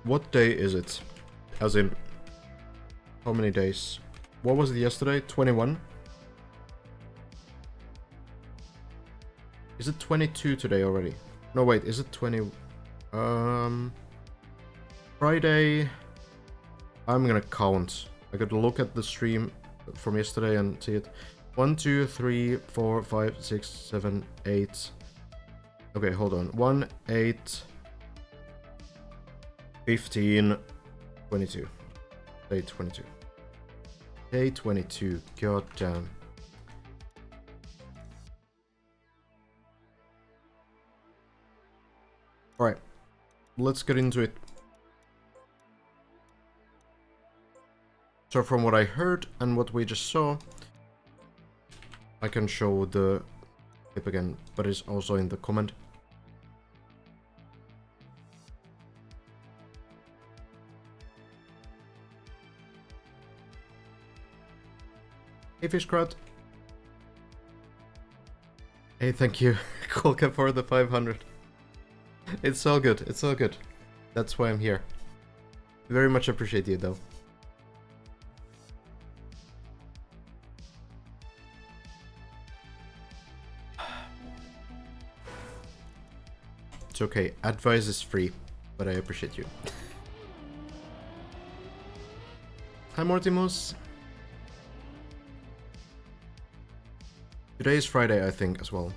What day is it? As in, how many days? What was it yesterday? 21? Is it 22 today already? No, wait, is it 20? Friday... I'm gonna count. I gotta look at the stream from yesterday and see it. 1, 2, 3, 4, 5, 6, 7, 8. Okay, hold on. 1, 8, 15, 22. Day 22. Day 22. God damn. Alright. Let's get into it. So from what I heard and what we just saw, I can show the clip again, but it's also in the comment. Hey Fishcrat. Hey, thank you, Kolka, for the 500. It's all good, it's all good. That's why I'm here. Very much appreciate you though. It's okay, advice is free, but I appreciate you. Hi Mortimus. Today is Friday, I think, as well.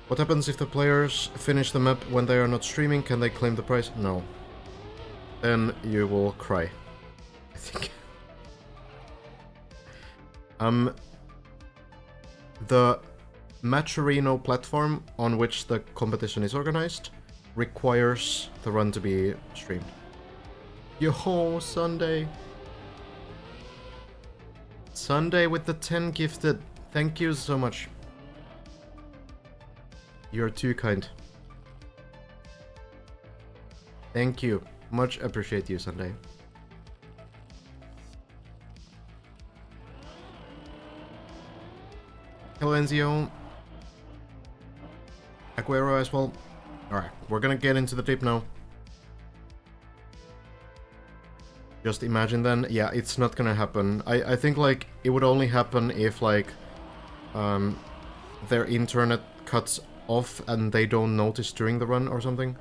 What happens if the players finish the map when they are not streaming? Can they claim the prize? No. Then you will cry, I think. The Matcherino platform on which the competition is organized requires the run to be streamed. Yo, Sunday! Sunday with the 10 gifted. Thank you so much. You're too kind. Thank you. Much appreciate you, Sunday. Hello, Enzio. Aguero as well. Alright, we're gonna get into the tip now. Just imagine then, yeah, it's not gonna happen. I think, like, it would only happen if, like, their internet cuts off and they don't notice during the run or something.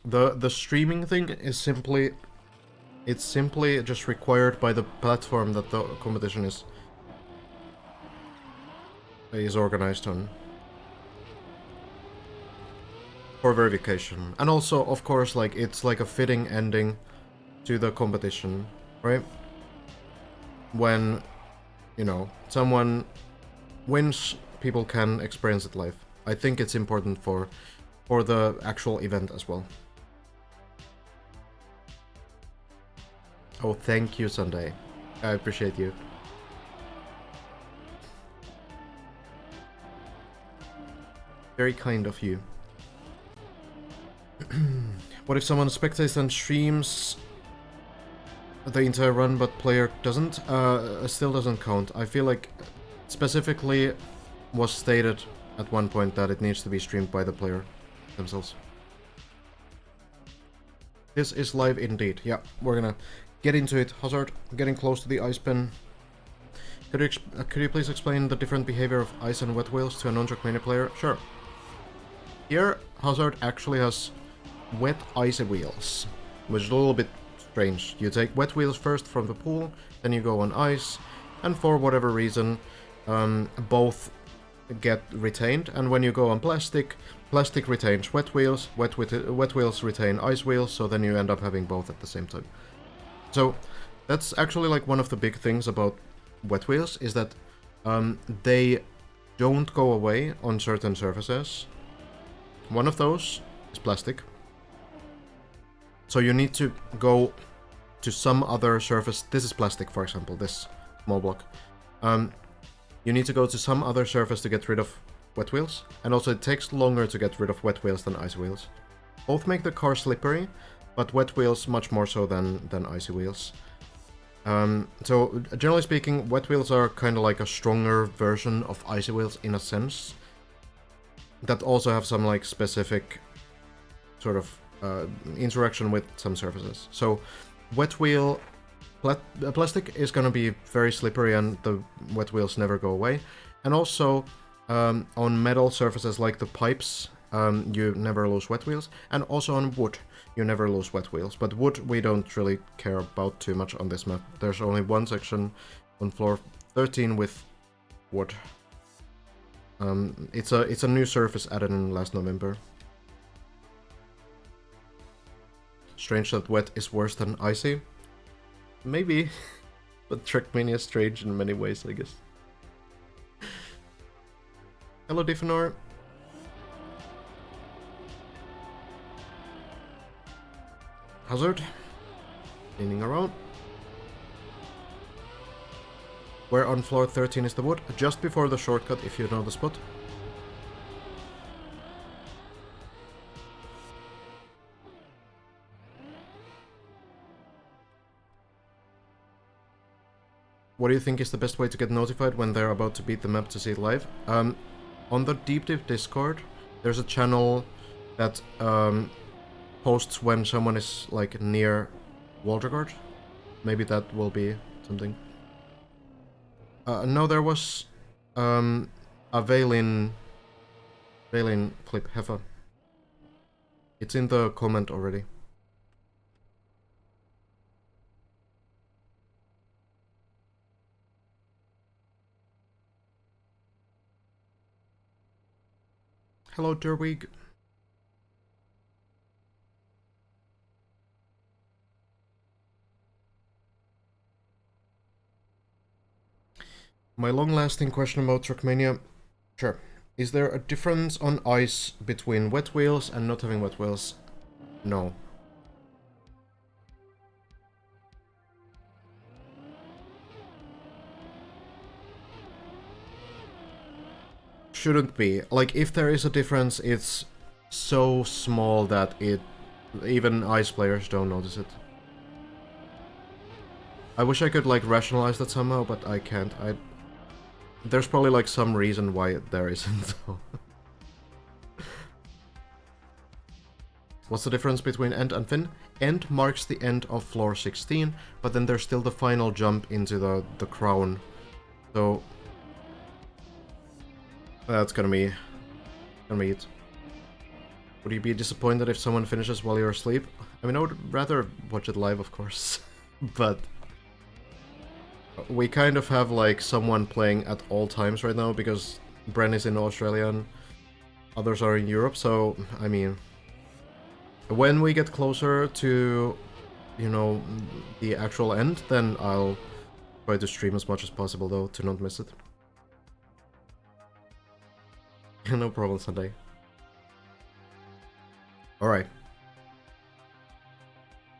The streaming thing is simply... It's simply just required by the platform that the competition is organized on. For verification. And also, of course, like, it's like a fitting ending to the competition, right? When, you know, someone wins, people can experience it live. I think it's important for the actual event as well. Oh, thank you, Sunday. I appreciate you. Very kind of you. What if someone spectates and streams the entire run but player doesn't? Still doesn't count. I feel like specifically was stated at one point that it needs to be streamed by the player themselves. This is live indeed. Yeah, we're gonna get into it. Hazard, getting close to the ice pen. Could you please explain the different behavior of ice and wet wheels to a non-Trackmania player? Sure. Here, Hazard actually has wet icy wheels, which is a little bit strange. You take wet wheels first from the pool, then you go on ice, and for whatever reason, both get retained, and when you go on plastic, plastic retains wet wheels, wet wheels retain ice wheels, so then you end up having both at the same time. So that's actually like one of the big things about wet wheels, is that they don't go away on certain surfaces. One of those is plastic. So you need to go to some other surface. This is plastic, for example, this small block. You need to go to some other surface to get rid of wet wheels, and also it takes longer to get rid of wet wheels than icy wheels. Both make the car slippery, but wet wheels much more so than icy wheels. So generally speaking, wet wheels are kind of like a stronger version of icy wheels in a sense. That also have some like specific sort of interaction with some surfaces. So wet wheel plastic is gonna be very slippery and the wet wheels never go away. And also on metal surfaces like the pipes, you never lose wet wheels. And also on wood, you never lose wet wheels. But wood we don't really care about too much on this map. There's only one section on floor 13 with wood. It's a new surface added in last November. Strange that wet is worse than icy. Maybe, but Trackmania is strange in many ways, I guess. Hello, Diffinor. Hazard. Leaning around. Where on floor 13 is the wood? Just before the shortcut, if you know the spot. What do you think is the best way to get notified when they're about to beat the map to see it live? On the Deep Discord, there's a channel that posts when someone is like near Waltergard. Maybe that will be something. No, there was a Vaylin clip, Heffa. It's in the comment already. Hello, Derwig. My long-lasting question about Trackmania. Sure. Is there a difference on ice between wet wheels and not having wet wheels? No. Shouldn't be. Like, if there is a difference, it's so small that even ice players don't notice it. I wish I could, like, rationalize that somehow, but I can't. There's probably, like, some reason why there isn't, though. What's the difference between end and fin? End marks the end of floor 16, but then there's still the final jump into the crown. So that's gonna be it. Would you be disappointed if someone finishes while you're asleep? I mean, I would rather watch it live, of course, but we kind of have like someone playing at all times right now because Bren is in Australia and others are in Europe, so I mean, when we get closer to, you know, the actual end, then I'll try to stream as much as possible though, to not miss it. No problem, Sunday. Alright.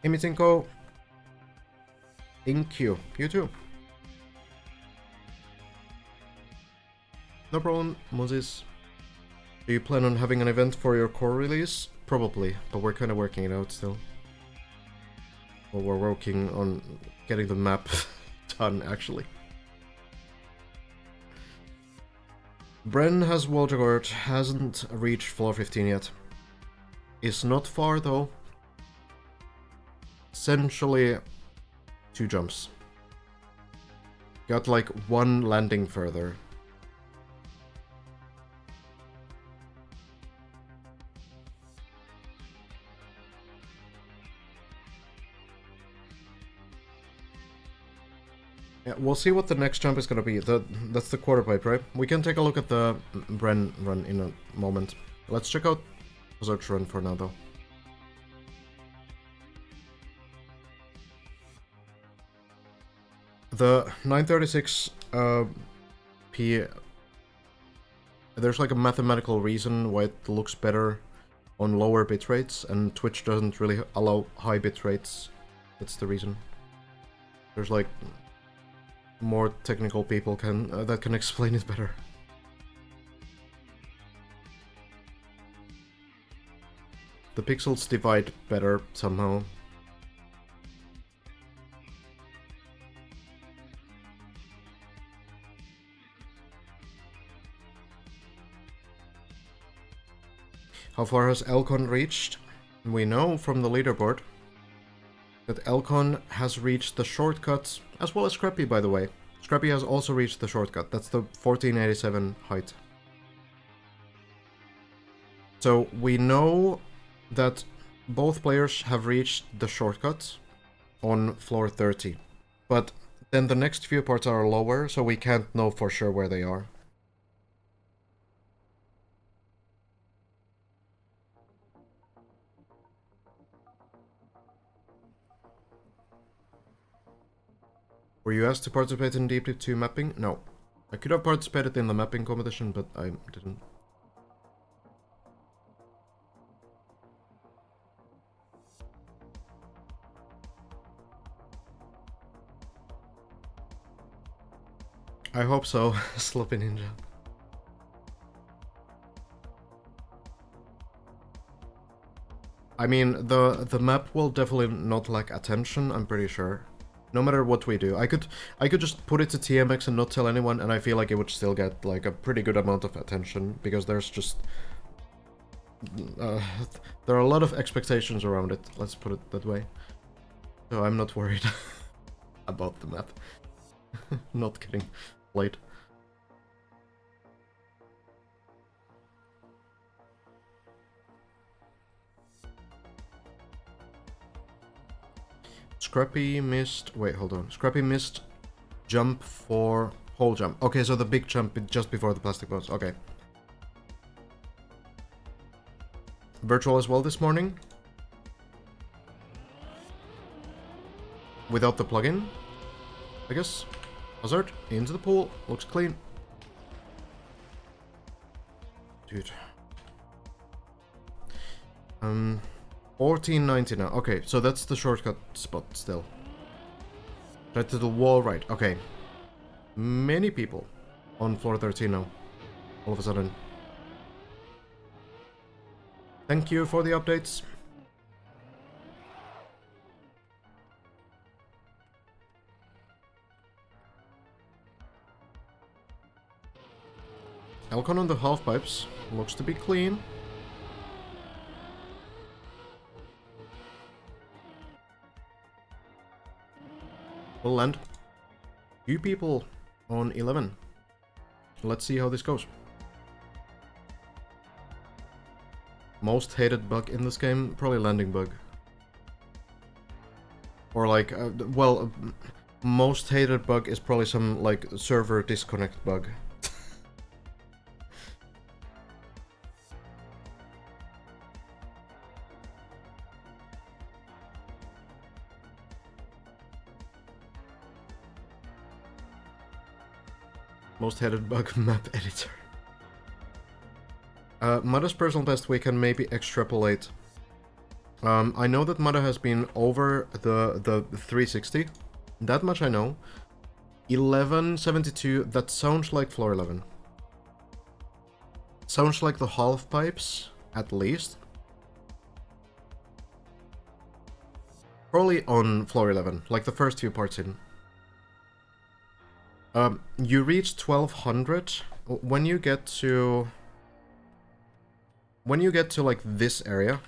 Imitinko. Thank you. You too. No problem, Moses. Do you plan on having an event for your core release? Probably, but we're kind of working it out still. Well, we're working on getting the map done, actually. Bren has Waltergard, hasn't reached floor 15 yet. Is not far though. Essentially 2 jumps. Got like 1 landing further. Yeah, we'll see what the next jump is gonna be. That's the quarter pipe, right? We can take a look at the Bren run in a moment. Let's check out Hazard's run for now, though. The 936 P... There's like a mathematical reason why it looks better on lower bit rates, and Twitch doesn't really allow high bit rates. That's the reason. There's like more technical people that can explain it better. The pixels divide better somehow. How far has Elcon reached? We know from the leaderboard that Elcon has reached the shortcuts, as well as Scrappy, by the way. Scrappy has also reached the shortcut. That's the 1487 height. So we know that both players have reached the shortcut on floor 30. But then the next few parts are lower, so we can't know for sure where they are. Were you asked to participate in Deep 2 mapping? No. I could have participated in the mapping competition, but I didn't. I hope so, Sloppy Ninja. I mean, the map will definitely not lack attention, I'm pretty sure. No matter what we do. I could just put it to TMX and not tell anyone, and I feel like it would still get like a pretty good amount of attention, because there's just... there are a lot of expectations around it, let's put it that way. So I'm not worried about the map. Not kidding. Late. Scrappy missed... Wait, hold on. Scrappy missed jump for pole jump. Okay, so the big jump just before the plastic boats. Okay. Virtual as well this morning. Without the plugin, I guess. Hazard, into the pool. Looks clean. Dude. 1490 now. Okay, so that's the shortcut spot still. Right to the wall, right. Okay. Many people on floor 13 now. All of a sudden. Thank you for the updates. Elcon on the half pipes. Looks to be clean. We'll land. Few people on 11. Let's see how this goes. Most hated bug in this game? Probably landing bug. Or like, well, most hated bug is probably some like server disconnect bug. Most hated bug map editor. Mada's personal best we can maybe extrapolate. I know that Mada has been over the 360. That much I know. 1172, that sounds like floor 11. Sounds like the half pipes, at least. Probably on floor 11, like the first few parts in. You reach 1200 when you get to like this area.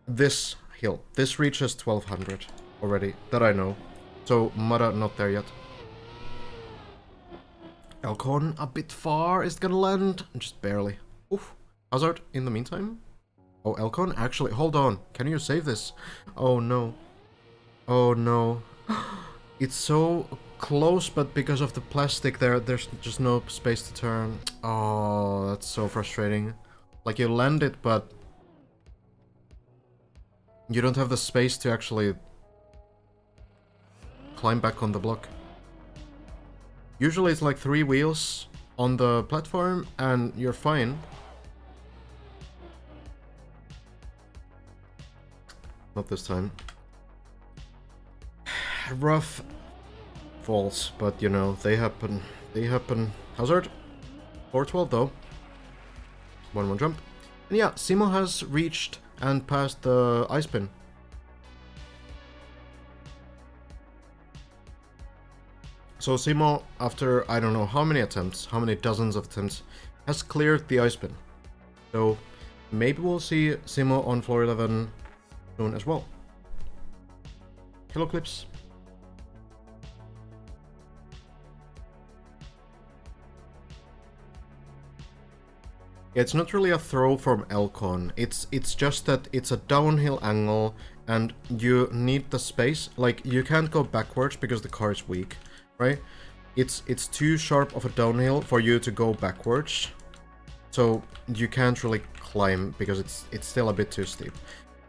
This hill. This reaches 1200 already, that I know. So Mada not there yet. Elcon a bit far is gonna land, just barely. Oof. Hazard in the meantime. Oh, Elcon actually, hold on. Can you save this? Oh no. Oh no. It's so close, but because of the plastic there's just no space to turn. Oh, that's so frustrating. Like you land it, but you don't have the space to actually climb back on the block. Usually it's like 3 wheels on the platform and you're fine. Not this time. Rough falls, but you know, they happen. They happen. Hazard. 412 though. 1-1 jump. And yeah, Simo has reached and passed the ice pin. So Simo, after I don't know how many attempts, how many dozens of attempts, has cleared the ice pin. So maybe we'll see Simo on floor 11 soon as well. Hello, Clips. It's not really a throw from Elcon. It's just that it's a downhill angle and you need the space. Like, you can't go backwards because the car is weak, right? It's too sharp of a downhill for you to go backwards. So you can't really climb because it's still a bit too steep.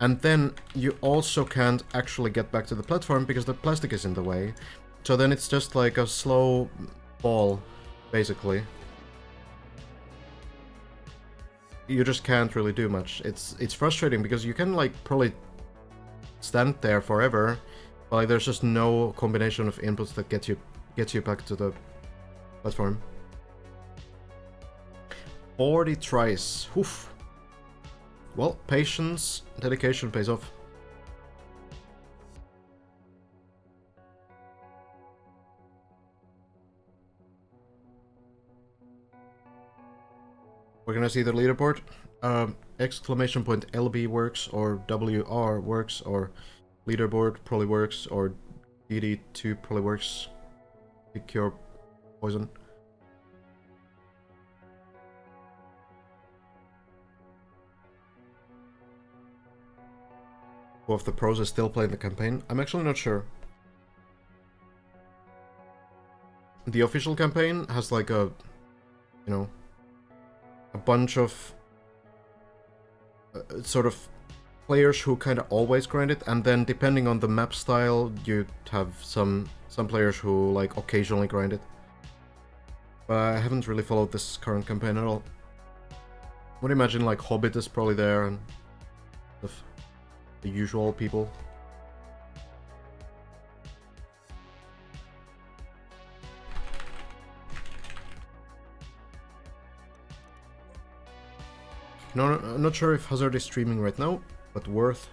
And then you also can't actually get back to the platform because the plastic is in the way. So then it's just like a slow fall, basically. You just can't really do much. It's frustrating because you can like probably stand there forever, but like there's just no combination of inputs that get you back to the platform. 40 tries. Oof. Well, patience, dedication pays off. We're gonna see the leaderboard. Exclamation point LB works, or WR works, or leaderboard probably works, or DD2 probably works. Pick your poison. Who of the pros is still playing the campaign? I'm actually not sure. The official campaign has like a, you know, a bunch of sort of players who kind of always grind it, and then depending on the map style, you have some players who like occasionally grind it. But I haven't really followed this current campaign at all. I would imagine like Hobbit is probably there and the usual people. No, I'm not sure if Hazard is streaming right now, but worth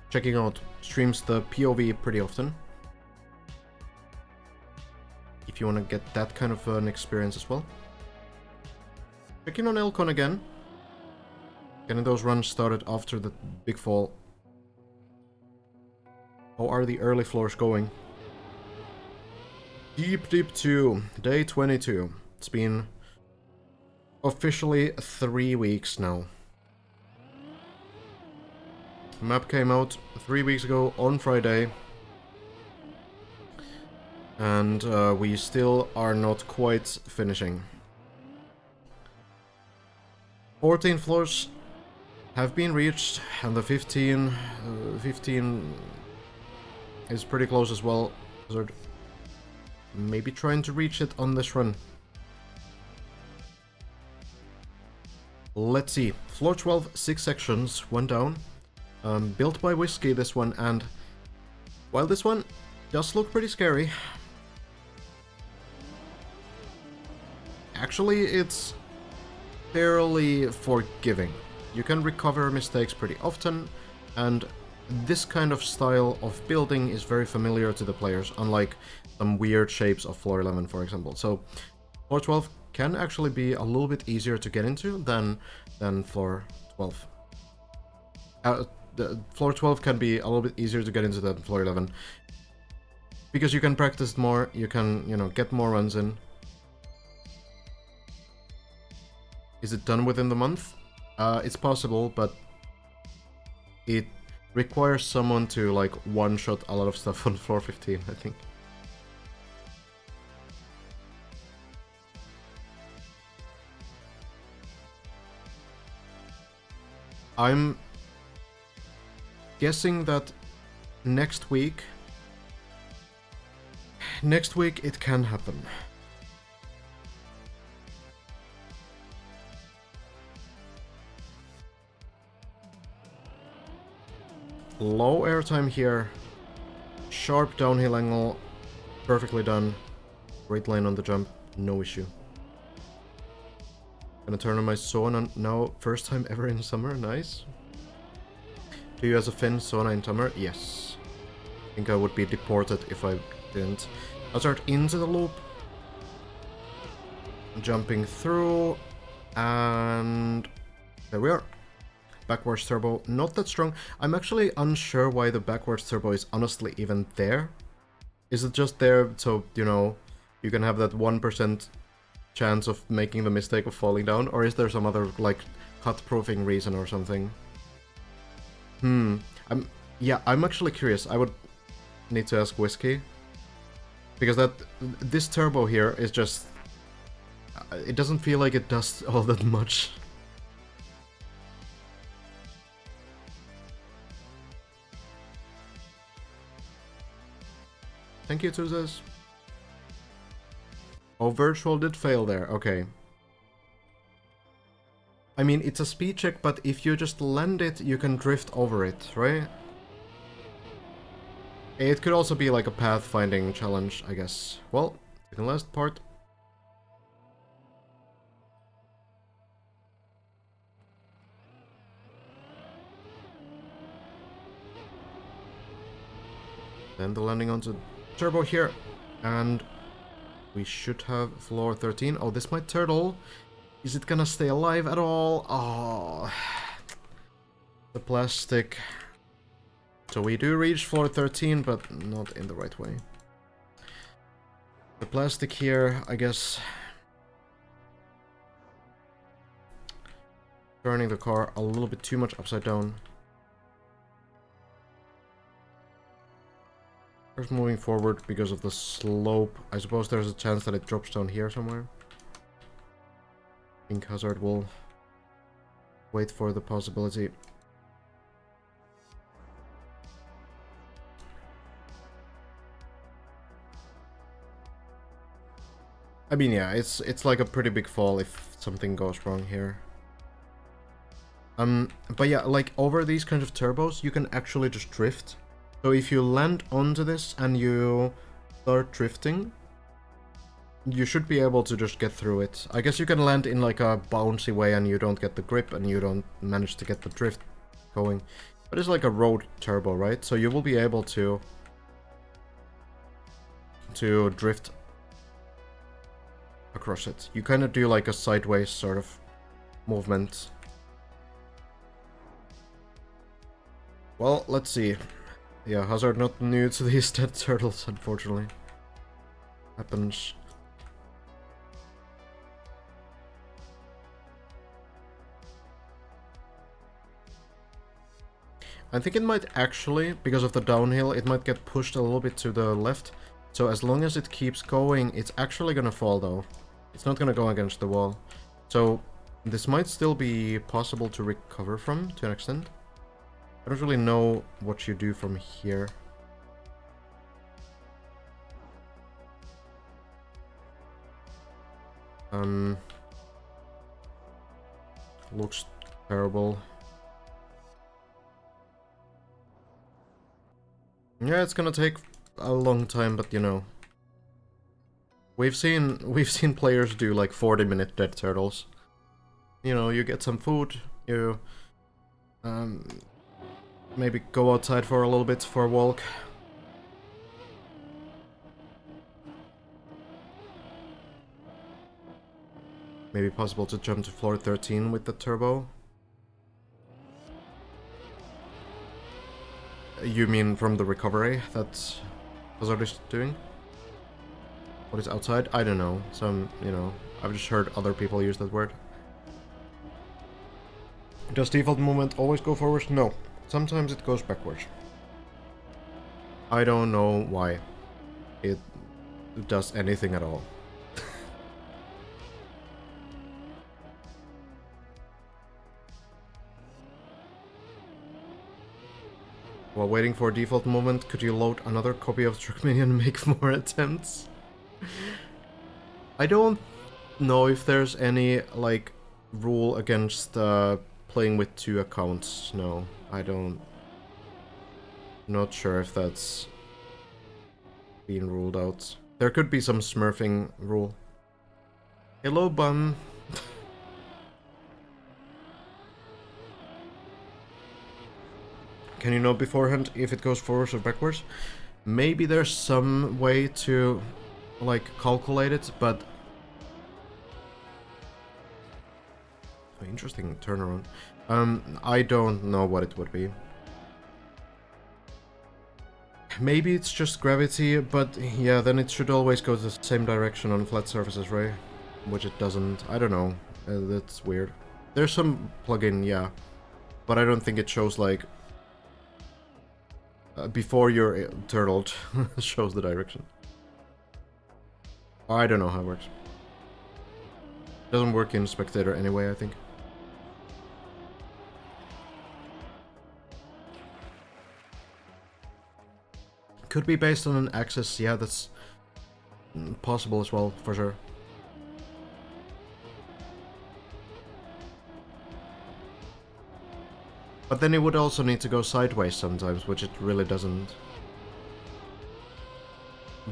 checking out. Streams the POV pretty often. If you want to get that kind of an experience as well. Checking on Elcon again. Getting those runs started after the big fall. How are the early floors going? Deep 2, day 22. It's been officially 3 weeks now. The map came out 3 weeks ago on Friday. And we still are not quite finishing. 14 floors have been reached, and the 15 is pretty close as well. Hazard maybe trying to reach it on this run. Let's see. Floor 12, 6 sections, 1 down. Built by Whiskey, this one, and while this one does look pretty scary, actually it's fairly forgiving. You can recover mistakes pretty often, and this kind of style of building is very familiar to the players, unlike some weird shapes of floor 11, for example. So floor 12 can actually be a little bit easier to get into than floor 12. The floor 12 can be a little bit easier to get into than floor 11, because you can practice more, you can, you know, get more runs in. Is it done within the month? It's possible, but it requires someone to like one-shot a lot of stuff on floor 15, I think. I'm guessing that next week it can happen. Low airtime here, sharp downhill angle, perfectly done, great line on the jump, no issue. Gonna turn on my sauna now, first time ever in summer, nice. Do you as a Finn sauna in summer? Yes. I think I would be deported if I didn't. I'll start into the loop. Jumping through, and there we are. Backwards turbo, not that strong. I'm actually unsure why the backwards turbo is honestly even there. Is it just there so, you know, you can have that 1% chance of making the mistake of falling down? Or is there some other, like, cut-proofing reason or something? I'm actually curious. I would need to ask Whiskey. Because this turbo here is just... It doesn't feel like it does all that much. Thank you, Tuzes. Oh, virtual did fail there. Okay. I mean, it's a speed check, but if you just land it, you can drift over it, right? It could also be like a pathfinding challenge, I guess. Well, the last part. Then the landing onto turbo here, and we should have floor 13. Oh, this might turtle. Is it gonna stay alive at all? Oh, the plastic. So we do reach floor 13, but not in the right way. The plastic here, I guess. Turning the car a little bit too much upside down. First moving forward because of the slope. I suppose there's a chance that it drops down here somewhere. I think Hazard will wait for the possibility. I mean, yeah, it's like a pretty big fall if something goes wrong here. But yeah, like over these kinds of turbos, you can actually just drift. So if you land onto this and you start drifting, you should be able to just get through it. I guess you can land in like a bouncy way and you don't get the grip and you don't manage to get the drift going. But it's like a road turbo, right? So you will be able to drift across it. You kind of do like a sideways sort of movement. Well, let's see. Yeah, Hazard not new to these dead turtles, unfortunately. Happens. I think it might actually, because of the downhill, it might get pushed a little bit to the left. So as long as it keeps going, it's actually gonna fall though. It's not gonna go against the wall. So this might still be possible to recover from, to an extent. I don't really know what you do from here. Looks terrible. Yeah, it's gonna take a long time, but you know. We've seen players do like 40-minute dead turtles. You know, you get some food, you maybe go outside for a little bit for a walk. Maybe possible to jump to floor 13 with the turbo. You mean from the recovery that Hazard is doing? What is outside? I don't know. Some, you know, I've just heard other people use that word. Does default movement always go forwards? No. Sometimes it goes backwards. I don't know why it does anything at all. While waiting for default movement, could you load another copy of Trackmania and make more attempts? I don't know if there's any, like, rule against playing with 2 accounts. No, I don't. Not sure if that's been ruled out. There could be some smurfing rule. Hello, bum. Can you know beforehand if it goes forwards or backwards? Maybe there's some way to, like, calculate it, but... Interesting turnaround. I don't know what it would be. Maybe it's just gravity, but yeah, then it should always go the same direction on flat surfaces, right? Which it doesn't. I don't know. That's weird. There's some plugin, yeah. But I don't think it shows, like... before you're turtled, shows the direction. I don't know how it works. Doesn't work in Spectator anyway, I think. Could be based on an axis, yeah, that's possible as well, for sure. But then it would also need to go sideways sometimes, which it really doesn't.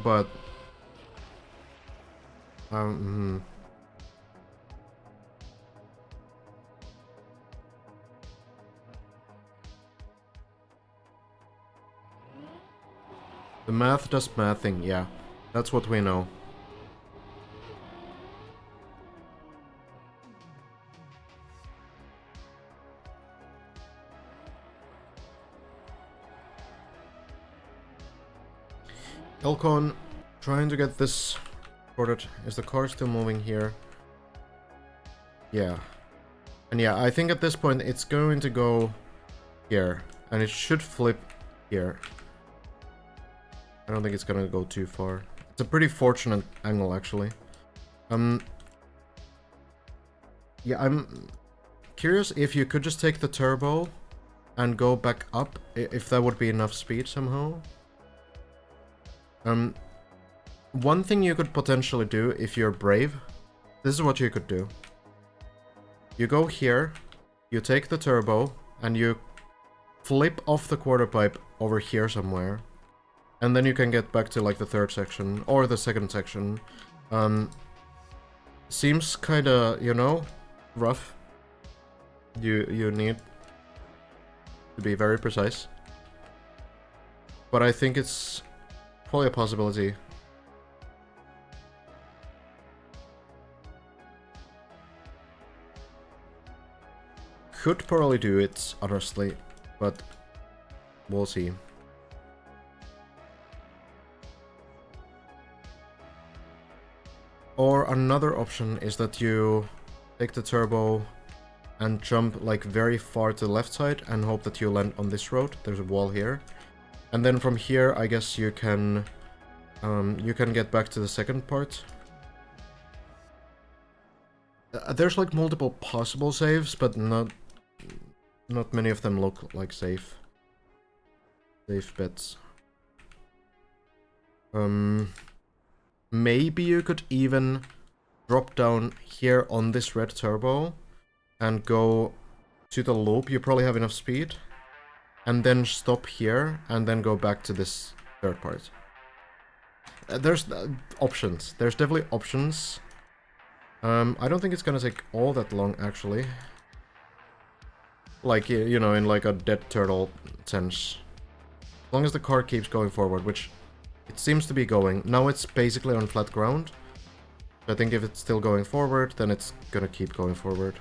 But... The math does mathing, yeah. That's what we know. Elcon, trying to get this sorted. Is the car still moving here? Yeah. And yeah, I think at this point it's going to go here. And it should flip here. I don't think it's gonna go too far. It's a pretty fortunate angle, actually. Yeah, I'm curious if you could just take the turbo and go back up, if that would be enough speed somehow. One thing you could potentially do if you're brave, this is what you could do. You go here, you take the turbo, and you flip off the quarter pipe over here somewhere. And then you can get back to, like, the third section, or the second section. Seems kinda, you know, rough. You need to be very precise. But I think it's probably a possibility. Could probably do it, honestly, but we'll see. Or another option is that you take the turbo and jump like very far to the left side and hope that you land on this road. There's a wall here. And then from here, I guess you can get back to the second part. There's like multiple possible saves, but not many of them look like safe bets. Maybe you could even drop down here on this red turbo and go to the loop. You probably have enough speed. And then stop here and then go back to this third part. There's options. There's definitely options. I don't think it's gonna take all that long, actually. Like, you know, in like a dead turtle sense. As long as the car keeps going forward, which it seems to be going. Now it's basically on flat ground. I think if it's still going forward, then it's gonna keep going forward.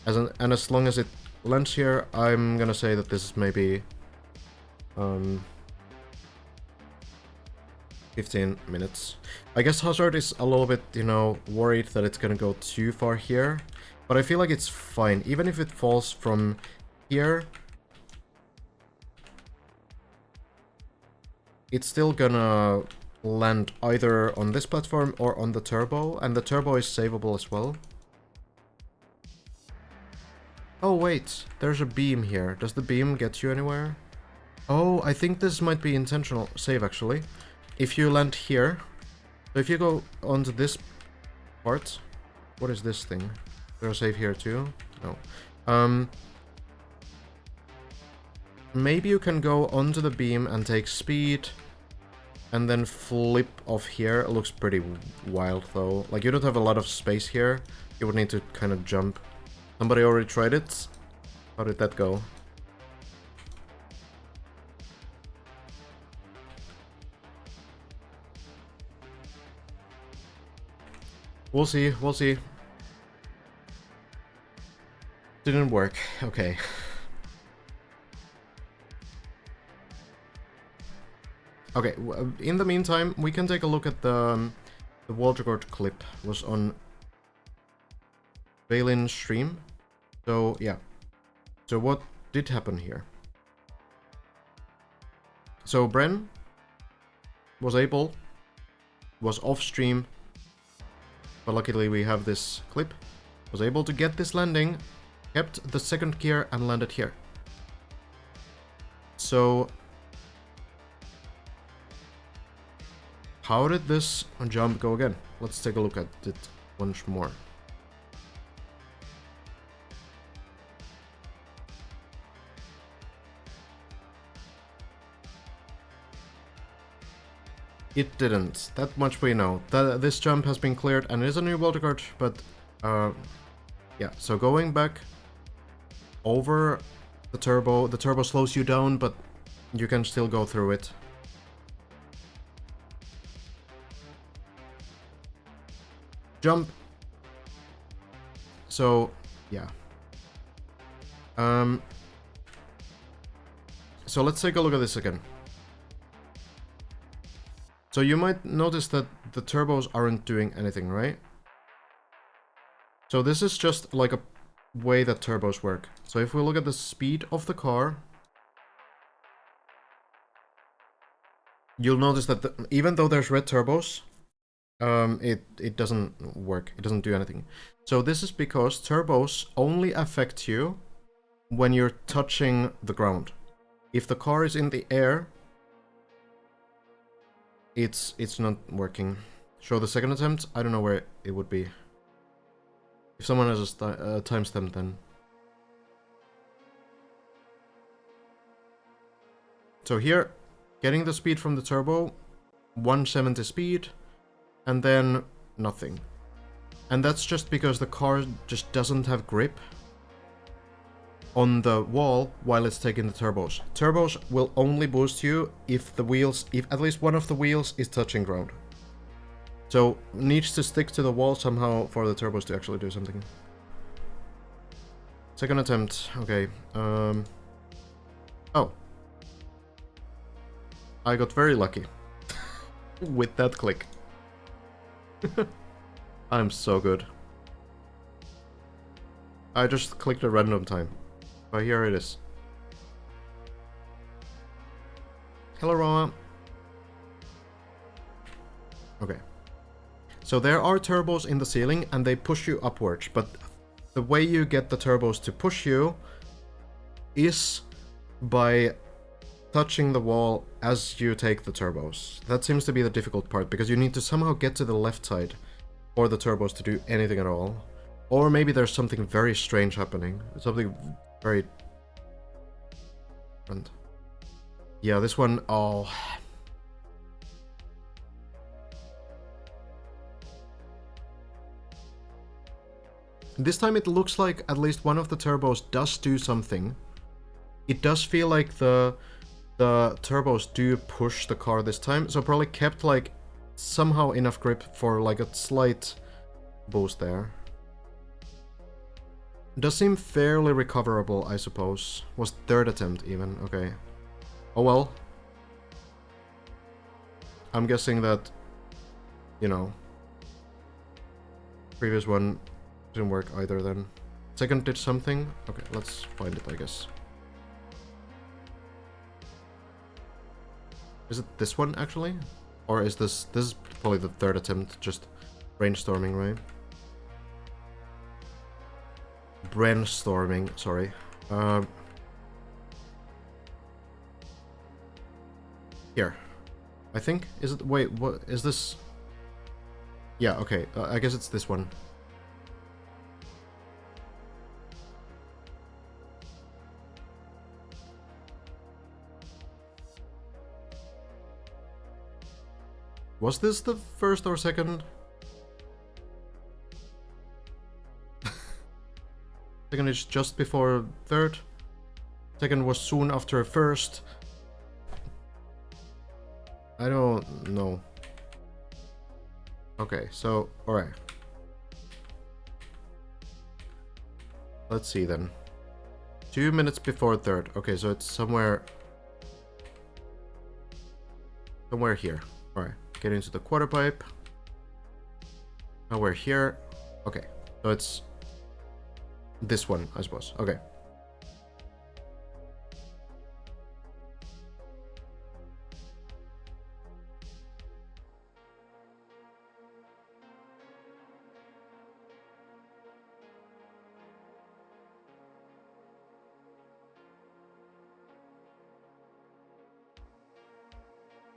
And as long as it lands here, I'm gonna say that this is maybe 15 minutes. I guess Hazard is a little bit, you know, worried that it's gonna go too far here. But I feel like it's fine. Even if it falls from here, it's still gonna land either on this platform or on the turbo, and the turbo is savable as well. Oh wait, there's a beam here. Does the beam get you anywhere? Oh, I think this might be intentional save actually. If you land here, so if you go onto this part, what is this thing? There's a save here too? No. Maybe you can go onto the beam and take speed, and then flip off here. It looks pretty wild though. Like, you don't have a lot of space here. You would need to kind of jump. Somebody already tried it. How did that go? We'll see, we'll see. Didn't work, okay. Okay, in the meantime, we can take a look at the water record clip. Was on Valin's stream. So, yeah. So what did happen here? So Bren was off stream, but luckily we have this clip, was able to get this landing, kept the second gear and landed here. So how did this jump go again? Let's take a look at it once more. It didn't. That much we know. This jump has been cleared and is a new world record, but yeah, so going back over the turbo slows you down, but you can still go through it. Jump. So, yeah. So let's take a look at this again. So you might notice that the turbos aren't doing anything, right? So this is just like a way that turbos work. So if we look at the speed of the car, you'll notice that even though there's red turbos, it doesn't work. It doesn't do anything. So this is because turbos only affect you when you're touching the ground. If the car is in the air, it's not working. Show the second attempt. I don't know where it would be. If someone has a timestamp, then. So here, getting the speed from the turbo, 170 speed, and then nothing. And that's just because the car just doesn't have grip on the wall while it's taking the turbos. Turbos will only boost you if at least one of the wheels is touching ground. So needs to stick to the wall somehow for the turbos to actually do something. Second attempt, okay. Oh. I got very lucky with that click. I'm so good. I just clicked a random time. But here it is. Hello, Roma. Okay. So there are turbos in the ceiling and they push you upwards, but the way you get the turbos to push you is by touching the wall as you take the turbos. That seems to be the difficult part, because you need to somehow get to the left side for the turbos to do anything at all. Or maybe there's something very strange happening. Something very different. Yeah, this one, oh. This time it looks like at least one of the turbos does do something. It does feel like the turbos do push the car this time, so probably kept like somehow enough grip for like a slight boost there. Does seem fairly recoverable, I suppose. Was third attempt even, okay. Oh well. I'm guessing that, you know, previous one didn't work either then. Second did something? Okay, let's find it, I guess. Is it this one actually? Or is this is probably the third attempt, just brainstorming, right? Brainstorming, sorry. Here. I think, is it, wait, what, is this? Yeah, okay, I guess it's this one. Was this the first or second? Second is just before third. Second was soon after first. I don't know. Okay, so, alright. Let's see then. 2 minutes before third. Okay, so it's somewhere here. Alright, get into the quarter pipe. Now we're here. Okay, so it's this one, I suppose. Okay.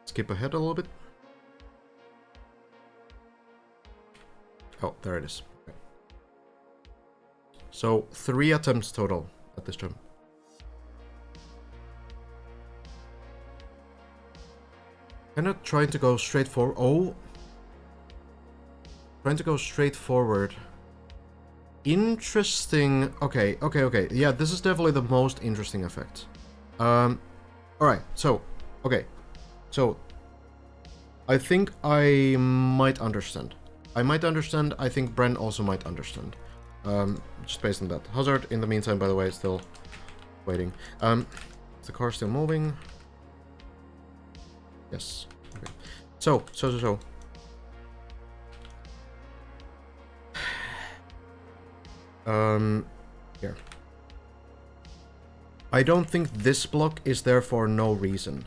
Skip ahead a little bit. Oh, there it is. Okay. So 3 attempts total at this time. Kind of trying to go straight forward. Oh, trying to go straight forward. Interesting. Okay. Yeah, this is definitely the most interesting effect. All right. So, okay. So, I think I might understand. I think Bren also might understand. Just based on that. Hazard, in the meantime, by the way, is still waiting. Is the car still moving? Yes. Okay. So. Here. I don't think this block is there for no reason.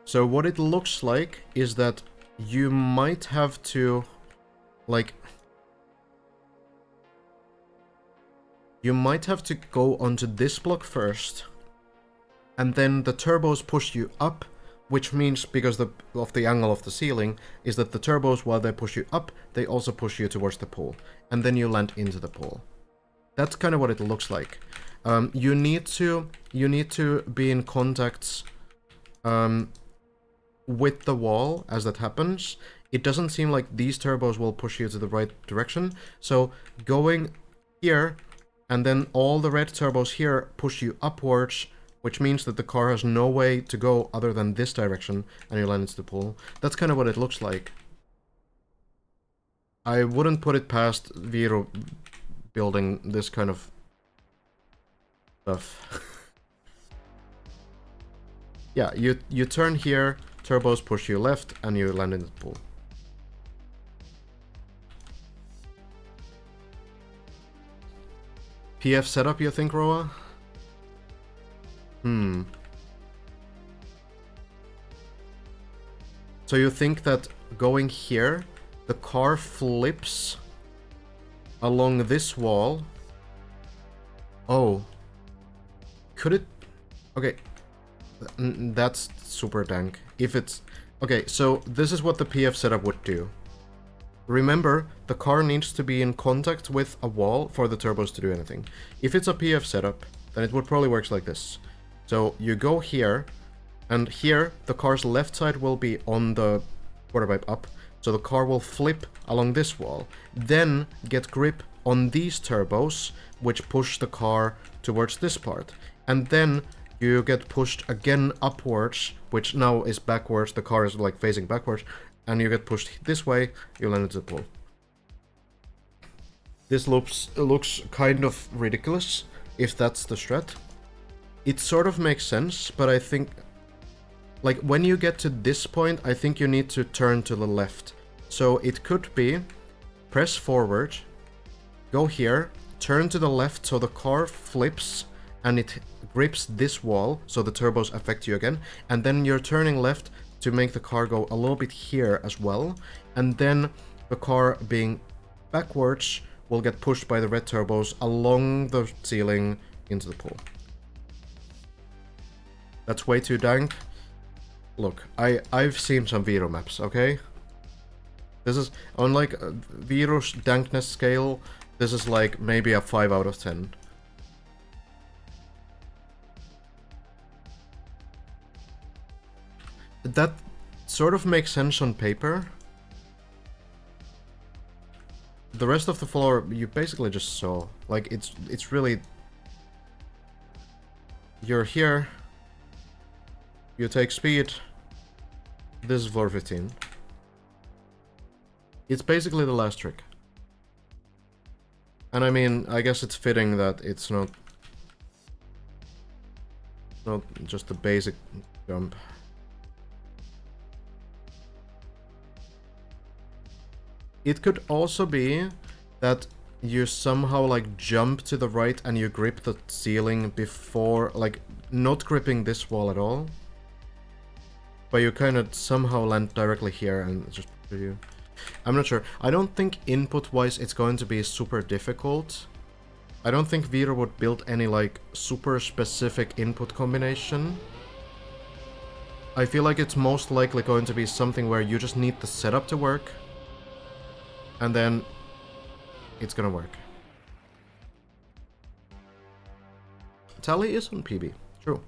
So what it looks like is that you might have to, like, you might have to go onto this block first, and then the turbos push you up, which means, because of the angle of the ceiling, is that the turbos, while they push you up, they also push you towards the pool, and then you land into the pool. That's kind of what it looks like. You need to be in contact with the wall as that happens. It doesn't seem like these turbos will push you to the right direction. So going here, and then all the red turbos here push you upwards, which means that the car has no way to go other than this direction, and you land into the pool. That's kind of what it looks like. I wouldn't put it past Viro building this kind of stuff. Yeah, you turn here, turbos push you left, and you land in the pool. PF setup, you think, Roa? So you think that going here, the car flips along this wall? Oh. Could it... Okay. That's super dank. If it's... Okay, so this is what the PF setup would do. Remember, the car needs to be in contact with a wall for the turbos to do anything. If it's a PF setup, then it would probably work like this. So you go here, and here the car's left side will be on the quarter pipe up, so the car will flip along this wall, then get grip on these turbos, which push the car towards this part, and then you get pushed again upwards, which now is backwards, the car is like facing backwards, and you get pushed this way, you land into the pool. This looks kind of ridiculous, if that's the strat. It sort of makes sense, but I think, like, when you get to this point, I think you need to turn to the left. So it could be, press forward, go here, turn to the left so the car flips, and it grips this wall, so the turbos affect you again, and then you're turning left to make the car go a little bit here as well, and then the car being backwards will get pushed by the red turbos along the ceiling into the pool. That's way too dank. Look, I've seen some Viro maps, okay? This is, on like Viro's dankness scale, this is like maybe a 5 out of 10. That sort of makes sense on paper. The rest of the floor you basically just saw. Like, it's really... You're here. You take speed. This is floor 15. It's basically the last trick. And I mean, I guess it's fitting that it's not just a basic jump. It could also be that you somehow like jump to the right and you grip the ceiling before, like not gripping this wall at all. But you kind of somehow land directly here and just you. I'm not sure. I don't think input-wise it's going to be super difficult. I don't think Vito would build any like super specific input combination. I feel like it's most likely going to be something where you just need the setup to work. And then it's gonna work. Tally is on PB. True.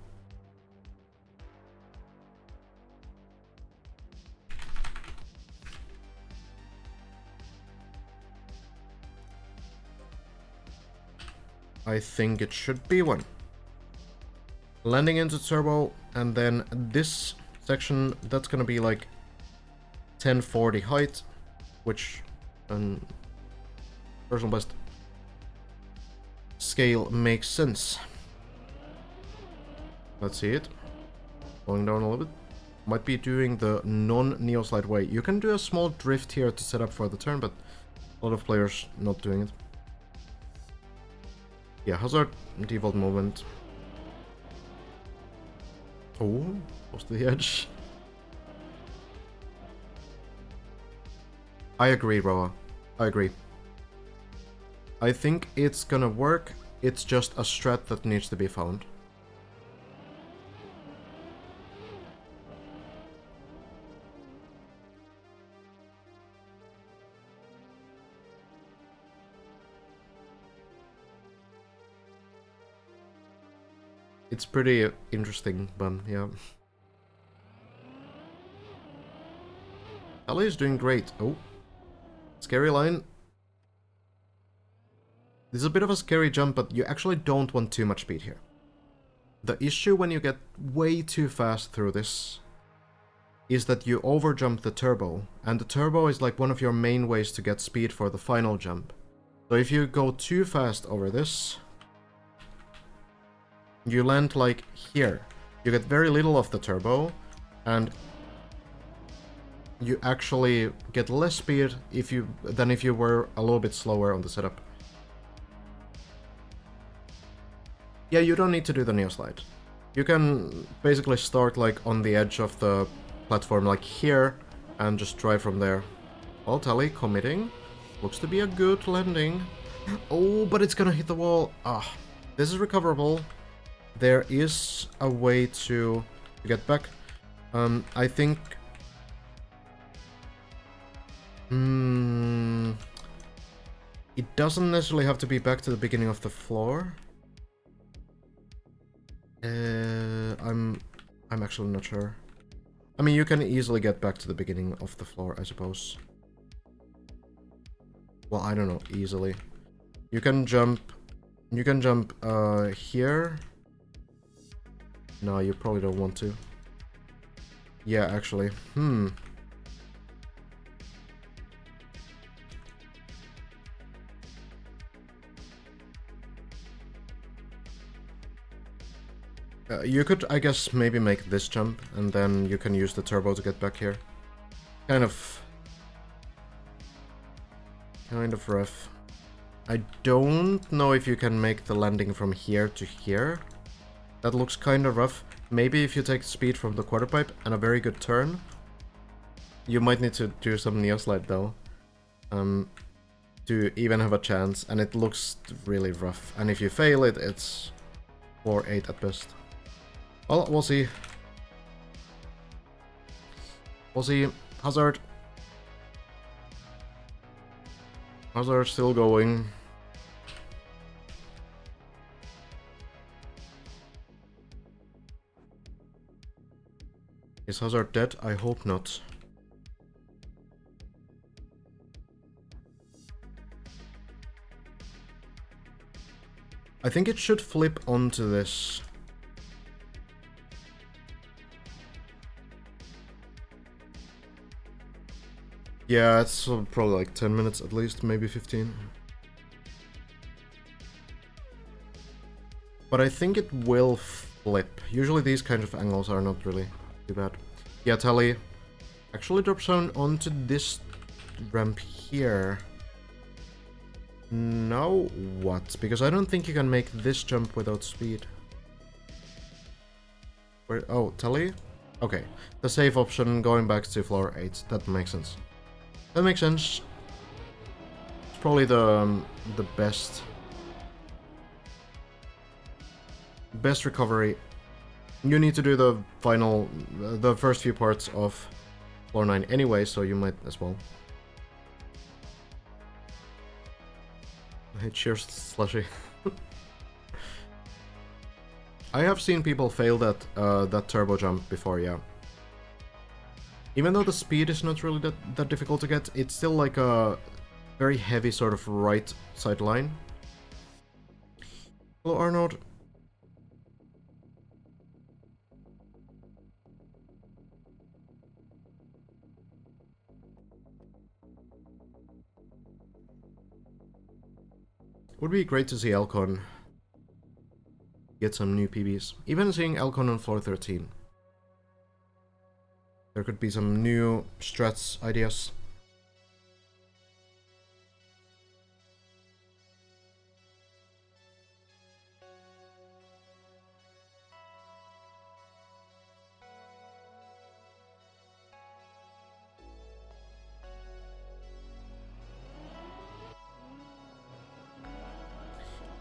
I think it should be one. Landing into turbo, and then this section, that's gonna be like 1040 height, which personal best scale makes sense. Let's see it. Going down a little bit. Might be doing the non-neo slide way. You can do a small drift here to set up for the turn, but a lot of players not doing it. Yeah, hazard, default movement. Oh, close to the edge. I agree, Roa. I agree. I think it's gonna work. It's just a strat that needs to be found. It's pretty interesting, but yeah. Ali is doing great. Oh. Scary line. This is a bit of a scary jump, but you actually don't want too much speed here. The issue when you get way too fast through this is that you overjump the turbo, and the turbo is like one of your main ways to get speed for the final jump. So if you go too fast over this, you land like here. You get very little of the turbo, and you actually get less speed than if you were a little bit slower on the setup. Yeah, you don't need to do the neo slide. You can basically start like on the edge of the platform like here and just try from there. Well, Tally committing. Looks to be a good landing. Oh, but it's gonna hit the wall. Ah, this is recoverable. There is a way to get back. I think... it doesn't necessarily have to be back to the beginning of the floor. I'm actually not sure. I mean, you can easily get back to the beginning of the floor, I suppose. Well, I don't know, easily. You can jump here. No, you probably don't want to. Yeah, actually. You could, I guess, maybe make this jump, and then you can use the turbo to get back here. Kind of rough. I don't know if you can make the landing from here to here. That looks kind of rough. Maybe if you take speed from the quarter pipe and a very good turn. You might need to do some neo slide though. To even have a chance, and it looks really rough. And if you fail it, it's 4-8 at best. Well, we'll see. We'll see. Hazard. Hazard still going. Is Hazard dead? I hope not. I think it should flip onto this. Yeah, it's probably like 10 minutes at least, maybe 15. But I think it will flip. Usually these kinds of angles are not really too bad. Yeah, Tally actually drops down onto this ramp here. Now what? Because I don't think you can make this jump without speed. Where? Oh, Tally? Okay. The safe option going back to floor 8. That makes sense. That makes sense. It's probably the best recovery. You need to do the first few parts of floor 9 anyway, so you might as well. Hey, cheers, Slushy. I have seen people fail that turbo jump before, yeah. Even though the speed is not really that difficult to get, it's still like a very heavy sort of right side line. Hello, Arnold. Would be great to see Elcon get some new PBs. Even seeing Elcon on floor 13. There could be some new strats ideas.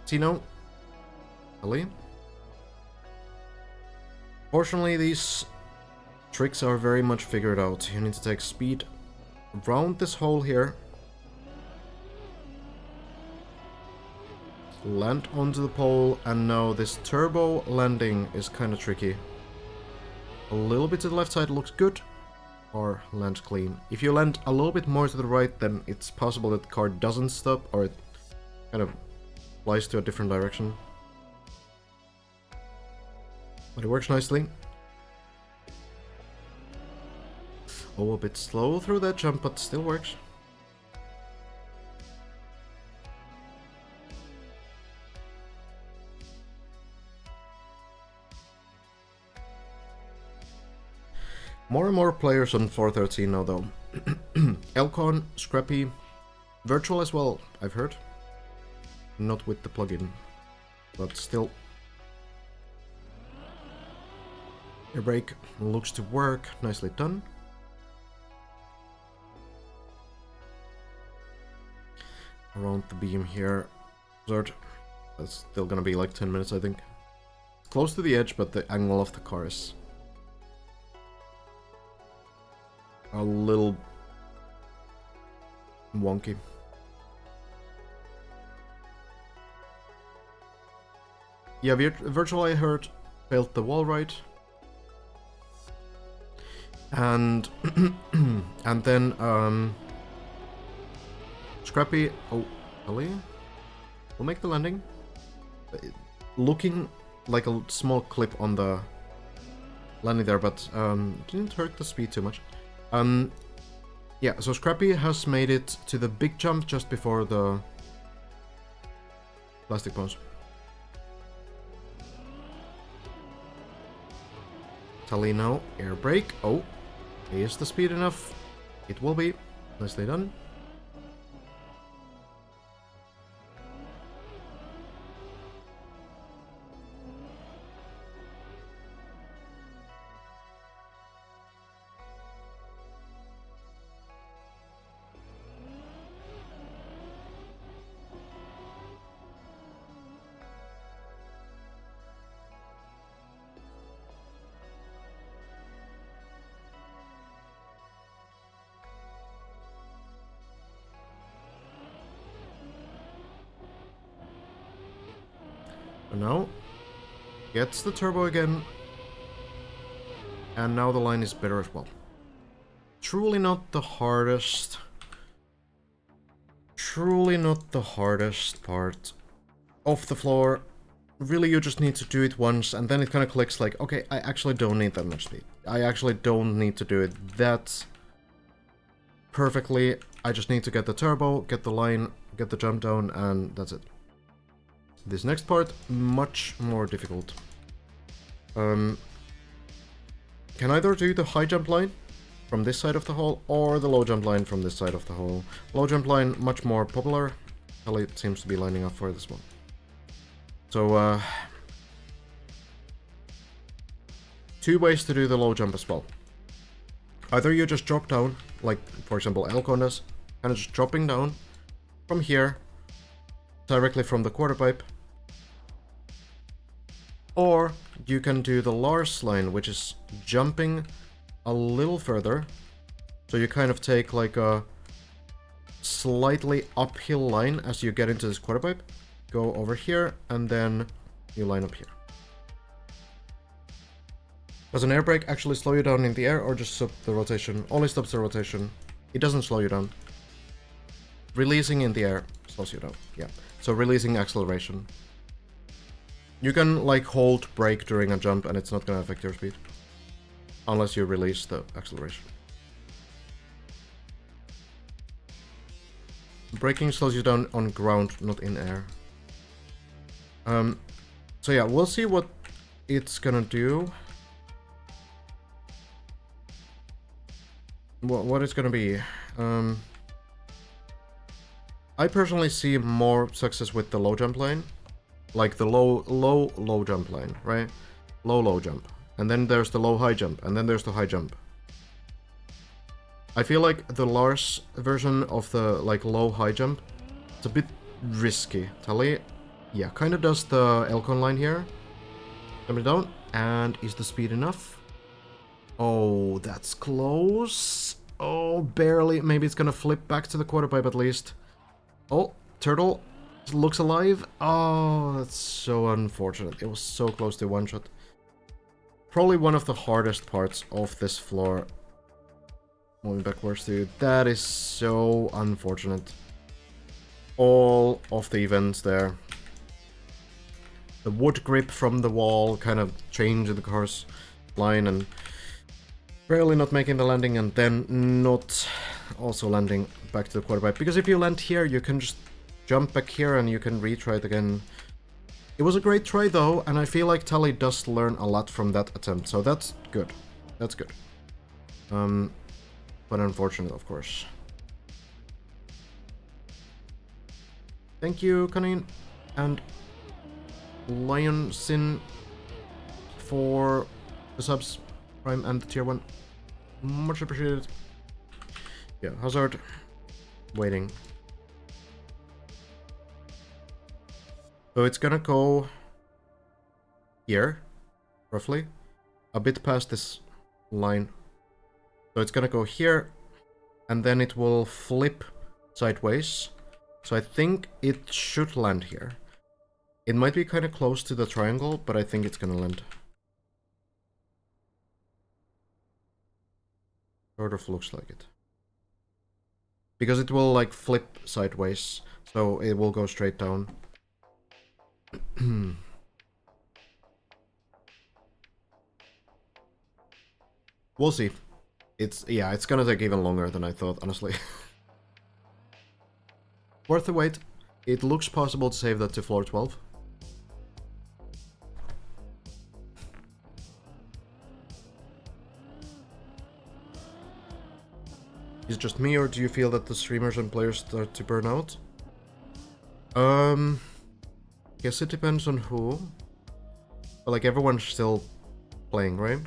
Tino? Ali? Fortunately, these tricks are very much figured out. You need to take speed around this hole here. Land onto the pole, and now this turbo landing is kind of tricky. A little bit to the left side looks good, or land clean. If you land a little bit more to the right, then it's possible that the car doesn't stop, or it kind of flies to a different direction. But it works nicely. Oh, a bit slow through that jump, but still works. More and more players on 413 now, though. Elcon, Scrappy, Virtual as well, I've heard. Not with the plugin, but still. Air brake looks to work, nicely done. Around the beam here. That's still gonna be like 10 minutes, I think. Close to the edge, but the angle of the car is a little wonky. Yeah, Virtual, I heard, failed the wall ride. And and then Scrappy, oh, Ali will make the landing. Looking like a small clip on the landing there, but didn't hurt the speed too much. Yeah, so Scrappy has made it to the big jump just before the plastic bones. Tally now, air brake. Oh, is the speed enough? It will be. Nicely done. And now, gets the turbo again, and now the line is better as well. Truly not the hardest part of the floor. Really, you just need to do it once, and then it kind of clicks like, okay, I actually don't need that much speed. I actually don't need to do it that perfectly. I just need to get the turbo, get the line, get the jump down, and that's it. This next part, much more difficult. Can either do the high jump line from this side of the hole, or the low jump line from this side of the hole. Low jump line, much more popular. Ellie seems to be lining up for this one. So, two ways to do the low jump as well. Either you just drop down, like, for example, Elcon does, kind of just dropping down from here, directly from the quarter pipe. Or you can do the Lars line, which is jumping a little further. So you kind of take like a slightly uphill line as you get into this quarter pipe. Go over here, and then you line up here. Does an air brake actually slow you down in the air, or just stop the rotation? Only stops the rotation. It doesn't slow you down. Releasing in the air slows you down, yeah. So releasing acceleration. You can like hold brake during a jump and it's not gonna affect your speed. Unless you release the acceleration. Braking slows you down on ground, not in air. So yeah, we'll see what it's gonna do. What it's gonna be. I personally see more success with the low jump line. Like the low jump line, right? Low jump. And then there's the low high jump, and then there's the high jump. I feel like the Lars version of the like low high jump, it's a bit risky. Tally, yeah, kind of does the Elcon line here. Jump it down, and is the speed enough? Oh, that's close. Oh, barely. Maybe it's gonna flip back to the quarter pipe at least. Oh, turtle looks alive. Oh, that's so unfortunate. It was so close to one shot. Probably one of the hardest parts of this floor. Moving backwards, dude. That is so unfortunate. All of the events there. The wood grip from the wall kind of changed the car's line and barely not making the landing, and then not also landing back to the quarter pipe. Because if you land here, you can just jump back here and you can retry it again. It was a great try though, and I feel like Tally does learn a lot from that attempt, so that's good. That's good. But unfortunate, of course. Thank you, Kanin and Lion Sin for the subs, Prime, and the tier 1. Much appreciated. Yeah, Hazard. Waiting. So it's gonna go here, roughly, a bit past this line. So it's gonna go here, and then it will flip sideways. So I think it should land here. It might be kind of close to the triangle, but I think it's gonna land. Sort of looks like it. Because it will like flip sideways, so it will go straight down. We'll see. It's gonna take even longer than I thought, honestly. Worth the wait. It looks possible to save that to floor 12. Is it just me, or do you feel that the streamers and players start to burn out? Guess it depends on who. But like everyone's still playing, right?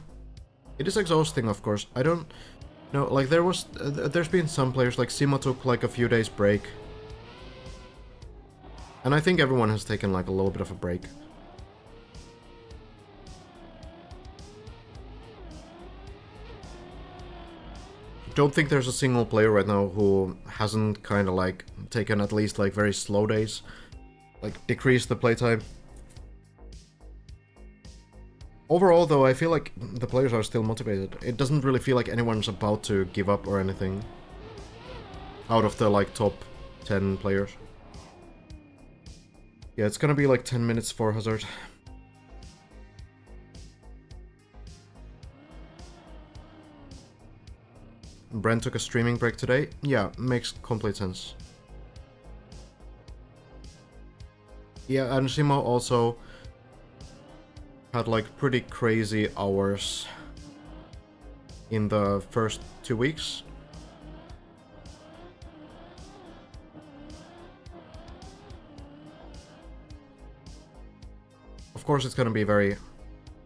It is exhausting, of course. I don't know, like there's been some players, like Sima took like a few days break. And I think everyone has taken like a little bit of a break. Don't think there's a single player right now who hasn't kind of like taken at least like very slow days. Like decrease the playtime. Overall though, I feel like the players are still motivated. It doesn't really feel like anyone's about to give up or anything. Out of the like top 10 players. Yeah, it's gonna be like 10 minutes for Hazard. Brent took a streaming break today. Yeah, makes complete sense. Yeah, and Simo also had like pretty crazy hours in the first 2 weeks. Of course, it's gonna be very,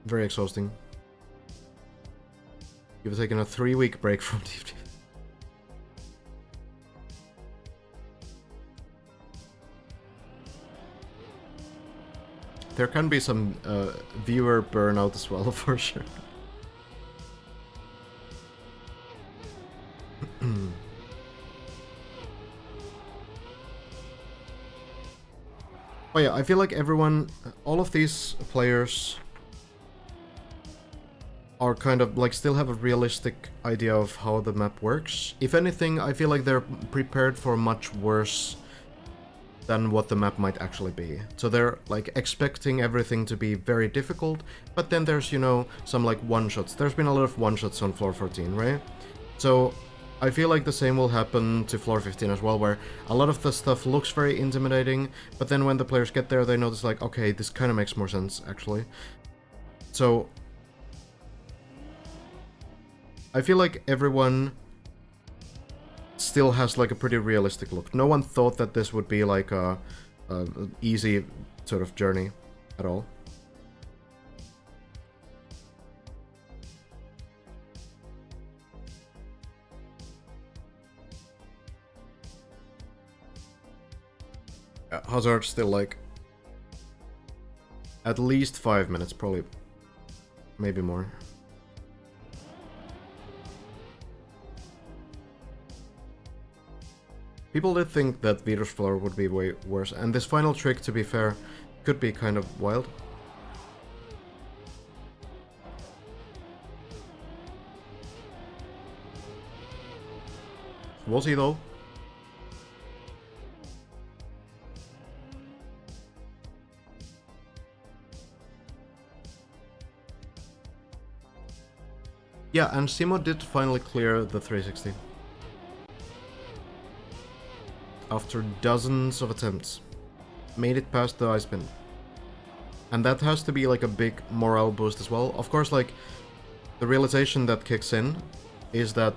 very exhausting. You've taken a 3-week break from TFT. There can be some viewer burnout as well, for sure. But yeah, I feel like everyone, all of these players are kind of like still have a realistic idea of how the map works. If anything, I feel like they're prepared for much worse than what the map might actually be. So they're like expecting everything to be very difficult, but then there's, you know, some like one-shots. There's been a lot of one-shots on floor 14, right? So I feel like the same will happen to floor 15 as well, where a lot of the stuff looks very intimidating, but then when the players get there, they notice like, okay, this kind of makes more sense, actually. So I feel like everyone still has like a pretty realistic look. No one thought that this would be like a easy sort of journey at all. Hazard still like at least 5 minutes, probably maybe more. People did think that Vitor's floor would be way worse, and this final trick, to be fair, could be kind of wild. Was he though? Yeah, and Simo did finally clear the 360. After dozens of attempts. Made it past the ice spin. And that has to be like a big morale boost as well. Of course, like, the realization that kicks in is that,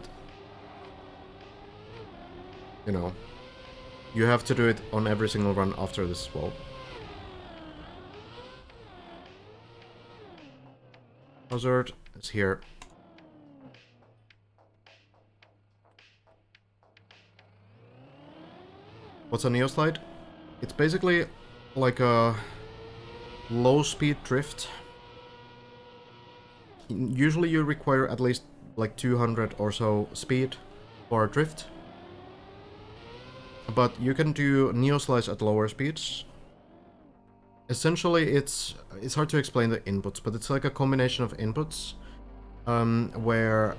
you know, you have to do it on every single run after this as well. Hazard is here. What's a Neoslide? It's basically like a low-speed drift. Usually you require at least like 200 or so speed for a drift. But you can do Neoslides at lower speeds. Essentially, it's hard to explain the inputs, but it's like a combination of inputs where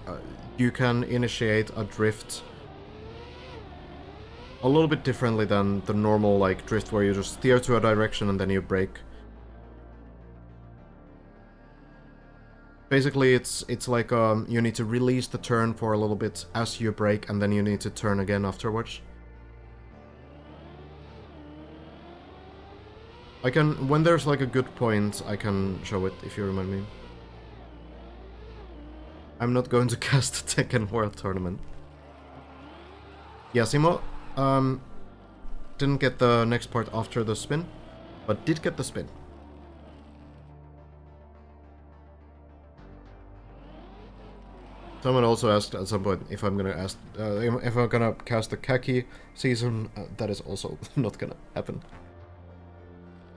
you can initiate a drift a little bit differently than the normal like drift where you just steer to a direction and then you brake. Basically, it's like you need to release the turn for a little bit as you brake, and then you need to turn again afterwards. I can, when there's like a good point, I can show it if you remind me. I'm not going to cast Tekken World Tournament. Yeah, Simo didn't get the next part after the spin, but did get the spin. Someone also asked at some point if I'm gonna cast the Kaki season. That is also not gonna happen.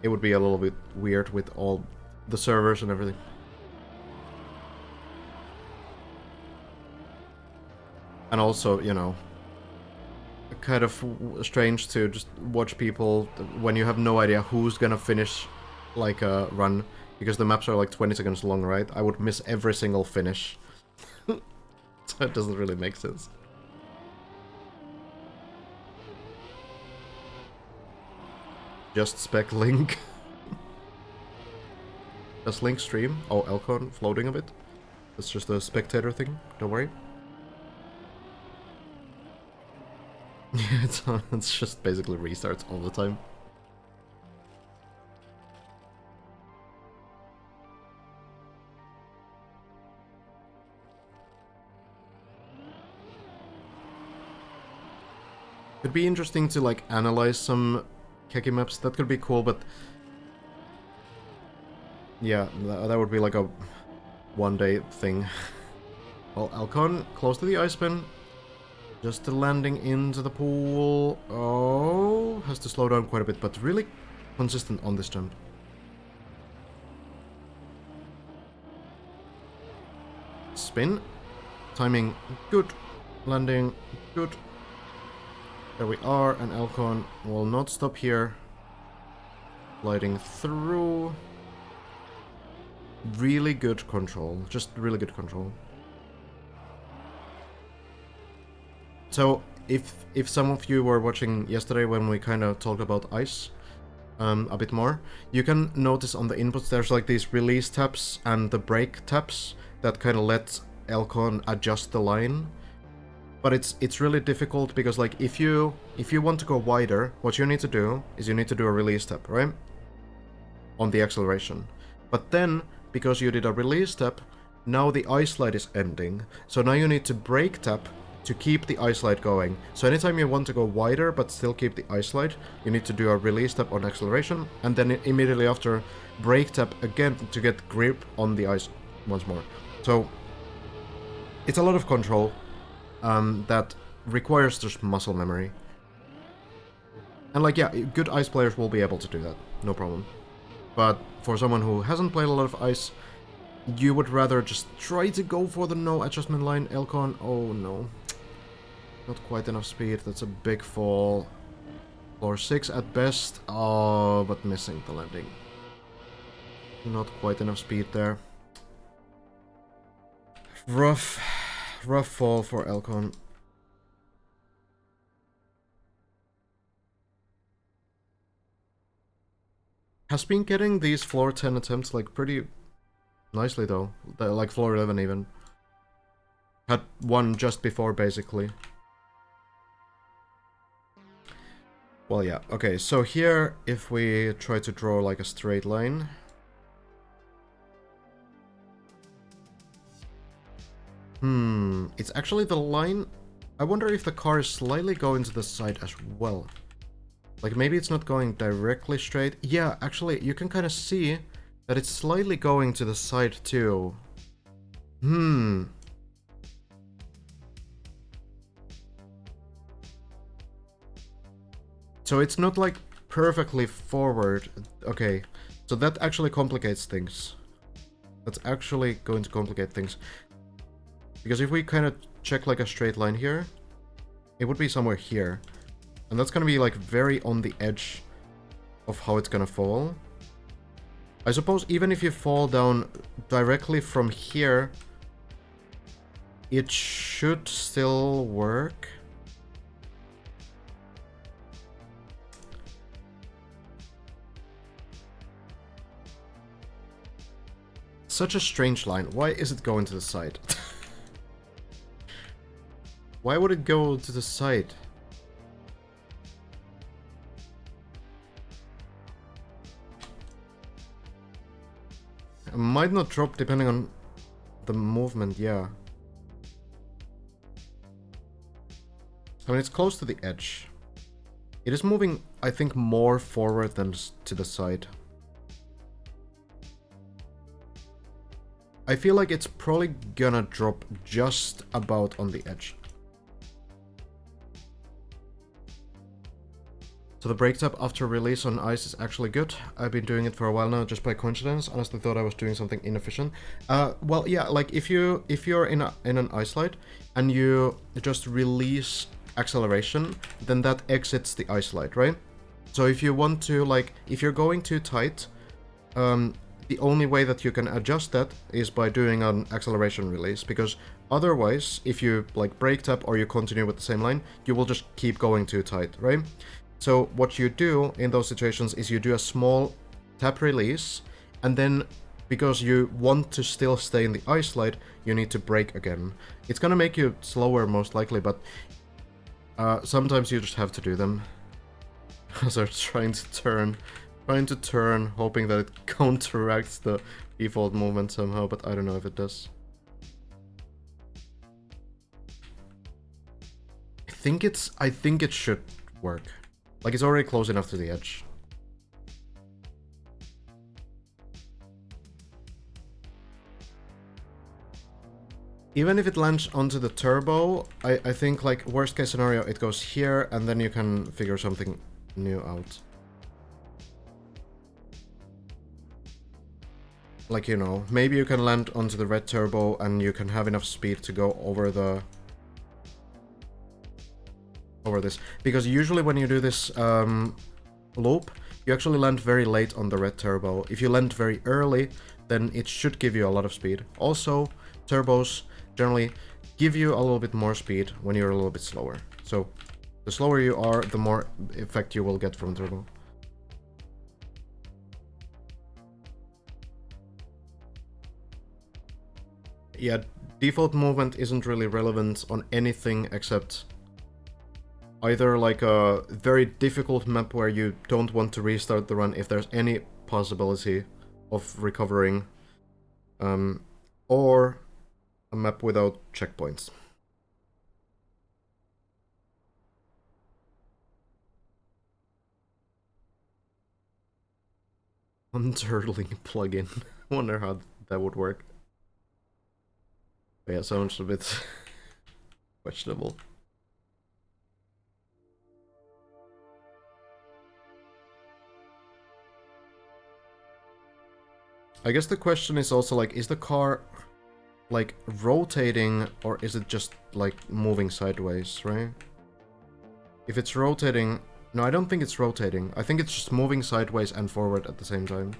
It would be a little bit weird with all the servers and everything. And also, you know, kind of strange to just watch people when you have no idea who's gonna finish like a run, because the maps are like 20 seconds long, right? I would miss every single finish. So it doesn't really make sense. Just spec Link. Does Link stream? Oh, Elcon floating a bit. It's just a spectator thing, don't worry. Yeah, it's just basically restarts all the time. It'd be interesting to like analyze some Keki maps. That could be cool, but yeah, that would be like a one-day thing. Well, Alcon close to the ice bin. Just landing into the pool. Oh, has to slow down quite a bit, but really consistent on this jump. Spin. Timing good. Landing good. There we are, and Alcon will not stop here. Gliding through. Really good control. Just really good control. So, if some of you were watching yesterday when we kind of talked about ice a bit more, you can notice on the inputs there's like these release taps and the brake taps that kind of let Alcon adjust the line. But it's really difficult because like if you want to go wider, what you need to do is you need to do a release tap, right? On the acceleration. But then, because you did a release tap, now the ice slide is ending. So now you need to brake tap to keep the ice slide going. So anytime you want to go wider but still keep the ice slide, you need to do a release tap on acceleration, and then immediately after brake tap again to get grip on the ice once more. So it's a lot of control that requires just muscle memory. And like, yeah, good ice players will be able to do that, no problem. But for someone who hasn't played a lot of ice, you would rather just try to go for the no adjustment line. Alcon, oh no. Not quite enough speed, that's a big fall. Floor 6 at best. Oh, but missing the landing. Not quite enough speed there. Rough fall for Alcon. Has been getting these floor 10 attempts like pretty nicely though. Like floor 11 even. Had one just before basically. Well, yeah, okay, so here, if we try to draw like a straight line. It's actually the line. I wonder if the car is slightly going to the side as well. Like, maybe it's not going directly straight. Yeah, actually, you can kind of see that it's slightly going to the side too. So it's not like perfectly forward. Okay, so that actually complicates things. That's actually going to complicate things. Because if we kind of check like a straight line here, it would be somewhere here. And that's gonna be like very on the edge of how it's gonna fall. I suppose even if you fall down directly from here, it should still work. Such a strange line. Why is it going to the side? Why would it go to the side? It might not drop depending on the movement, yeah. I mean, it's close to the edge. It is moving, I think, more forward than to the side. I feel like it's probably gonna drop just about on the edge. So the brake tap after release on ice is actually good. I've been doing it for a while now, just by coincidence. Honestly thought I was doing something inefficient. Well, yeah, like if you're in an ice slide and you just release acceleration, then that exits the ice slide, right? So if you want to, like, if you're going too tight, the only way that you can adjust that is by doing an acceleration release, because otherwise, if you like brake tap or you continue with the same line, you will just keep going too tight, right? So what you do in those situations is you do a small tap release, and then because you want to still stay in the ice slide, you need to brake again. It's gonna make you slower most likely, but sometimes you just have to do them. So trying to turn, hoping that it counteracts the default movement somehow, but I don't know if it does. I think it should work. Like, it's already close enough to the edge. Even if it lands onto the turbo, I think, like, worst case scenario, it goes here, and then you can figure something new out. Like, you know, maybe you can land onto the red turbo, and you can have enough speed to go over the... over this. Because usually when you do this loop, you actually land very late on the red turbo. If you land very early, then it should give you a lot of speed. Also, turbos generally give you a little bit more speed when you're a little bit slower. So, the slower you are, the more effect you will get from turbo. Yeah, default movement isn't really relevant on anything except either like a very difficult map where you don't want to restart the run if there's any possibility of recovering, or a map without checkpoints. Unturtling plugin. Wonder how that would work. But yeah, sounds a bit questionable. I guess the question is also, like, is the car, like, rotating, or is it just, like, moving sideways, right? If it's rotating... No, I don't think it's rotating. I think it's just moving sideways and forward at the same time.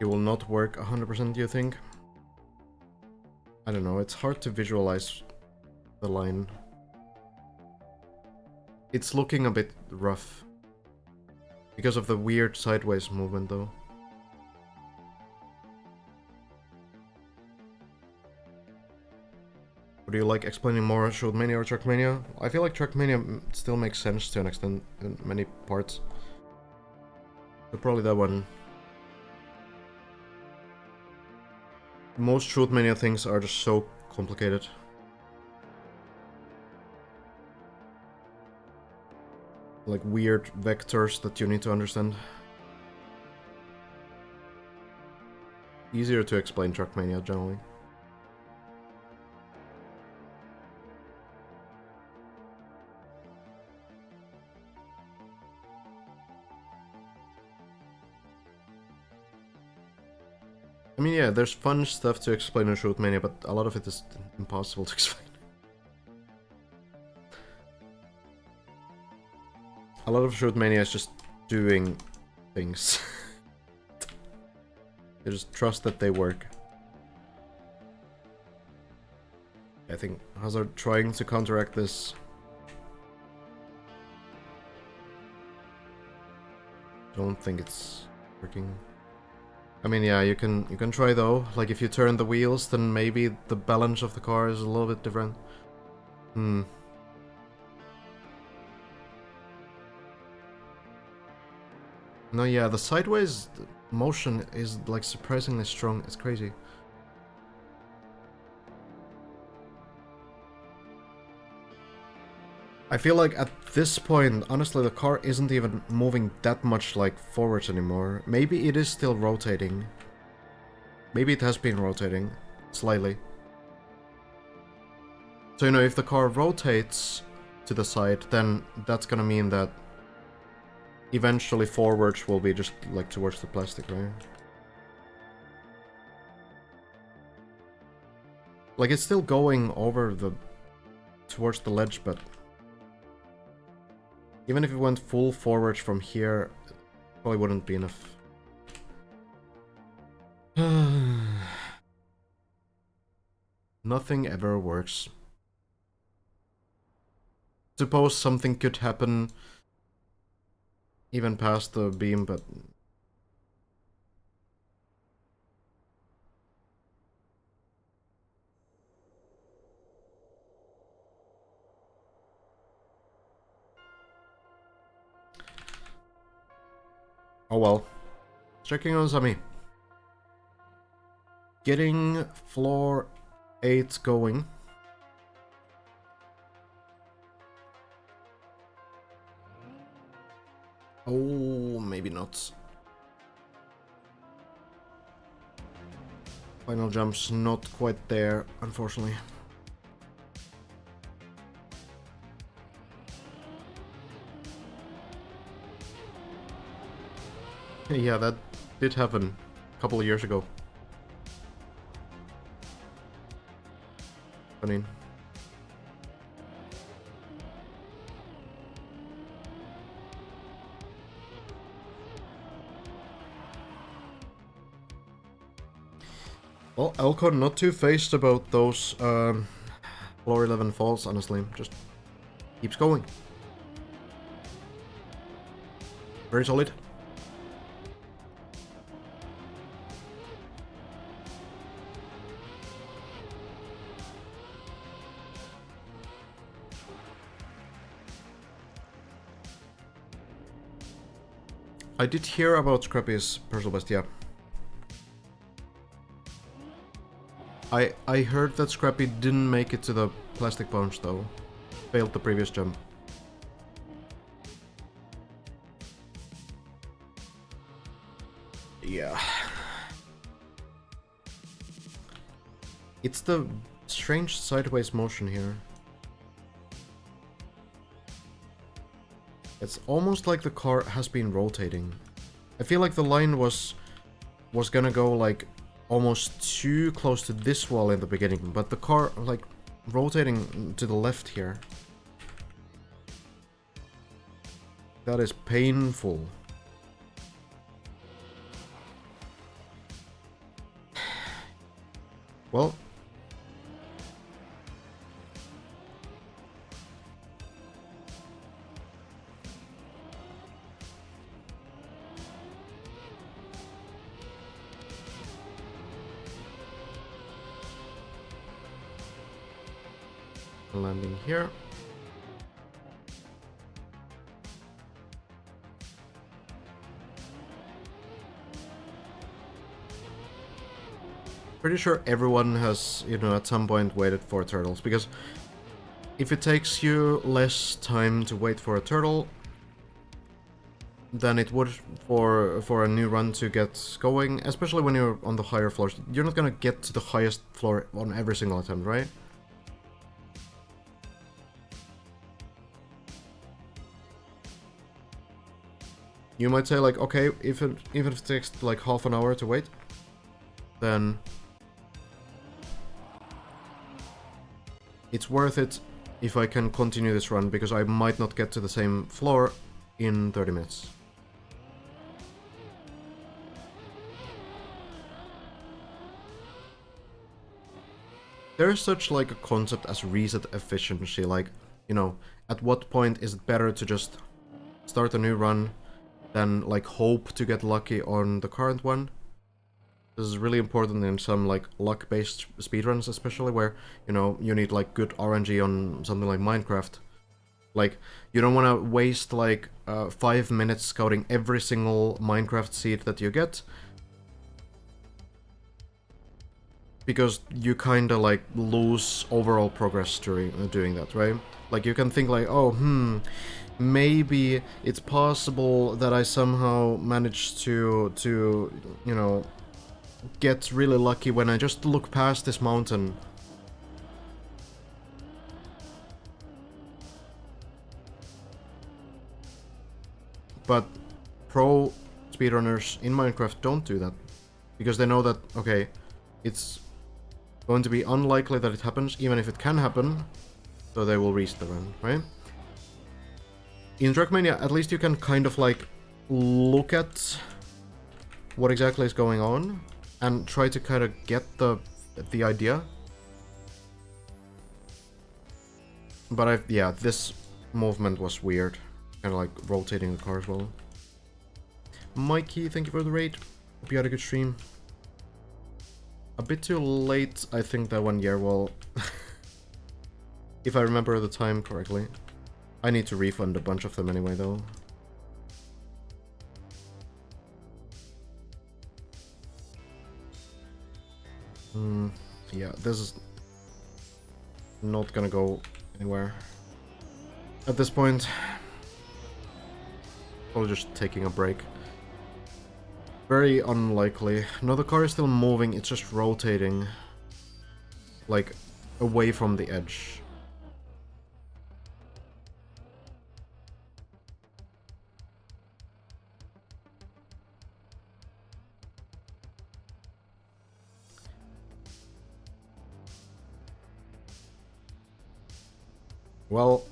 It will not work 100%, do you think? I don't know, it's hard to visualize the line. It's looking a bit rough. Because of the weird sideways movement, though. Would you like explaining more Shootmania or Trackmania? I feel like Trackmania still makes sense to an extent in many parts. But probably that one. Most Shootmania things are just so complicated. Like weird vectors that you need to understand. Easier to explain Trackmania generally. I mean, yeah, there's fun stuff to explain in Shootmania, but a lot of it is impossible to explain. A lot of Shootmania is just doing things. You just trust that they work. I think Hazard trying to counteract this. Don't think it's working. I mean, yeah, you can try though. Like, if you turn the wheels, then maybe the balance of the car is a little bit different. No, yeah, the sideways motion is, like, surprisingly strong. It's crazy. I feel like at this point, honestly, the car isn't even moving that much, like, forwards anymore. Maybe it is still rotating. Maybe it has been rotating slightly. So, you know, if the car rotates to the side, then that's gonna mean that eventually forwards will be just, like, towards the plastic, right? Like, it's still going over the... towards the ledge, but... even if it went full forwards from here, it probably wouldn't be enough. Nothing ever works. Suppose something could happen even past the beam, but... Oh well. Checking on Sami. Getting floor 8 going. Oh, maybe not. Final jump's not quite there, unfortunately. Yeah, that did happen a couple of years ago. Funny. Well, Elcon not too phased about those floor 11 falls, honestly. Just keeps going. Very solid. I did hear about Scrappy's personal best, yeah. I heard that Scrappy didn't make it to the plastic punch though. Failed the previous jump. Yeah. It's the strange sideways motion here. It's almost like the car has been rotating. I feel like the line was gonna go like almost too close to this wall in the beginning, but the car like rotating to the left here. That is painful. Well, landing here. Pretty sure everyone has, you know, at some point waited for turtles, because if it takes you less time to wait for a turtle than it would for a new run to get going, especially when you're on the higher floors, you're not gonna get to the highest floor on every single attempt, right? You might say like, okay, even if it takes like half an hour to wait, then it's worth it if I can continue this run, because I might not get to the same floor in 30 minutes. There is such like a concept as reset efficiency, like, you know, at what point is it better to just start a new run than like hope to get lucky on the current one. This is really important in some like luck-based speedruns, especially where, you know, you need like good RNG on something like Minecraft. Like, you don't want to waste like 5 minutes scouting every single Minecraft seed that you get, because you kinda like lose overall progress during doing that, right? Like, you can think like, oh, maybe it's possible that I somehow managed to you know, get really lucky when I just look past this mountain. But pro speedrunners in Minecraft don't do that, because they know that, okay, it's going to be unlikely that it happens, even if it can happen, so they will reset the run, right? In Trackmania, at least you can kind of like look at what exactly is going on, and try to kind of get the idea. But yeah, this movement was weird. Kind of like rotating the car as well. Mikey, thank you for the raid. Hope you had a good stream. A bit too late, I think, that one year. Well, if I remember the time correctly. I need to refund a bunch of them anyway, though. Yeah, this is not gonna go anywhere at this point. Probably just taking a break. Very unlikely. No, the car is still moving, it's just rotating. Like, away from the edge. Well,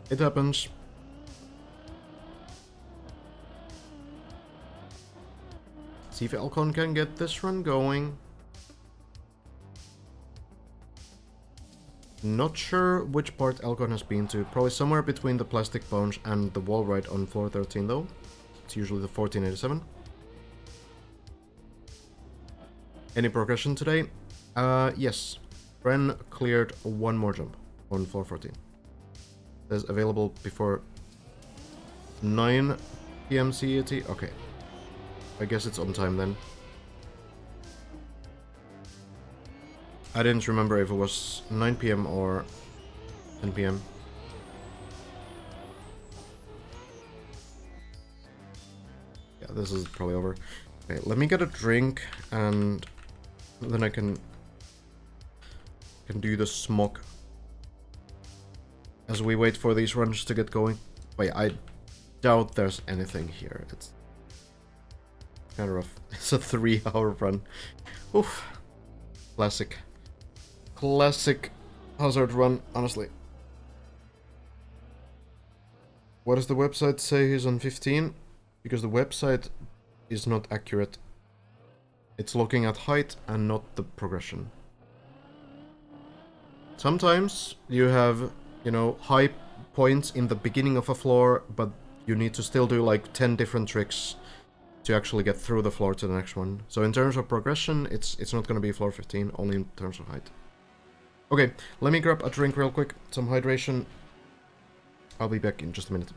it happens. See if Alcon can get this run going. Not sure which part Alcon has been to. Probably somewhere between the plastic bones and the wall ride on floor 13 though. It's usually the 1487. Any progression today? Yes. Ren cleared one more jump on floor 14. Says available before 9 PM CET. Okay. I guess it's on time then. I didn't remember if it was 9 PM or 10 PM. Yeah, this is probably over. Okay, let me get a drink and then I can do the smoke as we wait for these runs to get going. Wait, I doubt there's anything here. It's kind of rough. It's a 3-hour run. Oof. Classic. Classic hazard run, honestly. What does the website say he's on 15? Because the website is not accurate. It's looking at height and not the progression. Sometimes you have, you know, high points in the beginning of a floor, but you need to still do like 10 different tricks to actually get through the floor to the next one. So in terms of progression, it's not going to be floor 15, only in terms of height. Okay, let me grab a drink real quick, some hydration. I'll be back in just a minute.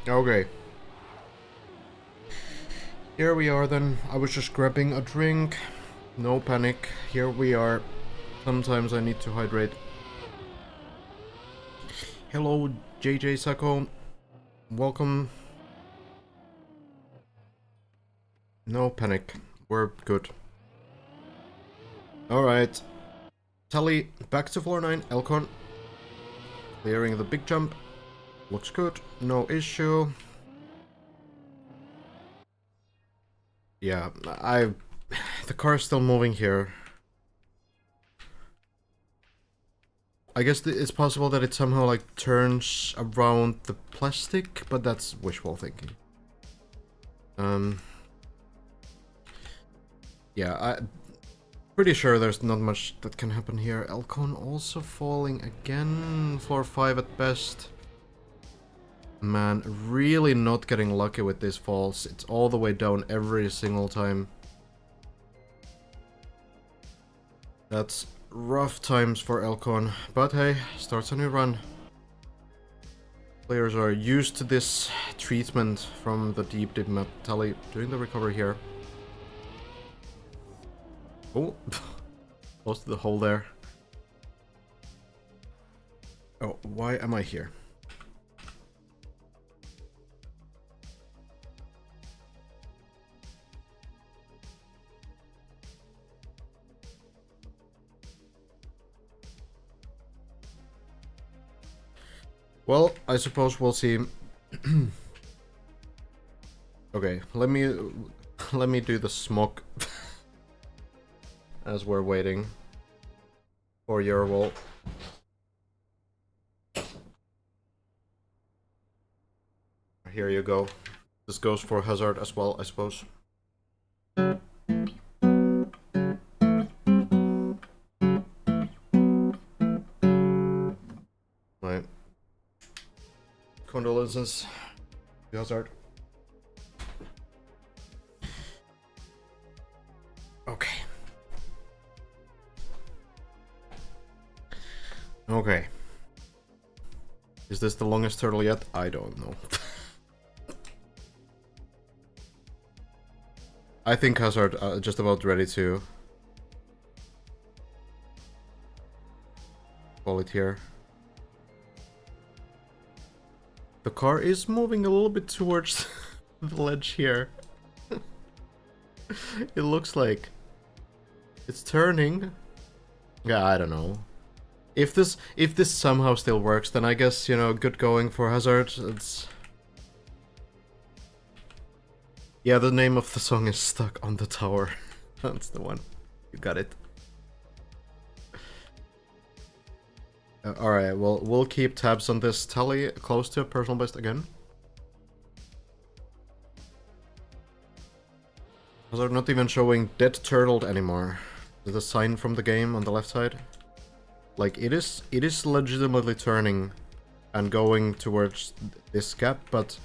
Okay. Here we are then. I was just grabbing a drink. No panic. Here we are. Sometimes I need to hydrate. Hello, JJ Sako. Welcome. No panic. We're good. Alright. Tally, back to floor 9. Elcon. Clearing the big jump. Looks good. No issue. Yeah, the car is still moving here. I guess it's possible that it somehow like turns around the plastic, but that's wishful thinking. Yeah, I'm pretty sure there's not much that can happen here. Elcon also falling again. Floor 5 at best. Man, really not getting lucky with these falls. It's all the way down every single time. That's rough times for Elcon. But hey, starts a new run. Players are used to this treatment from the deep map. Tally doing the recovery here. Oh, close to the hole there. Oh, why am I here? Well, I suppose we'll see. Okay, let me do the smoke as we're waiting for your wall. Here you go. This goes for Hazard as well, I suppose. Right. Condolences to Hazard. Okay. Okay. Is this the longest turtle yet? I don't know. I think Hazard just about ready to call it here. The car is moving a little bit towards the ledge here. It looks like it's turning. Yeah, I don't know. If this somehow still works, then I guess, you know, good going for Hazard. It's... Yeah, the name of the song is Stuck on the Tower. That's the one. You got it. Alright, well, we'll keep tabs on this. Tally close to personal best again. Hazard not even showing dead turtled anymore. There's a sign from the game on the left side. Like, it is legitimately turning and going towards this gap, but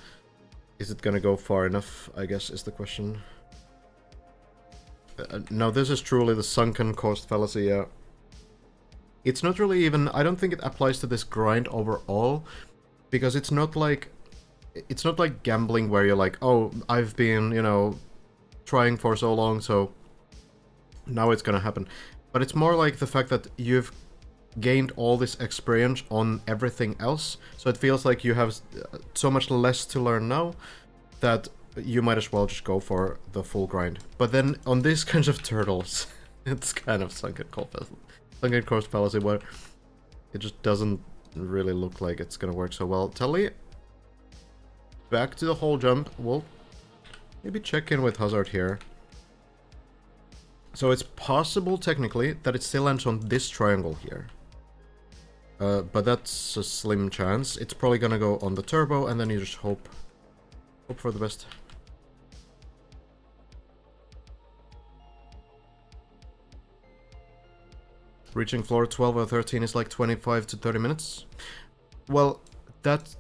is it gonna go far enough, I guess, is the question. No, this is truly the sunken cost fallacy, yeah. It's not really even... I don't think it applies to this grind overall, because it's not like gambling where you're like, oh, I've been, you know, trying for so long, so now it's gonna happen. But it's more like the fact that you've gained all this experience on everything else, so it feels like you have so much less to learn now that you might as well just go for the full grind. But then on these kinds of turtles, it's kind of sunken cost fallacy where it just doesn't really look like it's gonna work so well. Tally, back to the whole jump. We'll maybe check in with Hazard here. So it's possible technically that it still lands on this triangle here. But that's a slim chance. It's probably gonna go on the turbo, and then you just hope for the best. Reaching floor 12 or 13 is like 25 to 30 minutes. Well, that's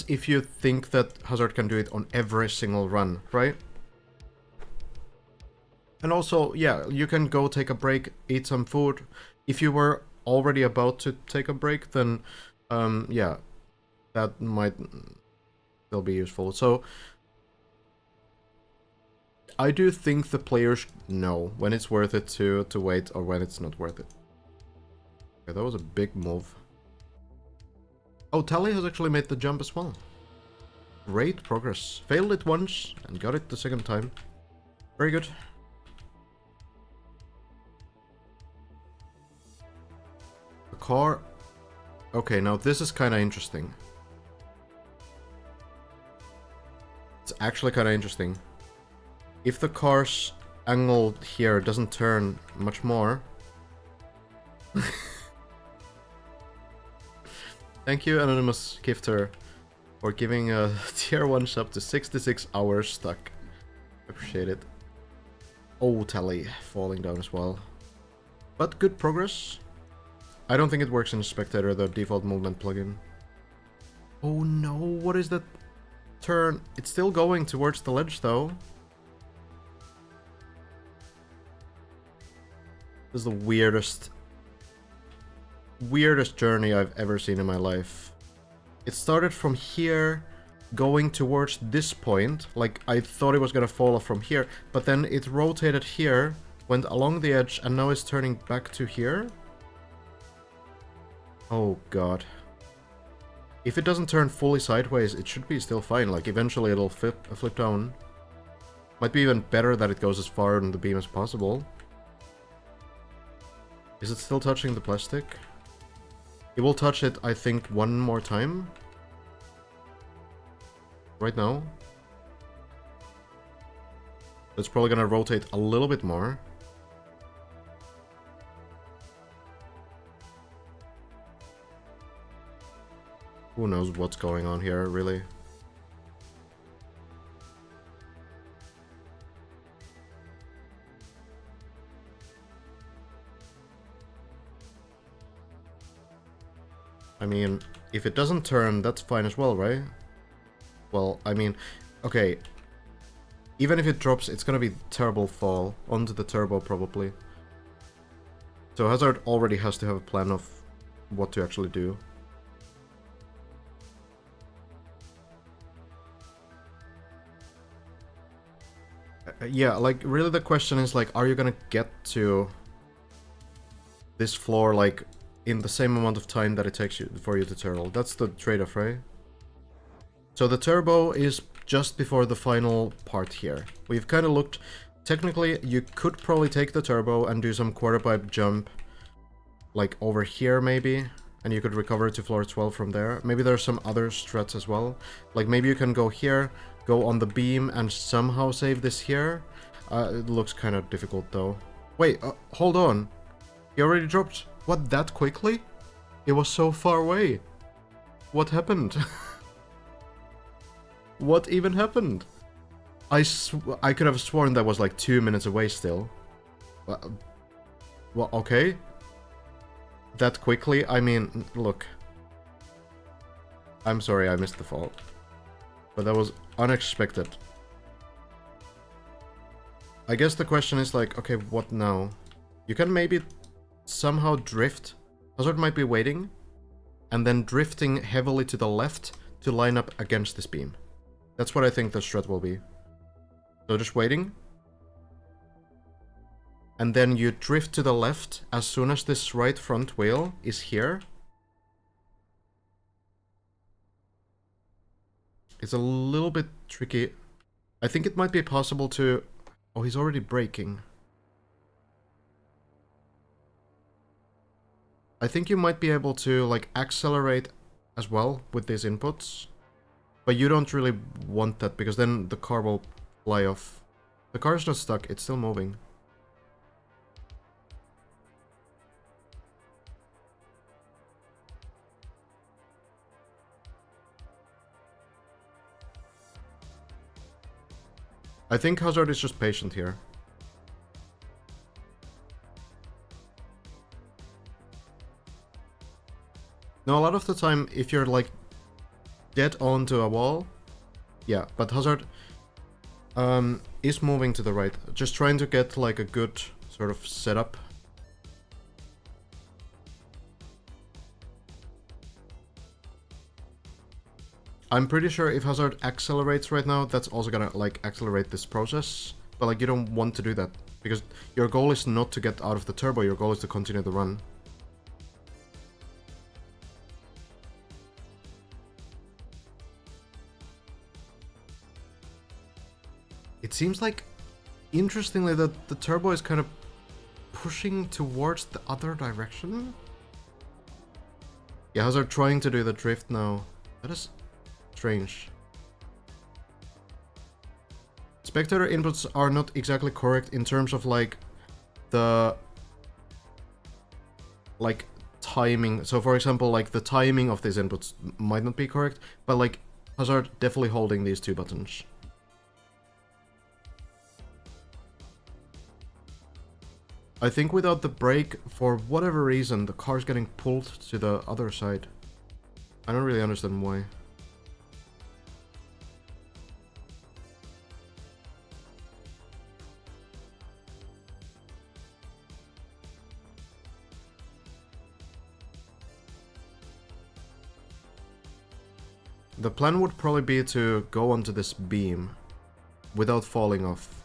if you think that Hazard can do it on every single run, right? And also, yeah, you can go take a break, eat some food. If you were already about to take a break, then yeah, that might they'll be useful. So I do think the players know when it's worth it to wait or when it's not worth it. Okay, that was a big move. Oh, Tally has actually made the jump as well. Great progress. Failed it once and got it the second time. Very good. The car... Okay, now this is kind of interesting. It's actually kind of interesting. If the car's angle here doesn't turn much more... Thank you, Anonymous Gifter, for giving a tier 1 sub to 66 hours stuck. Appreciate it. Oh, Tally falling down as well. But good progress. I don't think it works in Spectator, the default movement plugin. Oh no, what is that turn? It's still going towards the ledge though. This is the weirdest journey I've ever seen in my life. It started from here, going towards this point, like I thought it was gonna fall off from here, but then it rotated here, went along the edge, and now it's turning back to here? Oh god. If it doesn't turn fully sideways, it should be still fine, like eventually it'll flip down. Might be even better that it goes as far on the beam as possible. Is it still touching the plastic? It will touch it, I think, one more time. Right now. It's probably gonna rotate a little bit more. Who knows what's going on here, really? I mean, if it doesn't turn, that's fine as well, right? Well, I mean, okay. Even if it drops, it's gonna be terrible fall onto the turbo, probably. So Hazard already has to have a plan of what to actually do. Yeah, like, really the question is, like, are you gonna get to this floor, like, in the same amount of time that it takes you for you to turtle? That's the trade-off, right? So the turbo is just before the final part here. We've kind of looked... Technically, you could probably take the turbo and do some quarter pipe jump, like, over here, maybe, and you could recover to floor 12 from there. Maybe there's some other struts as well. Like, maybe you can go here, go on the beam, and somehow save this here. It looks kind of difficult, though. Wait, hold on. He already dropped... What, that quickly? It was so far away. What happened? What even happened? I could have sworn that was like 2 minutes away still. Well, okay. That quickly? I mean, look. I'm sorry I missed the fall. But that was unexpected. I guess the question is like, okay, what now? You can maybe somehow drift. Hazard might be waiting. And then drifting heavily to the left to line up against this beam. That's what I think the strat will be. So just waiting. And then you drift to the left as soon as this right front wheel is here. It's a little bit tricky. I think it might be possible to... Oh, he's already braking. I think you might be able to, like, accelerate as well with these inputs. But you don't really want that, because then the car will fly off. The car's not stuck, it's still moving. I think Hazard is just patient here. No, a lot of the time, if you're like dead onto a wall, yeah, but Hazard is moving to the right, just trying to get like a good sort of setup. I'm pretty sure if Hazard accelerates right now, that's also gonna, like, accelerate this process. But, like, you don't want to do that. Because your goal is not to get out of the turbo, your goal is to continue the run. It seems like, interestingly, that the turbo is kind of pushing towards the other direction? Yeah, Hazard trying to do the drift now. That is strange. Spectator inputs are not exactly correct in terms of, like, the... like, timing. So, for example, like, the timing of these inputs might not be correct, but, like, Hazard definitely holding these two buttons. I think without the brake, for whatever reason, the car's getting pulled to the other side. I don't really understand why. The plan would probably be to go onto this beam without falling off.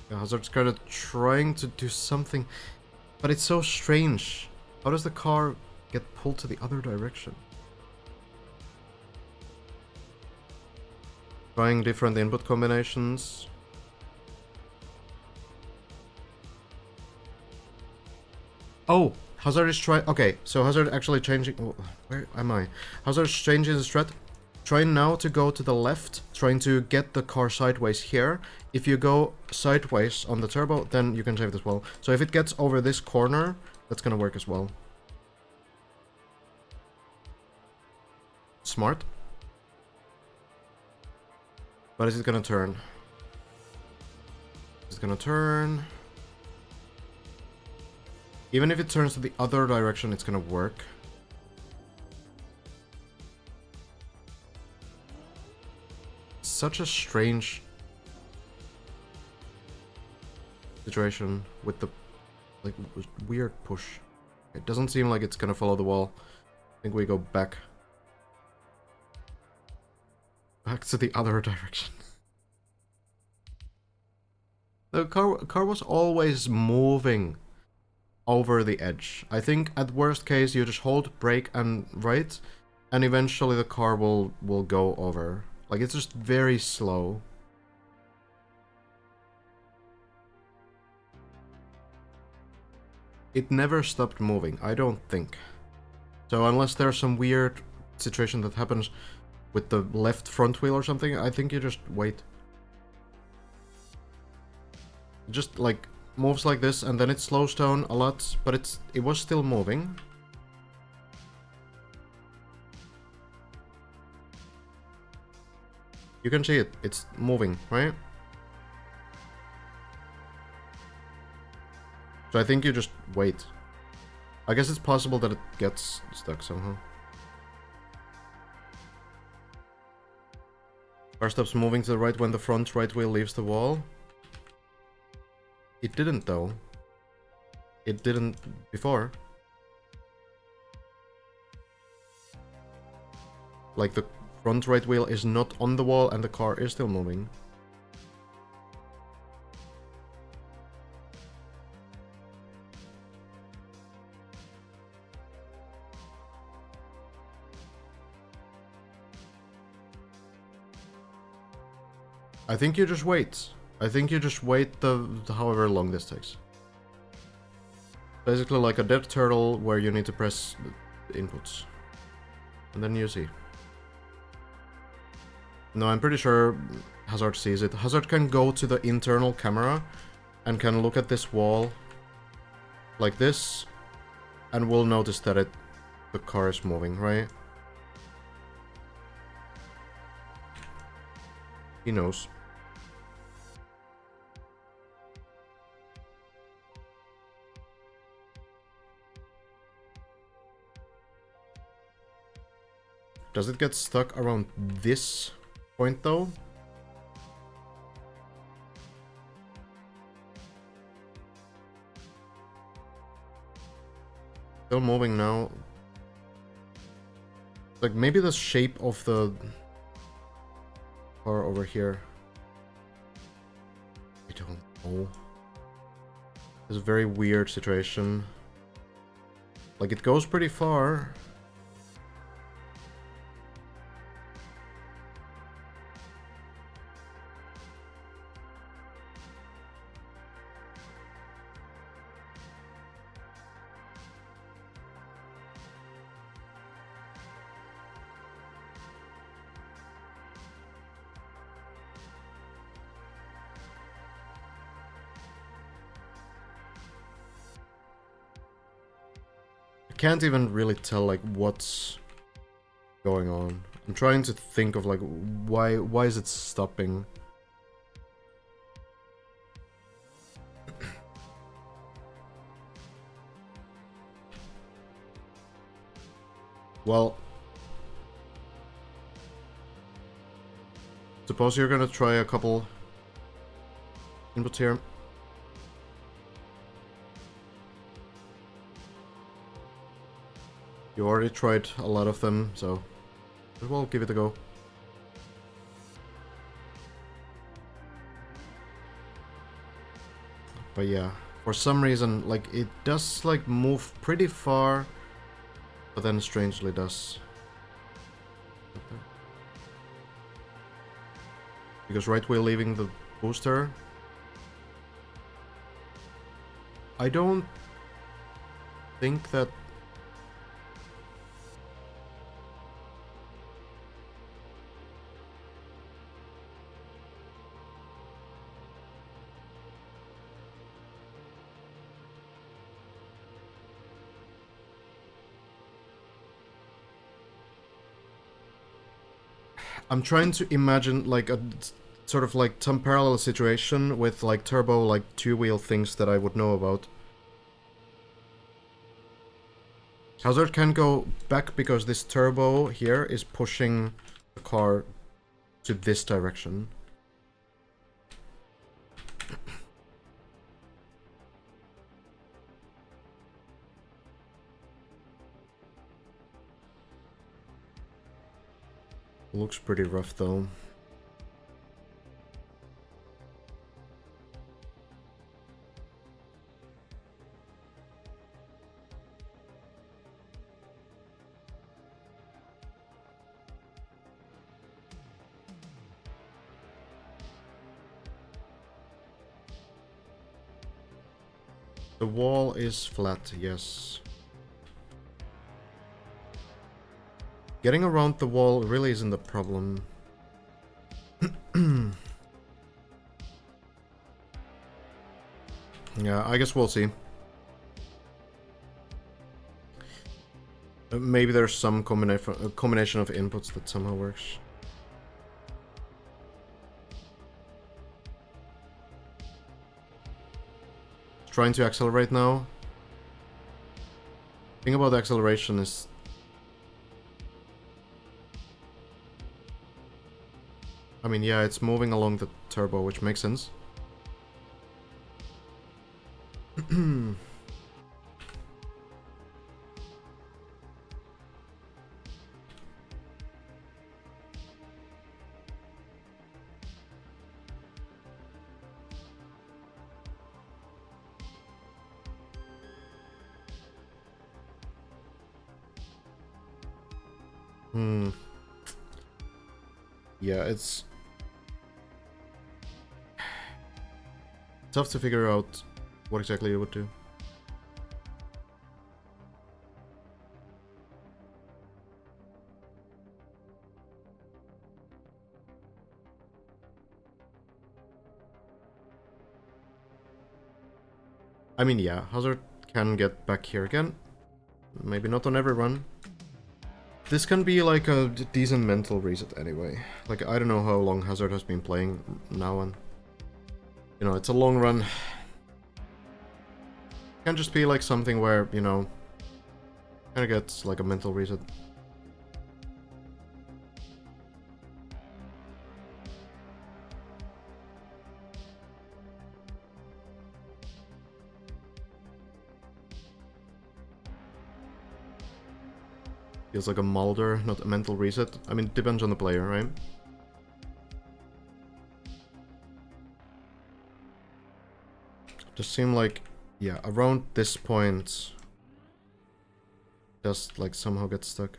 Yeah, Hazard's kind of trying to do something, but it's so strange. How does the car get pulled to the other direction? Trying different input combinations. Oh! Hazard is trying... Okay, so Hazard actually changing... Oh, where am I? Hazard is changing the strat. Trying now to go to the left, trying to get the car sideways here. If you go sideways on the turbo, then you can save it as well. So if it gets over this corner, that's gonna work as well. Smart. But is it gonna turn? Is it gonna turn? Even if it turns to the other direction, it's gonna work. Such a strange situation with the, like, weird push. It doesn't seem like it's gonna follow the wall. I think we go back. Back to the other direction. The car was always moving over the edge. I think at worst case you just hold brake and right, and eventually the car will go over. Like, it's just very slow. It never stopped moving, I don't think. So unless there's some weird situation that happens with the left front wheel or something, I think you just wait. Just, like, moves like this, and then it slows down a lot, but it was still moving. You can see it, it's moving, right? So I think you just wait. I guess it's possible that it gets stuck somehow. Car stops moving to the right when the front right wheel leaves the wall. It didn't though. It didn't before. Like, the front right wheel is not on the wall and the car is still moving. I think you just wait. I think you just wait the however long this takes. Basically like a dead turtle where you need to press the inputs. And then you see. No, I'm pretty sure Hazard sees it. Hazard can go to the internal camera and can look at this wall like this, and will notice that the car is moving, right? He knows. Does it get stuck around this point though? Still moving now. Like, maybe the shape of the car over here. I don't know. It's a very weird situation. Like, it goes pretty far. Can't even really tell like what's going on. I'm trying to think of like why is it stopping? Well, suppose you're gonna try a couple inputs here. You already tried a lot of them, so as well give it a go. But yeah, for some reason, like, it does like move pretty far, but then strangely does. Because right wheel leaving the booster. I don't think that... I'm trying to imagine like a sort of like some parallel situation with like turbo, like two-wheel things that I would know about. Hazard can go back because this turbo here is pushing the car to this direction. Looks pretty rough though. The wall is flat, yes. Getting around the wall really isn't the problem. Yeah, I guess we'll see. Maybe there's some combination of inputs that somehow works. Trying to accelerate now. The thing about acceleration is... I mean, yeah, it's moving along the turbo, which makes sense. Yeah, it's tough to figure out what exactly you would do. I mean, yeah, Hazard can get back here again. Maybe not on every run. This can be like a decent mental reset anyway. Like, I don't know how long Hazard has been playing now, and you know, it's a long run. Can just be like something where, you know, kind of gets like a mental reset. Feels like a Mulder, not a mental reset. I mean, it depends on the player, right? Just seem like, yeah, around this point, just like somehow get stuck.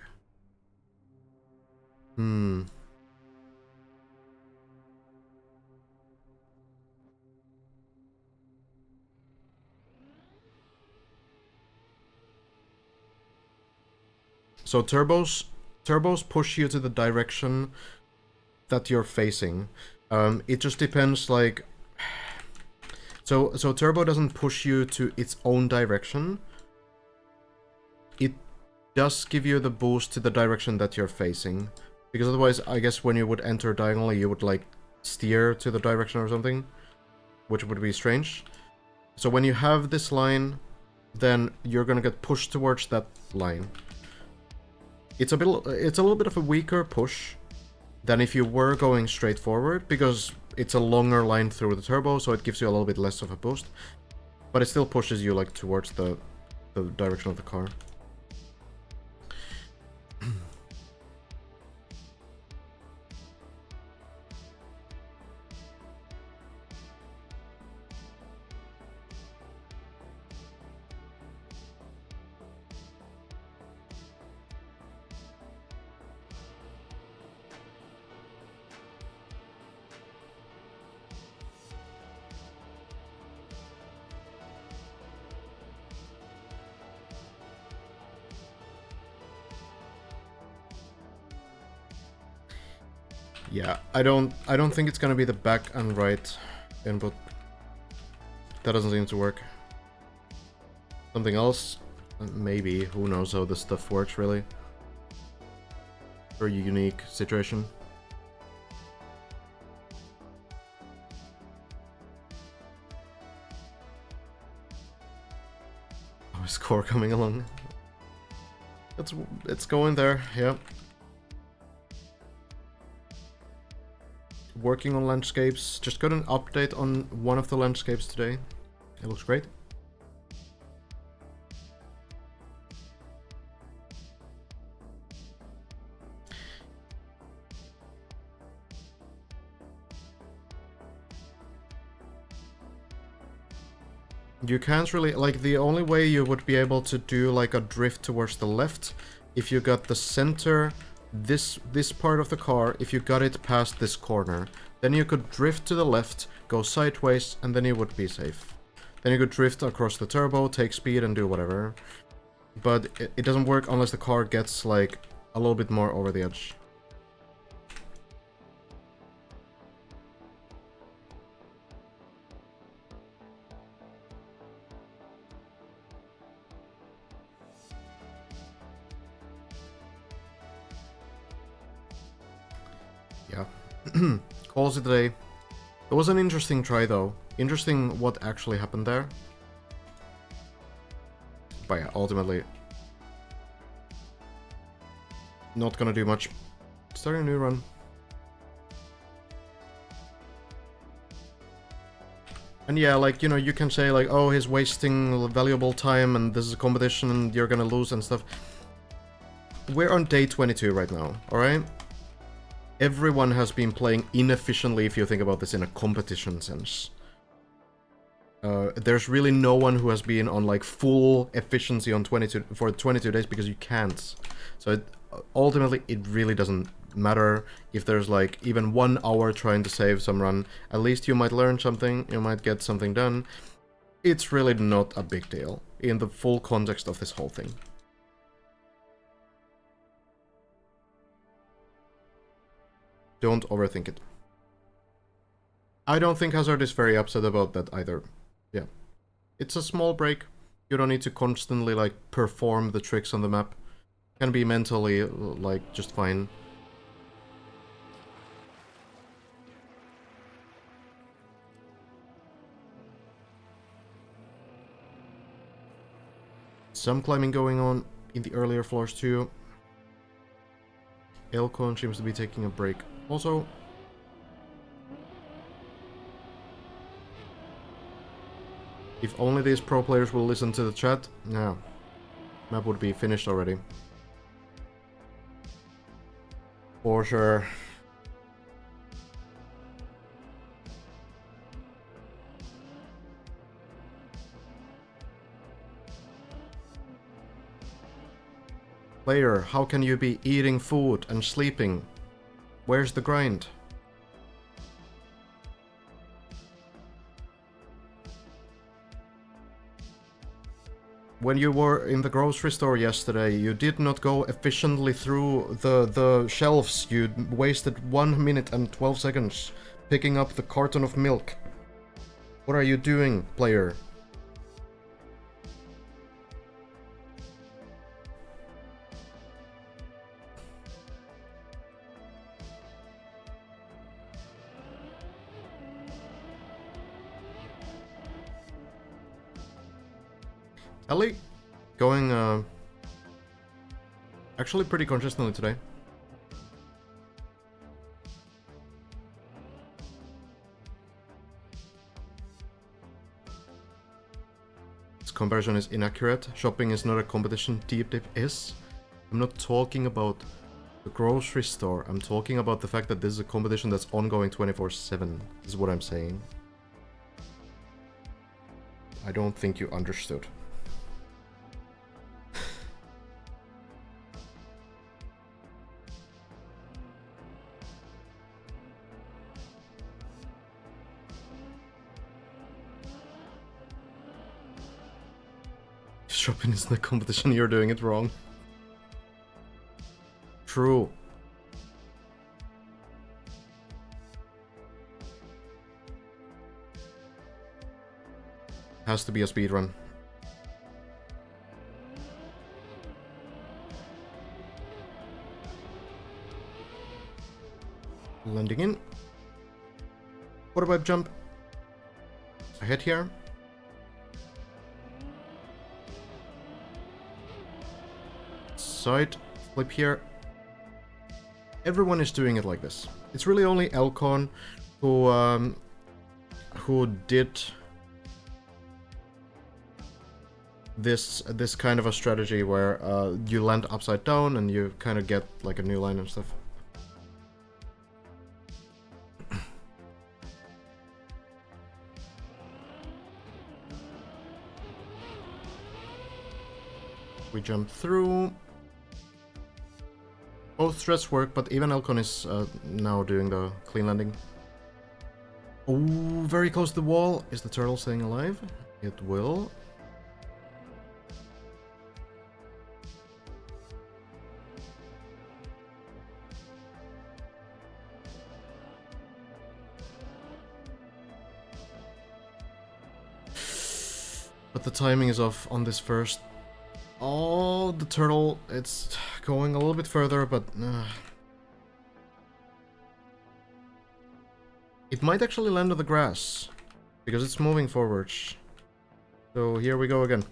So turbos push you to the direction that you're facing. It just depends, like, so turbo doesn't push you to its own direction. It does give you the boost to the direction that you're facing, because otherwise, I guess when you would enter diagonally, you would like steer to the direction or something, which would be strange. So when you have this line, then you're gonna get pushed towards that line. It's a little bit of a weaker push than if you were going straight forward, because it's a longer line through the turbo, so it gives you a little bit less of a boost. But it still pushes you like towards the direction of the car. Yeah, I don't think it's gonna be the back and right input. That doesn't seem to work. Something else? Maybe. Who knows how this stuff works, really. Very unique situation. Oh, his core coming along. It's going there, yeah. Working on landscapes. Just got an update on one of the landscapes today. It looks great. You can't really, like, the only way you would be able to do like a drift towards the left, if you got the center, this part of the car, if you got it past this corner, then you could drift to the left, go sideways, and then you would be safe. Then you could drift across the turbo, take speed, and do whatever. But it doesn't work unless the car gets like a little bit more over the edge. Yeah. Calls it a day. It was an interesting try, though. Interesting what actually happened there. But yeah, ultimately, not gonna do much. Starting a new run. And yeah, like, you know, you can say like, oh, he's wasting valuable time and this is a competition and you're gonna lose and stuff. We're on day 22 right now, alright? Everyone has been playing inefficiently if you think about this in a competition sense. There's really no one who has been on like full efficiency on 22 days because you can't. So ultimately it really doesn't matter if there's like even 1 hour trying to save some run. At least you might learn something, you might get something done. It's really not a big deal in the full context of this whole thing. Don't overthink it. I don't think Hazard is very upset about that either. Yeah. It's a small break. You don't need to constantly, like, perform the tricks on the map. Can be mentally, like, just fine. Some climbing going on in the earlier floors too. Elcon seems to be taking a break. Also, if only these pro players will listen to the chat, yeah, map would be finished already. For sure. Player, how can you be eating food and sleeping? Where's the grind? When you were in the grocery store yesterday, you did not go efficiently through the shelves. You wasted 1 minute and 12 seconds picking up the carton of milk. What are you doing, player? Ellie, going actually pretty consistently today. This comparison is inaccurate. Shopping is not a competition, deep dip is. I'm not talking about the grocery store. I'm talking about the fact that this is a competition that's ongoing 24/7. This is what I'm saying. I don't think you understood. Shopping isn't a competition, you're doing it wrong. True. Has to be a speedrun. Landing in. Quarterpipe jump. Ahead here. Side flip here. Everyone is doing it like this. It's really only Elcon who did this kind of a strategy where you land upside down and you kind of get like a new line and stuff. We jump through. Both threats work, but even Elcon is now doing the clean landing. Oh, very close to the wall. Is the turtle staying alive? It will. But the timing is off on this first. Oh, the turtle, it's going a little bit further, but... It might actually land on the grass, because it's moving forwards. So here we go again.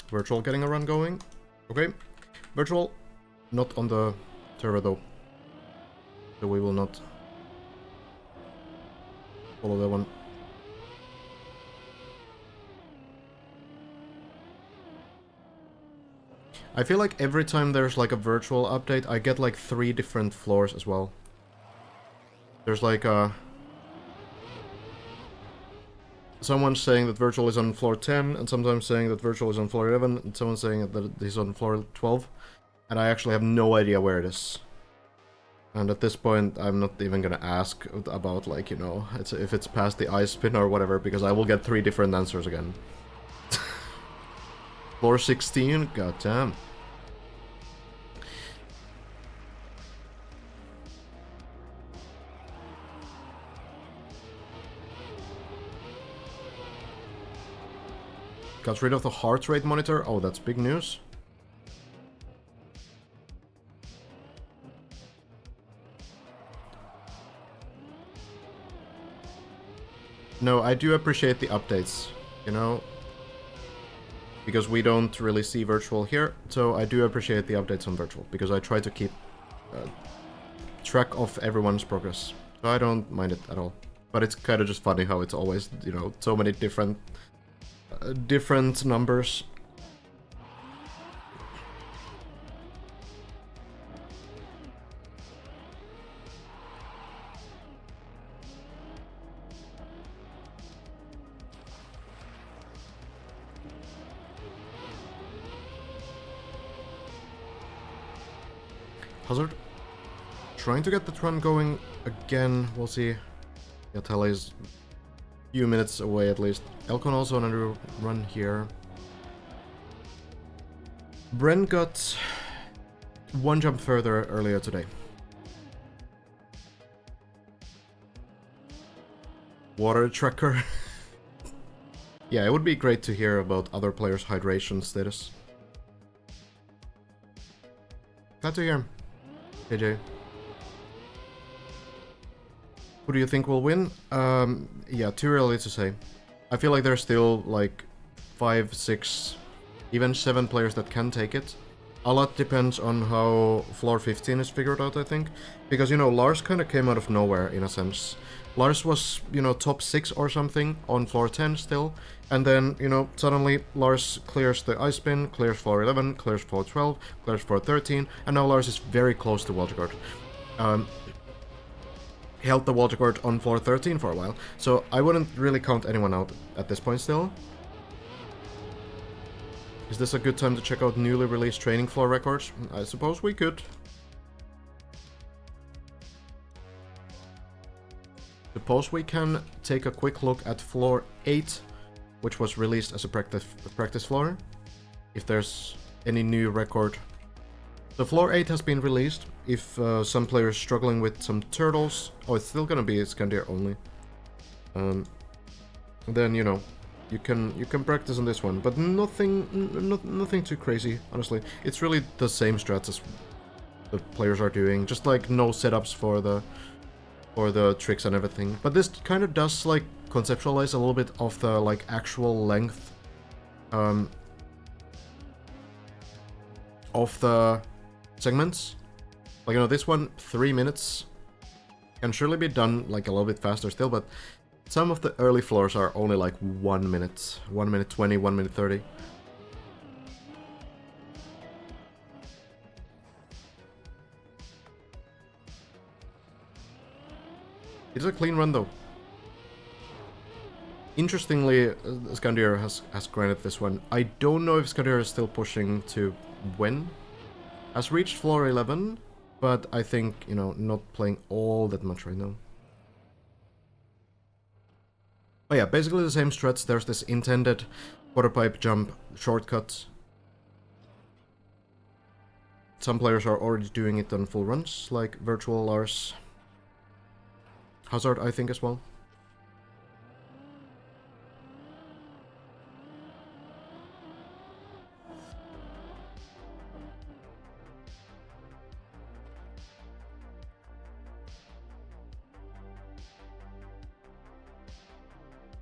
Virtual getting a run going. Okay. Virtual, not on the turret though. So we will not follow that one. I feel like every time there's like a virtual update, I get like 3 different floors as well. There's like someone saying that virtual is on floor 10, and sometimes saying that virtual is on floor 11, and someone saying that he's on floor 12. And I actually have no idea where it is. And at this point, I'm not even gonna ask about, like, you know, if it's past the ice spin or whatever, because I will get 3 different answers again. Floor 16? Goddamn. Got rid of the heart rate monitor? Oh, that's big news. No, I do appreciate the updates, you know, because we don't really see virtual here, so I do appreciate the updates on virtual, because I try to keep track of everyone's progress, so I don't mind it at all. But it's kind of just funny how it's always, you know, so many different different numbers. Hazard trying to get the run going again. We'll see. Yatella is a few minutes away at least. Elkon also on a run here. Bren got one jump further earlier today. Water tracker. Yeah, it would be great to hear about other players' hydration status. Glad to hear. JJ. Who do you think will win? Yeah, too early to say. I feel like there's still like 5, 6, even 7 players that can take it. A lot depends on how floor 15 is figured out, I think. Because, you know, Lars kind of came out of nowhere, in a sense. Lars was, you know, top 6 or something on floor 10 still. And then, you know, suddenly Lars clears the ice spin, clears floor 11, clears floor 12, clears floor 13, and now Lars is very close to Wildcard. He held the Wildcard on floor 13 for a while, so I wouldn't really count anyone out at this point still. Is this a good time to check out newly released training floor records? I suppose we could. Suppose we can take a quick look at floor 8, which was released as a practice floor, if there's any new record. The floor 8 has been released. If some players struggling with some turtles, oh, it's still gonna be Scandier only. Then, you know, you can practice on this one, but nothing too crazy, honestly. It's really the same strats as the players are doing, just like no setups for the tricks and everything. But this kind of does like conceptualize a little bit of the like actual length of the segments. Like, you know, this one 3 minutes can surely be done like a little bit faster still, but some of the early floors are only like 1 minute, 1 minute 20, 1 minute 30. It's a clean run though. Interestingly, Scandier has granted this one. I don't know if Scandier is still pushing to win. Has reached floor 11, but I think, you know, not playing all that much right now. Oh yeah, basically the same strats. There's this intended quarterpipe jump shortcut. Some players are already doing it on full runs, like Virtual Lars. Hazard, I think, as well.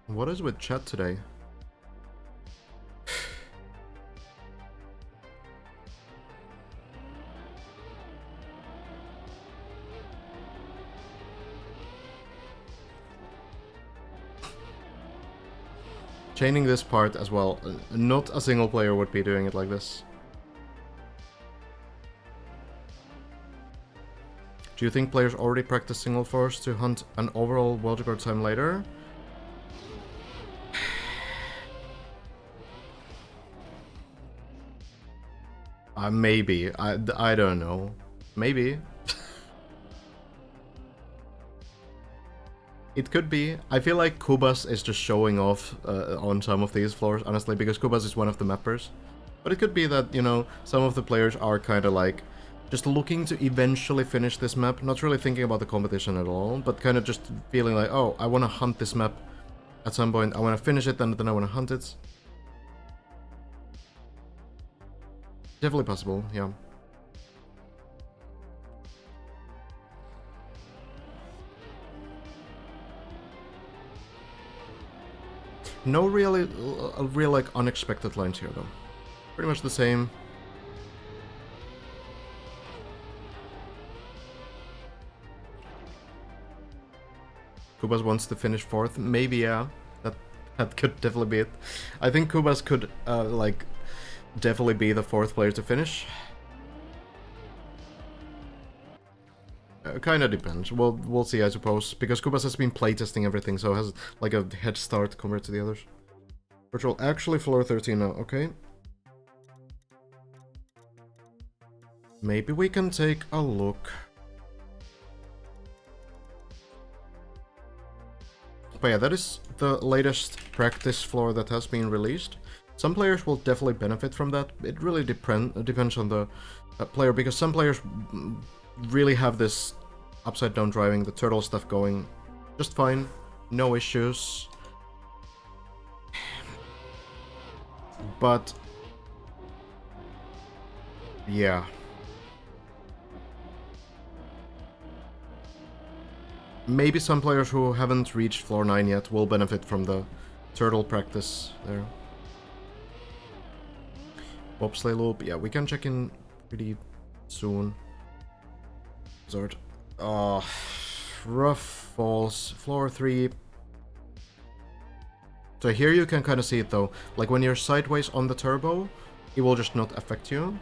What is with chat today? Chaining this part as well. Not a single player would be doing it like this. Do you think players already practice single floors to hunt an overall world record time later? Maybe. I don't know. Maybe. It could be. I feel like Kubas is just showing off on some of these floors, honestly, because Kubas is one of the mappers. But it could be that, you know, some of the players are kind of like just looking to eventually finish this map, not really thinking about the competition at all, but kind of just feeling like, oh, I want to hunt this map at some point. I want to finish it, and then I want to hunt it. Definitely possible, yeah. No really, real like unexpected lines here though. Pretty much the same. Kubas wants to finish 4th. Maybe, yeah. That could definitely be it. I think Kubas could, like, definitely be the 4th player to finish. Kinda depends. We'll see, I suppose. Because Kubas has been playtesting everything, so has, like, a head start compared to the others. Virtual actually floor 13 now, okay. Maybe we can take a look. But yeah, that is the latest practice floor that has been released. Some players will definitely benefit from that. It really depends on the player, because some players really have this upside down driving, the turtle stuff going just fine, no issues. But yeah. Maybe some players who haven't reached floor 9 yet will benefit from the turtle practice there. Bobsleigh loop, yeah, we can check in pretty soon. Zord. Rough falls, floor 3. So here you can kind of see it though. Like when you're sideways on the turbo, it will just not affect you.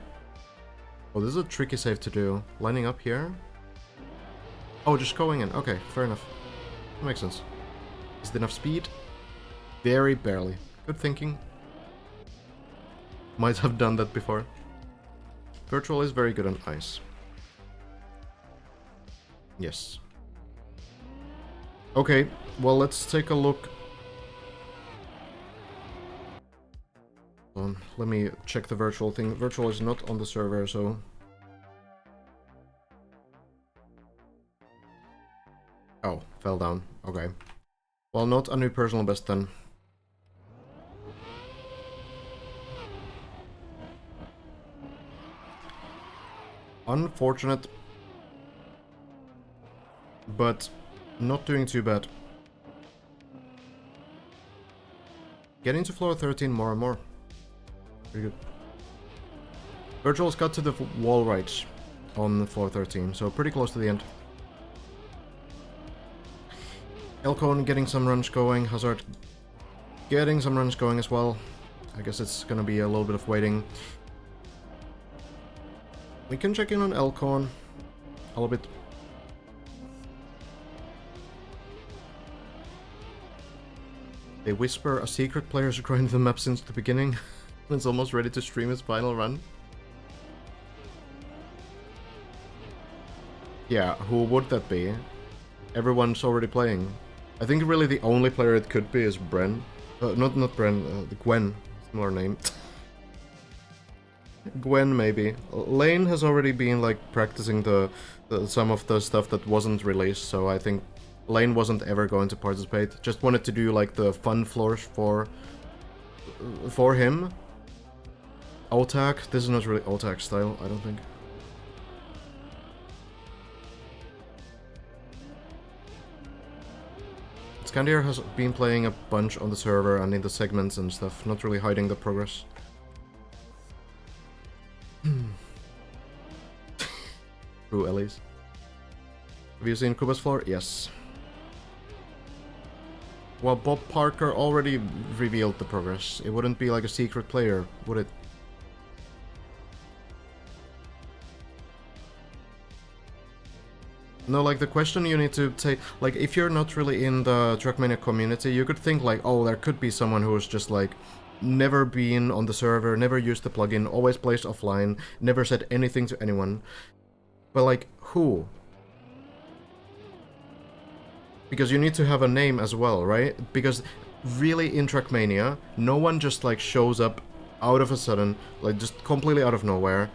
Oh, this is a tricky save to do. Lining up here. Oh, just going in. Okay, fair enough. That makes sense. Is it enough speed? Very barely. Good thinking. Might have done that before. Virtual is very good on ice. Yes. Okay, well, let's take a look. Let me check the virtual thing. Virtual is not on the server, so... Oh, fell down. Okay. Well, not a new personal best then. Unfortunate. But not doing too bad. Getting to floor 13 more and more. Pretty good. Virtual's got to the wall right on floor 13, so pretty close to the end. Elcon getting some runs going, Hazard getting some runs going as well. I guess it's gonna be a little bit of waiting. We can check in on Elcon a little bit. They whisper a secret player's grinded the map since the beginning. And it's almost ready to stream his final run. Yeah, who would that be? Everyone's already playing. I think really the only player it could be is Bren. Not Bren, Gwen. Similar name. Gwen, maybe. Lane has already been, like, practicing some of the stuff that wasn't released, so I think Lane wasn't ever going to participate. Just wanted to do, like, the fun floors for him. Otak. This is not really Otak style, I don't think. Scandier has been playing a bunch on the server and in the segments and stuff, not really hiding the progress. True, Elise. Have you seen Kuba's floor? Yes. Well, Bob Parker already revealed the progress. It wouldn't be like a secret player, would it? No, like, the question you need to take... Like, if you're not really in the Trackmania community, you could think, like, oh, there could be someone who's just, like, never been on the server, never used the plugin, always plays offline, never said anything to anyone. But, like, who? Because you need to have a name as well, right? Because, really, in Trackmania, no one just, like, shows up out of a sudden, like, just completely out of nowhere,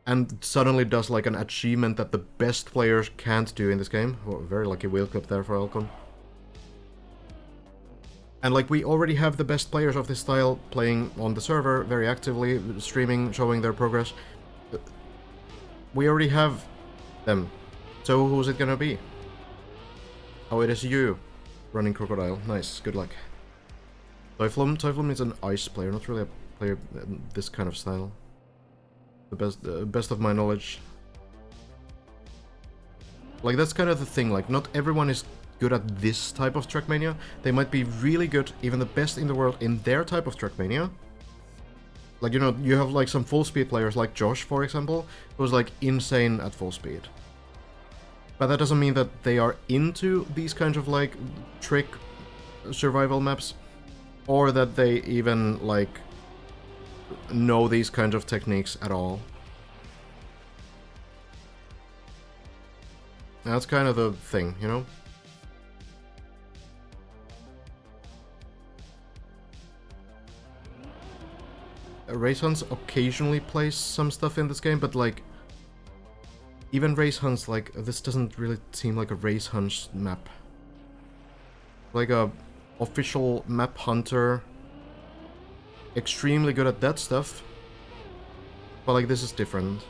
and suddenly does, like, an achievement that the best players can't do in this game. Oh, very lucky wheel clip there for Alcon. And, like, we already have the best players of this style playing on the server very actively, streaming, showing their progress. We already have them. So who's it gonna be? Oh, it is you, running Crocodile. Nice, good luck. Typhloom is an ice player, not really a player this kind of style. The best of my knowledge. Like, that's kind of the thing, like, not everyone is good at this type of Trackmania. They might be really good, even the best in the world in their type of Trackmania. Like, you know, you have like some full speed players like Josh, for example, who's like insane at full speed. But that doesn't mean that they are into these kinds of like trick survival maps, or that they even like know these kinds of techniques at all. That's kind of the thing, you know? Race Hunts occasionally plays some stuff in this game, but like, even Race Hunts, like, this doesn't really seem like a Race Hunts map. Like a official map hunter, extremely good at that stuff, but like, this is different.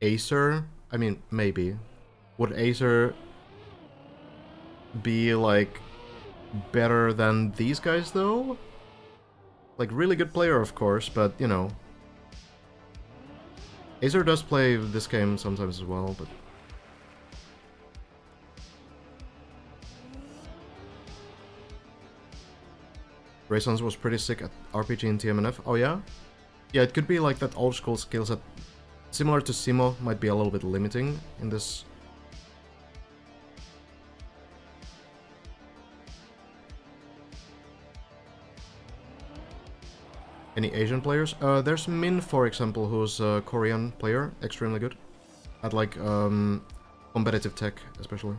Acer? I mean, maybe. Would Acer be, like, better than these guys, though? Like, really good player, of course, but, you know. Acer does play this game sometimes as well, but... Raysons was pretty sick at RPG and TMNF. Oh, yeah? Yeah, it could be like that old school skill set, similar to Simo, might be a little bit limiting in this. Any Asian players? There's Min, for example, who's a Korean player, extremely good. At like, competitive tech, especially.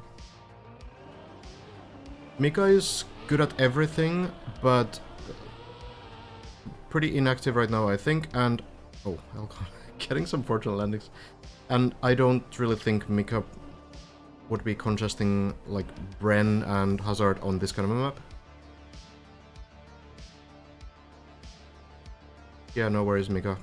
Mika is good at everything, but pretty inactive right now, I think, and... Oh, getting some fortunate landings. And I don't really think Mika would be congesting, like, Bren and Hazard on this kind of a map. Yeah, no worries, Mika.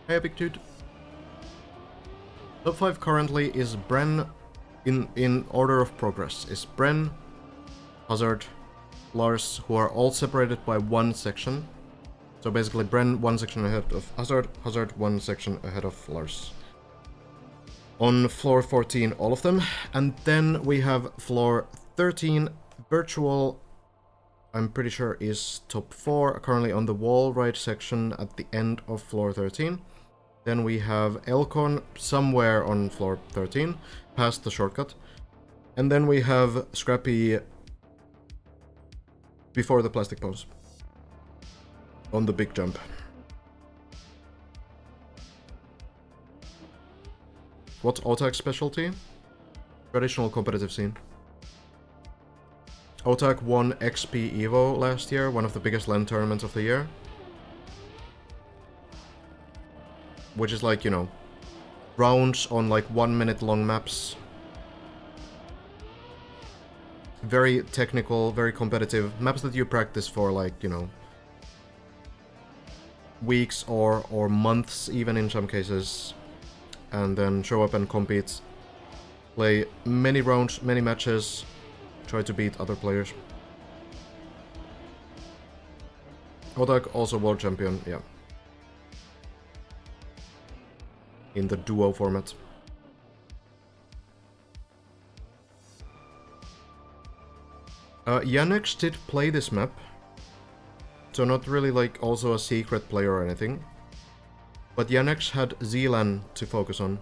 Hey, Big Dude. Top 5 currently is Bren, in order of progress, is Bren, Hazard, Lars, who are all separated by one section. So basically Bren one section ahead of Hazard, Hazard one section ahead of Lars. On floor 14, all of them. And then we have floor 13, Virtual, I'm pretty sure is top 4, currently on the wall right section at the end of floor 13. Then we have Elcon somewhere on floor 13, past the shortcut. And then we have Scrappy before the plastic pose, on the big jump. What's Otak's specialty? Traditional competitive scene. Otak won XP Evo last year, one of the biggest LAN tournaments of the year. Which is like, you know, rounds on like 1 minute long maps. Very technical, very competitive. Maps that you practice for like, you know, weeks or months even in some cases. And then show up and compete. Play many rounds, many matches. Try to beat other players. Otak also world champion, yeah. In the duo format. Yannick did play this map, so not really like also a secret player or anything. But Yannick had Zealand to focus on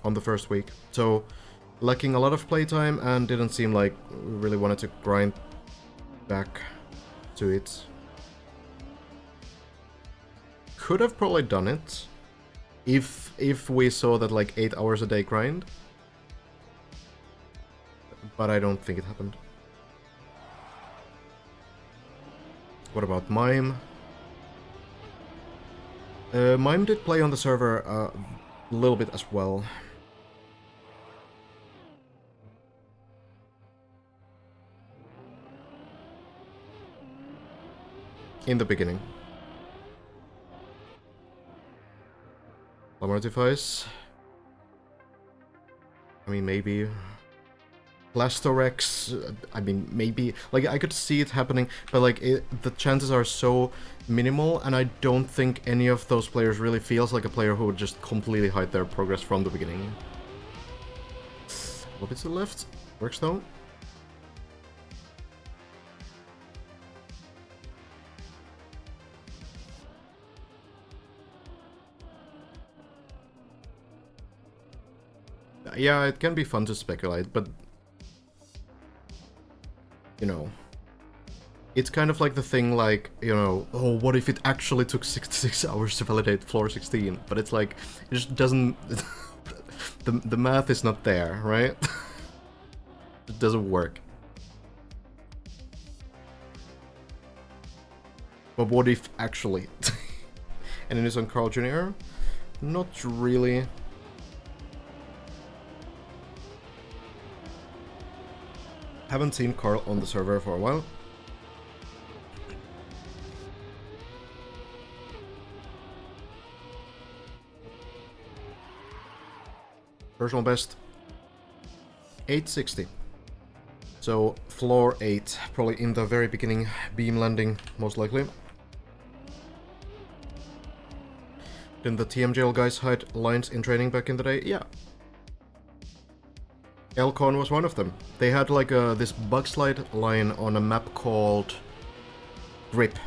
the first week, so lacking a lot of playtime and didn't seem like really wanted to grind back to it. Could have probably done it if we saw that like 8 hours a day grind, but I don't think it happened. What about Mime? Mime did play on the server a little bit as well. In the beginning. Lamartifies. I mean, maybe. Blastorex, I mean, maybe. Like, I could see it happening, but, like, the chances are so minimal, and I don't think any of those players really feels like a player who would just completely hide their progress from the beginning. A little bit to the left. Works, though. Yeah, it can be fun to speculate, but... You know... It's kind of like the thing like, you know, oh, what if it actually took 66 hours to validate floor 16? But it's like, it just doesn't... the math is not there, right? It doesn't work. But what if actually? And it is on Carl Jr.? Not really. Haven't seen Carl on the server for a while. Personal best 860. So floor 8, probably in the very beginning, beam landing most likely. Didn't the TMGL guys hide lines in training back in the day? Yeah. Elcon was one of them. They had like this bug slide line on a map called Grip,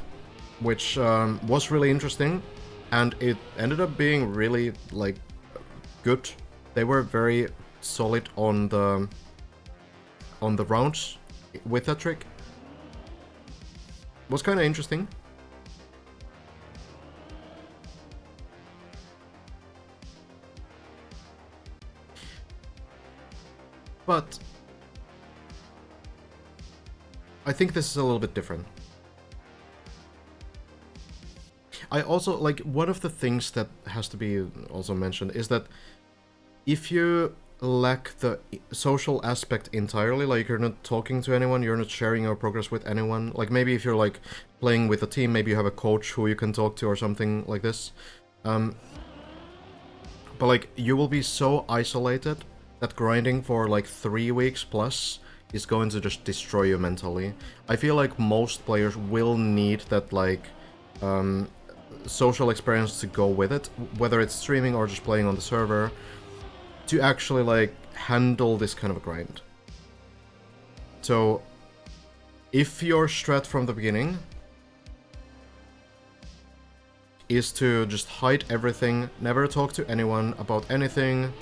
which was really interesting, and it ended up being really like good. They were very solid on the rounds with that trick. Was kind of interesting. But I think this is a little bit different. I also, like, one of the things that has to be also mentioned is that if you lack the social aspect entirely, like you're not talking to anyone, you're not sharing your progress with anyone, like maybe if you're like playing with a team, maybe you have a coach who you can talk to or something like this, but like you will be so isolated that grinding for like 3 weeks plus is going to just destroy you mentally. I feel like most players will need that like social experience to go with it, whether it's streaming or just playing on the server, to actually like handle this kind of a grind. So if your strat from the beginning is to just hide everything, never talk to anyone about anything,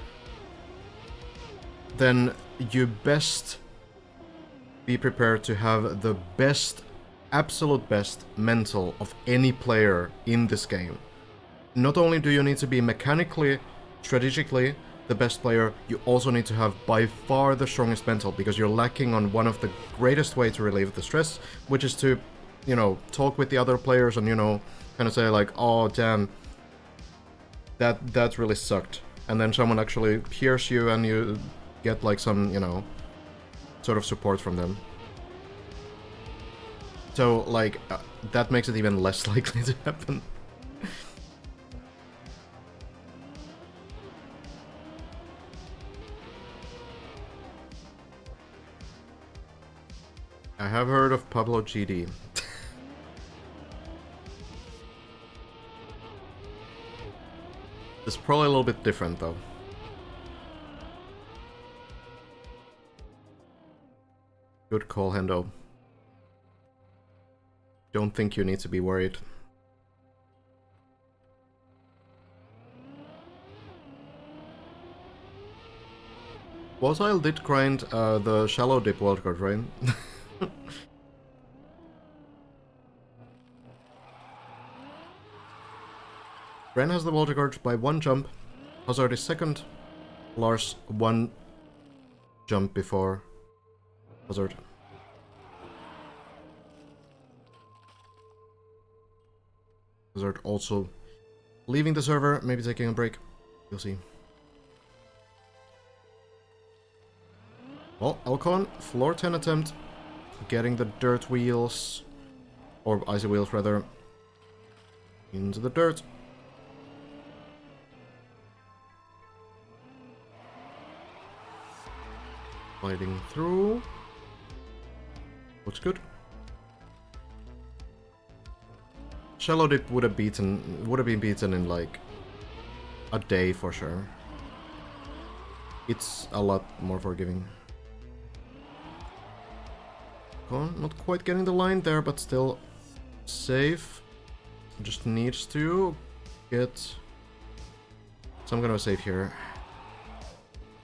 then you best be prepared to have the best, absolute best mental of any player in this game. Not only do you need to be mechanically, strategically the best player, you also need to have by far the strongest mental, because you're lacking on one of the greatest way to relieve the stress, which is to, you know, talk with the other players and, you know, kind of say like, oh damn, that really sucked. And then someone actually hears you and you get like some, you know, sort of support from them. So like, that makes it even less likely to happen. I have heard of Pablo GD. It's probably a little bit different though. Good call, Hendo. Don't think you need to be worried. Wasile did grind the shallow dip wildcard, right? Ren has the wildcard by 1 jump. Hazard is second. Lars 1 jump before Hazard. Hazard also leaving the server, maybe taking a break. You'll see. Well, Alcon, floor 10 attempt, getting the dirt wheels, or icy wheels rather, into the dirt. Sliding through. Looks good. Shallow Dip would have been beaten in like a day for sure. It's a lot more forgiving. Not quite getting the line there, but still safe. Just needs to get some kind of a save here.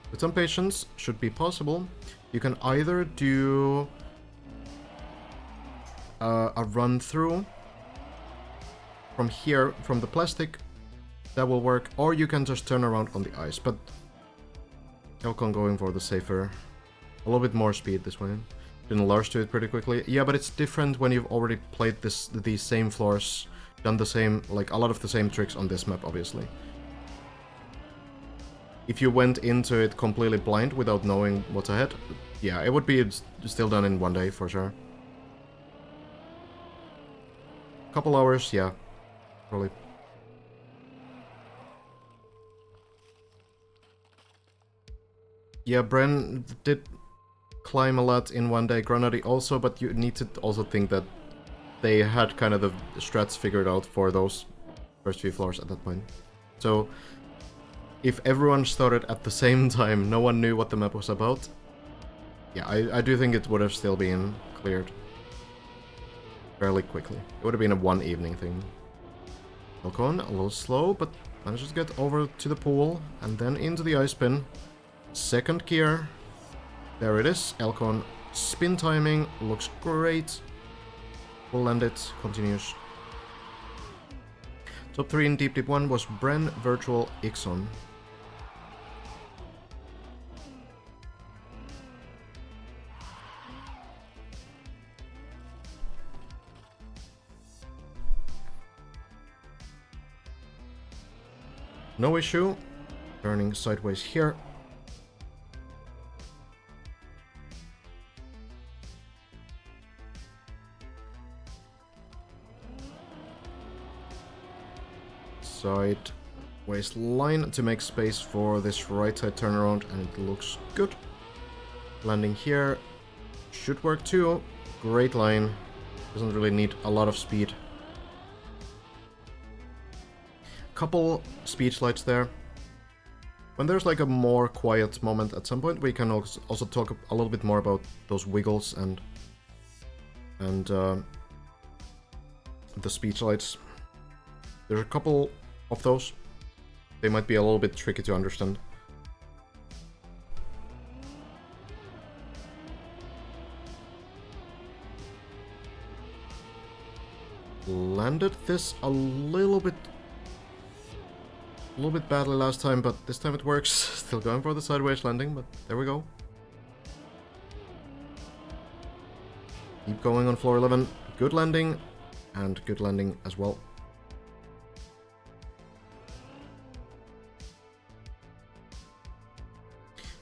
With some patience, should be possible. You can either do a run through from here, from the plastic. That will work. Or you can just turn around on the ice. But Elcon going for the safer. A little bit more speed this way. Didn't large to it pretty quickly. Yeah, but it's different when you've already played these same floors. Done the same, like a lot of the same tricks on this map, obviously. If you went into it completely blind without knowing what's ahead, yeah, it would be still done in one day for sure. Couple hours, yeah, probably. Yeah, Bren did climb a lot in one day, Granady also, but you need to also think that they had kind of the strats figured out for those first few floors at that point. So if everyone started at the same time, no one knew what the map was about, yeah, I do think it would have still been cleared fairly quickly. It would have been a one evening thing. Elcon, a little slow, but manages to get over to the pool, and then into the ice bin. Second gear. There it is. Elcon spin timing, looks great. Will land it, continues. Top 3 in Deep Dip 1 was Bren, Virtual, Ixon. No issue. Turning sideways here. Sideways line to make space for this right side turnaround, and it looks good. Landing here should work too. Great line. Doesn't really need a lot of speed. Couple speed slides there. When there's like a more quiet moment at some point, we can also talk a little bit more about those wiggles and the speed slides. There's a couple of those. They might be a little bit tricky to understand. Landed this a little bit badly last time, but this time it works. Still going for the sideways landing, but there we go. Keep going on floor 11. Good landing, and good landing as well.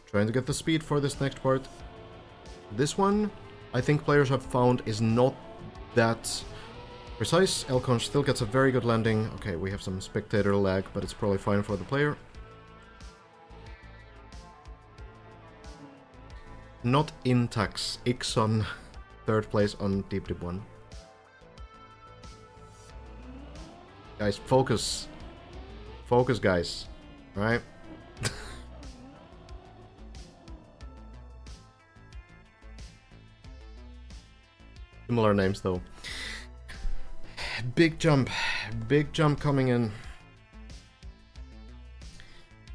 Trying to get the speed for this next part. This one, I think players have found, is not that precise. Elcon still gets a very good landing. Okay, we have some spectator lag, but it's probably fine for the player. Not Intax. Ixon, third place on Deep Dip 1. Guys, focus. Focus, guys. Alright? Similar names, though. Big jump coming in.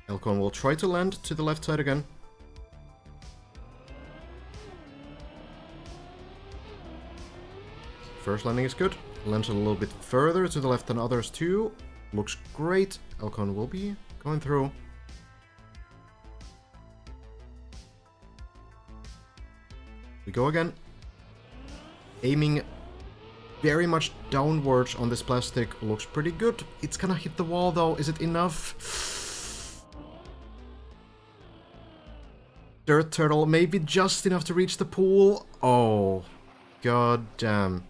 Elcon will try to land to the left side again. First landing is good. Lands a little bit further to the left than others too. Looks great. Elcon will be going through. We go again. Aiming very much downwards on this plastic. Looks pretty good. It's gonna hit the wall though. Is it enough? Dirt turtle, maybe just enough to reach the pool. Oh, god damn.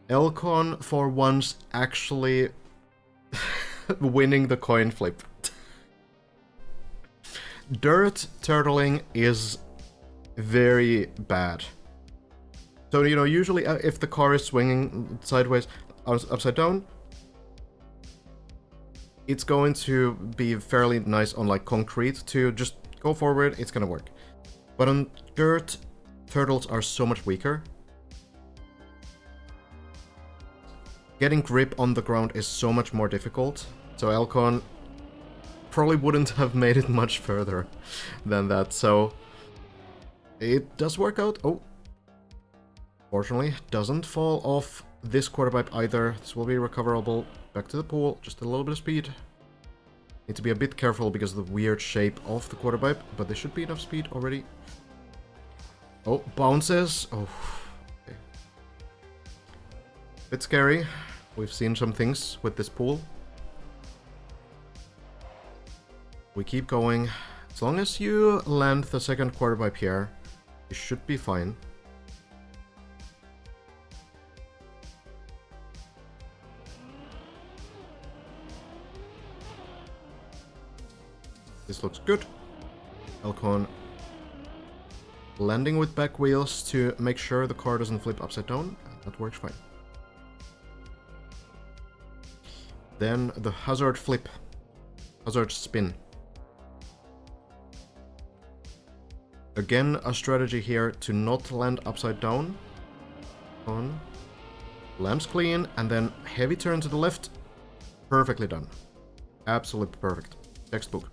Elcon for once actually winning the coin flip. Dirt turtling is very bad. So, you know, usually if the car is swinging sideways, upside down, it's going to be fairly nice on like concrete to just go forward, it's gonna work. But on dirt, turtles are so much weaker. Getting grip on the ground is so much more difficult. So Elcon probably wouldn't have made it much further than that. So it does work out. Oh, fortunately, doesn't fall off this quarter pipe either. This will be recoverable. Back to the pool, just a little bit of speed. Need to be a bit careful because of the weird shape of the quarter pipe, but there should be enough speed already. Oh, bounces. Oh, okay. Bit scary. We've seen some things with this pool. We keep going. As long as you land the second quarter pipe here, you should be fine. This looks good. Elcon landing with back wheels to make sure the car doesn't flip upside down. That works fine. Then the hazard flip. Hazard spin. Again, a strategy here to not land upside down. On. Lands clean, and then heavy turn to the left. Perfectly done. Absolutely perfect. Textbook.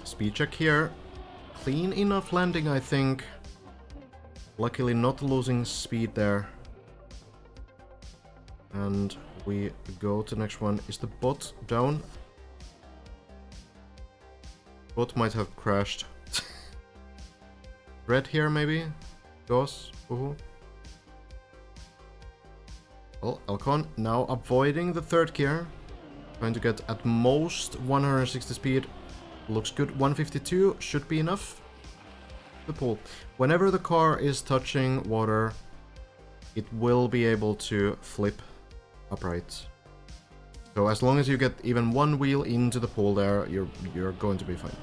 Speed check here. Clean enough landing, I think. Luckily not losing speed there. And we go to the next one. Is the bot down? Bot might have crashed. Red here maybe? Goes. Woohoo. Well, Elcon now avoiding the third gear. Trying to get at most 160 speed. Looks good. 152 should be enough. The pool. Whenever the car is touching water, it will be able to flip upright. So as long as you get even one wheel into the pool there, you're going to be fine.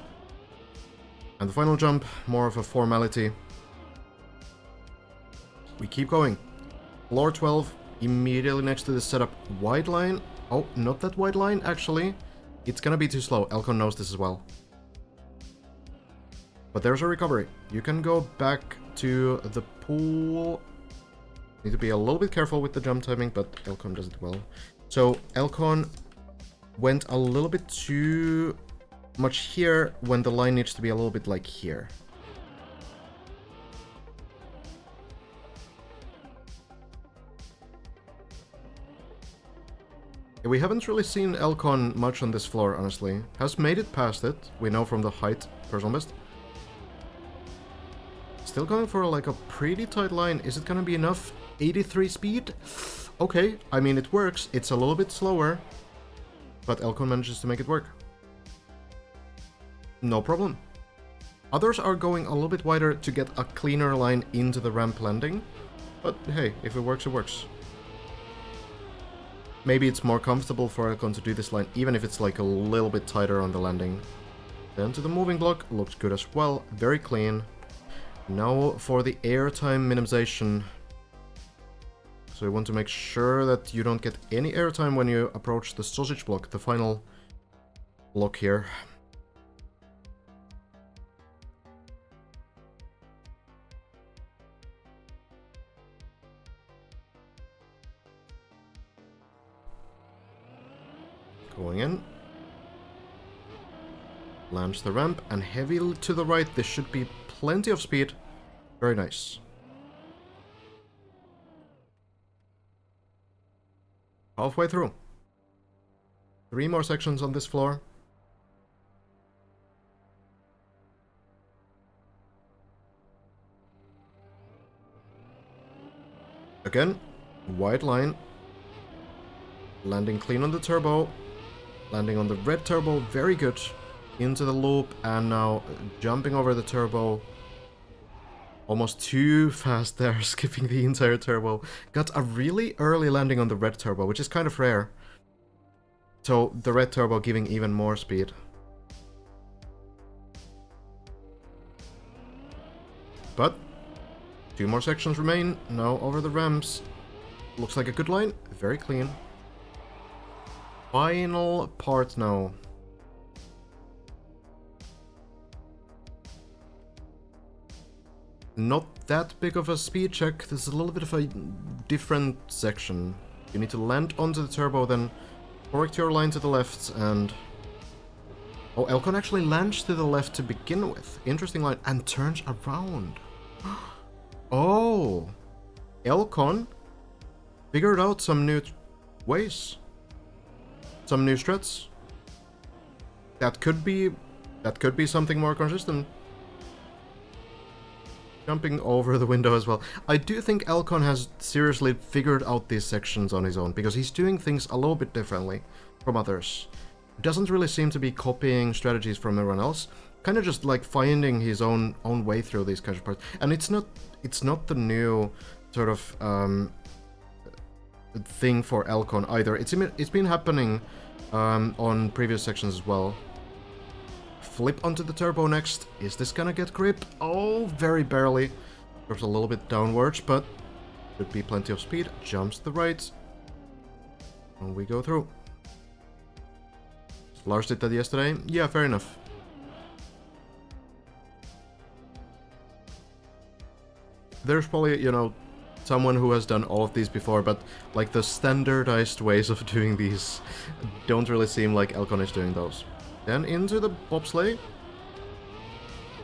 And the final jump, more of a formality. We keep going. Floor 12, immediately next to the setup wide line. Oh, not that wide line, actually. It's gonna be too slow. Elcon knows this as well. But there's a recovery. You can go back to the pool. Need to be a little bit careful with the jump timing, but Elcon does it well. So Elcon went a little bit too much here when the line needs to be a little bit like here. We haven't really seen Elcon much on this floor, honestly. Has made it past it, we know from the height, personal best. Still going for like a pretty tight line. Is it gonna be enough? 83 speed? Okay, I mean it works. It's a little bit slower, but Elcon manages to make it work. No problem. Others are going a little bit wider to get a cleaner line into the ramp landing, but hey, if it works, it works. Maybe it's more comfortable for Elcon to do this line, even if it's like a little bit tighter on the landing. Then to the moving block, looks good as well, very clean. Now for the airtime minimization. So you want to make sure that you don't get any airtime when you approach the sausage block, the final block here. Going in. Lands the ramp and heavy to the right. This should be plenty of speed. Very nice. Halfway through. 3 more sections on this floor. Again, wide line. Landing clean on the turbo. Landing on the red turbo, very good. into the loop, and now jumping over the turbo. Almost too fast there, skipping the entire turbo. Got a really early landing on the red turbo, which is kind of rare. So the red turbo giving even more speed. But 2 more sections remain. Now over the ramps. Looks like a good line. Very clean. Final part now. Not that big of a speed check. This is a little bit of a different section. You need to land onto the turbo, then correct your line to the left, and... Oh, Elcon actually lands to the left to begin with. Interesting line. And turns around. Oh! Elcon figured out some new ways. Some new strats. That could be something more consistent. Jumping over the window as well. I do think Elcon has seriously figured out these sections on his own, because he's doing things a little bit differently from others. Doesn't really seem to be copying strategies from everyone else. Kind of just like finding his own way through these kinds of parts. And it's not the new sort of thing for Elcon either. It's been happening on previous sections as well. Flip onto the turbo next. Is this gonna get grip? Oh, very barely. Drops a little bit downwards, but should be plenty of speed. Jumps to the right. And we go through. Lars did that yesterday. Yeah, fair enough. There's probably, you know, someone who has done all of these before, but like the standardized ways of doing these don't really seem like Elcon is doing those. Then into the bobsleigh.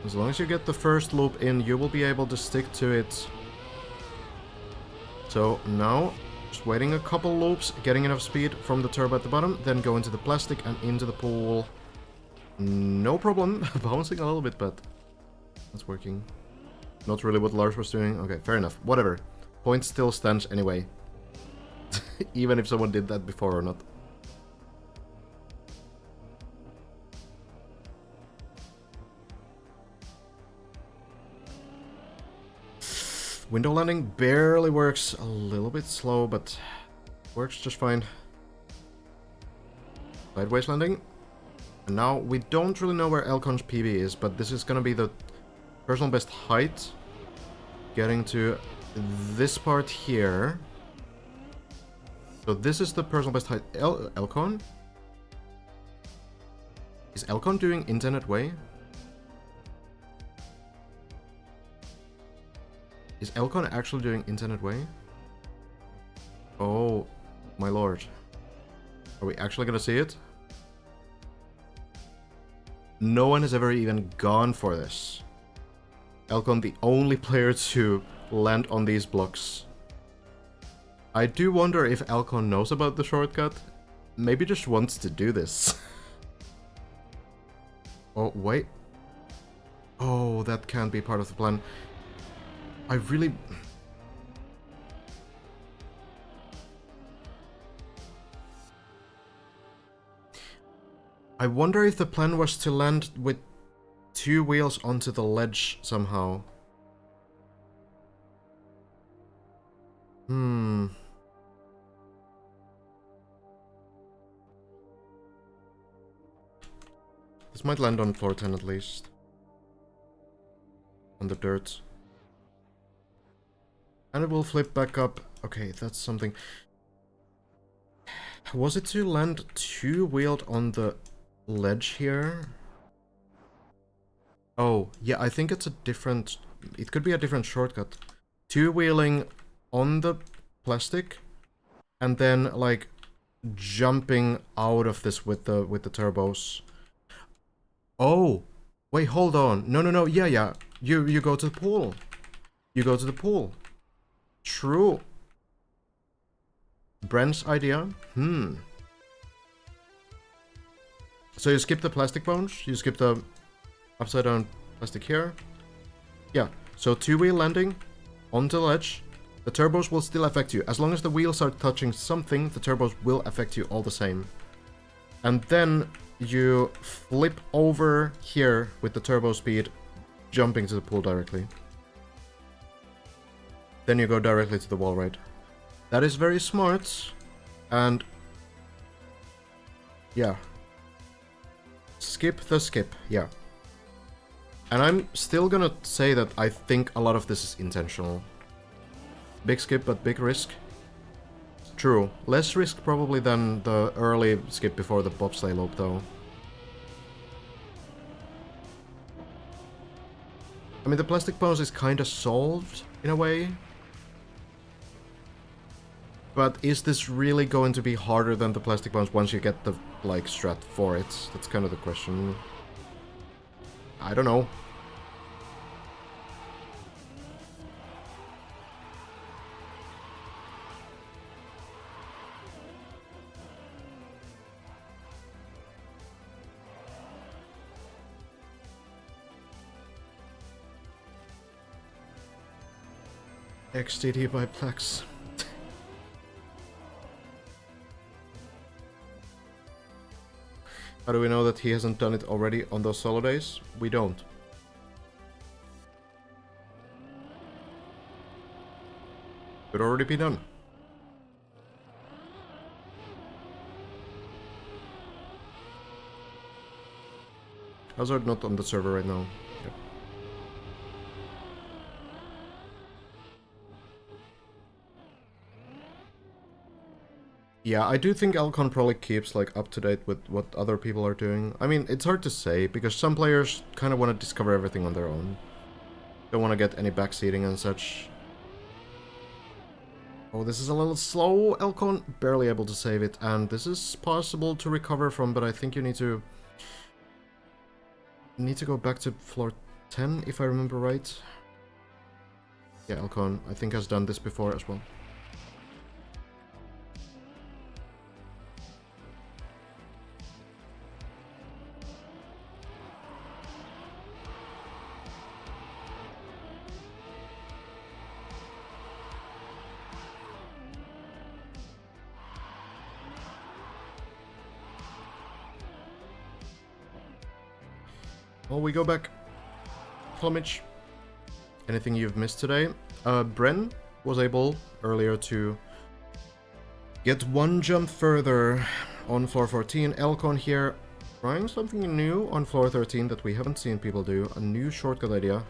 As long as you get the first loop in, you will be able to stick to it. So now, just waiting a couple loops, getting enough speed from the turbo at the bottom, then go into the plastic and into the pool. No problem. Bouncing a little bit, but that's working. Not really what Lars was doing. Okay, fair enough. Whatever. Point still stands anyway. Even if someone did that before or not. Window landing barely works, a little bit slow, but works just fine. Sideways landing. And now, we don't really know where Elcon's PB is, but this is gonna be the personal best height. Getting to this part here. So this is the personal best height. Elcon? Is Elcon doing internet way? Is Elcon actually doing internet way? Oh, my lord. Are we actually gonna see it? No one has ever even gone for this. Elcon, the only player to land on these blocks. I do wonder if Elcon knows about the shortcut. Maybe just wants to do this. Oh, wait. Oh, that can't be part of the plan. I really... I wonder if the plan was to land with 2 wheels onto the ledge somehow. This might land on floor 10 at least. On the dirt. And it will flip back up. Okay, that's something. Was it to land 2-wheeled on the ledge here? Oh, yeah, I think it's a different... It could be a different shortcut. 2-wheeling on the plastic, and then, like, jumping out of this with the turbos. Oh! Wait, hold on. No, yeah. You go to the pool. You go to the pool. True. Brent's idea. So you skip the plastic bones. You skip the upside down plastic here. Yeah. So 2-wheel landing onto the ledge. The turbos will still affect you. As long as the wheels are touching something, the turbos will affect you all the same. And then you flip over here with the turbo speed, jumping to the pool directly. Then you go directly to the wall ride. That is very smart, and yeah. Skip the skip, yeah. And I'm still gonna say that I think a lot of this is intentional. Big skip, but big risk. True. Less risk probably than the early skip before the bobsleigh loop, though. I mean, the plastic bones is kinda solved, in a way. But is this really going to be harder than the plastic bones once you get the, like, strat for it? That's kind of the question. I don't know. XTD by Plex. How do we know that he hasn't done it already on those solo days? We don't. Could already be done. Hazard not on the server right now. Yep. Yeah, I do think Alcon probably keeps like up to date with what other people are doing. I mean, it's hard to say because some players kind of want to discover everything on their own. Don't want to get any backseating and such. Oh, this is a little slow, Alcon. Barely able to save it, and this is possible to recover from, but I think you need to go back to floor 10, if I remember right. Yeah, Alcon, I think, has done this before as well. Well, we go back. Plumage. Anything you've missed today? Bren was able earlier to get one jump further on floor 14. Elcon here trying something new on floor 13 that we haven't seen people do. A new shortcut idea.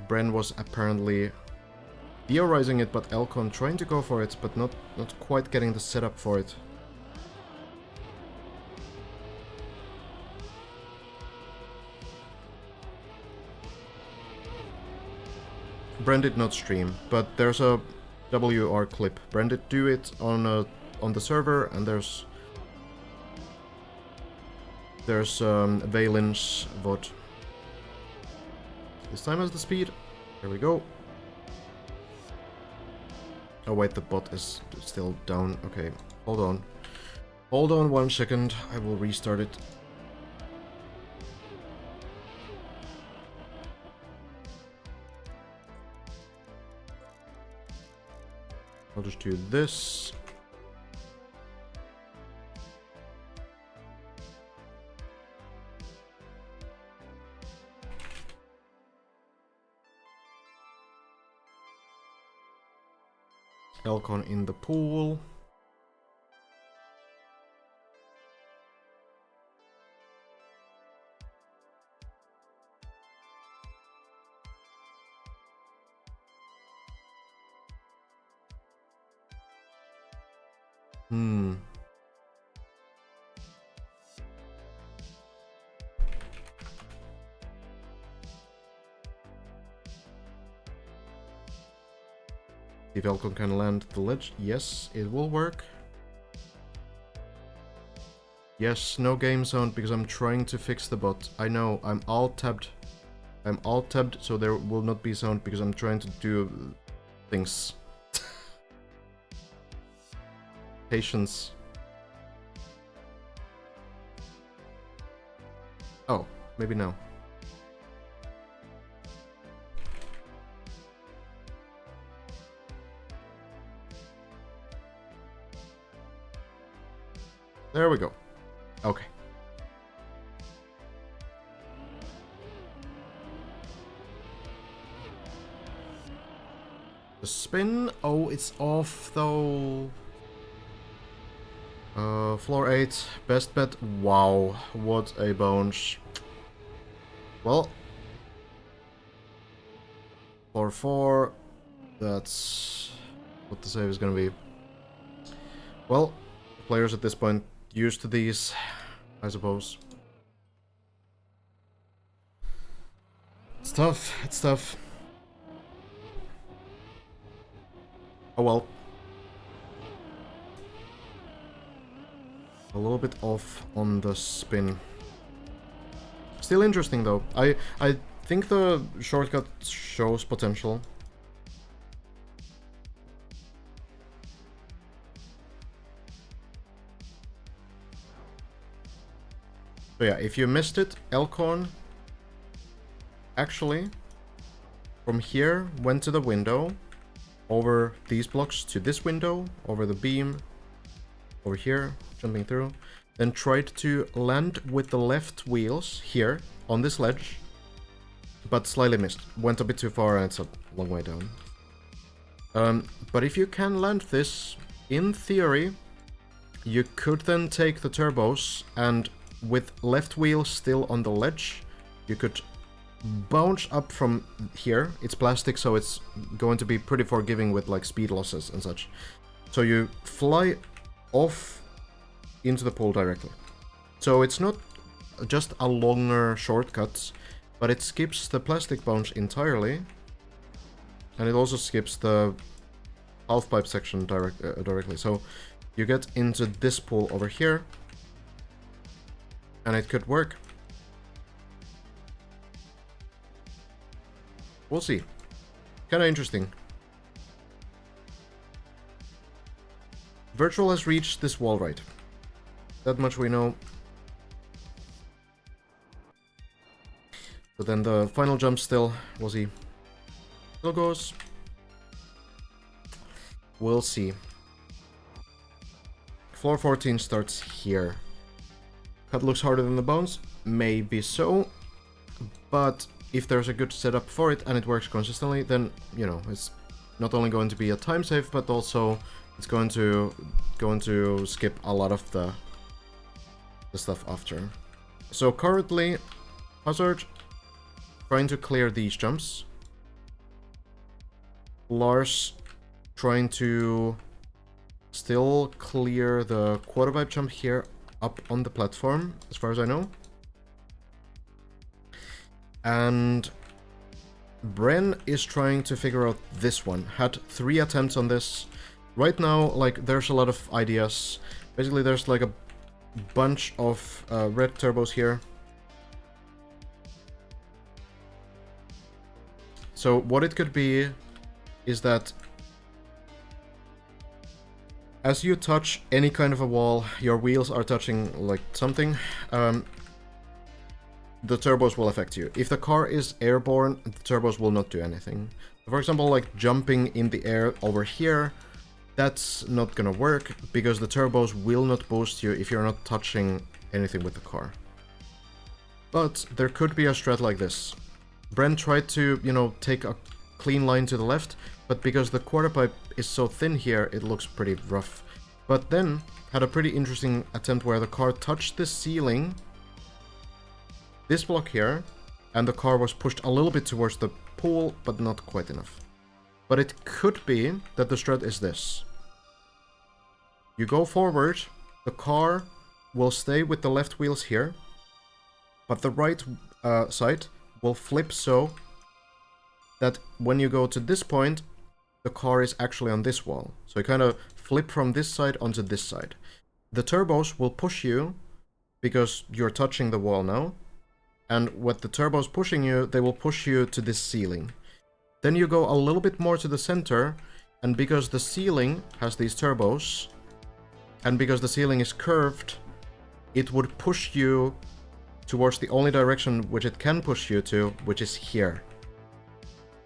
Bren was apparently theorizing it, but Elcon trying to go for it, but not quite getting the setup for it. Bren did not stream, but there's a WR clip. Bren did do it on the server, and there's Valen's VOD. This time has the speed. There we go. Oh wait, the bot is still down. Okay, hold on. Hold on 1 second. I will restart it. I'll just do this. Elcon in the pool. If Elcon can land the ledge, yes, it will work. Yes, no game zone because I'm trying to fix the bot. I know, I'm alt-tabbed. I'm alt-tabbed, so there will not be sound because I'm trying to do things. Patience. Oh, maybe now. There we go. Okay. The spin. Oh, it's off though. Floor 8. Best bet. Wow. What a bounce. Well. Floor 4. That's what the save is gonna be. Well, players at this point used to these, I suppose. It's tough. It's tough. Oh well. A little bit off on the spin. Still interesting though. I think the shortcut shows potential. So yeah, if you missed it, Elkhorn actually from here went to the window, over these blocks to this window, over the beam, over here, jumping through, then tried to land with the left wheels here on this ledge, but slightly missed. Went a bit too far and it's a long way down. But if you can land this, in theory, you could then take the turbos and with left wheel still on the ledge, you could bounce up from here. It's plastic, so it's going to be pretty forgiving with like speed losses and such. So you fly off into the pool directly. So it's not just a longer shortcut, but it skips the plastic bounce entirely, and it also skips the half-pipe section directly. So you get into this pool over here, and it could work. We'll see. Kinda interesting. Virtual has reached this wall right. That much we know. But then the final jump still, we'll see. Still goes. We'll see. Floor 14 starts here. Cut looks harder than the bones. Maybe so. But if there's a good setup for it and it works consistently, then, you know, it's not only going to be a time save, but also it's going to skip a lot of the stuff after. So currently, Hazard trying to clear these jumps. Lars trying to still clear the quarter pipe jump here up on the platform, as far as I know. And Bren is trying to figure out this one. Had 3 attempts on this. Right now, like, there's a lot of ideas. Basically, there's like a bunch of red turbos here. So what it could be is that as you touch any kind of a wall, your wheels are touching like something. The turbos will affect you. If the car is airborne, the turbos will not do anything. For example, like jumping in the air over here, that's not gonna work because the turbos will not boost you if you're not touching anything with the car. But there could be a strat like this. Bren tried to, you know, take a clean line to the left, but because the quarter pipe is so thin here, it looks pretty rough. But then had a pretty interesting attempt where the car touched the ceiling, this block here, and the car was pushed a little bit towards the pool, but not quite enough. But it could be that the strat is this. You go forward, the car will stay with the left wheels here, but the right side will flip so that when you go to this point, the car is actually on this wall. So you kind of flip from this side onto this side. The turbos will push you because you're touching the wall now. And with the turbos pushing you, they will push you to this ceiling. Then you go a little bit more to the center, and because the ceiling has these turbos, and because the ceiling is curved, it would push you towards the only direction which it can push you to, which is here.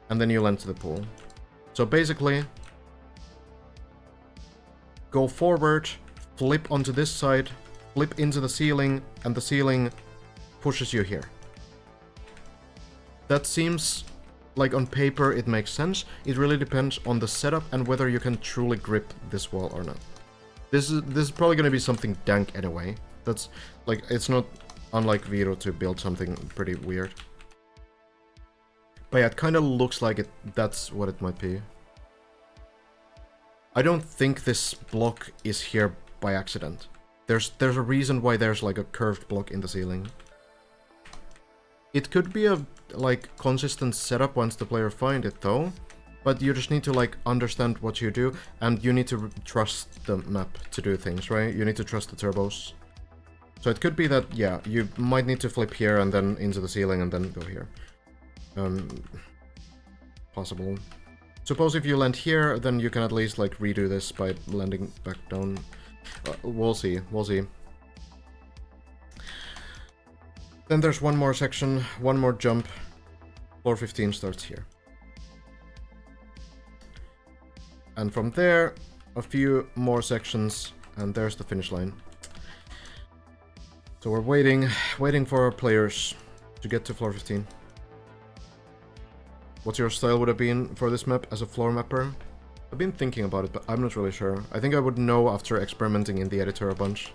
And then you land to the pool. So basically, go forward, flip onto this side, flip into the ceiling, and the ceiling pushes you here. That seems like on paper it makes sense. It really depends on the setup and whether you can truly grip this wall or not. This is probably going to be something dank anyway. That's like, it's not unlike Vero to build something pretty weird. But yeah, it kind of looks like that's what it might be. I don't think this block is here by accident. There's a reason why there's like a curved block in the ceiling. It could be a like consistent setup once the player find it though, but you just need to like understand what you do, and you need to trust the map to do things, right? You need to trust the turbos. So it could be that, yeah, you might need to flip here and then into the ceiling and then go here. Possible. Suppose if you land here, then you can at least like redo this by landing back down. We'll see, we'll see. Then there's one more section, one more jump. Floor 15 starts here. And from there, a few more sections, and there's the finish line. So we're waiting for our players to get to floor 15. What your style would have been for this map as a floor mapper? I've been thinking about it, but I'm not really sure. I think I would know after experimenting in the editor a bunch.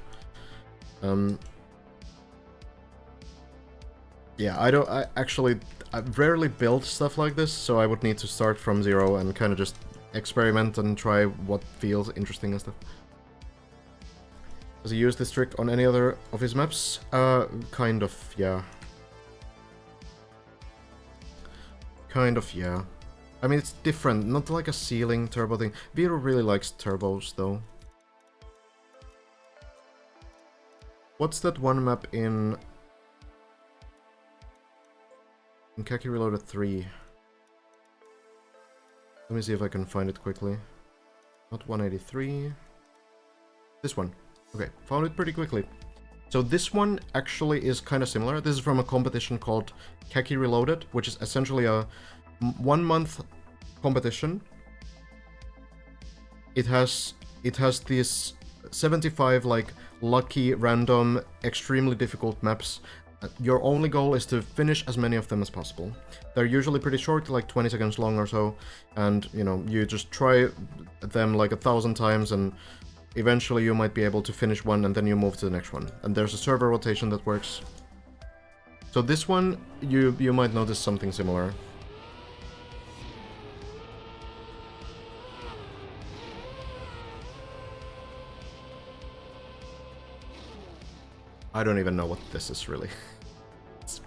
Yeah, I rarely build stuff like this, so I would need to start from zero and kind of just experiment and try what feels interesting and stuff. Does he use this trick on any other of his maps? Kind of, yeah. Kind of, yeah. I mean, it's different, not like a ceiling turbo thing. Vero really likes turbos, though. What's that one map in Khaki Reloaded 3? Let me see if I can find it quickly. Not 183. This one. Okay, found it pretty quickly. So this one actually is kind of similar. This is from a competition called Khaki Reloaded, which is essentially a 1 month competition. It has these 75 like lucky, random, extremely difficult maps. Your only goal is to finish as many of them as possible. They're usually pretty short, like 20 seconds long or so, and you know, you just try them like 1,000 times, and eventually you might be able to finish one, and then you move to the next one. And there's a server rotation that works. So this one, you might notice something similar. I don't even know what this is, really. It's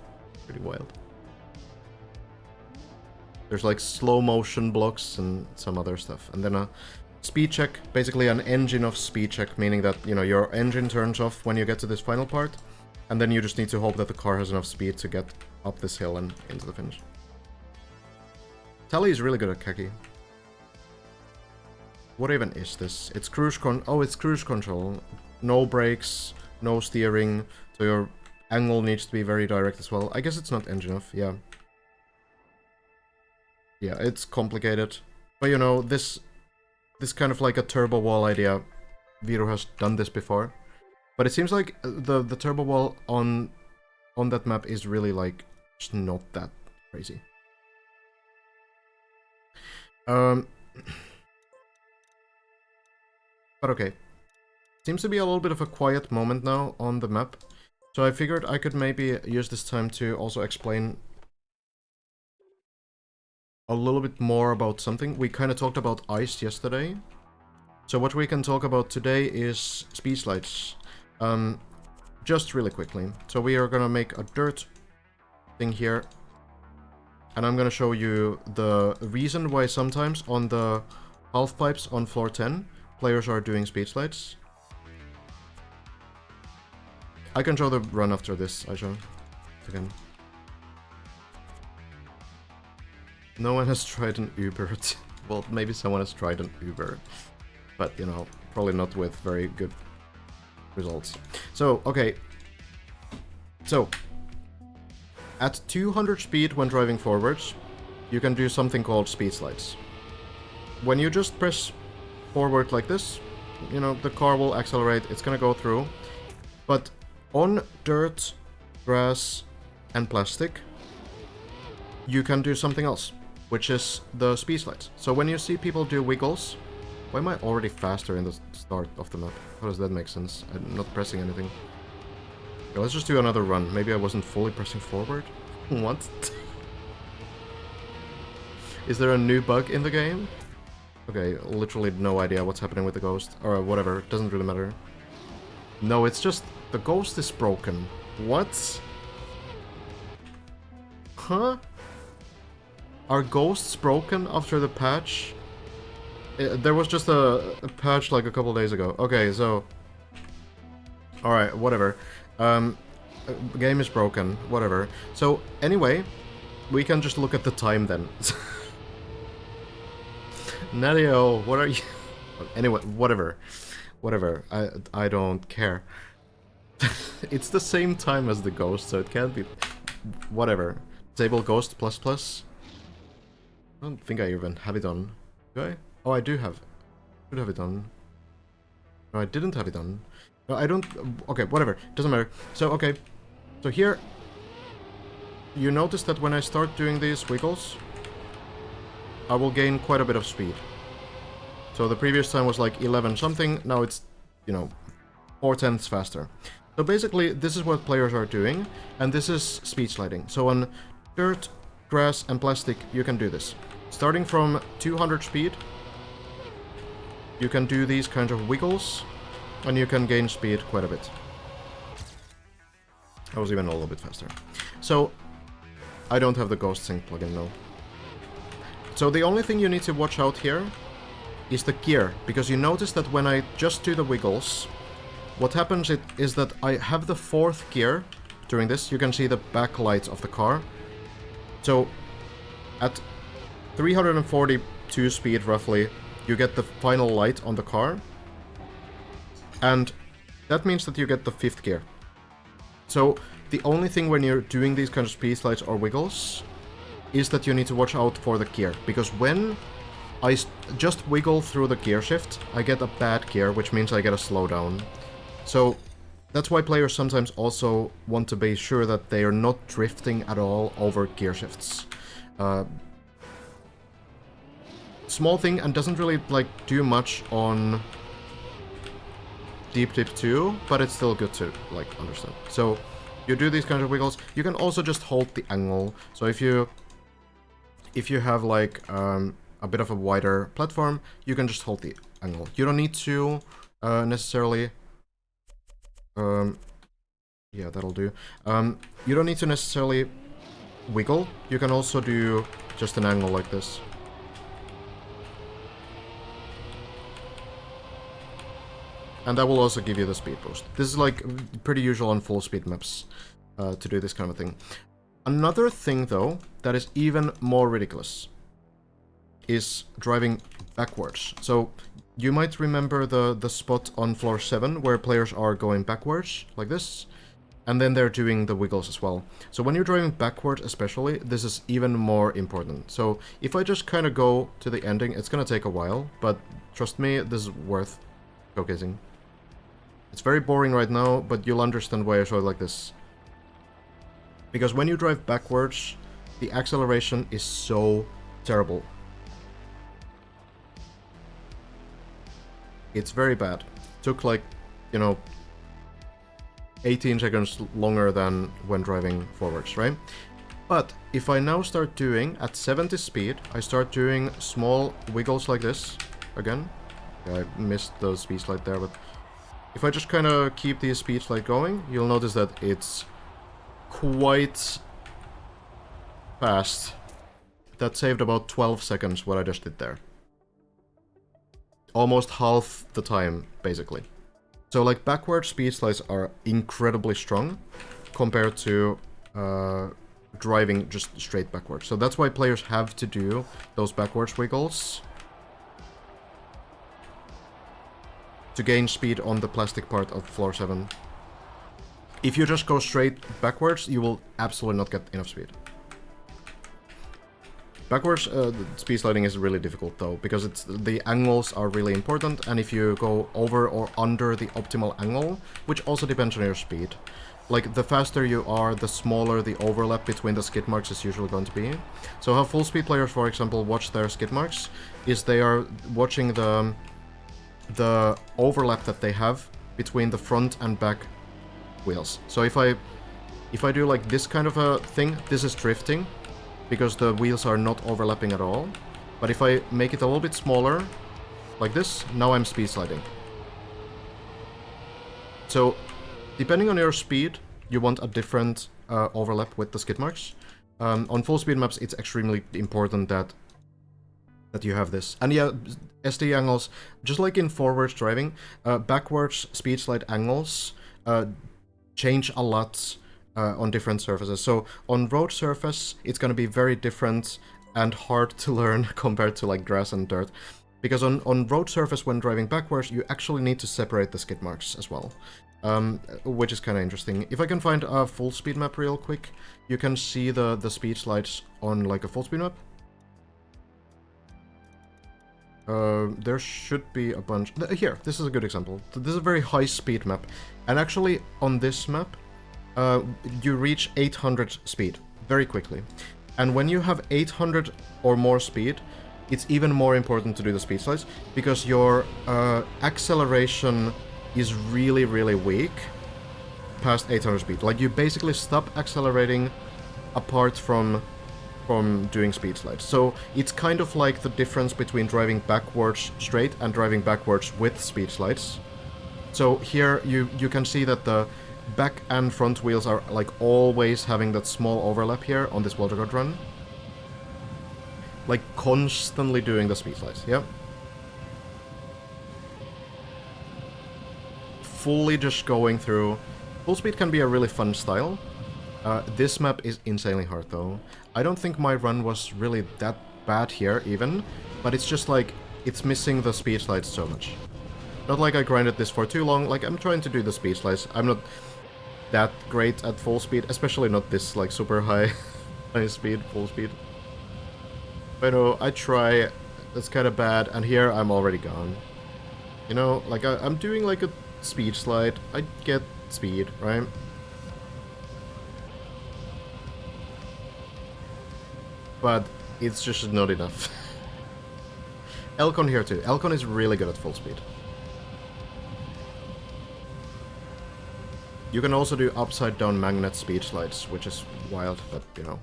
pretty wild. There's like slow motion blocks and some other stuff. And then a speed check, basically an engine of speed check, meaning that, you know, your engine turns off when you get to this final part. And then you just need to hope that the car has enough speed to get up this hill and into the finish. Tally is really good at Khaki. What even is this? It's cruise it's cruise control. No brakes. No steering, so your angle needs to be very direct as well. I guess it's not engine off, yeah. Yeah, it's complicated. But you know, this kind of like a turbo wall idea, Vero has done this before. But it seems like the turbo wall on that map is really like just not that crazy. But okay. Seems to be a little bit of a quiet moment now on the map, so I figured I could maybe use this time to also explain a little bit more about something. We kind of talked about ice yesterday, so what we can talk about today is speed slides. Just really quickly. So we are gonna make a dirt thing here, and I'm gonna show you the reason why sometimes on the half pipes on floor 10, players are doing speed slides. I can show the run after this, I show. Again. No one has tried an Uber. Well, maybe someone has tried an Uber. But, you know, probably not with very good results. So, okay. So, at 200 speed when driving forwards, you can do something called speed slides. When you just press forward like this, you know, the car will accelerate, it's gonna go through. But on dirt, grass, and plastic, you can do something else, which is the speed slides. So when you see people do wiggles, why am I already faster in the start of the map? How does that make sense? I'm not pressing anything. Okay, let's just do another run. Maybe I wasn't fully pressing forward. What? Is there a new bug in the game? Okay, literally no idea what's happening with the ghost. Or whatever, it doesn't really matter. No, it's just... the ghost is broken. What? Huh? Are ghosts broken after the patch? There was just a patch like a couple days ago. Okay, so... alright, whatever. Game is broken. Whatever. So, anyway, we can just look at the time then. Nadio, what are you... Anyway, whatever. Whatever. I don't care. It's the same time as the ghost, so it can't be... whatever. Disable ghost plus plus. I don't think I even have it on. Do I? Oh, I do have. Should have it on. No, I didn't have it on. No, I don't... okay, whatever. Doesn't matter. So, okay. So here... you notice that when I start doing these wiggles, I will gain quite a bit of speed. So the previous time was like 11 something, now it's, you know, 4/10 faster. So basically, this is what players are doing, and this is speed sliding. So on dirt, grass, and plastic, you can do this. Starting from 200 speed, you can do these kinds of wiggles, and you can gain speed quite a bit. I was even a little bit faster. So, I don't have the Ghost Sync plugin, no. So the only thing you need to watch out here is the gear, because you notice that when I just do the wiggles, what happens is that I have the 4th gear during this. You can see the backlights of the car. So, at 342 speed roughly, you get the final light on the car. And that means that you get the 5th gear. So, the only thing when you're doing these kind of speed slides or wiggles is that you need to watch out for the gear. Because when I just wiggle through the gear shift, I get a bad gear, which means I get a slowdown. So, that's why players sometimes also want to be sure that they are not drifting at all over gear shifts. Small thing, and doesn't really, like, do much on Deep Dip 2, but it's still good to, like, understand. So, you do these kinds of wiggles. You can also just hold the angle. So if you have, like, a bit of a wider platform, you can just hold the angle. You don't need to necessarily... yeah, that'll do. You don't need to necessarily wiggle. You can also do just an angle like this. And that will also give you the speed boost. This is like pretty usual on full speed maps to do this kind of thing. Another thing though, that is even more ridiculous is driving backwards. So you might remember the spot on floor 7 where players are going backwards like this, and then they're doing the wiggles as well. So when you're driving backwards especially, this is even more important. So if I just kind of go to the ending, it's gonna take a while, but trust me, this is worth showcasing. It's very boring right now, but you'll understand why I show it like this. Because when you drive backwards, the acceleration is so terrible. It's very bad. Took like, you know, 18 seconds longer than when driving forwards, right? But if I now start doing, at 70 speed, I start doing small wiggles like this, again. Yeah, I missed the speed slide there, but if I just kind of keep the speed slide going, you'll notice that it's quite fast. That saved about 12 seconds what I just did there. Almost half the time, basically. So, like, backward speed slides are incredibly strong compared to driving just straight backwards. So that's why players have to do those backwards wiggles to gain speed on the plastic part of floor 7. If you just go straight backwards, you will absolutely not get enough speed. Backwards speed sliding is really difficult though, because the angles are really important, and if you go over or under the optimal angle, which also depends on your speed, like the faster you are, the smaller the overlap between the skid marks is usually going to be. So how full speed players, for example, watch their skid marks is they are watching the overlap that they have between the front and back wheels. So if I do like this kind of a thing, this is drifting, because the wheels are not overlapping at all. But if I make it a little bit smaller, like this, now I'm speed sliding. So, depending on your speed, you want a different overlap with the skid marks. On full speed maps, it's extremely important that you have this. And yeah, SD angles, just like in forwards driving, backwards speed slide angles change a lot on different surfaces. So on road surface, it's going to be very different and hard to learn compared to like grass and dirt. Because on road surface, when driving backwards, you actually need to separate the skid marks as well. Which is kind of interesting. If I can find a full speed map real quick, you can see the speed slides on like a full speed map. There should be a bunch... Here, this is a good example. This is a very high speed map. And actually, on this map, you reach 800 speed very quickly. And when you have 800 or more speed, it's even more important to do the speed slides, because your acceleration is really, really weak past 800 speed. Like, you basically stop accelerating apart from doing speed slides. So it's kind of like the difference between driving backwards straight and driving backwards with speed slides. So here you can see that the back and front wheels are like always having that small overlap here on this water guard run. Like constantly doing the speed slides, yeah. Fully just going through. Full speed can be a really fun style. This map is insanely hard though. I don't think my run was really that bad here even, but it's just like, it's missing the speed slides so much. Not like I grinded this for too long, like I'm trying to do the speed slides. I'm not that great at full speed, especially not this like super high speed, full speed. But no, I try, that's kind of bad, and here I'm already gone. You know, like I'm doing like a speed slide, I get speed, right? But it's just not enough. Elcon here too. Elcon is really good at full speed. You can also do upside down magnet speed slides, which is wild, but you know.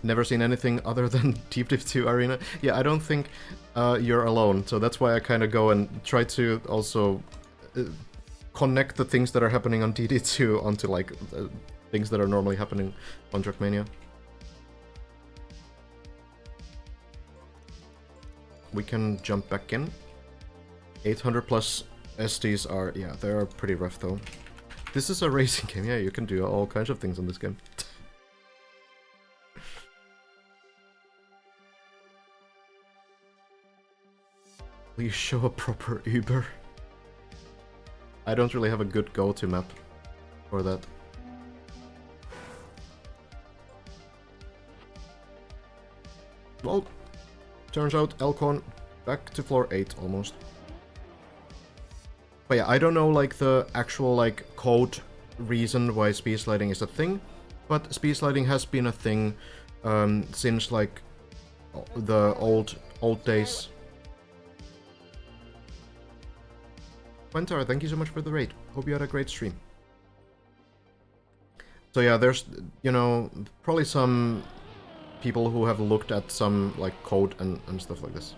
Never seen anything other than Deep Div 2 Arena. Yeah, I don't think you're alone, so that's why I kind of go and try to also connect the things that are happening on DD2 onto like things that are normally happening on Trackmania. We can jump back in. 800 plus SDs are, yeah, they are pretty rough though. This is a racing game, yeah, you can do all kinds of things on this game. Please show a proper Uber. I don't really have a good go-to map for that. Well, turns out Elcon back to floor 8 almost. But yeah, I don't know like the actual like code reason why speed sliding is a thing, but speed sliding has been a thing since like the old days. Quentar, thank you so much for the raid. Hope you had a great stream. So yeah, there's, you know, probably some people who have looked at some like code and stuff like this.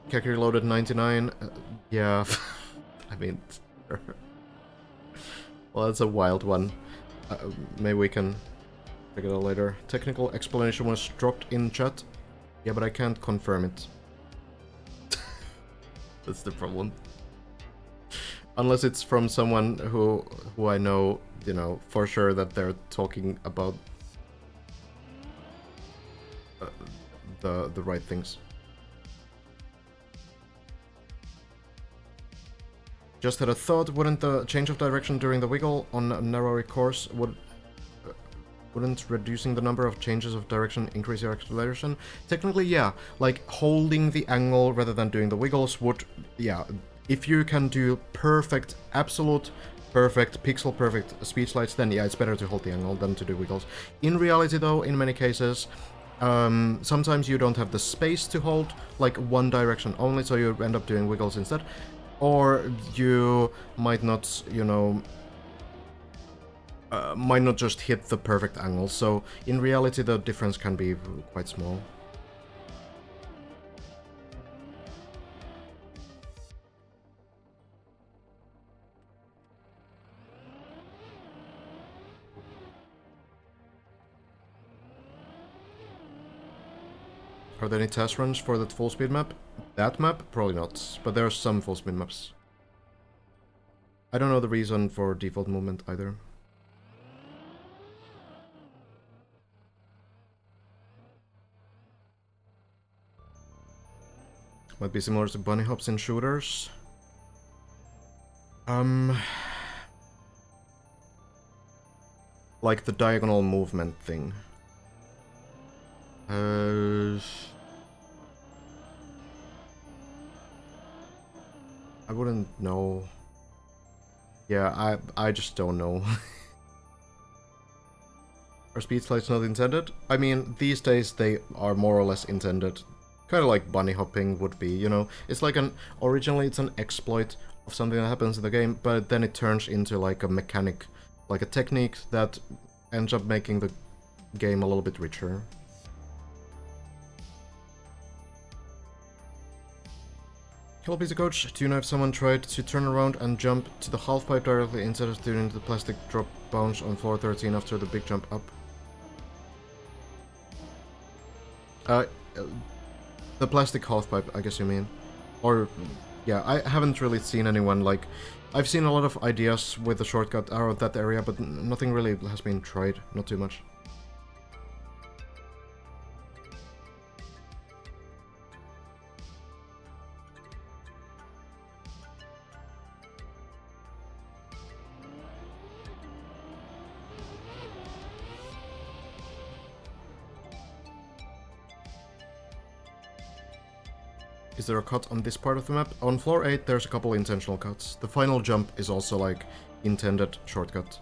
Kek Reloaded 99, yeah, I mean, well, that's a wild one. Maybe we can check it out later. Technical explanation was dropped in chat. Yeah, but I can't confirm it. That's the problem. Unless it's from someone who I know, you know, for sure that they're talking about the right things. Just had a thought, wouldn't the change of direction during the wiggle on a narrower course wouldn't reducing the number of changes of direction increase your acceleration? Technically, yeah. Like, holding the angle rather than doing the wiggles would, yeah. If you can do perfect, absolute perfect, pixel perfect speed slides, then yeah, it's better to hold the angle than to do wiggles. In reality though, in many cases, sometimes you don't have the space to hold, like, one direction only, so you end up doing wiggles instead. Or you might not, you know, might not just hit the perfect angle, so in reality the difference can be quite small. Are there any test runs for that full speed map? That map? Probably not, but there are some full speed maps. I don't know the reason for default movement either. Might be similar to bunny hops in shooters. Like the diagonal movement thing. I wouldn't know. Yeah, I just don't know. Are speed slides not intended? I mean, these days they are more or less intended. Kind of like bunny hopping would be, you know? It's like originally it's an exploit of something that happens in the game, but then it turns into like a mechanic, like a technique that ends up making the game a little bit richer. Hello, Pizza Coach. Do you know if someone tried to turn around and jump to the half pipe directly instead of doing the plastic drop bounce on floor 13 after the big jump up? The plastic half pipe, I guess you mean. Or, yeah, I haven't really seen anyone, like... I've seen a lot of ideas with the shortcut around that area, but nothing really has been tried, not too much. Is there a cut on this part of the map? On floor 8 there's a couple intentional cuts. The final jump is also like intended shortcut.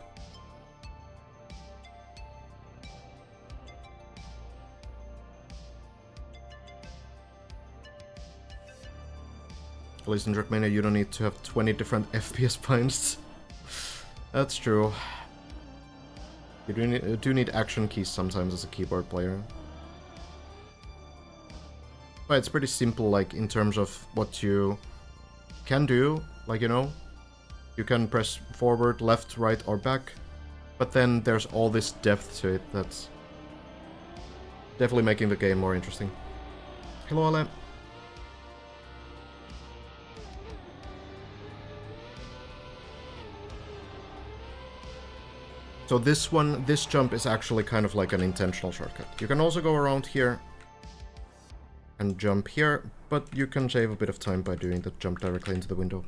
At least in Trackmania you don't need to have 20 different FPS pints. That's true. You do need action keys sometimes as a keyboard player. But it's pretty simple, like, in terms of what you can do. Like, you know, you can press forward, left, right, or back. But then there's all this depth to it that's definitely making the game more interesting. Hello, Ale. So this jump is actually kind of like an intentional shortcut. You can also go around here and jump here, but you can save a bit of time by doing the jump directly into the window.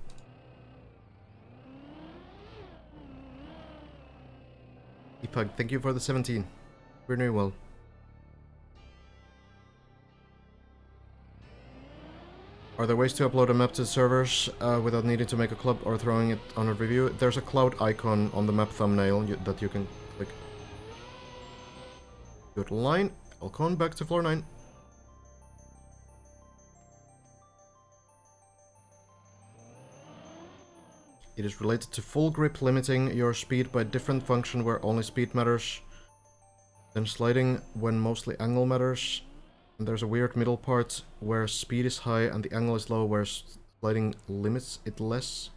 Epug, thank you for the 17. We're doing well. Are there ways to upload a map to the servers without needing to make a club or throwing it on a review? There's a cloud icon on the map thumbnail that you can click. Good line. Alcon back to floor 9. It is related to full grip, limiting your speed by different function where only speed matters. Then sliding when mostly angle matters. And there's a weird middle part where speed is high and the angle is low, where sliding limits it less.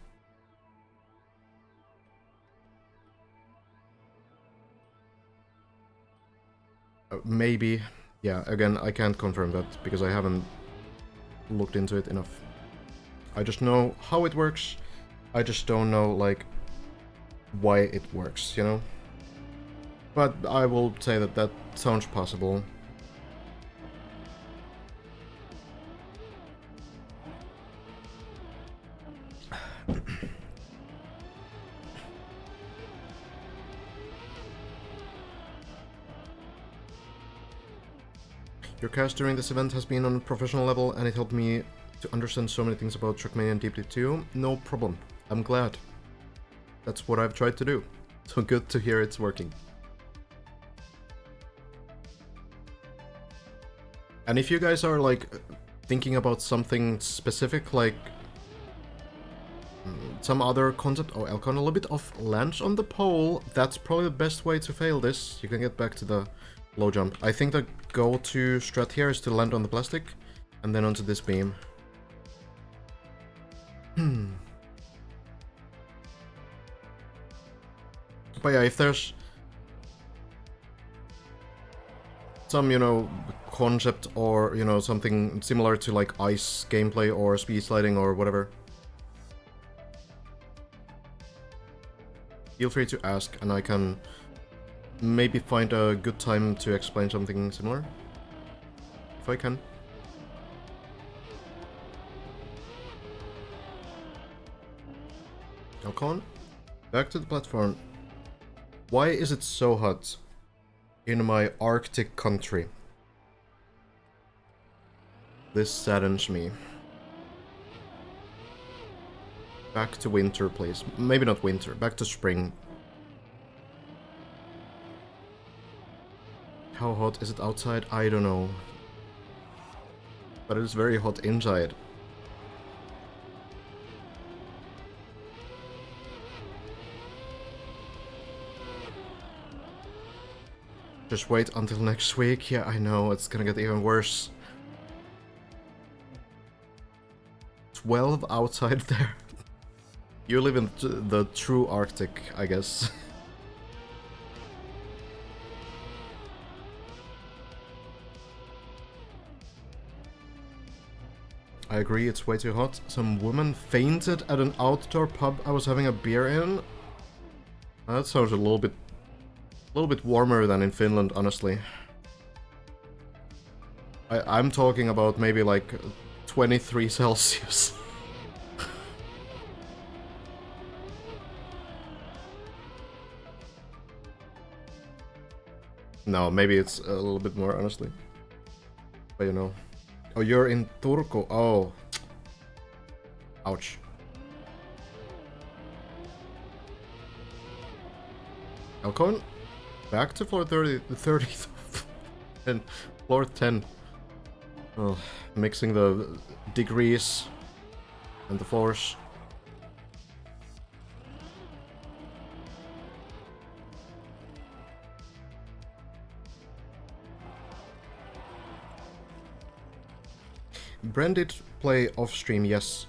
Maybe. Yeah, again, I can't confirm that because I haven't looked into it enough. I just know how it works. I just don't know, like, why it works, you know? But I will say that that sounds possible. Your cast during this event has been on a professional level, and it helped me to understand so many things about Trackmania deeply too. No problem. I'm glad. That's what I've tried to do. So good to hear it's working. And if you guys are like thinking about something specific, like some other concept, oh, Elcon, a little bit of lands on the pole, that's probably the best way to fail this. You can get back to the low jump. I think the go-to strat here is to land on the plastic and then onto this beam. But yeah, if there's some, you know, concept or, you know, something similar to like ice gameplay or speed sliding or whatever, feel free to ask and I can maybe find a good time to explain something similar. If I can. Alcon, back to the platform. Why is it so hot in my Arctic country? This saddens me. Back to winter, please. Maybe not winter, back to spring. How hot is it outside? I don't know. But it is very hot inside. Just wait until next week. Yeah, I know, it's gonna get even worse. 12 outside there. You live in the true Arctic, I guess. I agree, it's way too hot. Some woman fainted at an outdoor pub I was having a beer in. That sounds a little bit warmer than in Finland, honestly. I'm talking about maybe like 23 Celsius. No, maybe it's a little bit more, honestly. But you know. Oh, you're in Turku. Oh. Ouch. Alcon? Back to floor 30, 30 and floor 10. Oh, mixing the degrees and the floors. Branded play off stream, yes.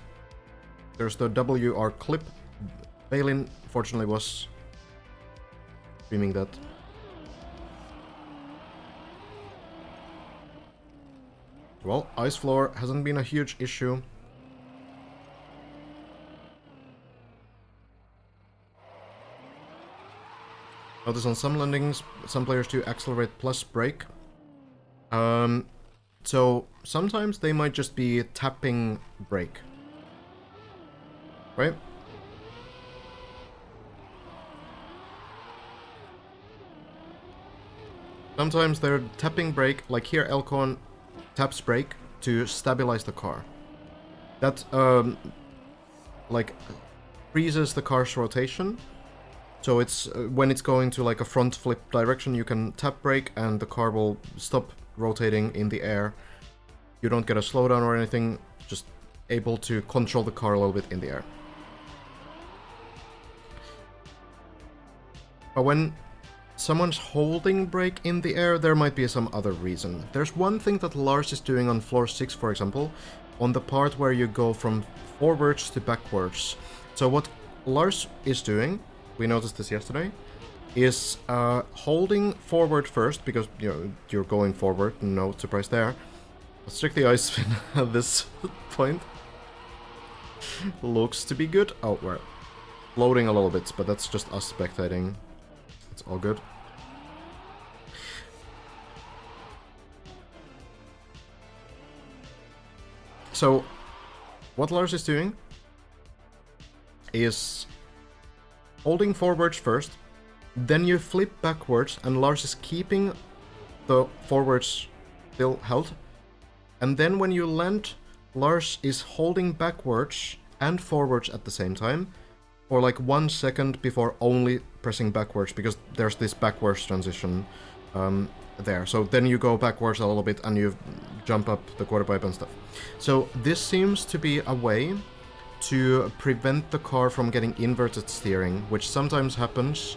There's the WR clip. Balin, fortunately, was streaming that. Well, ice floor hasn't been a huge issue. Notice on some landings, some players do accelerate plus brake. So sometimes they might just be tapping brake. Right? Sometimes they're tapping brake, like here Elcon taps brake to stabilize the car. That, like, freezes the car's rotation. So it's, when it's going to like a front flip direction, you can tap brake and the car will stop rotating in the air. You don't get a slowdown or anything, just able to control the car a little bit in the air. But when someone's holding brake in the air, there might be some other reason. There's one thing that Lars is doing on floor 6, for example, on the part where you go from forwards to backwards. So what Lars is doing, we noticed this yesterday, is holding forward first, because you're going forward, no surprise there. Let's check the ice spin at this point. Looks to be good. Oh, we're floating a little bit, but that's just us spectating. It's all good. So, what Lars is doing is holding forwards first, then you flip backwards, and Lars is keeping the forwards still held. And then when you land, Lars is holding backwards and forwards at the same time, for like 1 second before only pressing backwards, because there's this backwards transition there. So then you go backwards a little bit and you jump up the quarter pipe and stuff. So this seems to be a way to prevent the car from getting inverted steering, which sometimes happens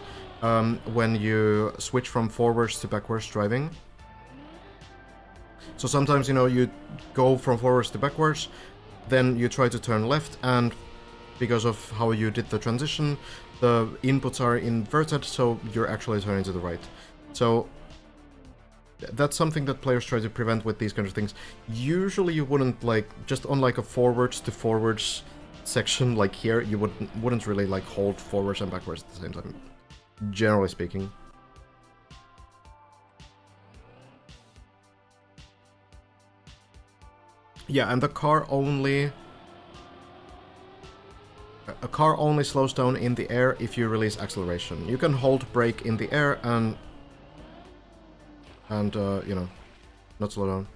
when you switch from forwards to backwards driving. So sometimes, you know, you go from forwards to backwards, then you try to turn left, and because of how you did the transition, the inputs are inverted, so you're actually turning to the right. So that's something that players try to prevent with these kinds of things. Usually you wouldn't, like, just on like a forwards to forwards section like here, you wouldn't really like hold forwards and backwards at the same time, generally speaking. Yeah, and the car only... A car only slows down in the air if you release acceleration. You can hold brake in the air and you know, not slow down.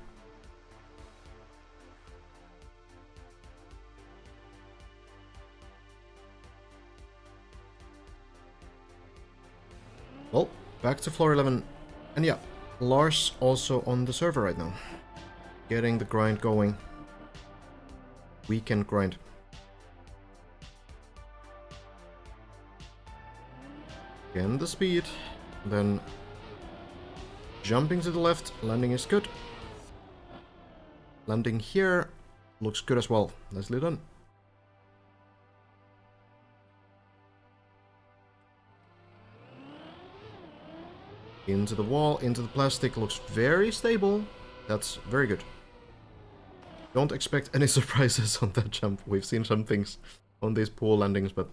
Well, back to floor 11. And yeah, Lars also on the server right now. Getting the grind going. Weekend grind. Again, the speed. Then jumping to the left. Landing is good. Landing here looks good as well. Nicely done. Into the wall, into the plastic. Looks very stable. That's very good. Don't expect any surprises on that jump. We've seen some things on these pool landings, but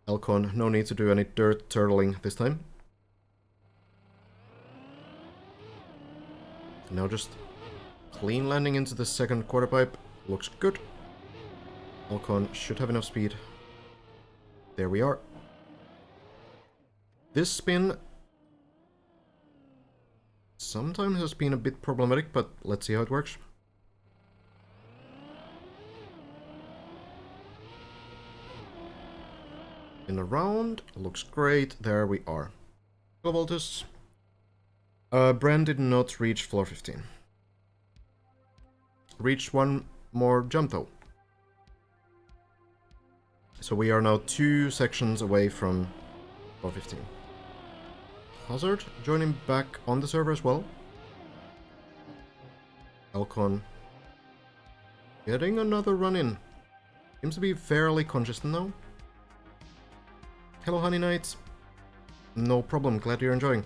Elcon, no need to do any dirt turtling this time. Now just clean landing into the second quarter pipe. Looks good. Elcon should have enough speed. There we are. This spin sometimes has been a bit problematic, but let's see how it works. In a round, looks great. There we are. Voltus. Bran did not reach floor 15. Reached one more jump though. So we are now 2 sections away from floor 15. Hazard joining back on the server as well. Elcon getting another run in. Seems to be fairly consistent now. Hello, Honey Knights. No problem, glad you're enjoying.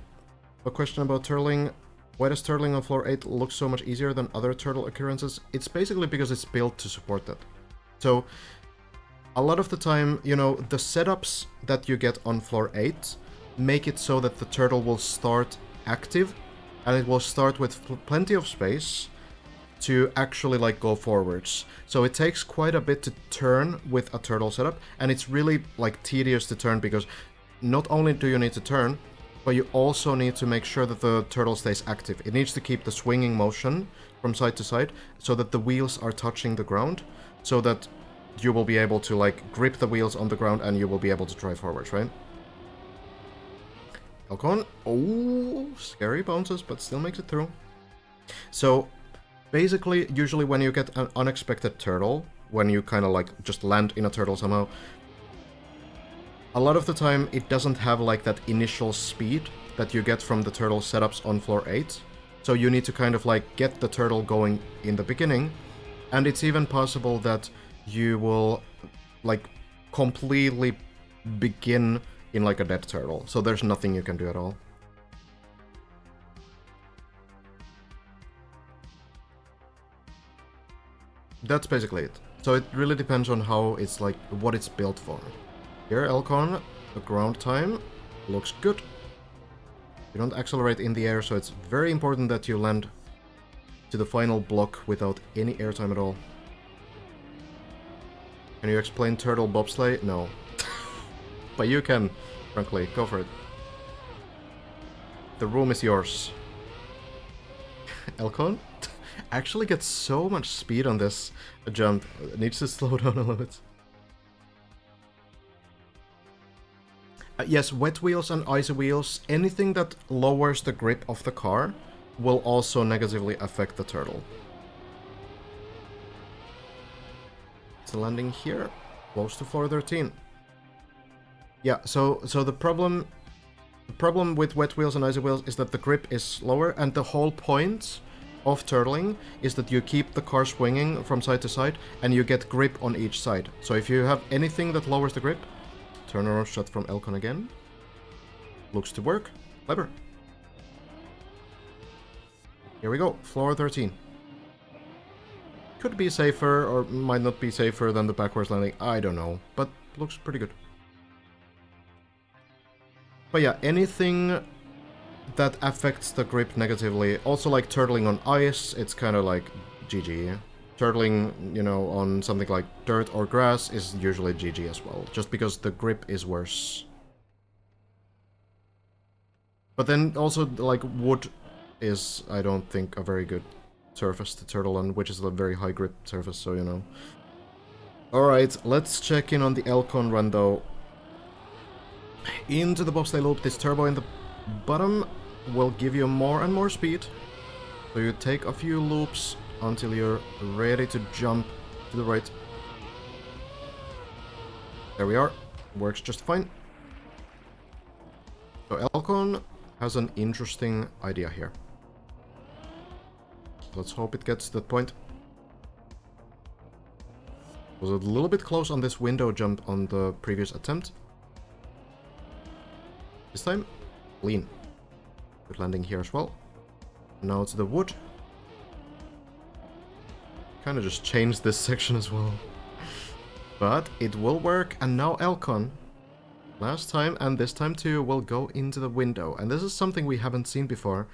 A question about turtling. Why does turtling on floor 8 look so much easier than other turtle occurrences? It's basically because it's built to support that. So, a lot of the time, you know, the setups that you get on floor 8 make it so that the turtle will start active, and it will start with plenty of space to actually like go forwards. So it takes quite a bit to turn with a turtle setup, and it's really like tedious to turn because not only do you need to turn, but you also need to make sure that the turtle stays active. It needs to keep the swinging motion from side to side so that the wheels are touching the ground, so that you will be able to like grip the wheels on the ground and you will be able to drive forwards, right? Elcon, oh, scary bounces, but still makes it through. So basically, usually when you get an unexpected turtle, when you kind of like just land in a turtle somehow, a lot of the time it doesn't have like that initial speed that you get from the turtle setups on floor 8. So you need to kind of like get the turtle going in the beginning, and it's even possible that you will like completely begin in like a dead turtle, so there's nothing you can do at all. That's basically it. So it really depends on how it's like, what it's built for. Here, Elcon, the ground time looks good. You don't accelerate in the air, so it's very important that you land to the final block without any airtime at all. Can you explain turtle bobsleigh? No. But you can, frankly. Go for it. The room is yours. Elcon actually gets so much speed on this jump. It needs to slow down a little bit. Yes, wet wheels and icy wheels, anything that lowers the grip of the car will also negatively affect the turtle. It's landing here, close to floor 13. Yeah, so the problem with wet wheels and icy wheels is that the grip is lower, and the whole point of turtling is that you keep the car swinging from side to side and you get grip on each side. So if you have anything that lowers the grip, turnaround shot from Elcon again. Looks to work. Clever. Here we go, floor 13. Could be safer or might not be safer than the backwards landing, I don't know, but looks pretty good. But yeah, anything that affects the grip negatively, also like turtling on ice, it's kind of like GG. Turtling, you know, on something like dirt or grass is usually GG as well, just because the grip is worse. But then also, like, wood is, I don't think, a very good surface to turtle on, which is a very high grip surface, so you know. Alright, let's check in on the Elcon run though. Into the bobsleigh loop, this turbo in the bottom will give you more and more speed. So you take a few loops until you're ready to jump to the right. There we are. Works just fine. So Elcon has an interesting idea here. Let's hope it gets to that point. Was a little bit close on this window jump on the previous attempt. This time, clean. Good landing here as well. Now it's the wood. Kind of just changed this section as well. But it will work, and now Elcon, last time and this time too, will go into the window. And this is something we haven't seen before,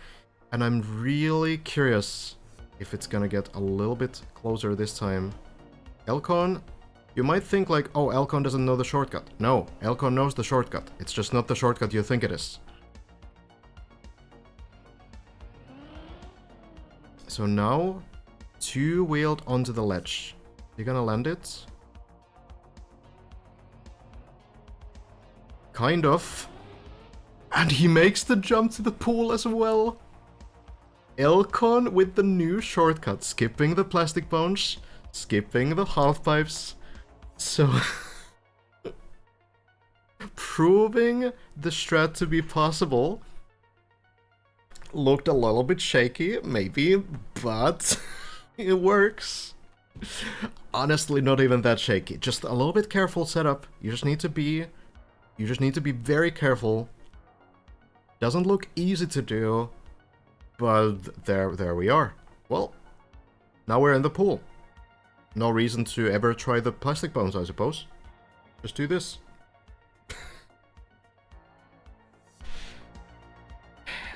and I'm really curious if it's gonna get a little bit closer this time. Elcon, you might think like, oh, Elcon doesn't know the shortcut. No, Elcon knows the shortcut. It's just not the shortcut you think it is. So now, two-wheeled onto the ledge. You gonna land it? Kind of. And he makes the jump to the pool as well. Elcon with the new shortcut, skipping the plastic bones, skipping the half pipes. So, proving the strat to be possible. Looked a little bit shaky, maybe, but it works. Honestly, not even that shaky. Just a little bit careful setup. You just need to be very careful. Doesn't look easy to do, but there we are. Well, now we're in the pool. No reason to ever try the plastic bones, I suppose. Just do this.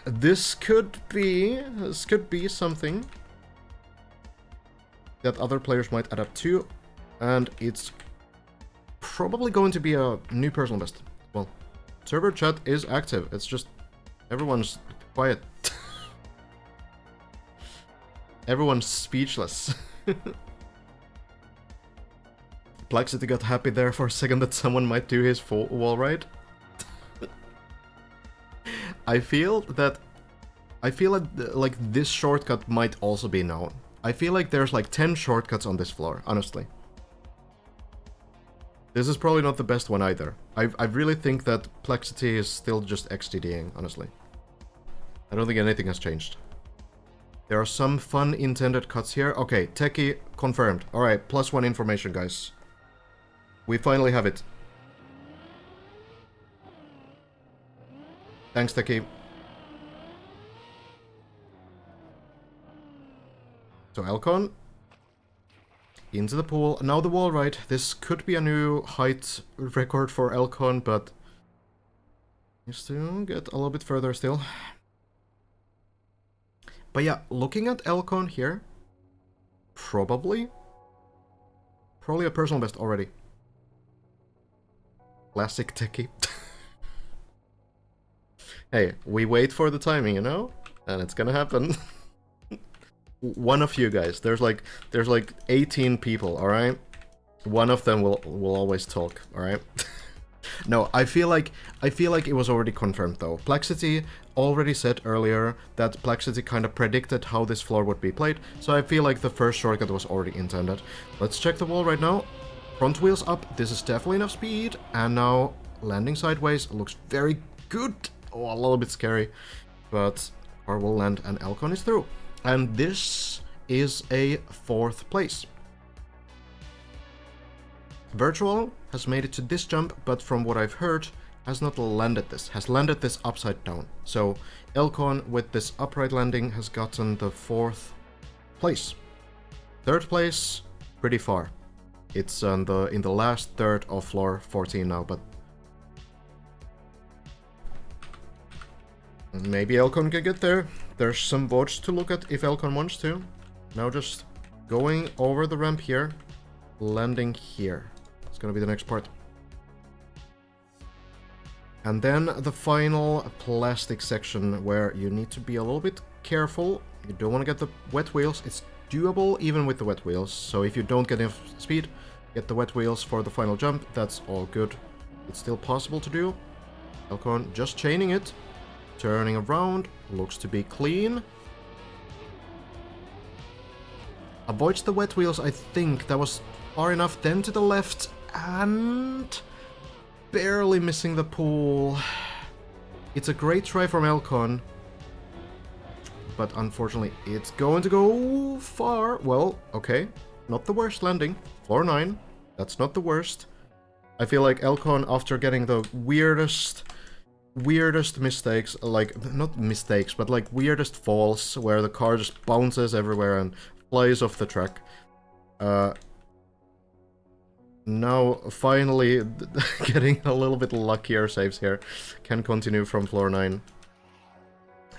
This could be something that other players might adapt to, and it's probably going to be a new personal best. Well, server chat is active, it's just everyone's quiet. Everyone's speechless. Plexity got happy there for a second that someone might do his full wall ride. I feel like this shortcut might also be known. I feel like there's like 10 shortcuts on this floor, honestly. This is probably not the best one either. I really think that Plexity is still just XTDing, honestly. I don't think anything has changed. There are some fun intended cuts here. Okay, Techie confirmed. Alright, +1 information, guys. We finally have it. Thanks, Techie. So Elcon into the pool. Now the wall ride. This could be a new height record for Elcon, but needs to get a little bit further still. But yeah, looking at Elcon here, probably a personal best already. Classic Techie. Hey, we wait for the timing, you know? And it's gonna happen. one of you guys. There's like 18 people, all right? One of them will always talk, all right? No, I feel like it was already confirmed though. Plexity already said earlier that Plexity kind of predicted how this floor would be played, so I feel like the first shortcut was already intended. Let's check the wall right now. Front wheels up, this is definitely enough speed, and now landing sideways looks very good. Oh, a little bit scary, but car will land and Elcon is through. And this is a 4th place. Virtual has made it to this jump, but from what I've heard, has not landed this. Has landed this upside down. So Elcon with this upright landing has gotten the 4th place. 3rd place, pretty far. It's in the last third of floor 14 now, but maybe Elcon can get there. There's some VODs to look at if Elcon wants to. Now just going over the ramp here, landing here. It's gonna be the next part. And then the final plastic section where you need to be a little bit careful. You don't want to get the wet wheels. It's doable even with the wet wheels. So if you don't get enough speed, get the wet wheels for the final jump. That's all good. It's still possible to do. Elcon just chaining it. Turning around. Looks to be clean. Avoids the wet wheels, I think. That was far enough. Then to the left. And barely missing the pool. It's a great try from Elcon, but unfortunately it's going to go far. Well, okay, not the worst landing. Floor 9, that's not the worst. I feel like Elcon, after getting the weirdest mistakes, like, not mistakes, but like weirdest falls, where the car just bounces everywhere and flies off the track, now, finally, getting a little bit luckier saves here. Can continue from floor 9.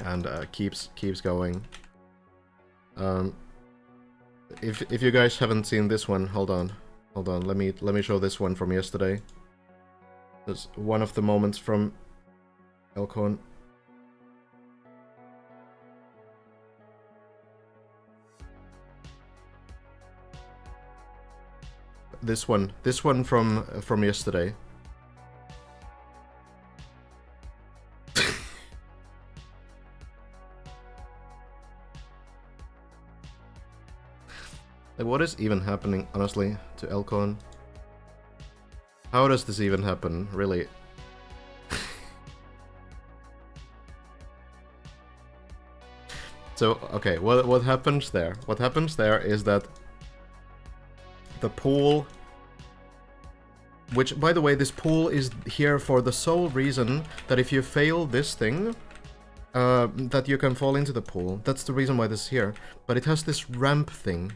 And keeps going. If you guys haven't seen this one, hold on. Let me show this one from yesterday. There's one of the moments from Elcon. This one from yesterday. Like, what is even happening, honestly, to Elcon? How does this even happen, really? So, okay, what happens there? What happens there is that the pool, which, by the way, this pool is here for the sole reason that if you fail this thing, that you can fall into the pool. That's the reason why this is here. But it has this ramp thing.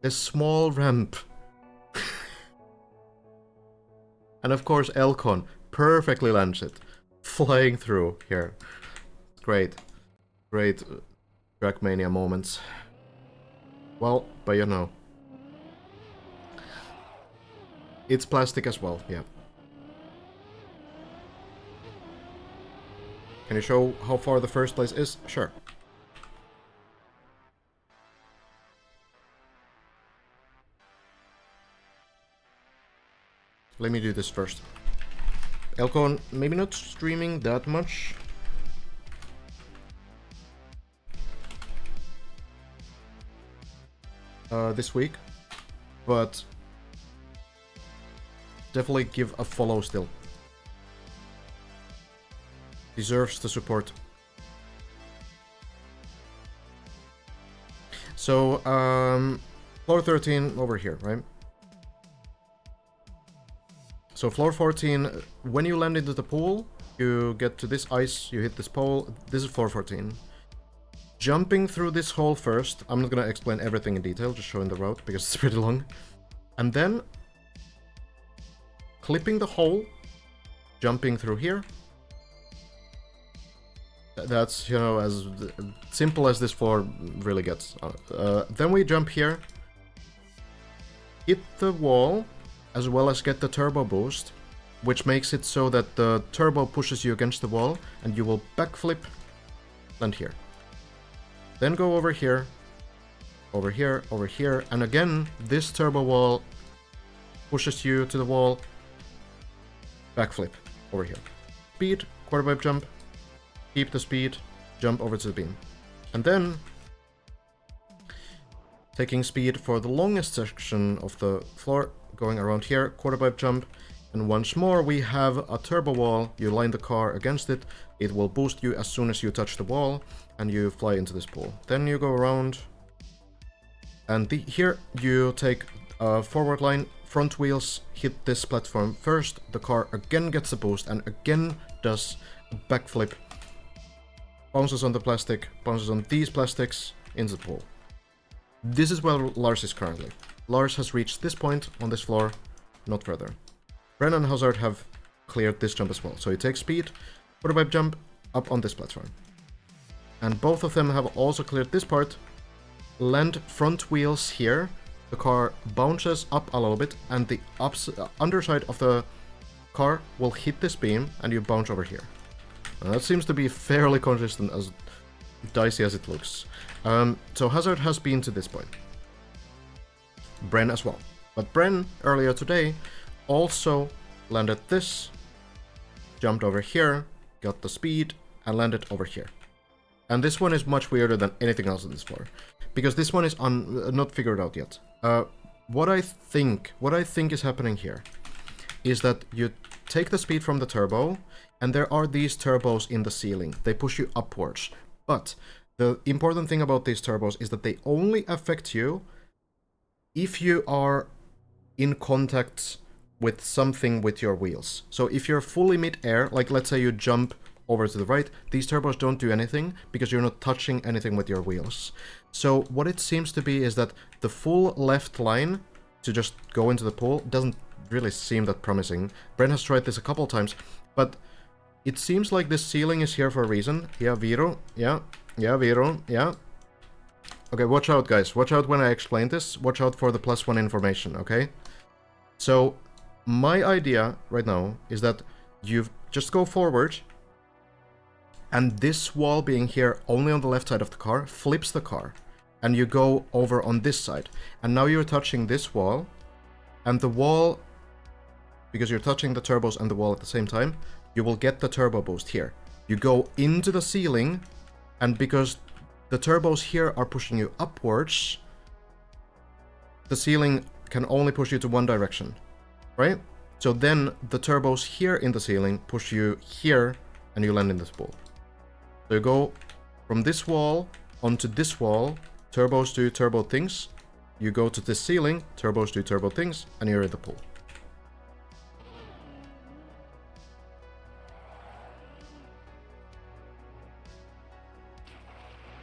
This small ramp. And of course, Elcon perfectly lands it. Flying through here. Great. Great Trackmania moments. Well, but you know. It's plastic as well, yeah. Can you show how far the first place is? Sure. Let me do this first. Elcon, maybe not streaming that much. This week, but definitely give a follow still. Deserves the support. So, floor 13 over here, right? So floor 14, when you land into the pool, you get to this ice, you hit this pole. This is floor 14. Jumping through this hole first. I'm not gonna explain everything in detail, just showing the route because it's pretty long. And then clipping the hole, jumping through here. That's, you know, as simple as this floor really gets. Then we jump here, hit the wall, as well as get the turbo boost, which makes it so that the turbo pushes you against the wall, and you will backflip, land here. Then go over here, over here, and again, this turbo wall pushes you to the wall, backflip over here. Speed, quarter pipe jump, keep the speed, jump over to the beam. And then, taking speed for the longest section of the floor, going around here, quarter pipe jump, and once more we have a turbo wall, you line the car against it, it will boost you as soon as you touch the wall, and you fly into this pool. Then you go around, and here you take a forward line, front wheels hit this platform first, the car again gets a boost, and again does a backflip, bounces on the plastic, bounces on these plastics, into the pool. This is where Lars is currently. Lars has reached this point on this floor, not further. Bren and Hazard have cleared this jump as well, so he takes speed, quarter pipe jump, up on this platform. And both of them have also cleared this part, land front wheels here, the car bounces up a little bit, and the underside of the car will hit this beam, and you bounce over here. And that seems to be fairly consistent, as dicey as it looks. So Hazard has been to this point. Bren as well. But Bren, earlier today, also landed this, jumped over here, got the speed, and landed over here. And this one is much weirder than anything else on this floor, because this one is not figured out yet. What I think is happening here is that you take the speed from the turbo, and there are these turbos in the ceiling. They push you upwards. But the important thing about these turbos is that they only affect you if you are in contact with something with your wheels. So if you're fully mid-air, like let's say you jump over to the right, these turbos don't do anything because you're not touching anything with your wheels. So what it seems to be is that the full left line to just go into the pool doesn't really seem that promising. Bren has tried this a couple times, but it seems like this ceiling is here for a reason. Yeah, Viro. Yeah, Viro. Yeah. Okay, watch out, guys. Watch out when I explain this. Watch out for the +1 information, okay? So, my idea right now is that you just go forward, and this wall being here only on the left side of the car flips the car, and you go over on this side. And now you're touching this wall, and the wall, because you're touching the turbos and the wall at the same time, you will get the turbo boost here. You go into the ceiling, and because the turbos here are pushing you upwards, the ceiling can only push you to one direction, right? So then the turbos here in the ceiling push you here, and you land in this pool. So you go from this wall onto this wall, turbos do turbo things, you go to this ceiling, turbos do turbo things, and you're in the pool.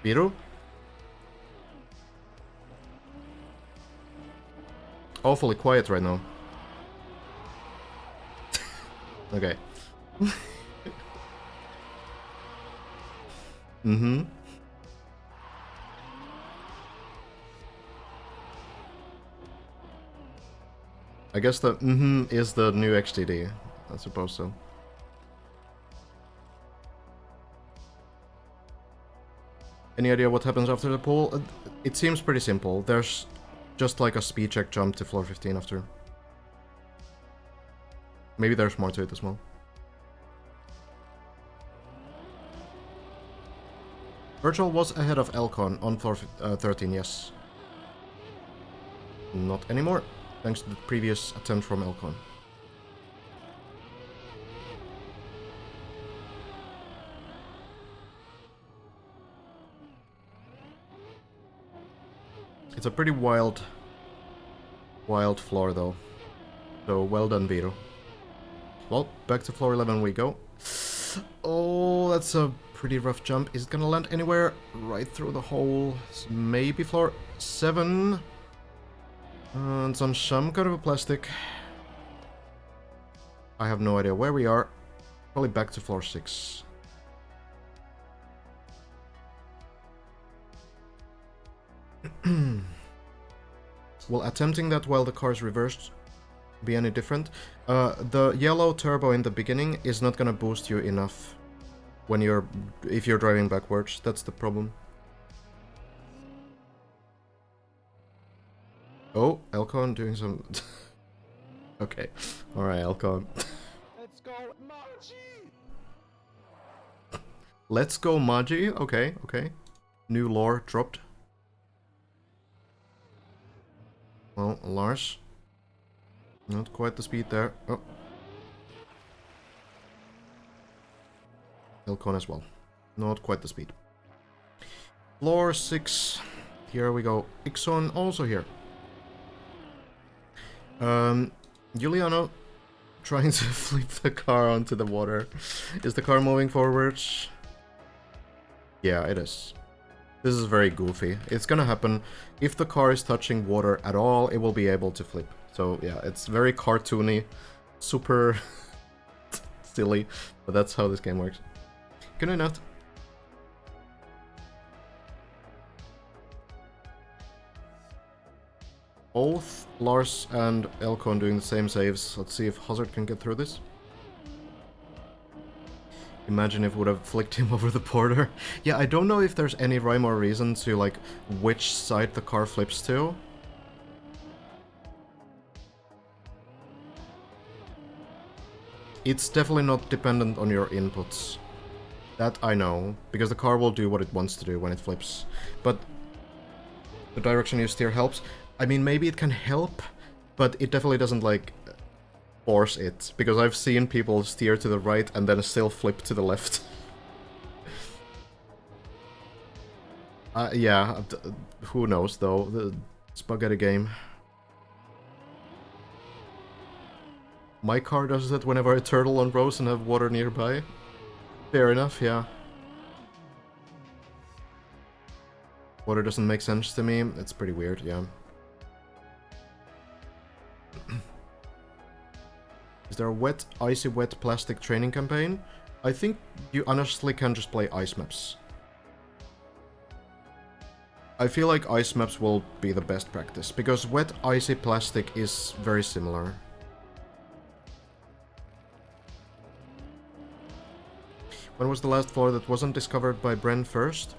Viro? Awfully quiet right now. Okay. Mm-hmm. I guess the is the new XTD, I suppose so. Any idea what happens after the pool? It seems pretty simple. There's just like a speed check jump to floor 15 after. Maybe there's more to it as well. Virtual was ahead of Elcon on floor 13, yes. Not anymore, thanks to the previous attempt from Elcon. It's a pretty wild floor though. So well done, Vito. Well, back to floor 11 we go. Oh, that's a pretty rough jump. Is it gonna land anywhere? Right through the hole. Maybe floor 7. It's on some kind of a plastic. I have no idea where we are. Probably back to floor 6. Will attempting that while the car is reversed be any different? The yellow turbo in the beginning is not gonna boost you enough when if you're driving backwards. That's the problem. Oh, Elcon doing some... Okay. Alright, Elcon. Let's go, Margie! Let's go, Magi. Okay, okay. New lore dropped. Well, Lars. Not quite the speed there. Oh. Elcon as well. Not quite the speed. Floor 6. Here we go. Ixon also here. Giuliano trying to flip the car onto the water. Is the car moving forwards? Yeah, it is. This is very goofy. It's gonna happen. If the car is touching water at all, it will be able to flip. So yeah, it's very cartoony. Super silly. But that's how this game works. Good enough. Both Lars and Elcon doing the same saves. Let's see if Hazard can get through this. Imagine if it would have flicked him over the border. Yeah, I don't know if there's any rhyme or reason to, like, which side the car flips to. It's definitely not dependent on your inputs. That I know, because the car will do what it wants to do when it flips. But the direction you steer helps. I mean, maybe it can help, but it definitely doesn't, like, force it. Because I've seen people steer to the right and then still flip to the left. Yeah, who knows, though. The spaghetti game. My car does that whenever I turtle on rows and have water nearby. Fair enough, yeah. Water doesn't make sense to me. It's pretty weird, yeah. Is there a wet, icy wet plastic training campaign? I think you honestly can just play ice maps. I feel like ice maps will be the best practice, because wet, icy plastic is very similar. When was the last floor that wasn't discovered by Bren first?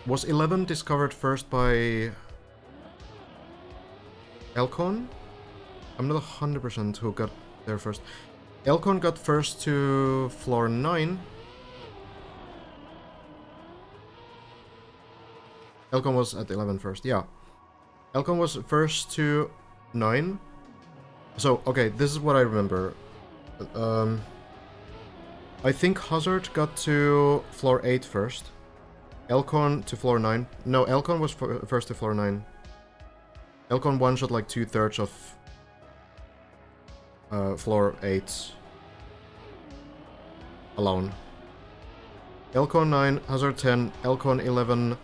Was 11 discovered first by Elcon? I'm not 100% who got there first. Elcon got first to floor 9. Elcon was at 11 first, yeah. Elcon was first to 9. So, okay, this is what I remember. I think Hazard got to floor 8 first. Elcon to floor 9. No, Elcon was first to floor 9. Elcon one-shot like 2/3 of floor 8 alone. Elcon 9, Hazard 10, Elcon 11,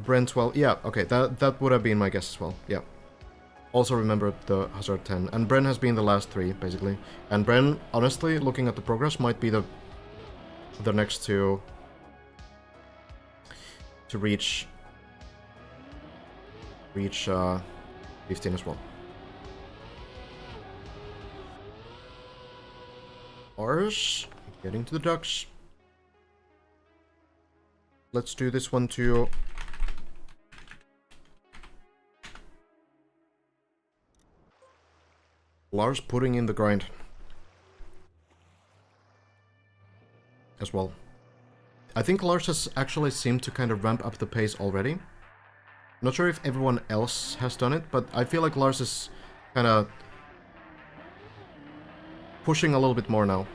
Bren 12. Yeah, okay, that would have been my guess as well. Yeah. Also remember the Hazard 10. And Bren has been the last 3, basically. And Bren, honestly, looking at the progress, might be the next to reach 15 as well. Ours, getting to the ducks. Let's do this one too. Lars putting in the grind as well. I think Lars has actually seemed to kind of ramp up the pace already. Not sure if everyone else has done it, but I feel like Lars is kind of pushing a little bit more now.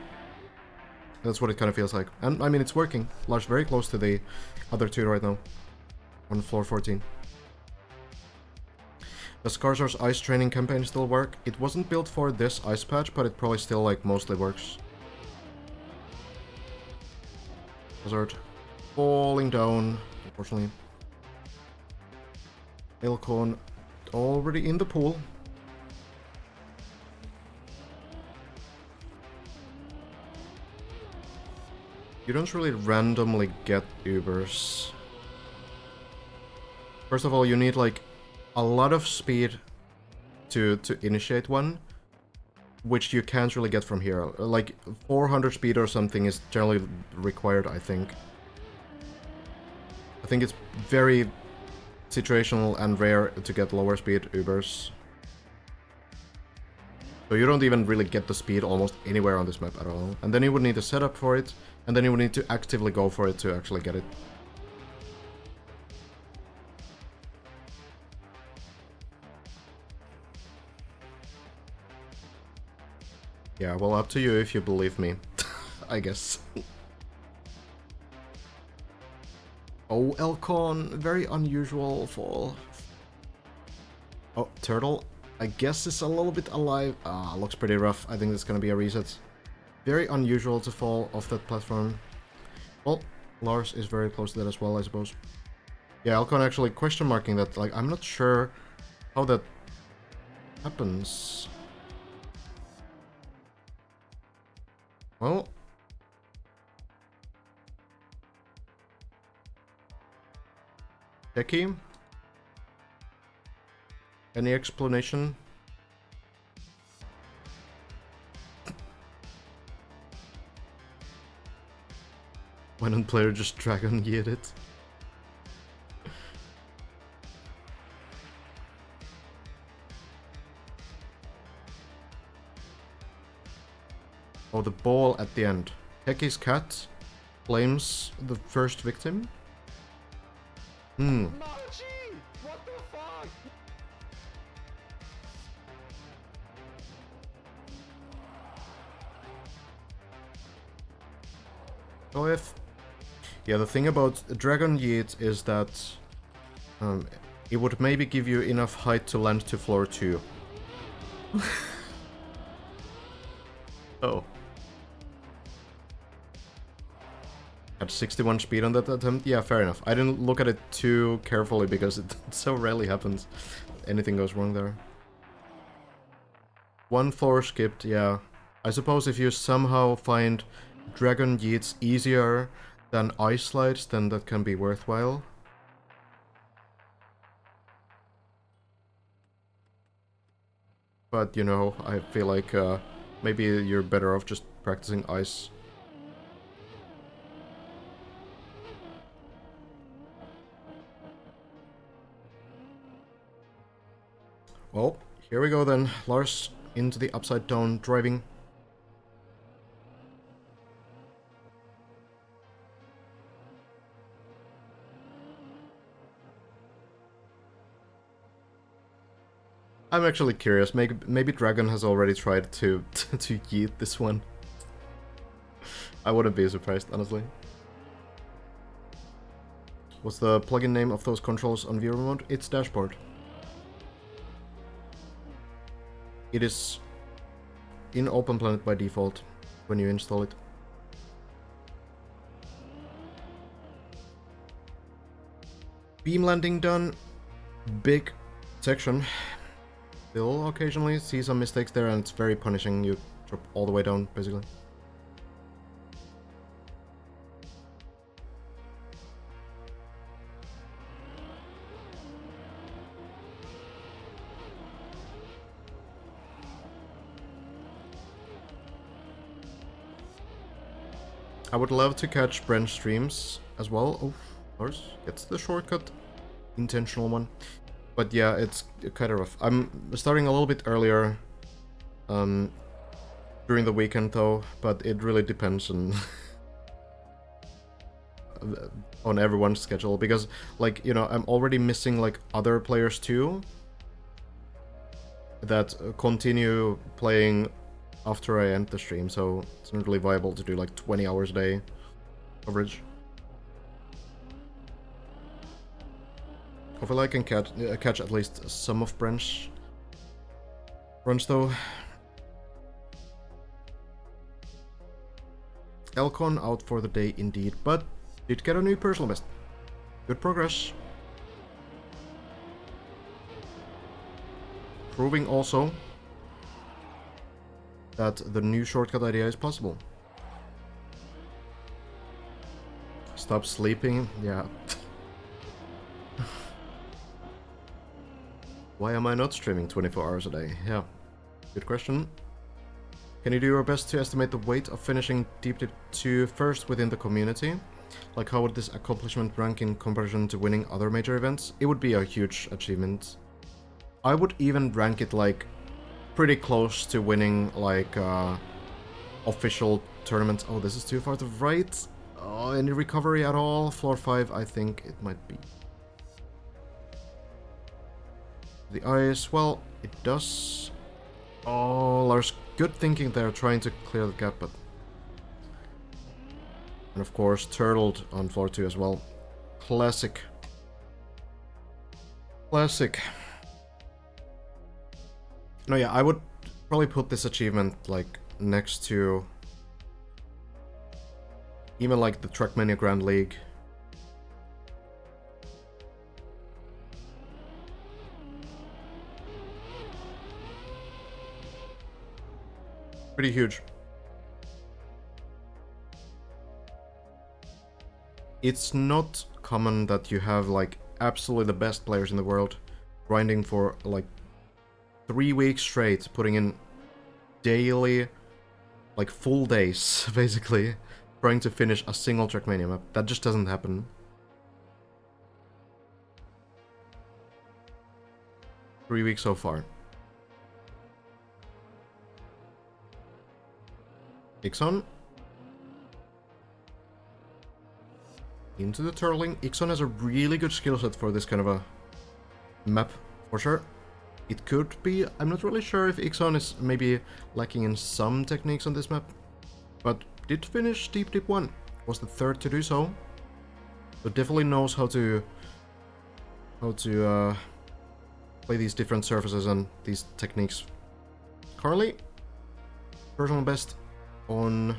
That's what it kind of feels like. And, I mean, it's working. Lars very close to the other two right now. On floor 14. Does Skarsgård's ice training campaign still work? It wasn't built for this ice patch, but it probably still, like, mostly works. Hazard falling down, unfortunately. Elcon already in the pool. You don't really randomly get Ubers. First of all, you need like a lot of speed to initiate one, which you can't really get from here. Like 400 speed or something is generally required, I think. I think it's very situational and rare to get lower speed Ubers. So you don't even really get the speed almost anywhere on this map at all. And then you would need to set up for it, and then you would need to actively go for it to actually get it. Yeah, well, up to you if you believe me, I guess. Oh, Elcon, very unusual fall. Oh, Turtle, I guess is a little bit alive. Ah, looks pretty rough. I think that's gonna be a reset. Very unusual to fall off that platform. Well, Lars is very close to that as well, I suppose. Yeah, Elcon actually question marking that. Like, I'm not sure how that happens. Well, Techie? Any explanation? Why don't player just Dragon Yeet it? Oh, the ball at the end. Techie's cat blames the first victim? Margie! What the fuck? So if... Yeah, the thing about Dragon Yeet is that it would maybe give you enough height to land to floor 2. Oh. At 61 speed on that attempt? Yeah, fair enough. I didn't look at it too carefully because it so rarely happens. Anything goes wrong there. One floor skipped, yeah. I suppose if you somehow find Dragon Yeets easier than Ice Slides, then that can be worthwhile. But, you know, I feel like maybe you're better off just practicing Ice. Well, here we go then. Lars into the upside down driving. I'm actually curious. Maybe Dragon has already tried to yeet this one. I wouldn't be surprised, honestly. What's the plugin name of those controls on viewer mode? It's Dashboard. It is in OpenPlanet by default when you install it. Beam landing done. Big section. Still occasionally see some mistakes there, and it's very punishing. You drop all the way down, basically. I would love to catch Brent streams as well. Oh, Lars gets the shortcut. Intentional one. But yeah, it's kind of rough. I'm starting a little bit earlier during the weekend though, but it really depends on on everyone's schedule, because, like, you know, I'm already missing like other players too that continue playing after I end the stream, so it's not really viable to do like 20 hours a day coverage. Hopefully I can catch at least some of Brent's runs though. Elcon out for the day indeed, but did get a new personal best. Good progress. Proving also that the new shortcut idea is possible. Stop sleeping, yeah. Why am I not streaming 24 hours a day? Yeah, good question. Can you do your best to estimate the weight of finishing Deep Dip 2 first within the community? Like, how would this accomplishment rank in comparison to winning other major events? It would be a huge achievement. I would even rank it, like, pretty close to winning, like, official tournaments. Oh, this is too far to the right. Oh, any recovery at all? Floor 5, I think it might be. The ice, well, it does. Oh, there's good thinking there, trying to clear the gap, but... And of course, turtled on floor 2 as well. Classic. Classic. No, yeah, I would probably put this achievement, like, next to... even, like, the Trackmania Grand League. Pretty huge. It's not common that you have, like, absolutely the best players in the world grinding for, like, 3 weeks straight, putting in daily, like, full days, basically, trying to finish a single Trackmania map. That just doesn't happen. 3 weeks so far. Ixon. Into the turtling. Ixon has a really good skill set for this kind of a map, for sure. It could be. I'm not really sure if Ixon is maybe lacking in some techniques on this map, but did finish Deep Dip 1. Was the third to do so. So definitely knows how to play these different surfaces and these techniques. Carly, personal best on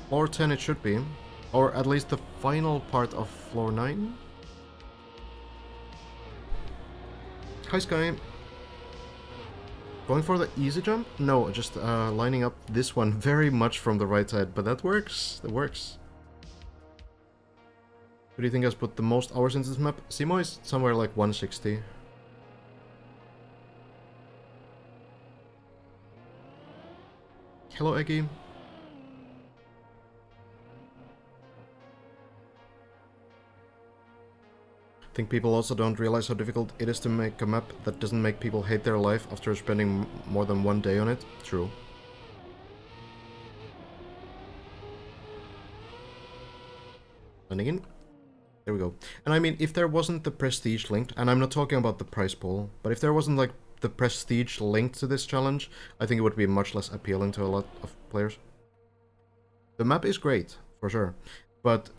floor 10 it should be, or at least the final part of floor 9. Hi Sky. Going for the easy jump? No, just lining up this one very much from the right side, but that works. That works. Who do you think has put the most hours into this map? Simo is somewhere like 160. Hello, Eggy. I think people also don't realize how difficult it is to make a map that doesn't make people hate their life after spending more than 1 day on it. True. Landing in. There we go. And I mean, if there wasn't the prestige linked, and I'm not talking about the prize pool, but if there wasn't like the prestige linked to this challenge, I think it would be much less appealing to a lot of players. The map is great, for sure, but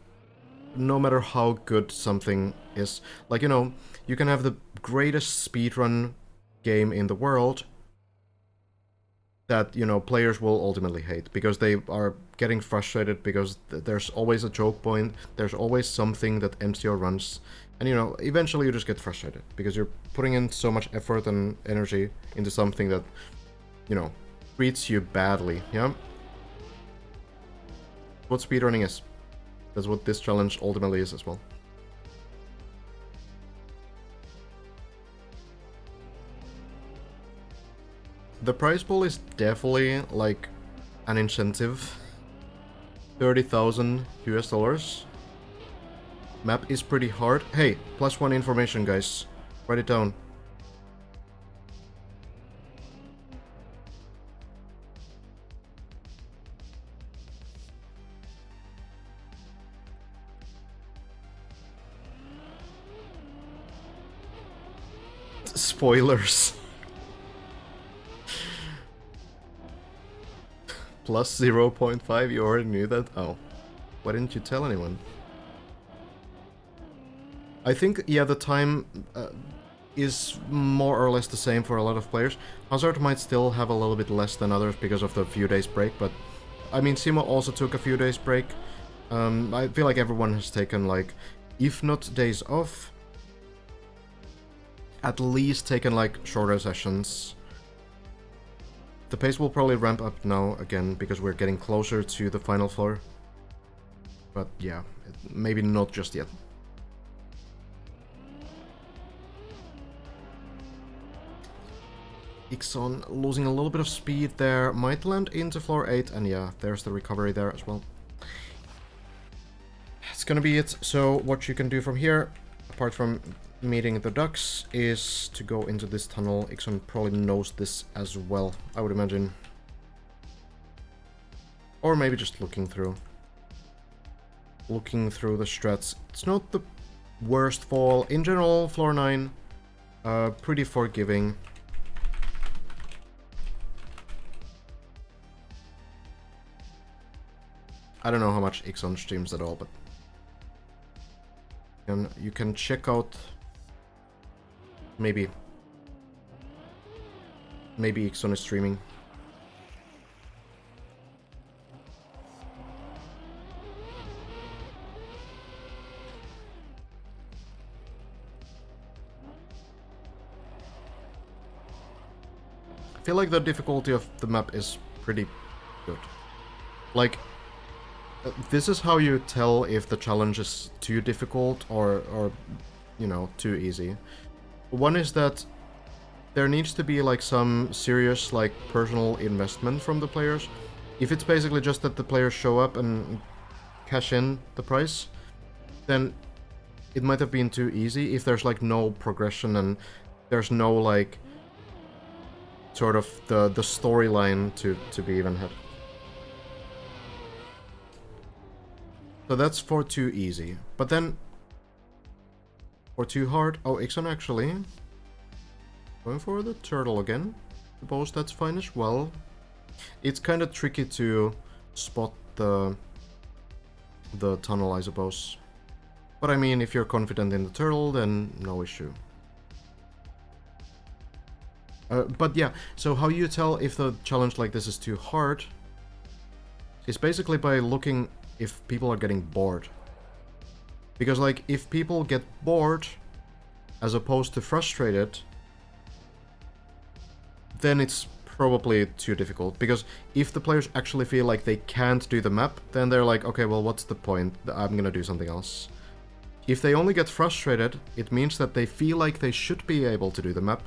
no matter how good something is, like, you know, you can have the greatest speedrun game in the world that, you know, players will ultimately hate because they are getting frustrated because there's always a choke point, there's always something that MCO runs, and, you know, eventually you just get frustrated because you're putting in so much effort and energy into something that, you know, treats you badly, yeah? What speedrunning is. That's what this challenge ultimately is as well. The prize pool is definitely like an incentive. 30,000 US dollars. Map is pretty hard. Hey, +1 information, guys. Write it down. Spoilers. Plus 0.5, you already knew that? Oh. Why didn't you tell anyone? I think, yeah, the time is more or less the same for a lot of players. Hazard might still have a little bit less than others because of the few days break, but I mean, Simo also took a few days break. I feel like everyone has taken, like, if not days off, at least taken, like, shorter sessions. The pace will probably ramp up now again because we're getting closer to the final floor. But yeah, maybe not just yet. Ixon losing a little bit of speed there. Might land into floor 8, and yeah, there's the recovery there as well. It's gonna be it. So what you can do from here, apart from meeting the ducks, is to go into this tunnel. Ixon probably knows this as well, I would imagine. Or maybe just looking through. Looking through the strats. It's not the worst fall. In general, floor 9, pretty forgiving. I don't know how much Ixon streams at all, but you can check out maybe Ixon is streaming. I feel like the difficulty of the map is pretty good. Like, this is how you tell if the challenge is too difficult or you know, too easy. One is that there needs to be like some serious like personal investment from the players. If it's basically just that the players show up and cash in the price, then it might have been too easy. If there's like no progression and there's no like sort of the storyline to be even had. So that's for too easy. But then for too hard, oh, Ixon actually going for the turtle again. I suppose that's fine as well. It's kind of tricky to spot the tunnel, I suppose. But I mean, if you're confident in the turtle, then no issue. But yeah, so how you tell if the challenge like this is too hard is basically by looking if people are getting bored. Because like, if people get bored as opposed to frustrated, then it's probably too difficult. Because if the players actually feel like they can't do the map, then they're like, okay, well, what's the point? I'm gonna do something else. If they only get frustrated, it means that they feel like they should be able to do the map,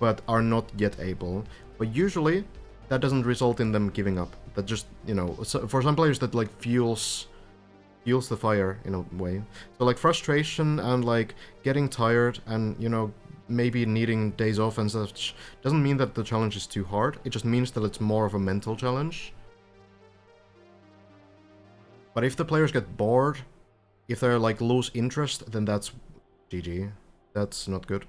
but are not yet able. But usually, that doesn't result in them giving up. That just, you know, for some players that like fuels the fire in a way. So like frustration and like getting tired and, you know, maybe needing days off and such doesn't mean that the challenge is too hard. It just means that it's more of a mental challenge. But if the players get bored, if they're like lose interest, then that's GG. That's not good.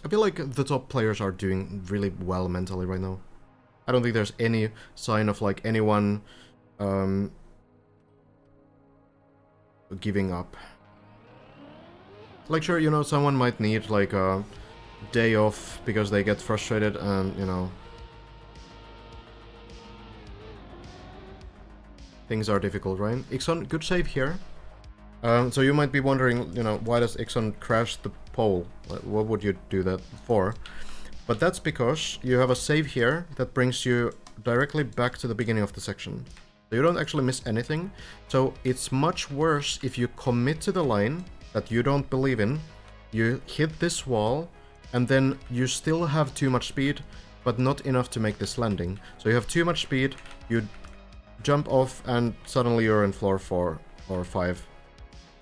I feel like the top players are doing really well mentally right now. I don't think there's any sign of like anyone giving up. Like sure, you know, someone might need like a day off because they get frustrated and, you know, things are difficult, right? Ixon, good save here. So you might be wondering, you know, why does Ixon crash the pole? What would you do that for? But that's because you have a save here that brings you directly back to the beginning of the section. So you don't actually miss anything. So it's much worse if you commit to the line that you don't believe in, you hit this wall, and then you still have too much speed, but not enough to make this landing. So you have too much speed, you jump off, and suddenly you're in floor 4 or 5.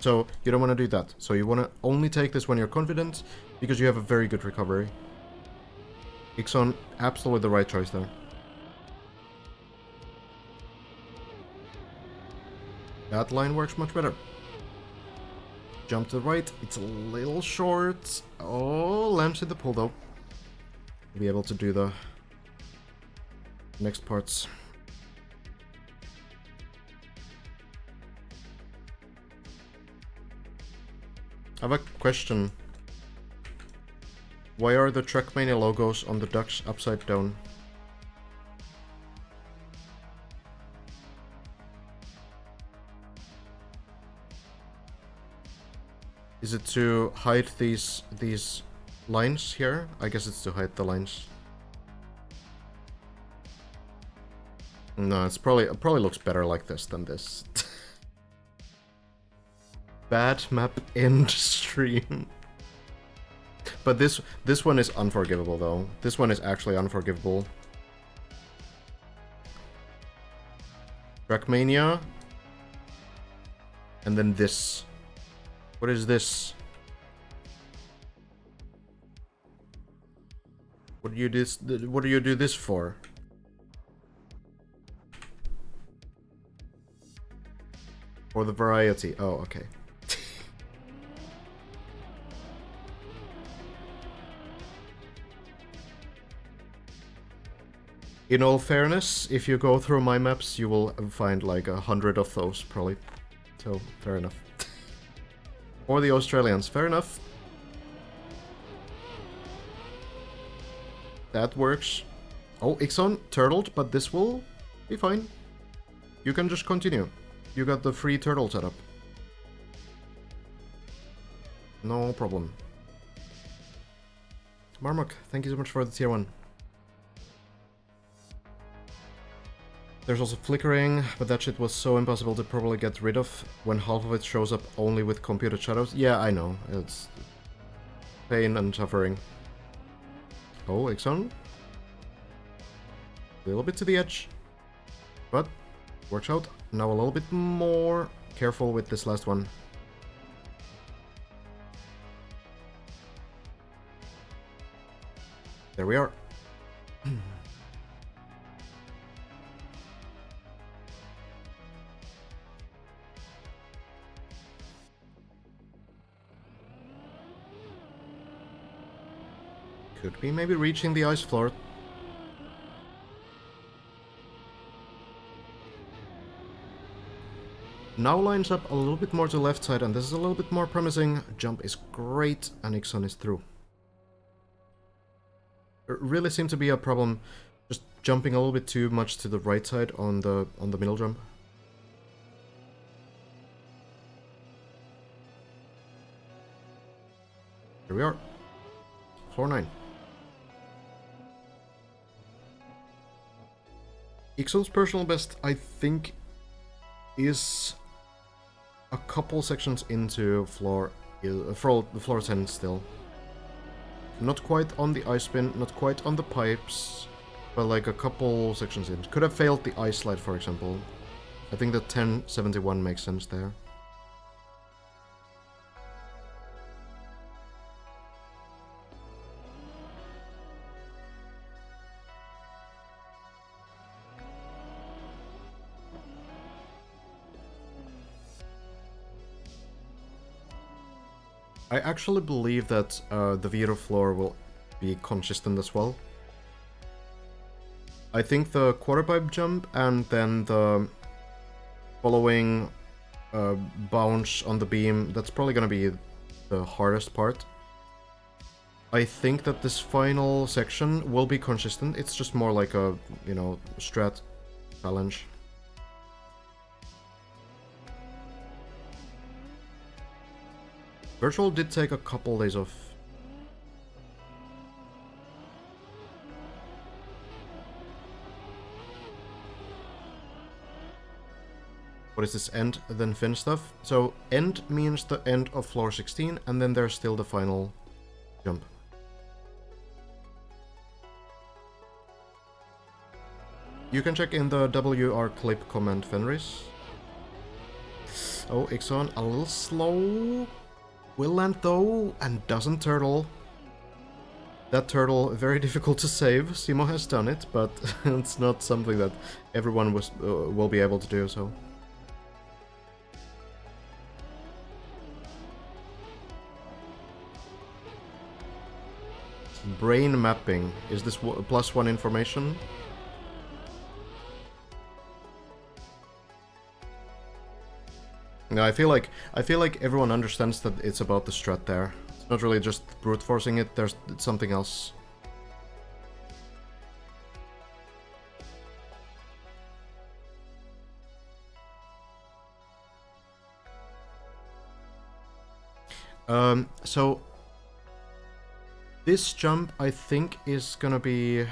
So you don't want to do that. So you want to only take this when you're confident, because you have a very good recovery. Ixon, absolutely the right choice there. That line works much better. Jump to the right, it's a little short. Oh, lands in the pull though. Be able to do the next parts. I have a question. Why are the Trackmania logos on the ducks upside down? Is it to hide these lines here? I guess it's to hide the lines. No, it probably looks better like this than this. Bad map end stream. But this one is unforgivable though. This one is actually unforgivable. Trackmania. And then this. What is this? What do you do this for? For the variety. Oh, okay. In all fairness, if you go through my maps, you will find like 100 of those, probably. So, fair enough. Or the Australians, fair enough. That works. Oh, Ixon turtled, but this will be fine. You can just continue. You got the free turtle setup. No problem. Marmok, thank you so much for the tier 1. There's also flickering, but that shit was so impossible to probably get rid of when half of it shows up only with computed shadows. Yeah, I know. It's pain and suffering. Oh, Ixon. A little bit to the edge. But works out. Now a little bit more careful with this last one. There we are. Could be maybe reaching the ice floor. Now lines up a little bit more to the left side, and this is a little bit more promising. Jump is great, and Ixon is through. There really seemed to be a problem just jumping a little bit too much to the right side on the middle jump. Here we are. Floor 9. Ixon's personal best, I think, is a couple sections into floor 10 still. Not quite on the ice spin, not quite on the pipes, but like a couple sections in. Could have failed the ice slide, for example. I think the 1071 makes sense there. I actually believe that the Vito floor will be consistent as well. I think the quarter pipe jump and then the following bounce on the beam, that's probably gonna be the hardest part. I think that this final section will be consistent. It's just more like a, you know, strat challenge. Virtual did take a couple days off. What is this end, then fin stuff? So end means the end of floor 16, and then there's still the final jump. You can check in the WR clip comment, Fenris. Oh, Ixon, a little slow. Will land though, and doesn't turtle. That turtle, very difficult to save. Simo has done it, but it's not something that everyone will be able to do, so. Brain mapping. Is this +1 information? No, I feel like everyone understands that it's about the strat there. It's not really just brute forcing it, it's something else. So this jump I think is gonna be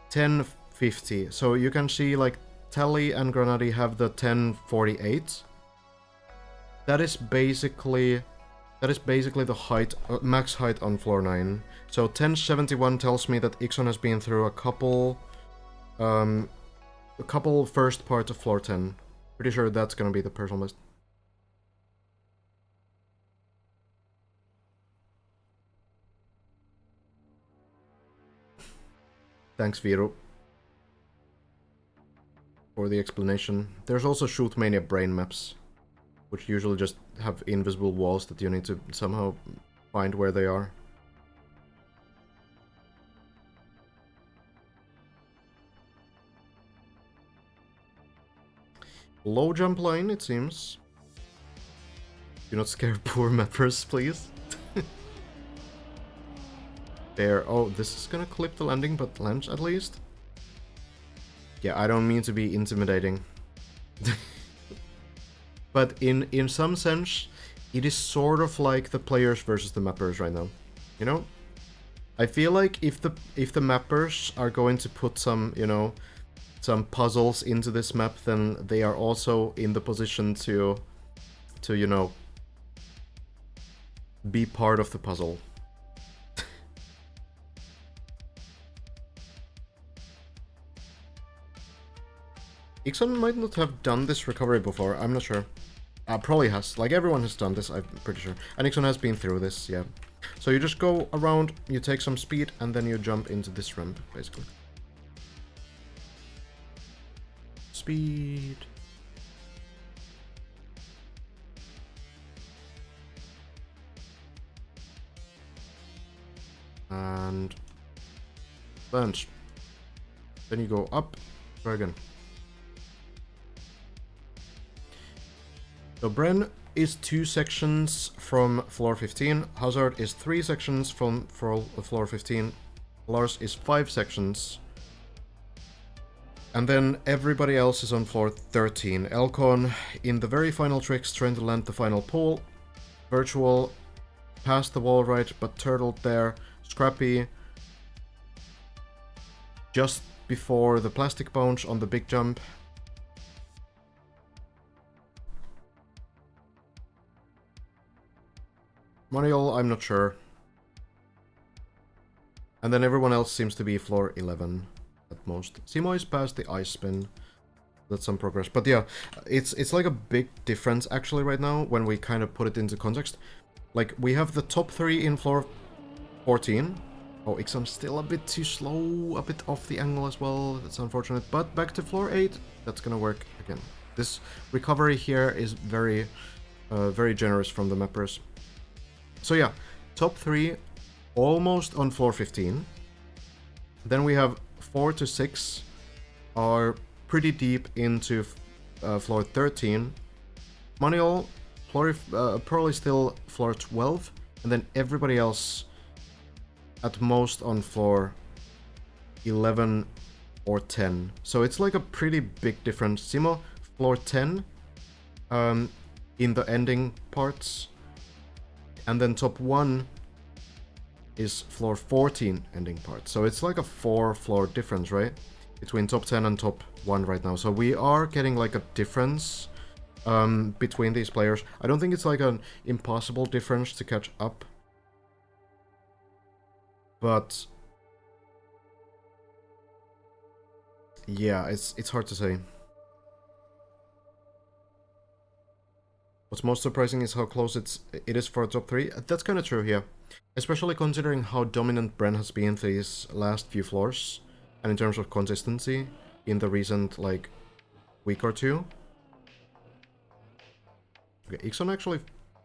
10 1050. So you can see like Tally and Granadi have the 1048. That is basically the height, max height on floor 9. So 1071 tells me that Ixon has been through a couple first parts of floor 10. Pretty sure that's gonna be the personal list. Thanks, Viro, for the explanation. There's also Shootmania brain maps, which usually just have invisible walls that you need to somehow find where they are. Low jump line, it seems. Do not scare poor mappers, please. There. Oh, this is gonna clip the landing, but lands at least. Yeah, I don't mean to be intimidating. But in some sense, it is sort of like the players versus the mappers right now. You know? I feel like if the mappers are going to put some, you know, some puzzles into this map, then they are also in the position to you know, be part of the puzzle. Ixon might not have done this recovery before, I'm not sure. Probably has. Like, everyone has done this, I'm pretty sure. And Ixon has been through this, yeah. So you just go around, you take some speed, and then you jump into this ramp, basically. Speed. And launch. Then you go up, try again. So Bren is 2 sections from floor 15, Hazard is 3 sections from floor 15, Lars is 5 sections, and then everybody else is on floor 13. Elcon in the very final tricks trying to land the final pull, Virtual past the wall right but turtled there, Scrappy just before the plastic bounce on the big jump. Mariol, I'm not sure. And then everyone else seems to be floor 11 at most. Simo is past the ice spin. That's some progress. But yeah, it's like a big difference actually right now when we kind of put it into context. Like, we have the top 3 in floor 14. Oh, Ixon's still a bit too slow, a bit off the angle as well. That's unfortunate. But back to floor 8, that's gonna work again. This recovery here is very generous from the mappers. So yeah, top 3 almost on floor 15. Then we have 4 to 6 are pretty deep into floor 13. Manuel, probably still floor 12. And then everybody else at most on floor 11 or 10. So it's like a pretty big difference. Simo, floor 10 in the ending parts. And then top 1 is floor 14 ending part. So it's like a 4 floor difference, right? Between top 10 and top 1 right now. So we are getting like a difference between these players. I don't think it's like an impossible difference to catch up. But yeah, it's hard to say. What's most surprising is how close it is for a top 3. That's kind of true here. Especially considering how dominant Bren has been these last few floors. And in terms of consistency in the recent, like, week or 2. Okay, Ixon actually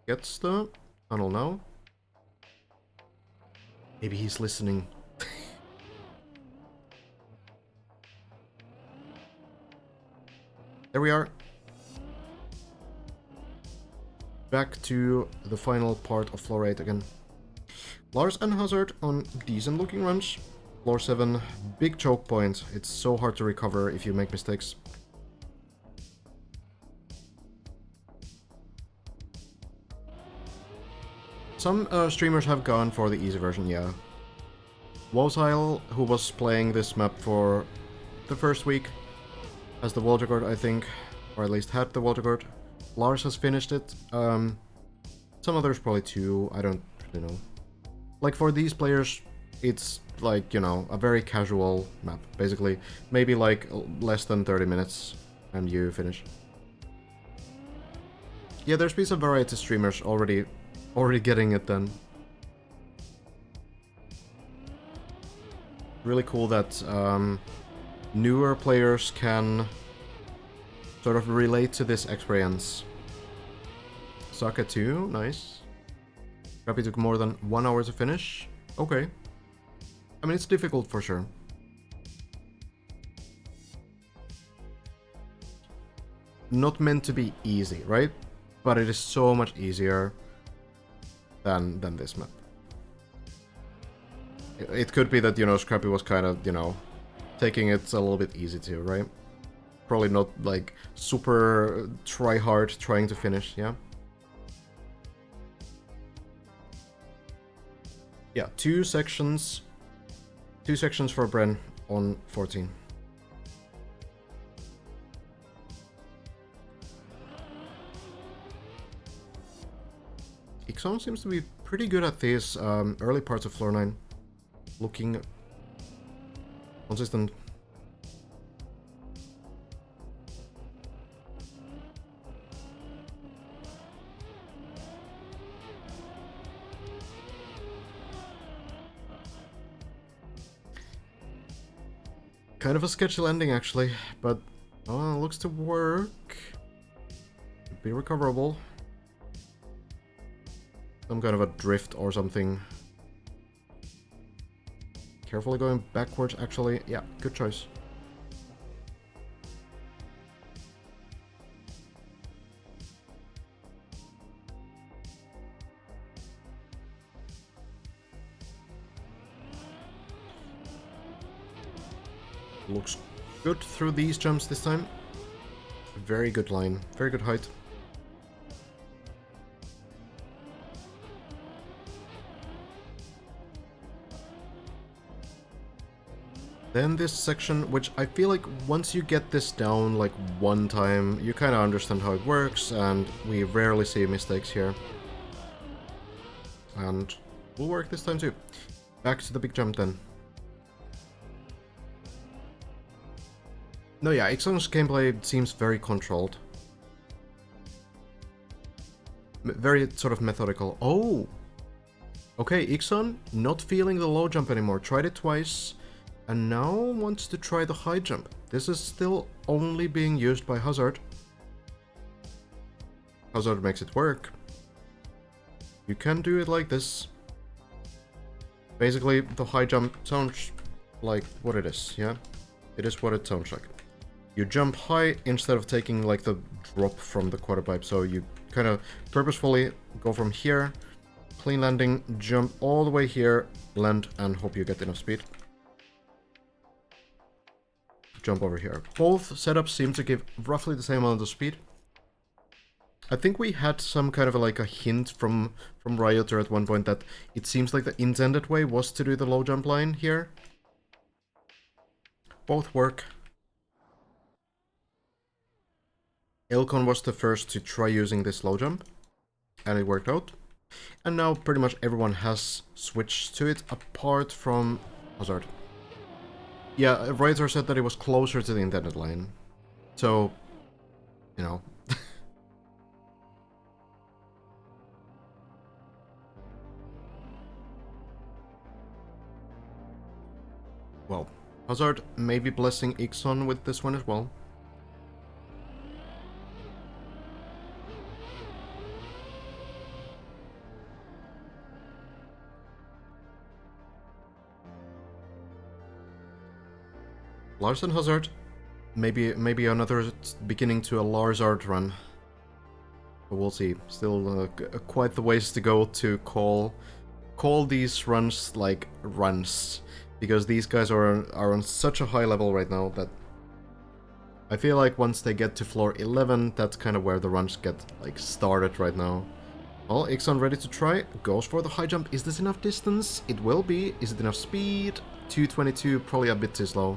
gets the tunnel now. Maybe he's listening. There we are. Back to the final part of floor 8 again. Lars and Hazard on decent looking runs. Floor 7, big choke point. It's so hard to recover if you make mistakes. Some streamers have gone for the easy version, yeah. Wozile, who was playing this map for the first week as the wall record, I think, or at least had the wall record. Lars has finished it. Some others probably too. I don't really know. Like for these players, it's like, you know, a very casual map. Basically, maybe like less than 30 minutes and you finish. Yeah, there's been some variety streamers already getting it done. Really cool that newer players can sort of relate to this experience. Saka 2, nice. Crappy took more than 1 hour to finish. Okay. I mean, it's difficult for sure. Not meant to be easy, right? But it is so much easier than this map. It could be that, you know, Scrappy was kind of, you know, taking it a little bit easy too, right? Probably not, like, super try-hard trying to finish, yeah? Yeah, two sections for Bren on 14. Ixon seems to be pretty good at these early parts of floor 9. Looking consistent. Kind of a sketchy landing actually, but looks to work. Could be recoverable. Some kind of a drift or something. Carefully going backwards, actually. Yeah, good choice. Looks good through these jumps this time. Very good line. Very good height. Then this section, which I feel like once you get this down like one time, you kind of understand how it works, and we rarely see mistakes here. And will work this time too. Back to the big jump then. No, yeah, Ixon's gameplay seems very controlled. Very sort of methodical. Oh! Okay, Ixon, not feeling the low jump anymore. Tried it twice. And now wants to try the high jump. This is still only being used by Hazard. Hazard makes it work. You can do it like this. Basically, the high jump sounds like what it is, yeah? It is what it sounds like. You jump high instead of taking like the drop from the quarter pipe. So you kind of purposefully go from here, clean landing, jump all the way here, land, and hope you get enough speed. Jump over here. Both setups seem to give roughly the same amount of speed. I think we had some kind of like a hint from Rioter at one point that it seems like the intended way was to do the low jump line here. Both work. Elcon was the first to try using this low jump, and it worked out. And now pretty much everyone has switched to it apart from Hazard. Yeah, Rioter said that it was closer to the intended line. So, you know. Well, Hazard may be blessing Ixon with this one as well. Lars and Hazard, maybe another beginning to a Larzard run. But we'll see. Still quite the ways to go to call these runs like runs, because these guys are on such a high level right now that I feel like once they get to floor 11, that's kind of where the runs get like started right now. Well, Ixon ready to try, goes for the high jump. Is this enough distance? It will be. Is it enough speed? 222, probably a bit too slow.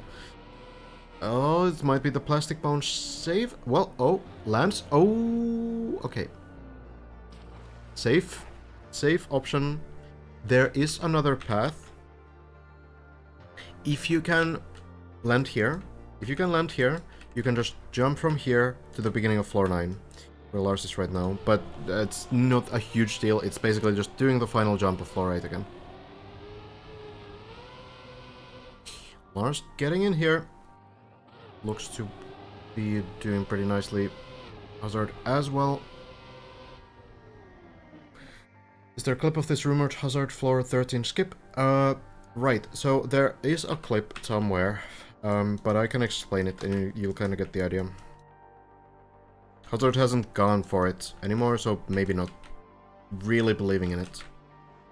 Oh, it might be the plastic bounce save. Well, oh, lands. Oh, okay. Safe. Safe option. There is another path. If you can land here, you can just jump from here to the beginning of floor 9, where Lars is right now. But it's not a huge deal. It's basically just doing the final jump of floor 8 again. Lars getting in here. Looks to be doing pretty nicely. Hazard as well. Is there a clip of this rumored Hazard floor 13 skip? Right, so there is a clip somewhere, but I can explain it and you'll kind of get the idea. Hazard hasn't gone for it anymore, so maybe not really believing in it.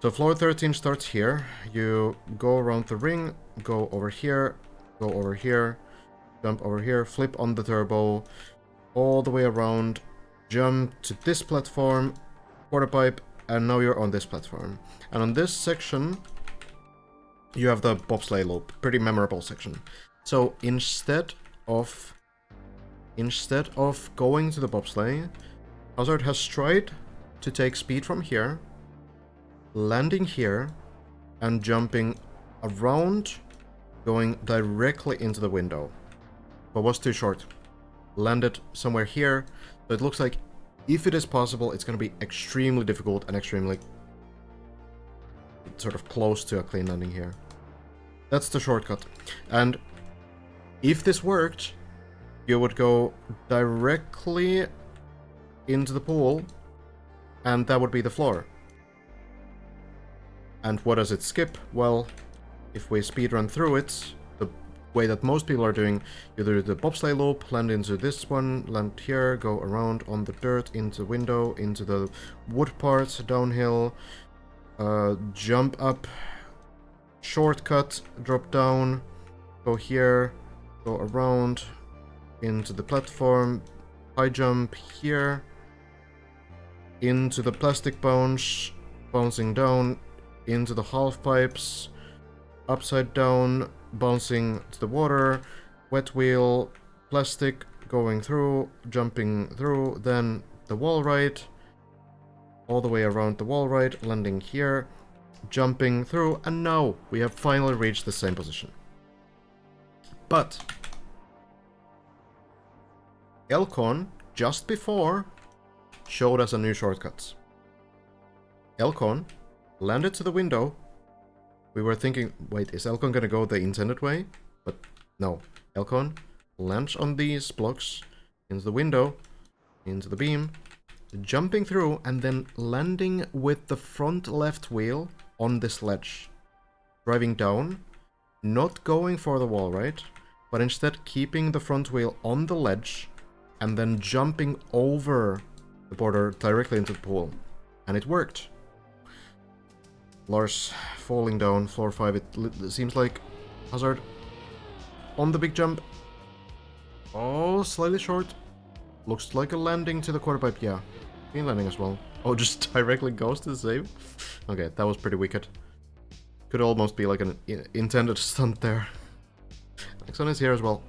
So floor 13 starts here, you go around the ring, go over here, jump over here, flip on the turbo, all the way around, jump to this platform, quarter pipe, and now you're on this platform. And on this section, you have the bobsleigh loop, pretty memorable section. So instead of going to the bobsleigh, Hazard has tried to take speed from here, landing here, and jumping around, going directly into the window. But was too short. Landed somewhere here, so it looks like if it is possible, it's going to be extremely difficult and extremely sort of close to a clean landing here. That's the shortcut. And if this worked, you would go directly into the pool, and that would be the floor. And what does it skip? Well, if we speedrun through it, the way that most people are doing, you do the bobsleigh loop, land into this one, land here, go around on the dirt, into the window, into the wood part, downhill, jump up, shortcut, drop down, go here, go around, into the platform, high jump here, into the plastic bounce, bouncing down, into the half pipes, upside down, bouncing to the water, wet wheel, plastic, going through, jumping through, then the wall ride, all the way around the wall ride, landing here, jumping through, and now we have finally reached the same position. But Elcon, just before, showed us a new shortcut. Elcon landed to the window. We were thinking, wait, is Elcon gonna go the intended way? But no. Elcon lands on these blocks, into the window, into the beam, jumping through, and then landing with the front left wheel on this ledge. Driving down, not going for the wall ride, but instead keeping the front wheel on the ledge, and then jumping over the border directly into the pool. And it worked. Lars falling down, floor 5, it seems like Hazard on the big jump. Oh, slightly short. Looks like a landing to the quarter pipe, yeah. Clean landing as well. Oh, just directly goes to the save? Okay, that was pretty wicked. Could almost be like an intended stunt there. Next one is here as well.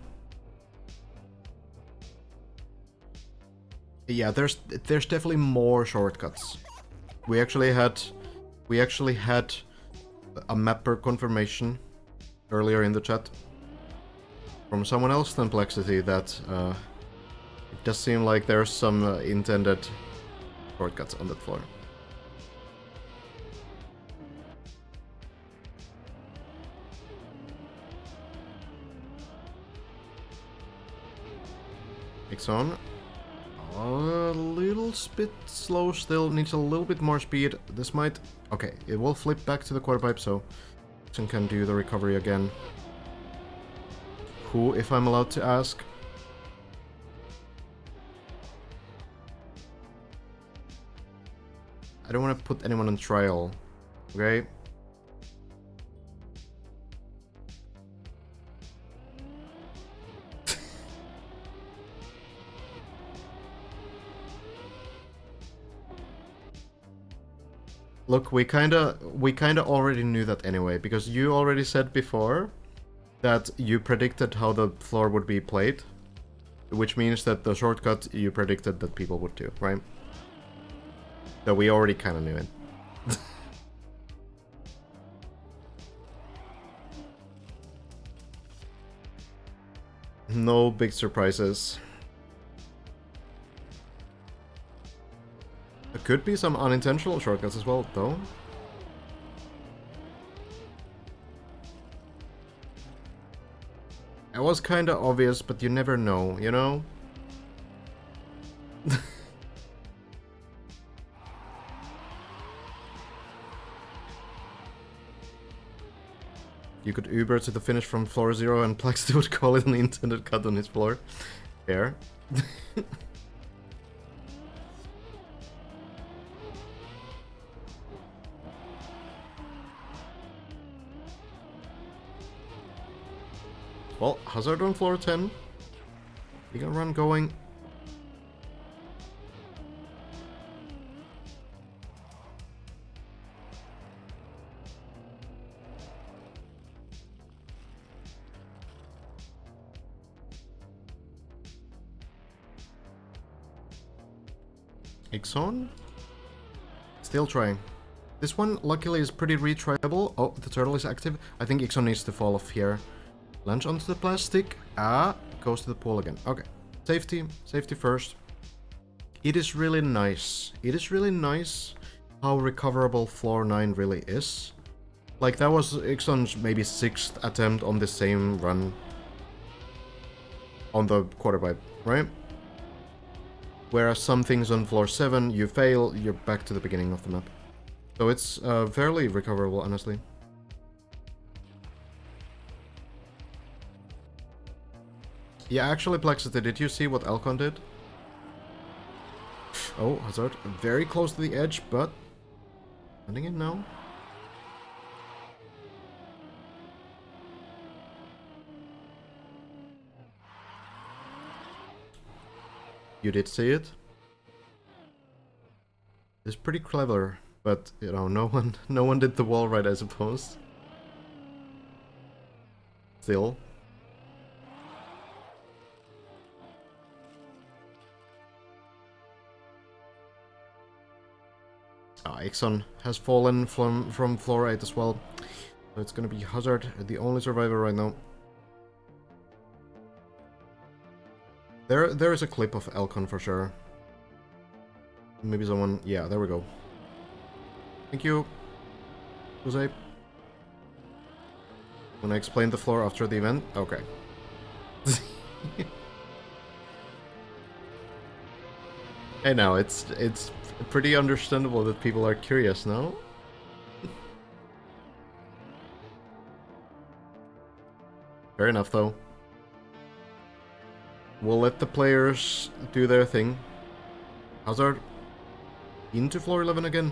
Yeah, there's definitely more shortcuts. We actually had a mapper confirmation earlier in the chat from someone else than Plexity that it does seem like there's some intended shortcuts on that floor. Ixon. A little bit slow still, needs a little bit more speed. This might... Okay, it will flip back to the quarter pipe, so Ixon can do the recovery again. Who, if I'm allowed to ask? I don't want to put anyone on trial, okay? Look, we kinda already knew that anyway, because you already said before that you predicted how the floor would be played, which means that the shortcut you predicted that people would do, right? So we already kind of knew it. No big surprises. There could be some unintentional shortcuts as well, though. It was kinda obvious, but you never know, you know? You could Uber to the finish from floor 0 and Plaxty would call it an intended cut on his floor. Fair. Well, Hazard on floor 10. Big run going. Ixon? Still trying. This one, luckily, is pretty retryable. Oh, the turtle is active. I think Ixon needs to fall off here. Lunge onto the plastic. Ah, goes to the pool again. Okay. Safety. Safety first. It is really nice. It is really nice how recoverable floor 9 really is. Like, that was Ixon's maybe 6th attempt on the same run. On the quarter pipe, right? Whereas some things on floor 7, you fail, you're back to the beginning of the map. So it's fairly recoverable, honestly. Yeah, actually, Plexity, did you see what Alcon did? Oh, Hazard, very close to the edge, but... landing it now. You did see it. It's pretty clever, but you know, no one did the wall right, I suppose. Still. Ixon has fallen from floor 8 as well. So it's gonna be Hazard, the only survivor right now. There is a clip of Elcon for sure. Maybe someone... yeah, there we go. Thank you, Jose. When I explained the floor after the event? Okay. Hey now, it's pretty understandable that people are curious, no? Fair enough, though. We'll let the players do their thing. Hazard into floor 11 again.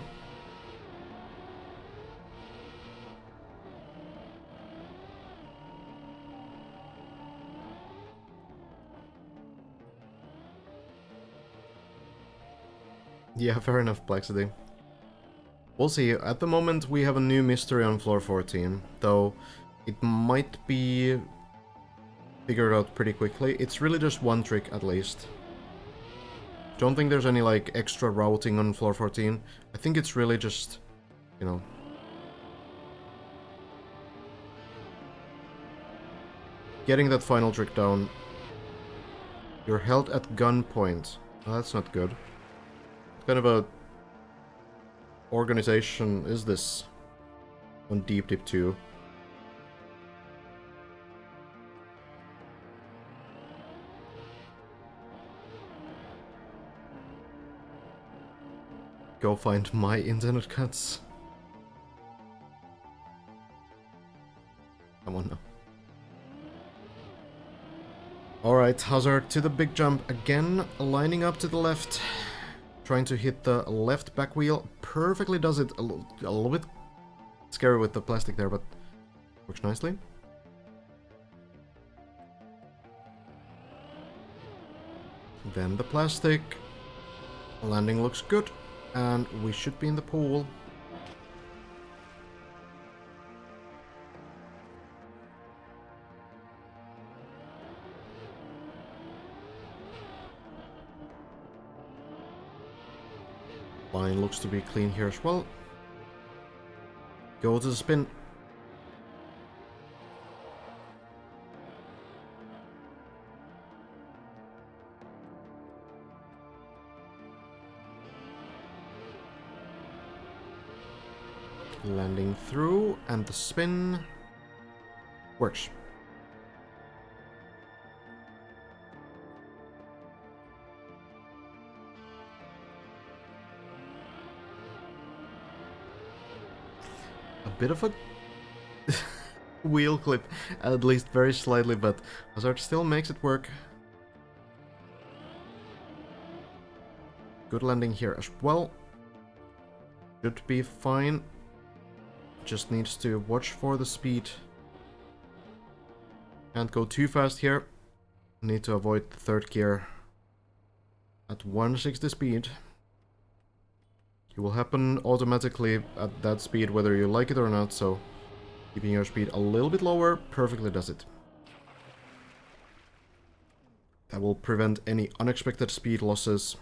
Yeah, fair enough, Plexity. We'll see. At the moment, we have a new mystery on floor 14, though it might be figured out pretty quickly. It's really just one trick, at least. Don't think there's any, like, extra routing on floor 14. I think it's really just, you know... getting that final trick down. You're held at gunpoint. Oh, that's not good. What kind of a... organization is this on Deep Dip 2? Go find my internet cuts. Come on now. Alright, Hazard to the big jump again, lining up to the left. Trying to hit the left back wheel. Perfectly does it. A little bit scary with the plastic there, but works nicely. Then the plastic. Landing looks good. And we should be in the pool. Line looks to be clean here as well. Go to the spin. Landing through, and the spin works. A bit of a wheel clip, at least very slightly, but Hazard still makes it work. Good landing here as well. Should be fine. Just needs to watch for the speed. Can't go too fast here. Need to avoid the third gear at 160 speed. It will happen automatically at that speed whether you like it or not, so keeping your speed a little bit lower perfectly does it. That will prevent any unexpected speed losses.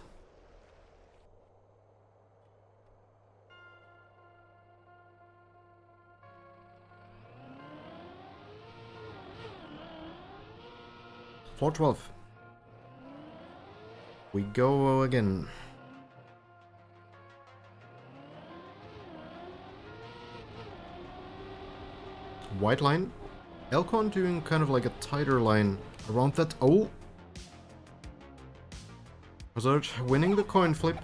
Floor 12. We go again. White line. Elcon doing kind of like a tighter line around that. Oh! Hazard winning the coin flip.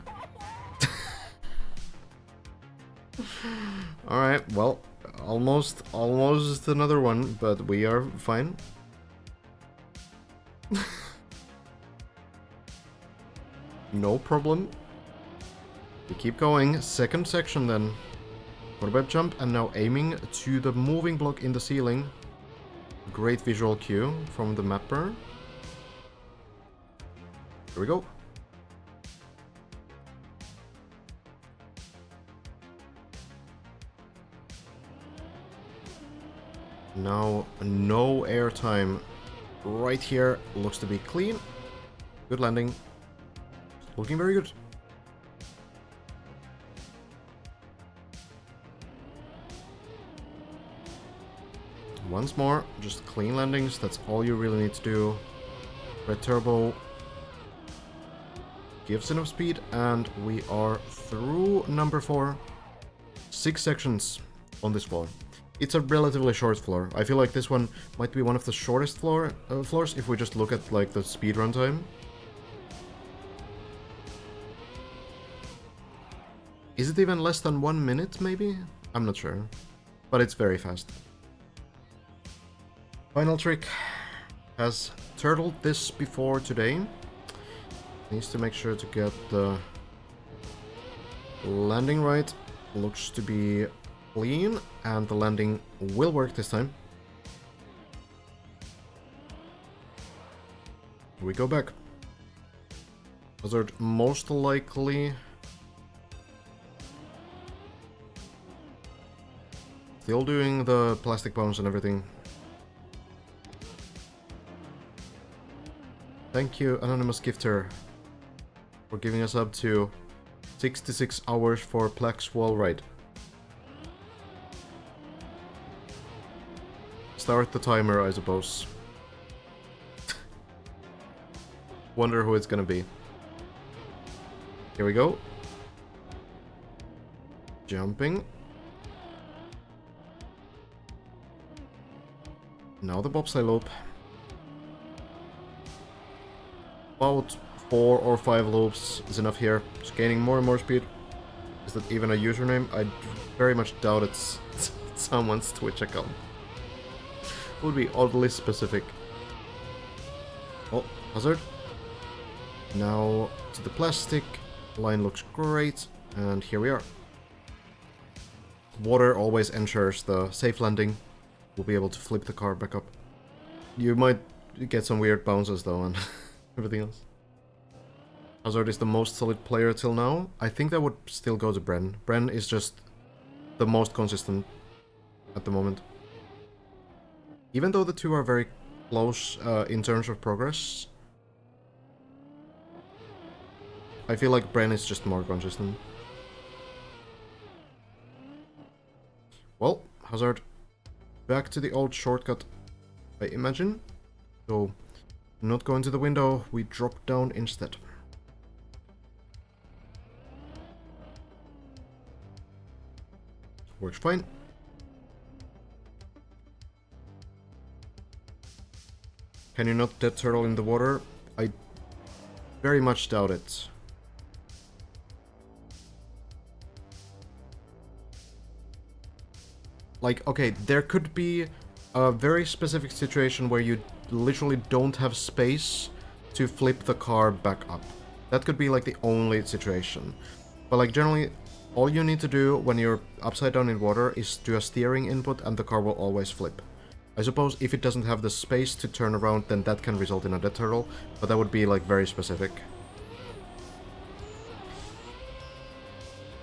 Alright, well, almost another one, but we are fine. No problem. We keep going. Second section then. For web jump, and now aiming to the moving block in the ceiling. Great visual cue from the mapper. Here we go. Now, no airtime right here. Looks to be clean. Good landing. Looking very good. Once more, just clean landings. That's all you really need to do. Red turbo gives enough speed, and we are through number 4. 6 sections on this floor. It's a relatively short floor. I feel like this one might be one of the shortest floors if we just look at like the speedrun time. Is it even less than 1 minute, maybe? I'm not sure. But it's very fast. Final trick. Has turtled this before today. Needs to make sure to get the landing right. Looks to be clean, and the landing will work this time. We go back. Hazard most likely still doing the plastic bounce and everything. Thank you, anonymous gifter, for giving us up to 66 hours for Plex wall ride. Start the timer, I suppose. Wonder who it's gonna be. Here we go. Jumping. Now the bobsleigh loop. About 4 or 5 loops is enough here. Just gaining more and more speed. Is that even a username? I very much doubt it's someone's Twitch account. Would be oddly specific. Oh, Hazard. Now to the plastic. Line looks great. And here we are. Water always ensures the safe landing. We'll be able to flip the car back up. You might get some weird bounces though and everything else. Hazard is the most solid player till now. I think that would still go to Bren. Bren is just the most consistent at the moment. Even though the two are very close in terms of progress, I feel like Bren is just more consistent. Hazard back to the old shortcut, I imagine. So, not going to the window, we drop down instead. Works fine. Can you not dead turtle in the water? I very much doubt it. Like, okay, there could be a very specific situation where you literally don't have space to flip the car back up. That could be like the only situation. But like generally, all you need to do when you're upside down in water is do a steering input and the car will always flip. I suppose if it doesn't have the space to turn around, then that can result in a dead turtle, but that would be like very specific.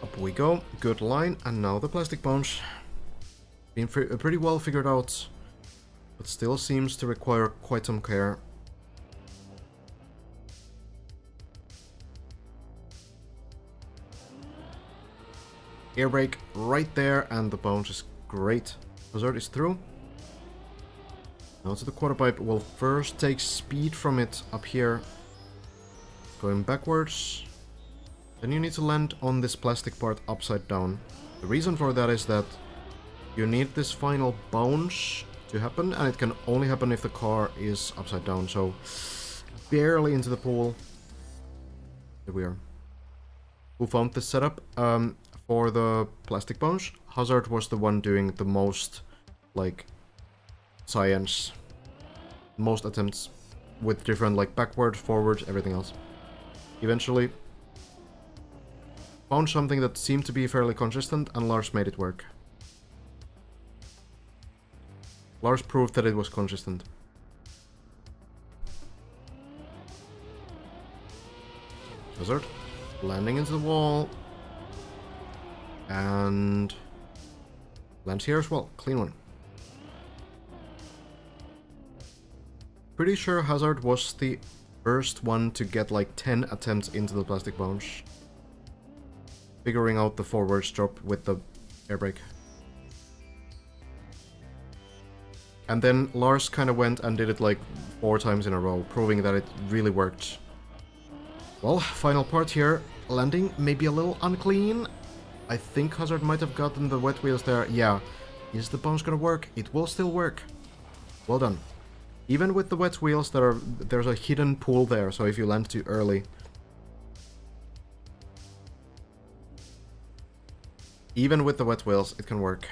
Up we go, good line, and now the plastic bones. Been pretty well figured out, but still seems to require quite some care. Air brake right there, and the bounce is great. Hazard is through. Now to the quarter pipe. We'll first take speed from it up here, going backwards. Then you need to land on this plastic part upside down. The reason for that is that you need this final bounce to happen, and it can only happen if the car is upside down, so barely into the pool. Here we are. Who found this setup? For the plastic bounce, Hazard was the one doing the most, like, science. Most attempts with different, like, backward, forward, everything else. Eventually found something that seemed to be fairly consistent, and Lars made it work. Lars proved that it was consistent. Hazard, landing into the wall. And lands here as well. Clean one. Pretty sure Hazard was the first one to get like 10 attempts into the plastic bounce. Figuring out the forwards drop with the air brake. And then Lars kind of went and did it like 4 times in a row, proving that it really worked. Well, final part here. Landing maybe a little unclean. I think Hazard might have gotten the wet wheels there. Yeah. Is the bounce gonna work? It will still work. Well done. Even with the wet wheels, there's a hidden pool there, so if you land too early. Even with the wet wheels, it can work.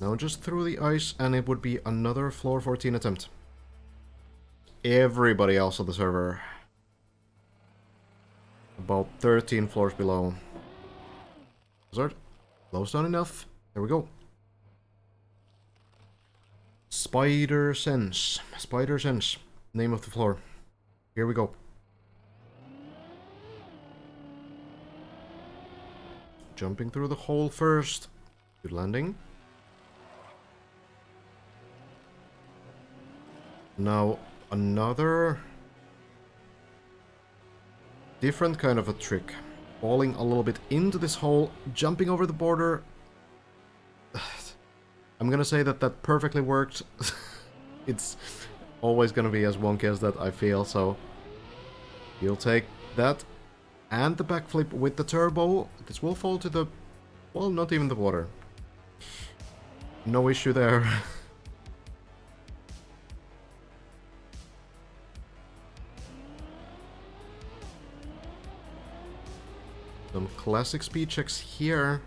Now just through the ice, and it would be another floor 14 attempt. Everybody else on the server. About 13 floors below. Hazard, close down enough. There we go. Spider Sense. Spider Sense. Name of the floor. Here we go. Jumping through the hole first. Good landing. Now, another different kind of a trick. Falling a little bit into this hole, jumping over the border. I'm gonna say that that perfectly worked. It's always gonna be as wonky as that, I feel, so you'll take that and the backflip with the turbo. This will fall to the, well, not even the water. No issue there. Some classic speed checks here.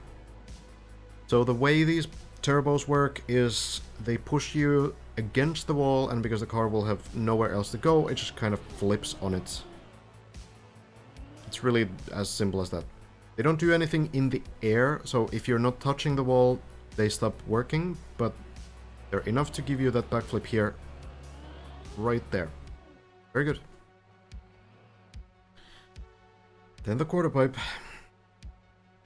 So the way these turbos work is they push you against the wall, and because the car will have nowhere else to go, it just kind of flips on it. It's really as simple as that. They don't do anything in the air, so if you're not touching the wall, they stop working, but they're enough to give you that backflip here. Right there. Very good. Then the quarter pipe.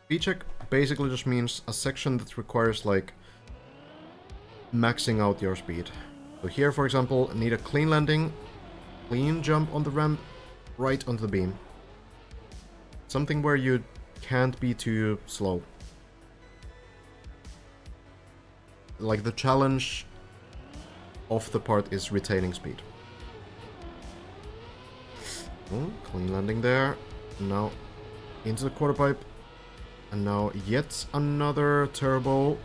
Speed check basically just means a section that requires, like, maxing out your speed. So here, for example, need a clean landing, clean jump on the ramp, right onto the beam. Something where you can't be too slow. Like, the challenge of the part is retaining speed. Oh, clean landing there. Now into the quarter pipe. And now yet another turbo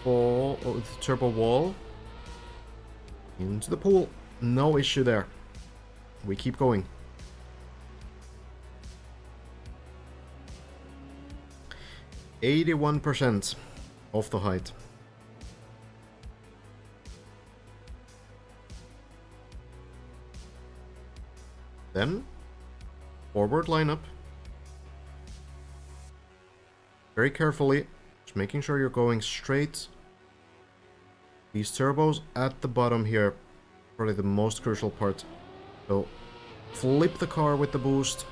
ball, or turbo wall. Into the pool. No issue there. We keep going. %81 of the height. Then, forward lineup. Very carefully, just making sure you're going straight. These turbos at the bottom here, probably the most crucial part. So, flip the car with the boost,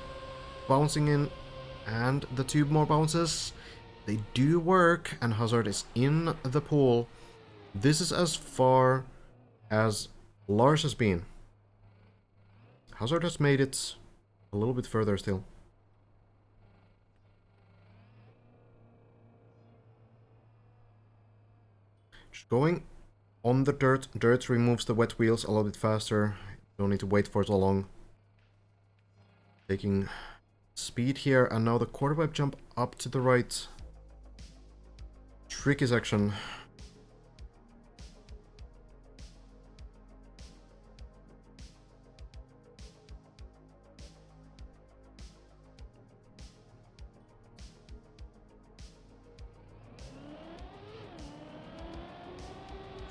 bouncing in, and the 2 more bounces. They do work, and Hazard is in the pool. This is as far as Lars has been. Hazard has made it a little bit further still. Just going on the dirt. Dirt removes the wet wheels a little bit faster. Don't need to wait for so long. Taking speed here, and now the quarter pipe jump up to the right. Tricky section.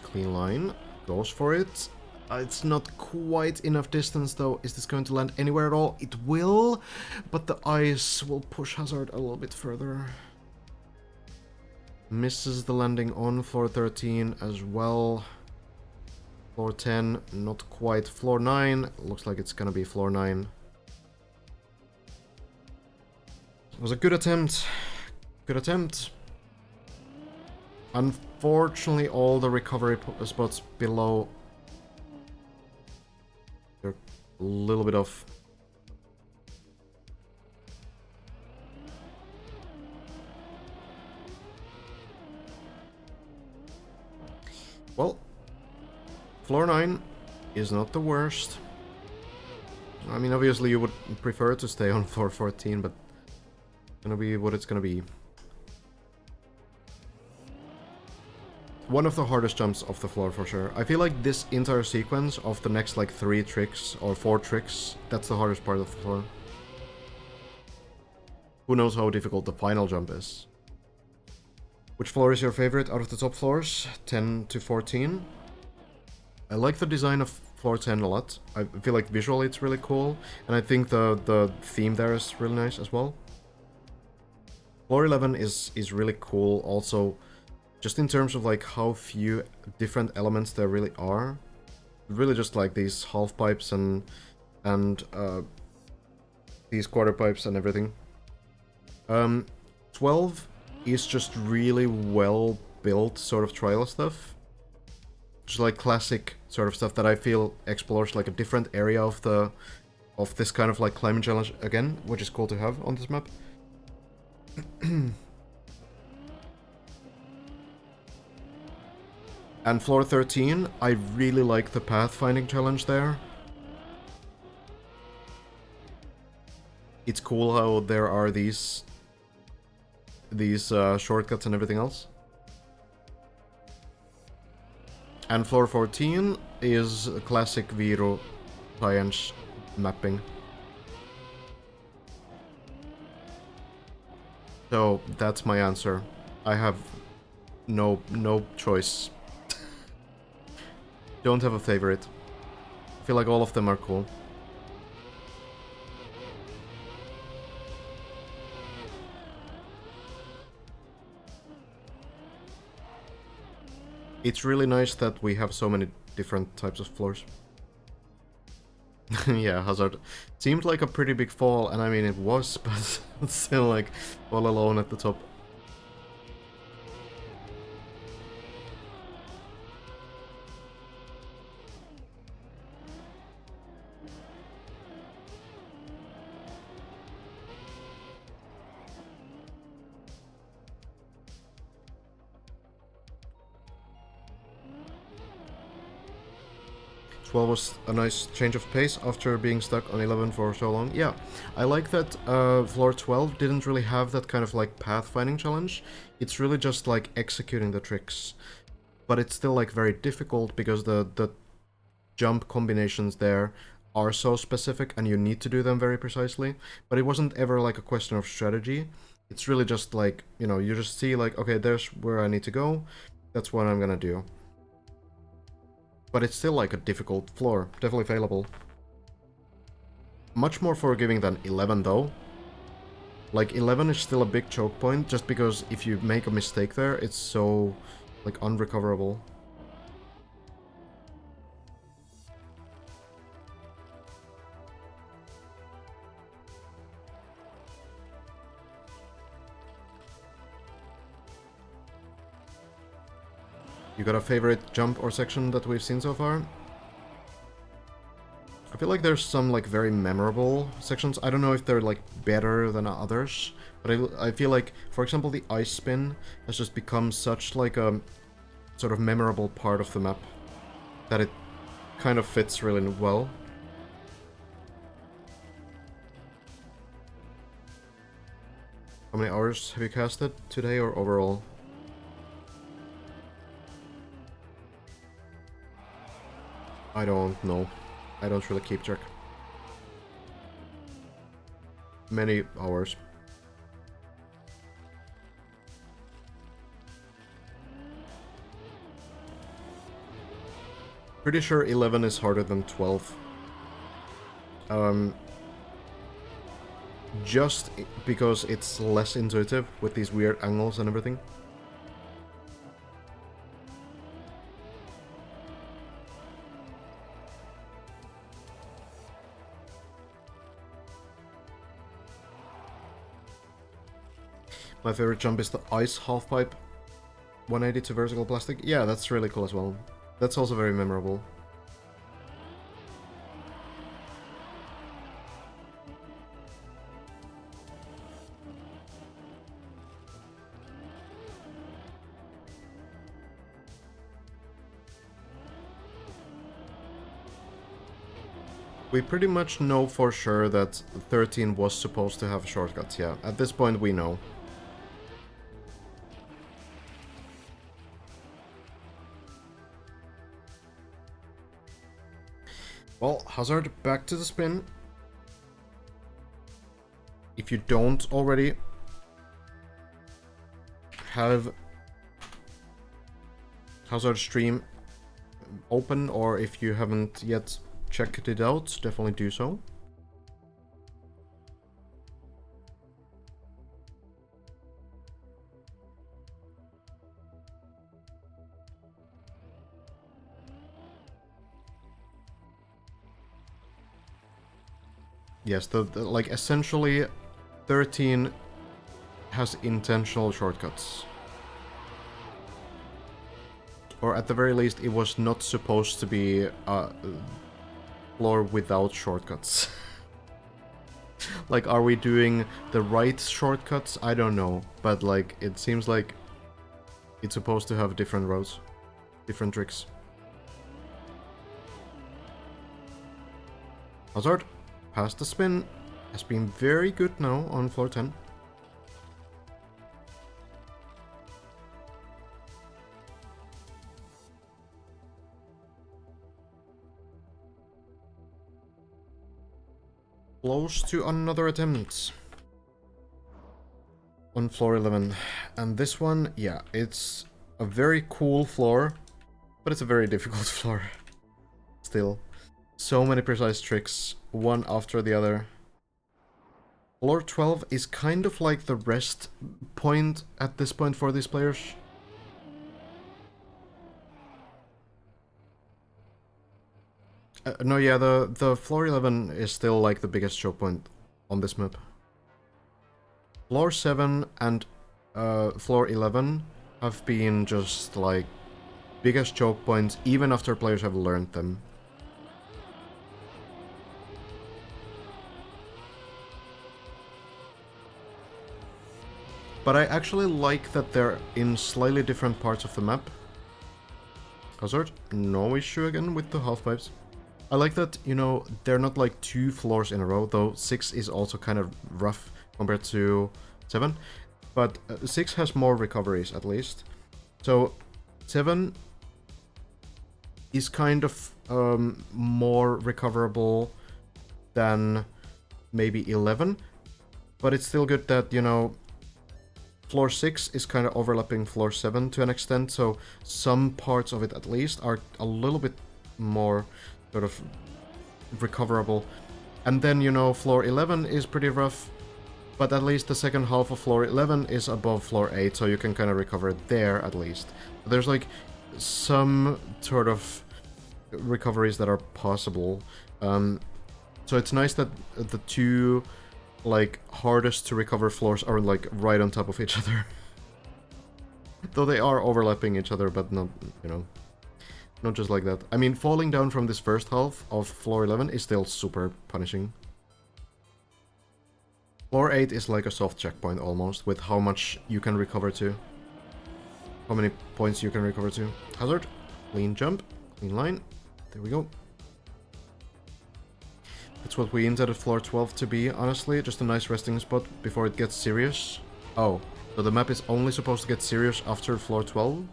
Clean line. Goes for it. It's not quite enough distance though. Is this going to land anywhere at all? It will, but the ice will push Hazard a little bit further. Misses the landing on floor 13 as well. Floor 10, not quite. Floor 9, looks like it's gonna be floor 9. It was a good attempt. Good attempt. Unfortunately, all the recovery spots below are a little bit off. Well, floor 9 is not the worst. I mean, obviously you would prefer to stay on floor 14, but it's gonna be what it's gonna be. One of the hardest jumps off the floor for sure. I feel like this entire sequence of the next like 3 tricks or 4 tricks, that's the hardest part of the floor. Who knows how difficult the final jump is. Which floor is your favorite out of the top floors? 10 to 14. I like the design of floor 10 a lot. I feel like visually it's really cool, and I think the theme there is really nice as well. Floor 11 is really cool also, just in terms of like how few different elements there really are. Really just like these half pipes and these quarter pipes and everything. 12 is just really well built sort of trial stuff. Just like classic sort of stuff that I feel explores like a different area of this kind of like climbing challenge again, which is cool to have on this map. And floor 13, I really like the pathfinding challenge there. It's cool how there are these shortcuts and everything else. And floor 14 is a classic Viro science mapping. So that's my answer. I have no choice. Don't have a favorite. I feel like all of them are cool. It's really nice that we have so many different types of floors. Yeah, Hazard seemed like a pretty big fall, and I mean it was, but still like all alone at the top. 12 was a nice change of pace after being stuck on 11 for so long. Yeah, I like that floor 12 didn't really have that kind of like pathfinding challenge. It's really just like executing the tricks. But it's still like very difficult because the jump combinations there are so specific and you need to do them very precisely. But it wasn't ever like a question of strategy. It's really just like, you know, you just see like, okay, there's where I need to go. That's what I'm gonna do. But it's still like a difficult floor. Definitely failable. Much more forgiving than 11 though. Like 11 is still a big choke point just because if you make a mistake there, it's so like unrecoverable. You got a favorite jump or section that we've seen so far? I feel like there's some like very memorable sections. I don't know if they're like better than others, but I feel like, for example, the ice spin has just become such like a sort of memorable part of the map that it kind of fits really well. How many hours have you casted today or overall? I don't know. I don't really keep track. Many hours. Pretty sure 11 is harder than 12. Just because it's less intuitive with these weird angles and everything. My favorite jump is the ice halfpipe 180 to vertical plastic. Yeah, that's really cool as well. That's also very memorable. We pretty much know for sure that 13 was supposed to have shortcuts, yeah. At this point we know. Well, Hazard, back to the spin. If you don't already have Hazard stream open, or if you haven't yet checked it out, definitely do so. Yes, the like essentially 13 has intentional shortcuts. Or at the very least, it was not supposed to be a floor without shortcuts. Like, are we doing the right shortcuts? I don't know. But, like, it seems like it's supposed to have different routes, different tricks. Hazard, past the spin, has been very good now on floor 10. Close to another attempt on floor 11. And this one, yeah, it's a very cool floor, but it's a very difficult floor. Still. So many precise tricks, one after the other. Floor 12 is kind of like the rest point at this point for these players. No, yeah, the floor 11 is still like the biggest choke point on this map. Floor 7 and floor 11 have been just like biggest choke points even after players have learned them. But I actually like that they're in slightly different parts of the map. Hazard, no issue again with the half-pipes. I like that, you know, they're not like 2 floors in a row, though 6 is also kind of rough compared to 7. But 6 has more recoveries, at least. So 7 is kind of more recoverable than maybe 11. But it's still good that, you know, floor 6 is kind of overlapping floor 7 to an extent, so some parts of it at least are a little bit more sort of recoverable. And then, you know, floor 11 is pretty rough, but at least the second half of floor 11 is above floor 8, so you can kind of recover there at least. There's like some sort of recoveries that are possible. So it's nice that the 2 like hardest to recover floors are like right on top of each other. Though they are overlapping each other, but not, you know, not just like that. I mean, falling down from this first half of floor 11 is still super punishing. Floor 8 is like a soft checkpoint almost, with how much you can recover to. How many points you can recover to. Hazard, clean jump, clean line. There we go. That's what we intended floor 12 to be, honestly. Just a nice resting spot before it gets serious. Oh, so the map is only supposed to get serious after floor 12?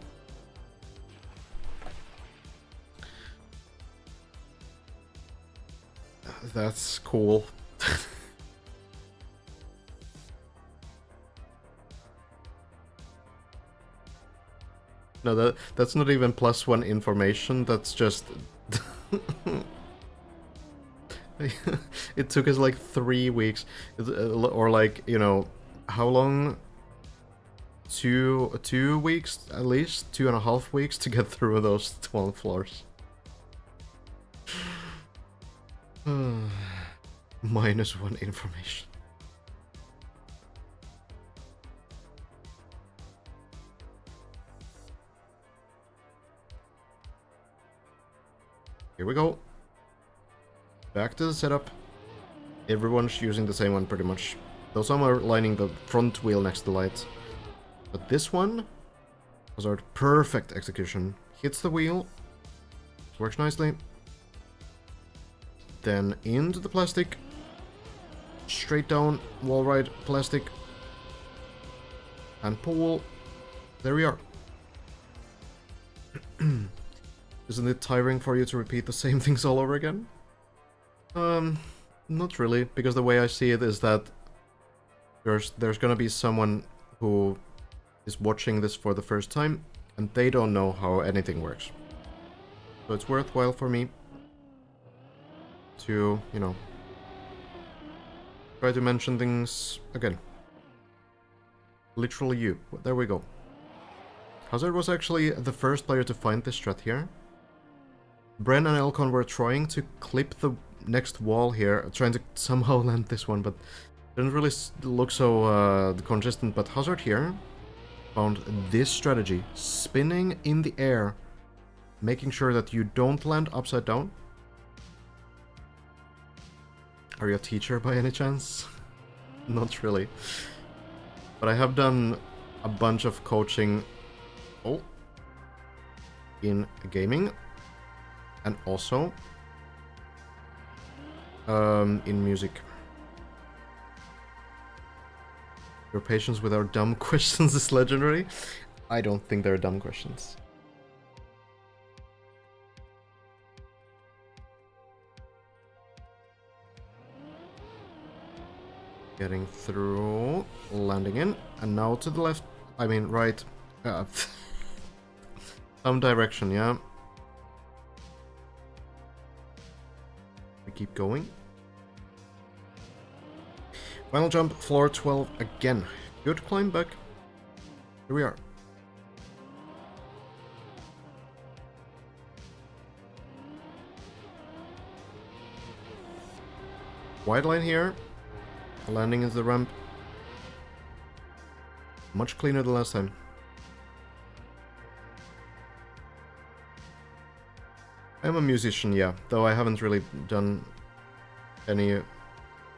That's cool. No, that's not even +1 information, that's just... It took us like 3 weeks, or like, you know, how long? 2 weeks at least, 2.5 weeks to get through those 12 floors. -1 information. Here we go. Back to the setup. Everyone's using the same one pretty much. Though some are lining the front wheel next to the light. But this one was our perfect execution. Hits the wheel. Works nicely. Then into the plastic. Straight down, wall ride, plastic. And pull. There we are. Isn't it tiring for you to repeat the same things all over again? Not really, because the way I see it is that there's gonna be someone who is watching this for the first time, and they don't know how anything works. So it's worthwhile for me to, you know, try to mention things again. Literally you. There we go. Hazard was actually the first player to find this strat here. Bren and Elcon were trying to clip the next wall here, trying to somehow land this one, but didn't really look so consistent. But Hazard here found this strategy, spinning in the air, making sure that you don't land upside down. Are you a teacher by any chance? Not really. But I have done a bunch of coaching in gaming, and also in music. Your patience with our dumb questions is legendary. I don't think they're dumb questions. Getting through, landing in, and now to the left, I mean right, some direction, yeah. We keep going. Final jump, floor 12 again. Good climb back. Here we are. Wide line here. Landing is the ramp. Much cleaner than last time. I'm a musician, yeah, though I haven't really done any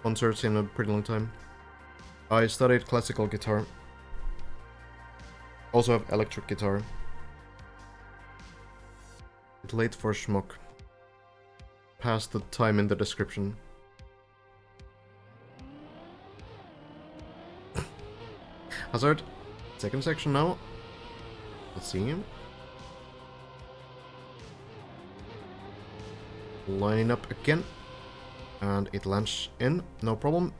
concerts in a pretty long time. I studied classical guitar. Also have electric guitar. Bit late for schmuck. past the time in the description. Hazard, second section now. Let's see him. Lining up again. And it lands in, no problem.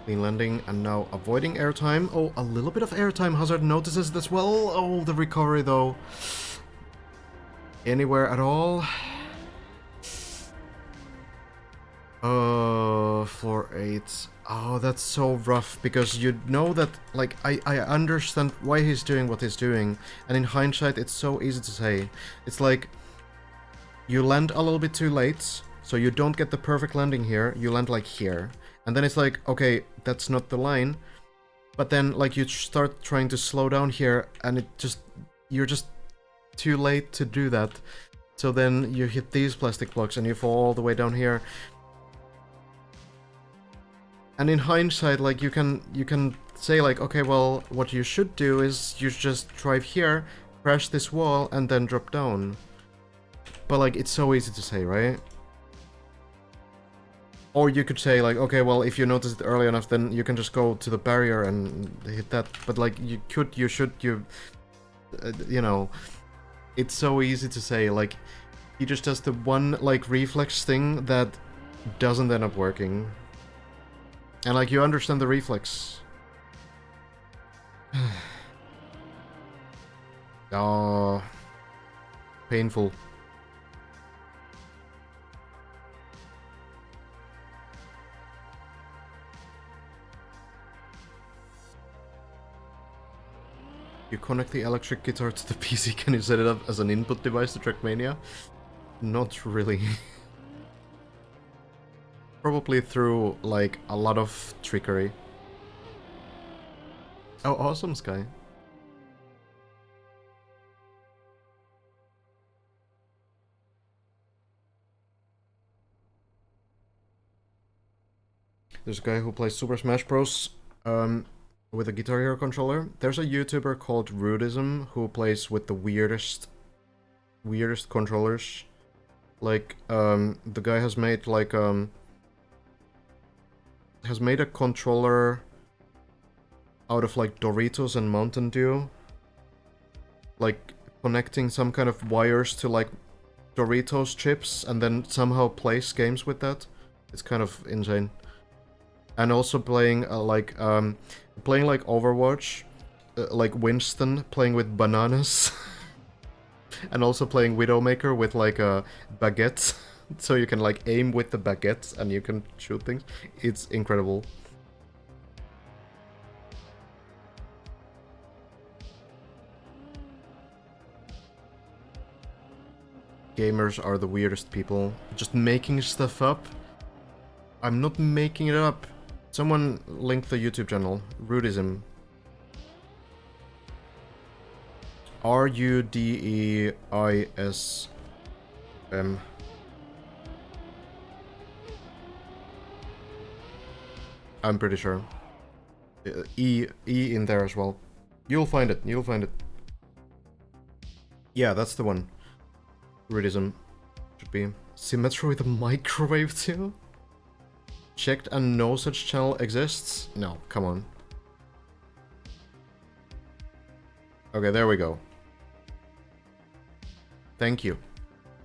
Clean landing and now avoiding airtime. Oh, a little bit of airtime. Hazard notices this well. Oh, the recovery though. Anywhere at all? Floor 8. Oh, that's so rough because you know that, like, I understand why he's doing what he's doing, and in hindsight it's so easy to say. It's like, you land a little bit too late, so you don't get the perfect landing here, you land like here. And then it's like, okay, that's not the line, but then, like, you start trying to slow down here, and you're just too late to do that. So then you hit these plastic blocks and you fall all the way down here. And in hindsight, like, you can say, like, okay, well, what you should do is you just drive here, crash this wall, and then drop down. But, like, it's so easy to say, right? Or you could say, like, okay, well, if you notice it early enough, then you can just go to the barrier and hit that. But, like, you know, it's so easy to say, like, he just does the one, like, reflex thing that doesn't end up working. And, like, you understand the reflex. Oh, painful. You connect the electric guitar to the PC, can you set it up as an input device to Trackmania? Not really. Probably through, like, a lot of trickery. Oh, awesome, Sky. There's a guy who plays Super Smash Bros. With a Guitar Hero controller. There's a YouTuber called Rudism who plays with the weirdest controllers. Like, the guy has made, like, has made a controller out of, like, Doritos and Mountain Dew. Like, connecting some kind of wires to, like, Doritos chips and then somehow plays games with that. It's kind of insane. And also playing, like Overwatch, like Winston playing with bananas. And also playing Widowmaker with, like, a baguette. So you can, like, aim with the baguettes and you can shoot things. It's incredible. Gamers are the weirdest people. Just making stuff up. I'm not making it up. Someone link the YouTube channel. Rudism. Rudeism. I'm pretty sure. E in there as well. You'll find it. You'll find it. Yeah, that's the one. Rudism. Should be. Symmetry with a microwave too? Checked and no such channel exists? No, come on. Okay, there we go. Thank you,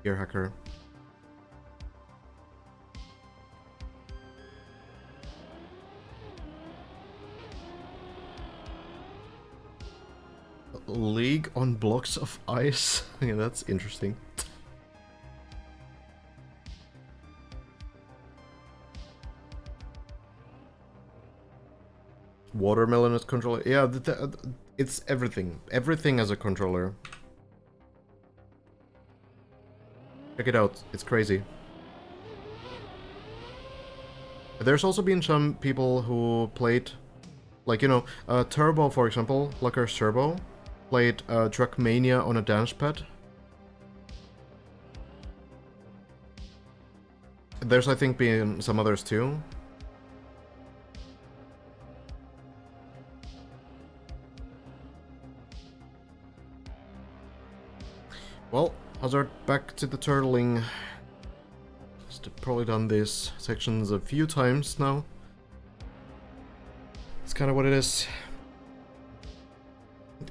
dear hacker. League on blocks of ice? Yeah, that's interesting. Watermelon as controller. Yeah, it's everything. Everything as a controller. Check it out. It's crazy. There's also been some people who played, like, you know, Turbo, for example, Lucker's Turbo, played Trackmania on a dance pad. There's, I think, been some others too. Well, Hazard, back to the turtling. Just probably done these sections a few times now. It's kind of what it is.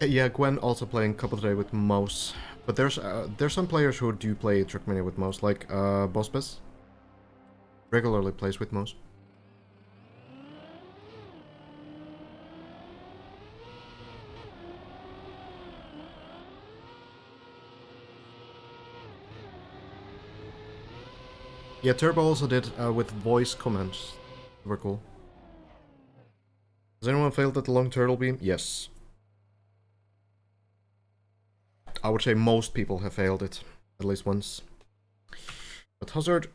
Yeah, Gwen also playing couple today with mouse. But there's some players who do play Trackmania with mouse, like Bospes. Regularly plays with mouse. Yeah, Turbo also did with voice commands. Super cool. Has anyone failed at the long turtle beam? Yes. I would say most people have failed it at least once. But Hazard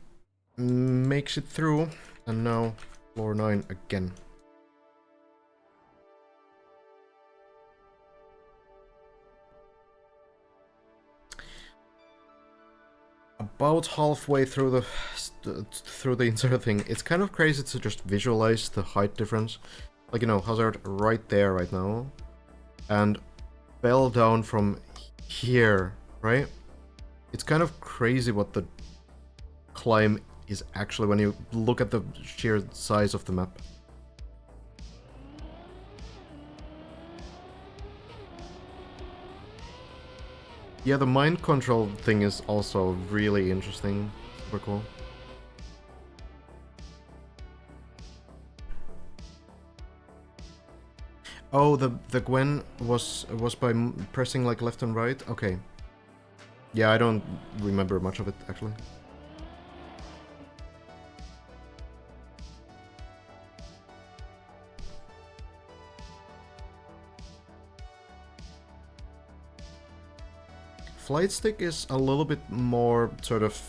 makes it through, and now floor 9 again. About halfway through the entire thing, it's kind of crazy to just visualize the height difference. Like, you know, Hazard right there right now, and fell down from here, right? It's kind of crazy what the climb is actually when you look at the sheer size of the map. Yeah, the mind control thing is also really interesting. Super cool. Oh, the Gwen was by pressing like left and right? Okay. Yeah, I don't remember much of it, actually. Flight stick is a little bit more sort of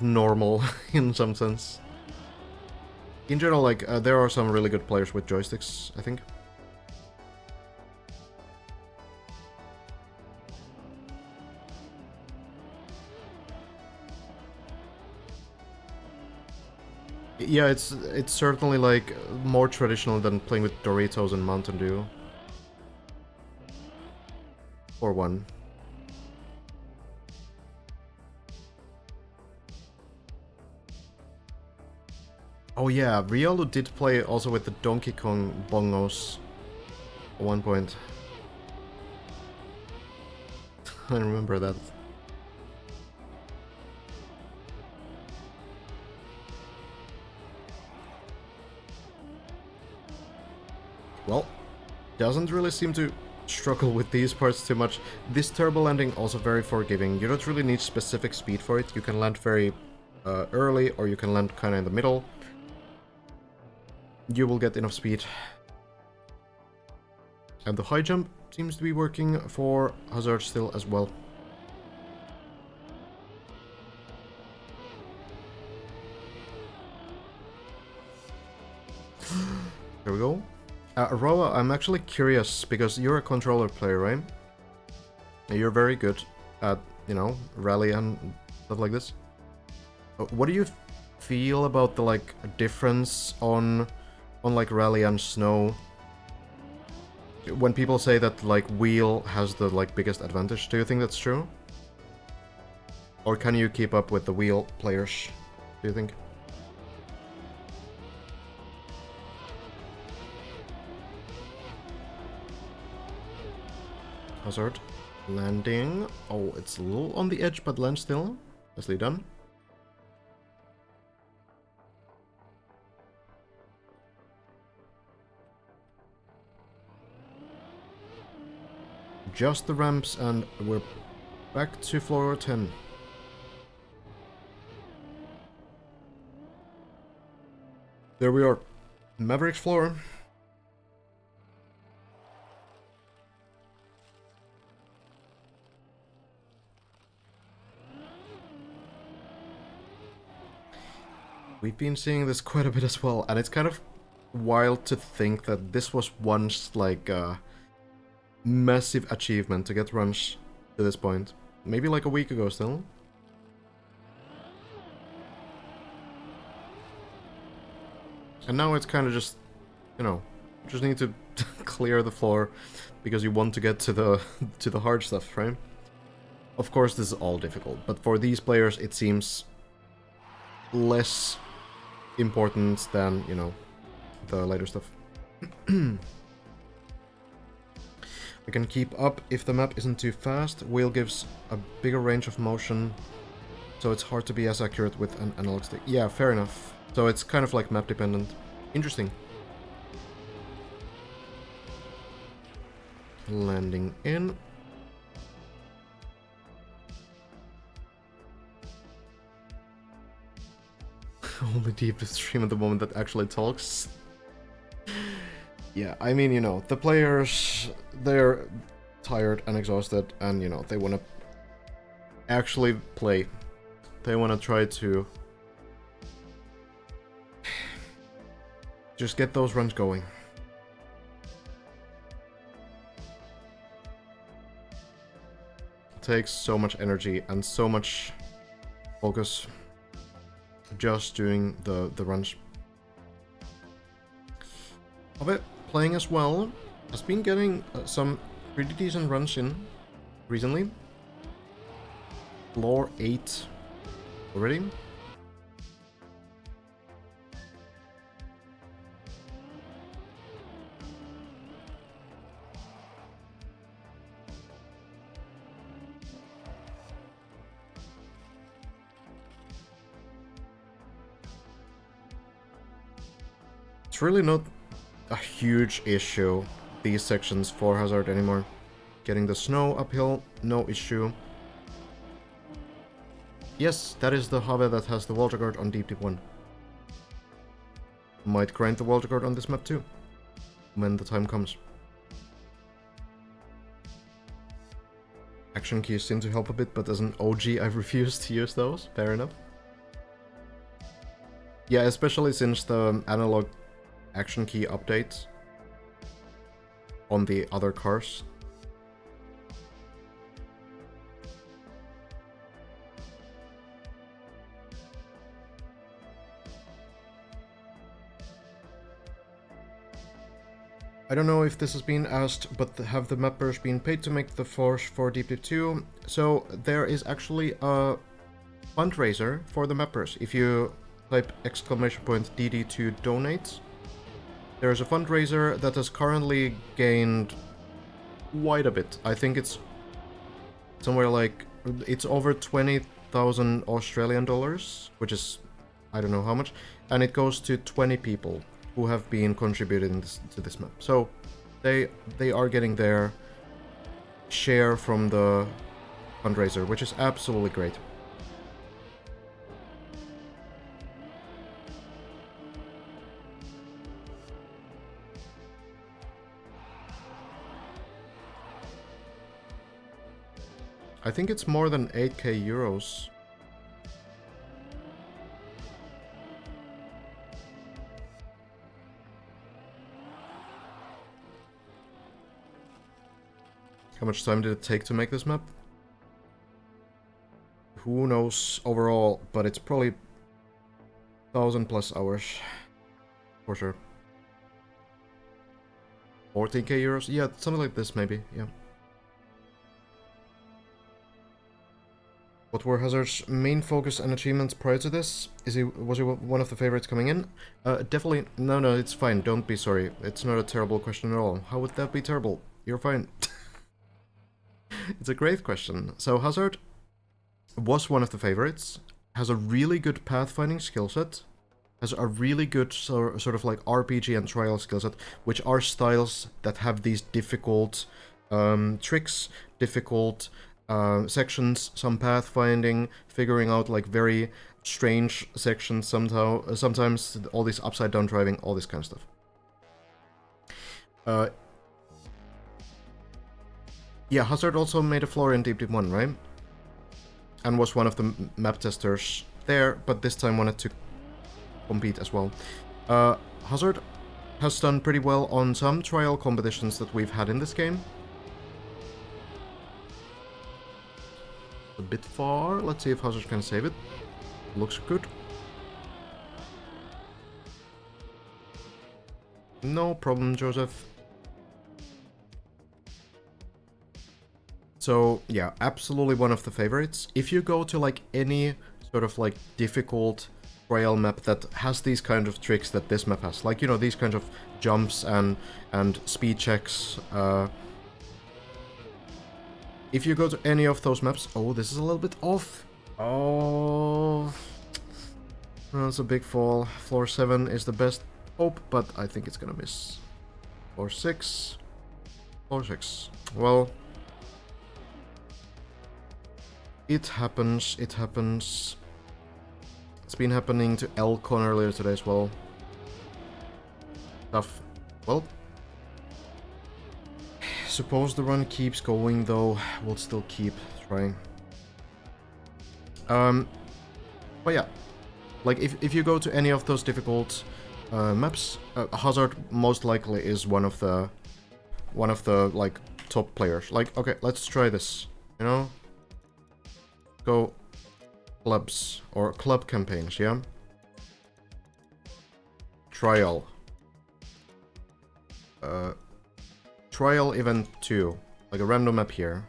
normal in some sense. In general, like, there are some really good players with joysticks, I think. Yeah, it's certainly like more traditional than playing with Doritos and Mountain Dew. Or one. Oh yeah, Riolu did play also with the Donkey Kong bongos at one point. I remember that. Well, doesn't really seem to struggle with these parts too much. This turbo landing also very forgiving. You don't really need specific speed for it. You can land very early, or you can land kind of in the middle. You will get enough speed. And the high jump seems to be working for Hazard still as well. There we go. Roa, I'm actually curious, because you're a controller player, right? You're very good at, you know, rally and stuff like this. What do you feel about the, like, difference on like rally and snow? When people say that, like, wheel has the, like, biggest advantage, do you think that's true? Or can you keep up with the wheel players, do you think? Hazard. Landing. Oh, it's a little on the edge, but land still. Nicely done. Just the ramps, and we're back to floor 10. There we are. Maverick's floor. We've been seeing this quite a bit as well, and it's kind of wild to think that this was once like a massive achievement to get runs to this point. Maybe like a week ago still. And now it's kind of just, you know, just need to clear the floor because you want to get to the to the hard stuff, right? Of course, this is all difficult, but for these players, it seems less important than, you know, the later stuff. We can keep up if the map isn't too fast. Wheel gives a bigger range of motion, so it's hard to be as accurate with an analog stick. Yeah, fair enough. So it's kind of like map dependent. Interesting. Landing in. Only deepest stream at the moment that actually talks. Yeah, I mean, you know, the players, they're tired and exhausted, and, you know, they want to actually play. They want to try to just get those runs going. It takes so much energy and so much focus just doing the runs. Hobbit, playing as well, has been getting some pretty decent runs in recently. Floor 8 already. It's really not a huge issue, these sections for Hazard anymore. Getting the snow uphill, no issue. Yes, that is the Have that has the Walter Guard on Deep Deep 1. Might grind the Walter Guard on this map too, when the time comes. Action keys seem to help a bit, but as an OG I refuse to use those, fair enough. Yeah, especially since the analog action key update on the other cars. I don't know if this has been asked, but have the mappers been paid to make the force for Deep Deep 2? So there is actually a fundraiser for the mappers. If you type !DD2 donate, there's a fundraiser that has currently gained quite a bit. I think it's somewhere like, it's over 20,000 Australian dollars, which is, I don't know how much, and it goes to 20 people who have been contributing to this map. So they are getting their share from the fundraiser, which is absolutely great. I think it's more than 8k euros. How much time did it take to make this map? Who knows overall, but it's probably 1,000+ hours. For sure. 14k euros? Yeah, something like this maybe, yeah. What were Hazard's main focus and achievements prior to this? Was he one of the favorites coming in? Definitely. No, it's fine. Don't be sorry. It's not a terrible question at all. How would that be terrible? You're fine. It's a great question. So Hazard was one of the favorites, has a really good pathfinding skill set, has a really good sort of like RPG and trial skill set, which are styles that have these difficult tricks, difficult sections, some pathfinding, figuring out like very strange sections somehow, sometimes all this upside down driving, all this kind of stuff. Yeah, Hazard also made a floor in Deep Deep 1, right? And was one of the map testers there, but this time wanted to compete as well. Hazard has done pretty well on some trial competitions that we've had in this game. A bit far. Let's see if Hazard can save it. Looks good. No problem, Joseph. So, yeah, absolutely one of the favorites. If you go to, like, any sort of, like, difficult trail map that has these kind of tricks that this map has, like, you know, these kinds of jumps and speed checks, if you go to any of those maps... Oh, this is a little bit off. Oh... That's a big fall. Floor 7 is the best hope, but I think it's gonna miss. Floor 6. Floor 6. Well... It happens, it happens. It's been happening to Elcon earlier today as well. Tough. Well... Suppose the run keeps going though, we'll still keep trying. But yeah. Like, if you go to any of those difficult maps, Hazard most likely is one of the, like, top players. Like, okay, let's try this, you know? Go clubs, or club campaigns, yeah? Trial. Trial event 2. Like a random map here.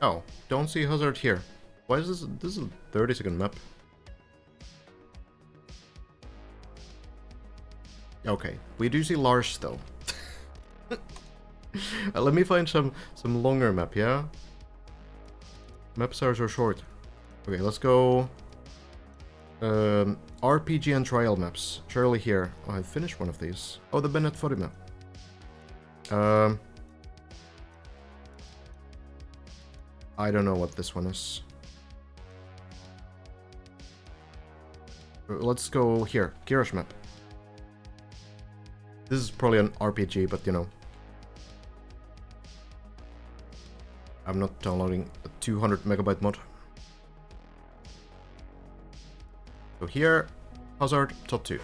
Oh, don't see Hazard here. Why is this? This is a 30-second map. Okay, we do see Lars though. Let me find some longer map, yeah? Maps are so short. Okay, let's go. RPG and trial maps. Surely here. Oh, I finished one of these. Oh, the Bennett VOD map. I don't know what this one is. Let's go here. Kira's map. This is probably an RPG, but you know. I'm not downloading a 200 megabyte mod. So here, Hazard, top 2.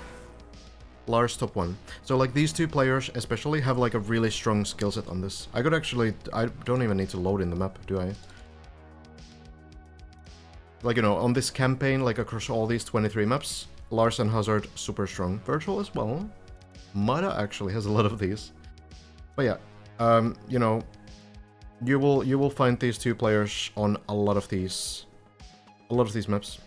Lars, top 1. So like these two players especially have like a really strong skill set on this. I don't even need to load in the map, do I? Like, you know, on this campaign, like across all these 23 maps, Lars and Hazard super strong. Virtual as well. Mada actually has a lot of these. But yeah, you know, you will find these two players on a lot of these maps.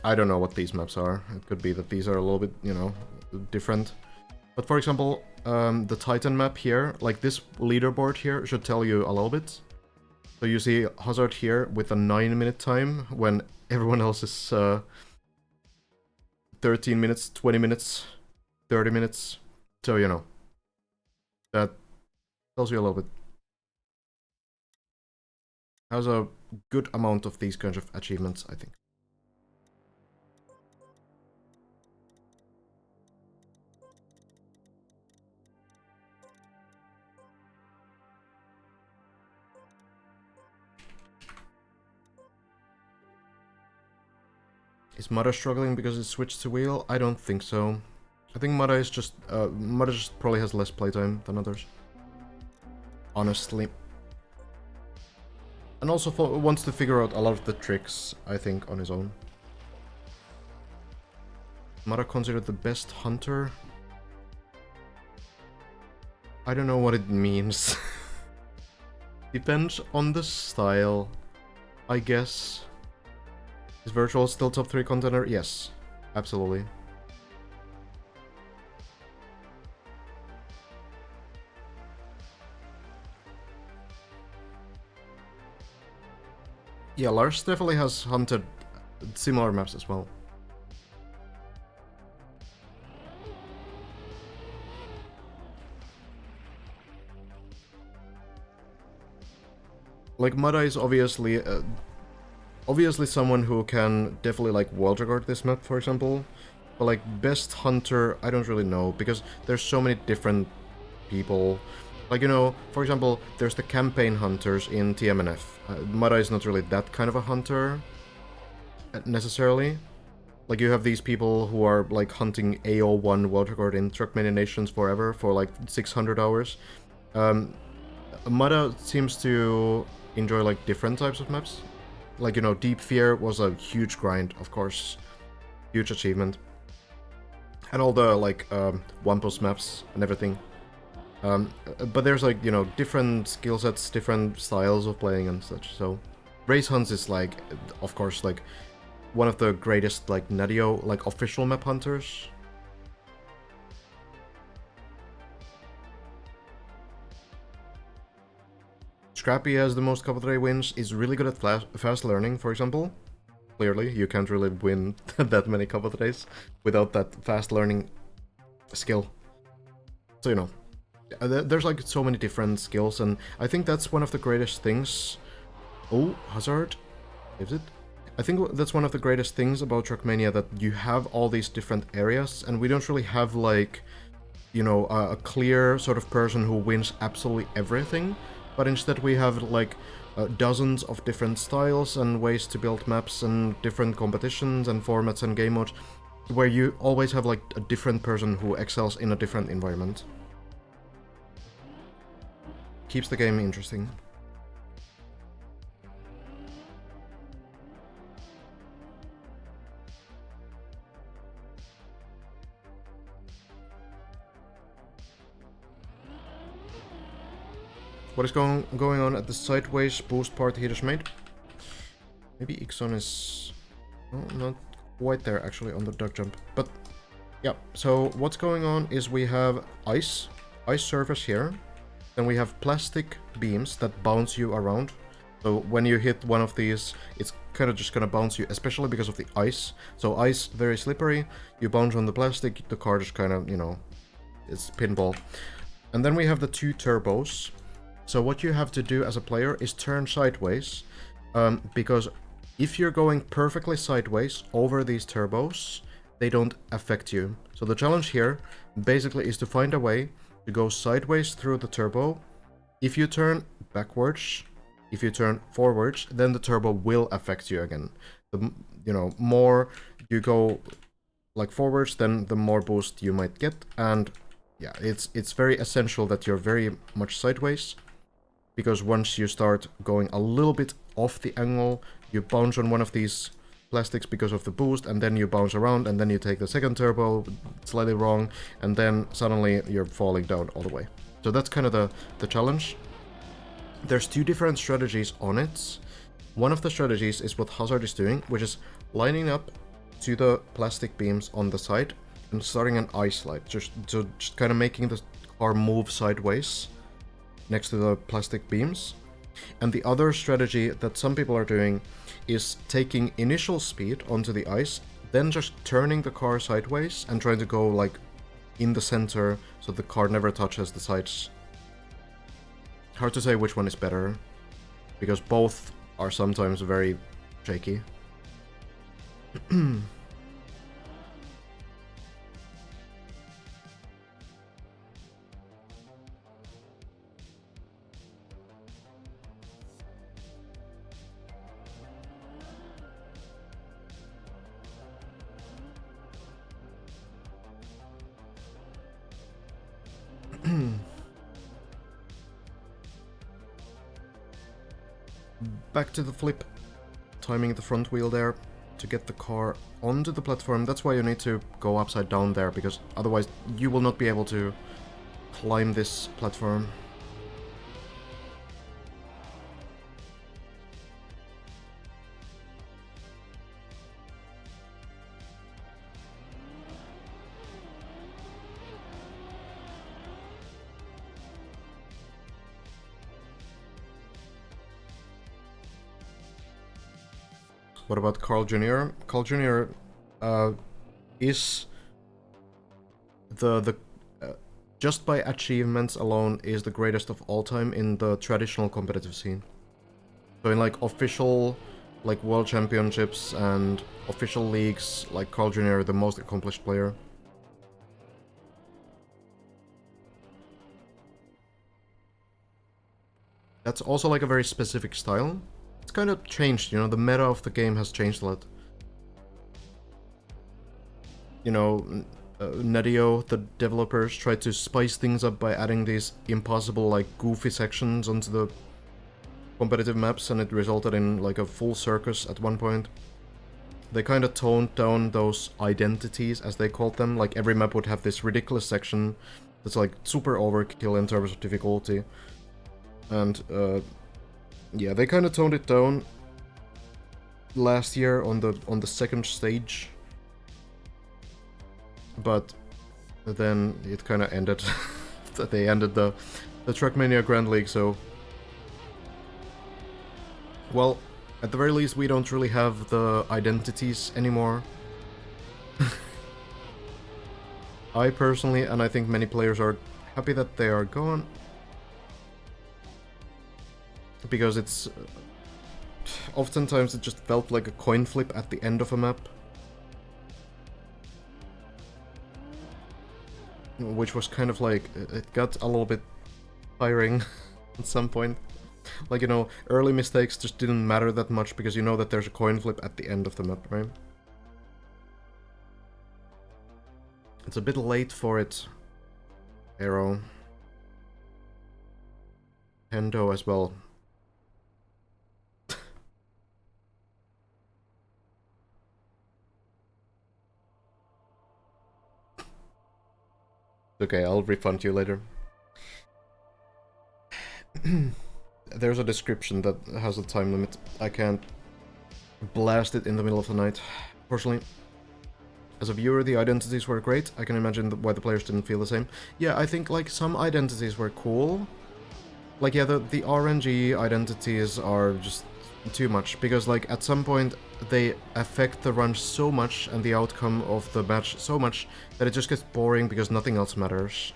I don't know what these maps are. It could be that these are a little bit, you know, different. But for example, the Titan map here, like this leaderboard here, should tell you a little bit. So you see Hazard here with a 9-minute time, when everyone else is 13 minutes, 20 minutes, 30 minutes. So, you know, that tells you a little bit. Has a good amount of these kinds of achievements, I think. Is Mada struggling because it switched to wheel? I don't think so. I think Mada is just Mada just probably has less playtime than others. Honestly. And also wants to figure out a lot of the tricks, I think, on his own. Mada considered the best hunter? I don't know what it means. Depends on the style, I guess. Is Virtual still top 3 contender? Yes, absolutely. Yeah, Lars definitely has hunted similar maps as well. Like, Mada is obviously someone who can definitely, like, world record this map, for example. But, like, best hunter, I don't really know, because there's so many different people. Like, you know, for example, there's the campaign hunters in TMNF. Mada is not really that kind of a hunter, necessarily. Like, you have these people who are, like, hunting AO1 world record in Trackmania Nations forever for, like, 600 hours. Mada seems to enjoy like different types of maps. Like, you know, Deep Fear was a huge grind, of course. Huge achievement. And all the, like, one-post maps and everything. But there's, like, you know, different skill sets, different styles of playing and such, so... Race Hunts is, like, of course, like, one of the greatest, like, Nadio, like, official map hunters. Scrappy has the most couple of day wins, is really good at fast learning, for example. Clearly, you can't really win that many couple of days without that fast learning skill. So, you know, there's like so many different skills, and I think that's one of the greatest things. Oh, Hazard, is it? I think that's one of the greatest things about Trackmania, that you have all these different areas, and we don't really have like, you know, a clear sort of person who wins absolutely everything, but instead we have like dozens of different styles and ways to build maps and different competitions and formats and game modes, where you always have like a different person who excels in a different environment. Keeps the game interesting. What is going on at the sideways boost part he just made? Maybe Ixon is... Oh, not quite there actually on the duck jump. But yeah, so what's going on is we have ice surface here. Then we have plastic beams that bounce you around. So when you hit one of these, it's kind of just gonna bounce you, especially because of the ice. So ice, very slippery. You bounce on the plastic, the car just kind of, you know, it's pinball. And then we have the two turbos. So what you have to do as a player is turn sideways, because if you're going perfectly sideways over these turbos, they don't affect you. So the challenge here basically is to find a way to go sideways through the turbo. If you turn backwards, if you turn forwards, then the turbo will affect you again. The, you know, more you go like forwards, then the more boost you might get. And yeah, it's very essential that you're very much sideways, because once you start going a little bit off the angle, you bounce on one of these plastics because of the boost, and then you bounce around, and then you take the second turbo slightly wrong, and then suddenly you're falling down all the way. So that's kind of the challenge. There's two different strategies on it. One of the strategies is what Hazard is doing, which is lining up to the plastic beams on the side and starting an ice slide, just kind of making the car move sideways next to the plastic beams. And the other strategy that some people are doing is taking initial speed onto the ice, then just turning the car sideways and trying to go like in the center so the car never touches the sides. Hard to say which one is better, because both are sometimes very shaky. Back to the flip, timing the front wheel there to get the car onto the platform. That's why you need to go upside down there, because otherwise you will not be able to climb this platform. What about Carl Jr.? Carl Jr. Is the just by achievements alone is the greatest of all time in the traditional competitive scene. So in like official like world championships and official leagues, like Carl Jr. the most accomplished player. That's also like a very specific style. It's kind of changed, you know, the meta of the game has changed a lot. You know, Nadio, the developers, tried to spice things up by adding these impossible, like, goofy sections onto competitive maps, and it resulted in like a full circus at one point. They kind of toned down those identities, as they called them. Like, every map would have this ridiculous section that's like super overkill in terms of difficulty. And yeah, they kind of toned it down last year on the second stage. But then it kind of ended. They ended the Trackmania Grand League, so... Well, at the very least, we don't really have the identities anymore. I personally, and I think many players are happy that they are gone. Because it's... Oftentimes it just felt like a coin flip at the end of a map. Which was kind of like... It got a little bit tiring at some point. Like, you know, early mistakes just didn't matter that much because you know that there's a coin flip at the end of the map, right? It's a bit late for it. Arrow. Hendo as well. Okay, I'll refund you later. There's a description that has a time limit. I can't blast it in the middle of the night, fortunately. As a viewer, the identities were great. I can imagine why the players didn't feel the same. Yeah, I think, like, some identities were cool. Like, yeah, the RNG identities are just too much, because, like, at some point, they affect the run so much and the outcome of the match so much that it just gets boring because nothing else matters.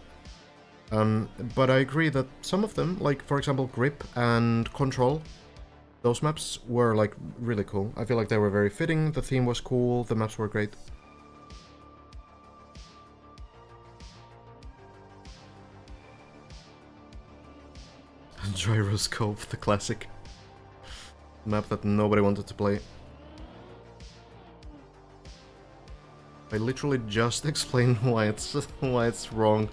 But I agree that some of them, like, for example, Grip and Control, those maps were, like, really cool. I feel like they were very fitting, the theme was cool, the maps were great. Gyroscope, the classic map that nobody wanted to play. I literally just explained why it's wrong.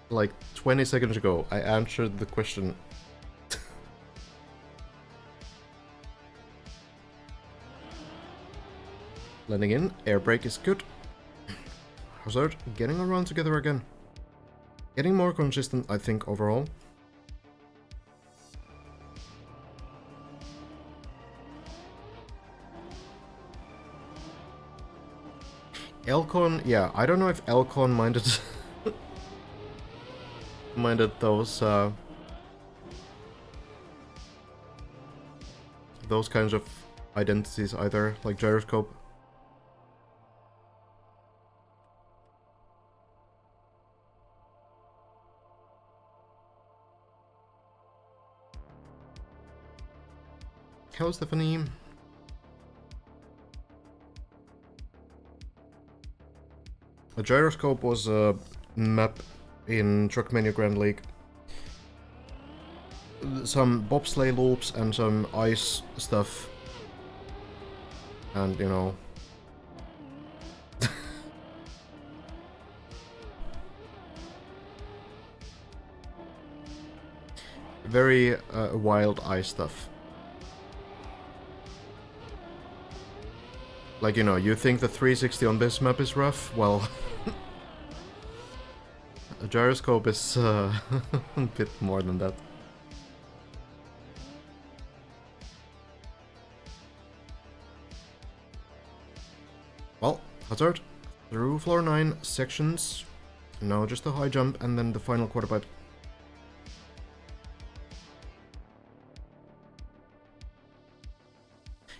Like 20 seconds ago, I answered the question. Landing in, air brake is good. Hazard getting around together again. Getting more consistent, I think, overall. Elcon, yeah, I don't know if Elcon minded those kinds of identities either, like gyroscope. Hello, Stephanie. A gyroscope was a map in Trackmania Grand League. Some bobsleigh loops and some ice stuff. And, you know... very wild ice stuff. Like, you know, you think the 360 on this map is rough? Well... a gyroscope is a bit more than that. Well, Hazard, through floor 9 sections. Now just a high jump and then the final quarter pipe.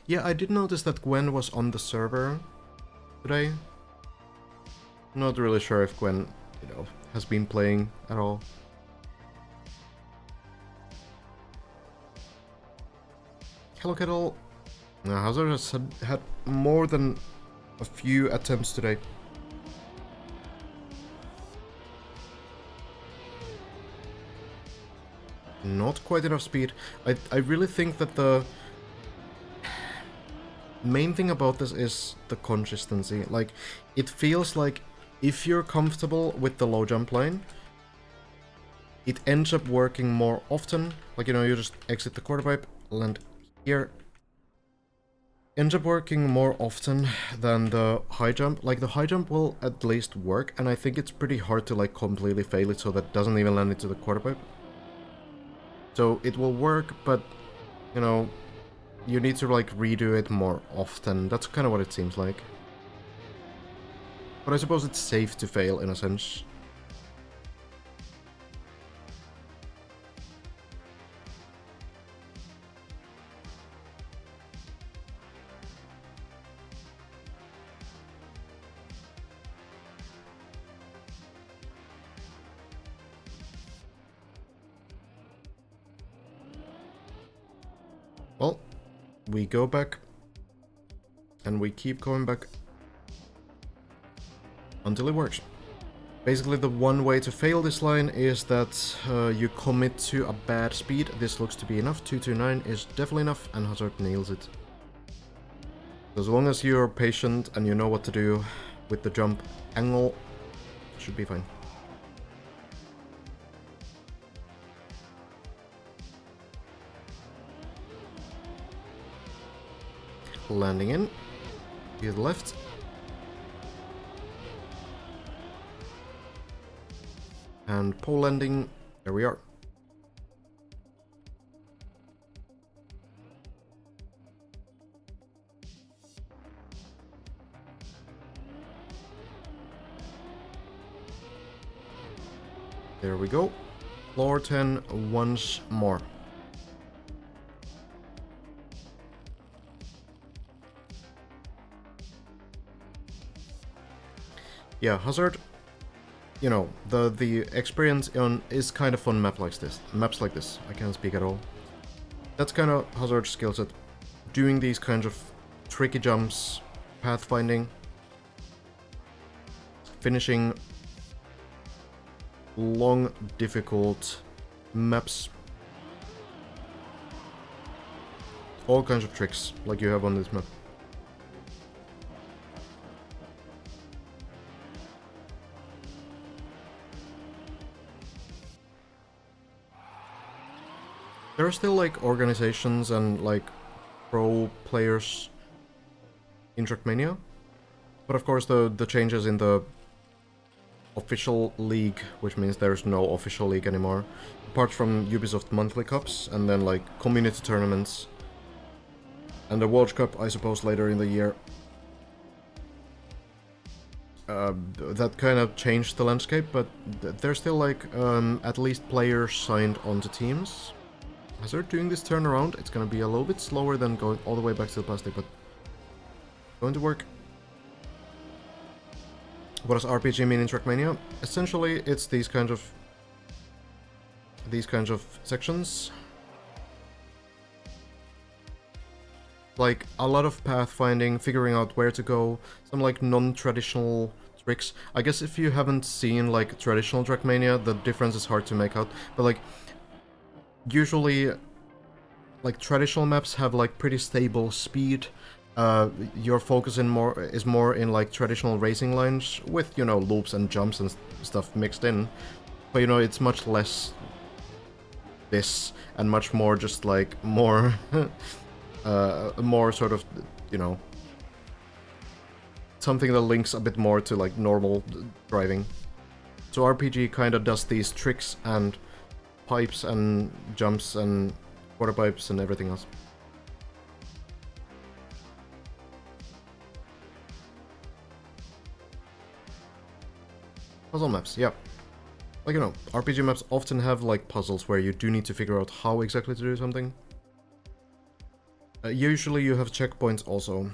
Yeah, I did notice that Gwen was on the server today. Not really sure if Gwen, you know, has been playing at all. Hello, Kettle. Now, Hazard has had more than a few attempts today. Not quite enough speed. I really think that the main thing about this is the consistency. Like, it feels like if you're comfortable with the low jump line, it ends up working more often. Like, you know, you just exit the quarter pipe, land here. Ends up working more often than the high jump. Like, the high jump will at least work, and I think it's pretty hard to, like, completely fail it so that it doesn't even land into the quarter pipe. So it will work, but, you know, you need to, like, redo it more often. That's kind of what it seems like. But I suppose it's safe to fail, in a sense. Well, we go back, and we keep going back until it works. Basically, the one way to fail this line is that you commit to a bad speed. This looks to be enough. 229 is definitely enough, and Hazard nails it. As long as you're patient and you know what to do with the jump angle, it should be fine. Landing in, to the left. And pole landing, there we are. There we go. Floor 10 once more. Yeah, Hazard, you know, the experience on is kind of on maps like this. I can't speak at all. That's kind of Hazard's skill set. Doing these kinds of tricky jumps, pathfinding, finishing long, difficult maps. All kinds of tricks like you have on this map. There are still, like, organizations and, like, pro players in Trackmania. But of course the changes in the official league, which means there's no official league anymore, apart from Ubisoft monthly cups and then, like, community tournaments. And the World Cup, I suppose, later in the year. That kind of changed the landscape, but there's still, like, at least players signed onto teams. As they're doing this turnaround, it's gonna be a little bit slower than going all the way back to the plastic, but going to work. What does RPG mean in Trackmania? Essentially, it's these kinds of sections. Like, a lot of pathfinding, figuring out where to go, some, like, non-traditional tricks. I guess if you haven't seen, like, traditional Trackmania, the difference is hard to make out, but, like, usually, like, traditional maps have, like, pretty stable speed. Your focus is more in, like, traditional racing lines with, you know, loops and jumps and stuff mixed in. But, you know, it's much less this and much more just, like, more more sort of, you know, something that links a bit more to, like, normal driving. So RPG kind of does these tricks and pipes and jumps and quarter pipes and everything else. Puzzle maps, yeah. Like, you know, RPG maps often have, like, puzzles where you do need to figure out how exactly to do something. Usually you have checkpoints also.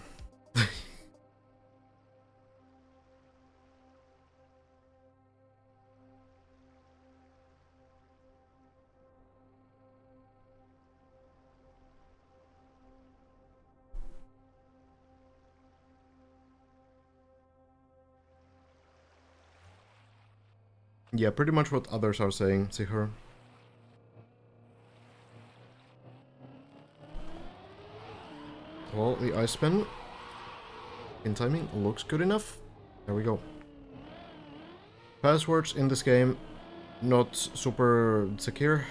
Yeah, pretty much what others are saying, Sihar. Well, the ice spin in timing looks good enough. There we go. Passwords in this game, not super secure.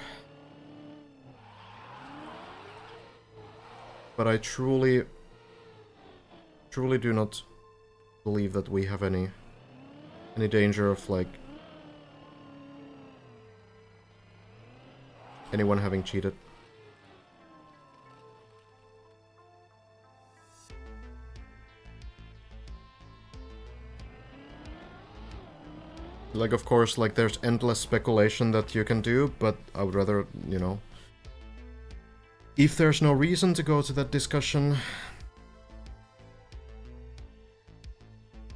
But I truly do not believe that we have any danger of, like, anyone having cheated. Like, of course, like, there's endless speculation that you can do, but I would rather, you know, if there's no reason to go to that discussion,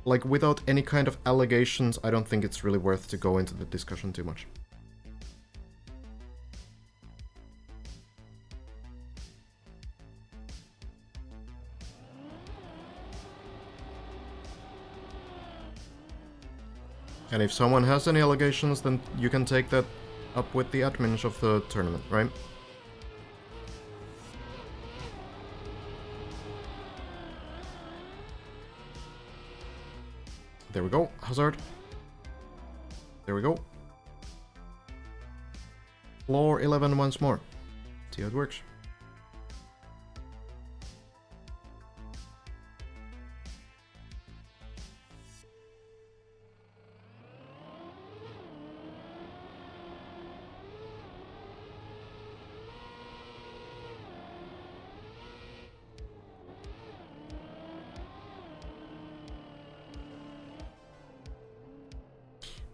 like, without any kind of allegations, I don't think it's really worth to go into the discussion too much. And if someone has any allegations, then you can take that up with the admins of the tournament, right? There we go, Hazard. There we go. Floor 11 once more. See how it works.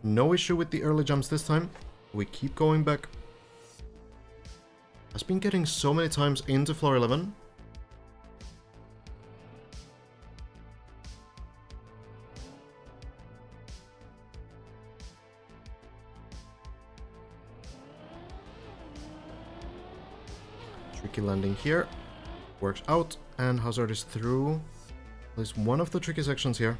No issue with the early jumps this time. We keep going back. Has been getting so many times into floor 11. Tricky landing here. Works out, and Hazard is through at least one of the tricky sections here.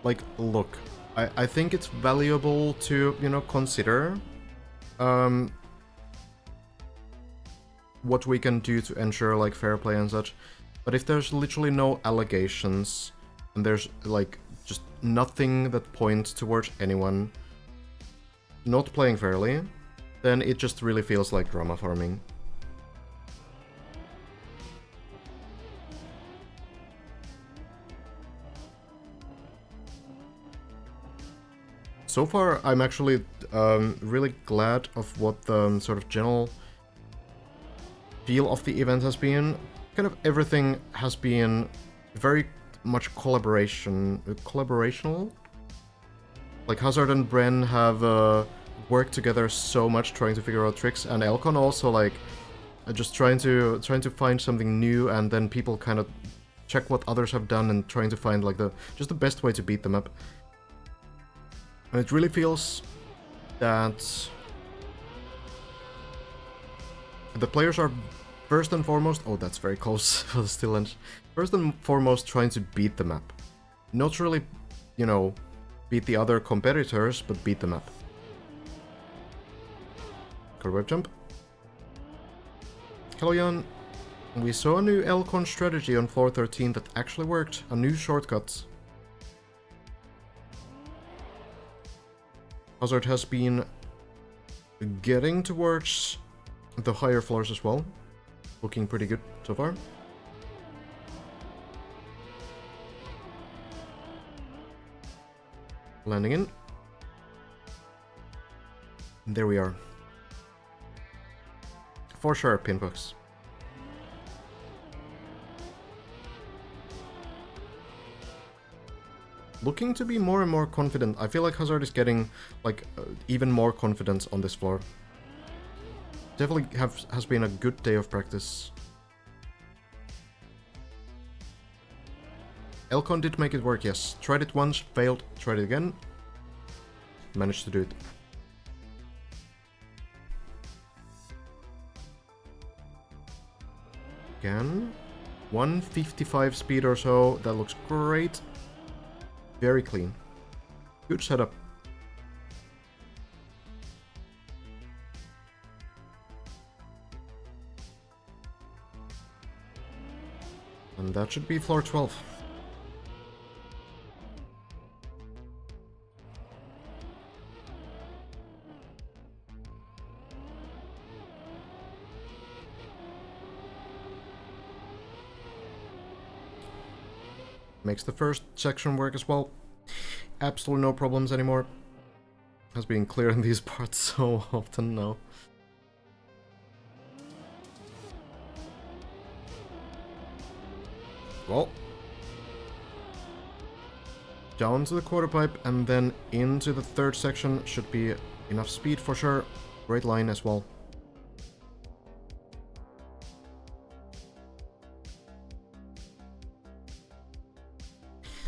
Like, look, I think it's valuable to, you know, consider what we can do to ensure, like, fair play and such. But if there's literally no allegations, and there's, like, just nothing that points towards anyone not playing fairly, then it just really feels like drama farming. So far, I'm actually really glad of what the sort of general feel of the event has been. Kind of everything has been very much collaborational. Like, Hazard and Bren have worked together so much trying to figure out tricks, and Elcon also, like, just trying to find something new, and then people kind of check what others have done and trying to find, like, just the best way to beat them up. And it really feels that the players are first and foremost... Oh, that's very close for the still edge. First and foremost trying to beat the map. Not really, you know, beat the other competitors, but beat the map. Got a web jump. Hello, Jan. We saw a new Elcon strategy on floor 13 that actually worked. A new shortcut. Hazard has been getting towards the higher floors as well. Looking pretty good so far. Landing in. There we are. For sure, pinbooks. Looking to be more and more confident. I feel like Hazard is getting, like, even more confidence on this floor. Definitely has been a good day of practice. Elcon did make it work, yes. Tried it once, failed, tried it again. Managed to do it. Again. 155 speed or so. That looks great. Very clean. Good setup. And that should be floor 12. Makes the first section work as well. Absolutely no problems anymore. Has been clearing these parts so often now. Well, down to the quarter pipe and then into the third section should be enough speed for sure. Great line as well.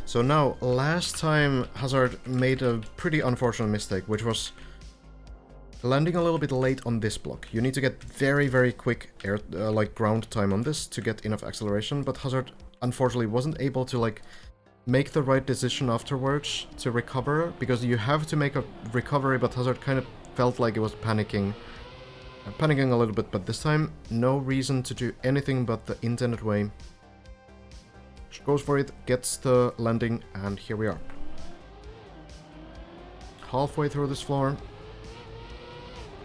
So now, last time Hazard made a pretty unfortunate mistake, which was landing a little bit late on this block. You need to get very, very quick air, like ground time on this to get enough acceleration, but Hazard unfortunately wasn't able to like make the right decision afterwards to recover, because you have to make a recovery, but Hazard kind of felt like it was panicking a little bit, but this time no reason to do anything but the intended way. Goes for it, gets the landing, and here we are. Halfway through this floor.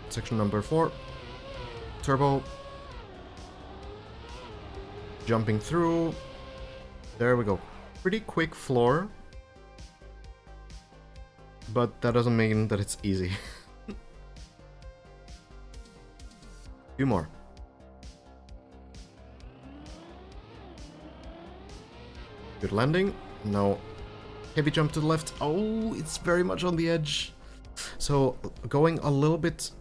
Section number 4. Turbo. Jumping through. There we go. Pretty quick floor. But that doesn't mean that it's easy. 2 more. Good landing. Now, heavy jump to the left. Oh, it's very much on the edge. So going a little bit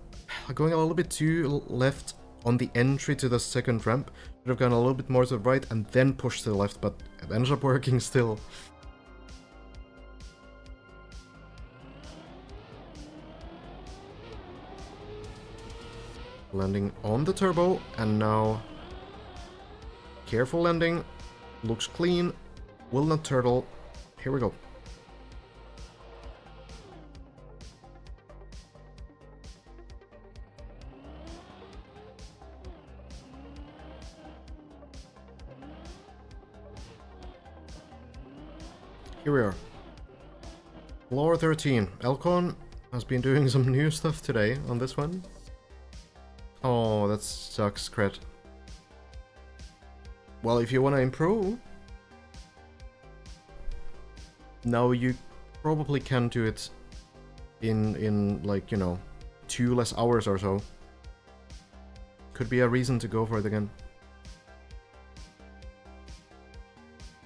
too left on the entry to the second ramp. Should have gone a little bit more to the right and then pushed to the left, but it ended up working still. Landing on the turbo, and now careful landing. Looks clean. Will not turtle. Here we go. Here we are. Floor 13. Elcon has been doing some new stuff today on this one. Oh, that sucks, cred. Well, if you want to improve, now you probably can do it in like, you know, 2 less hours or so. Could be a reason to go for it again.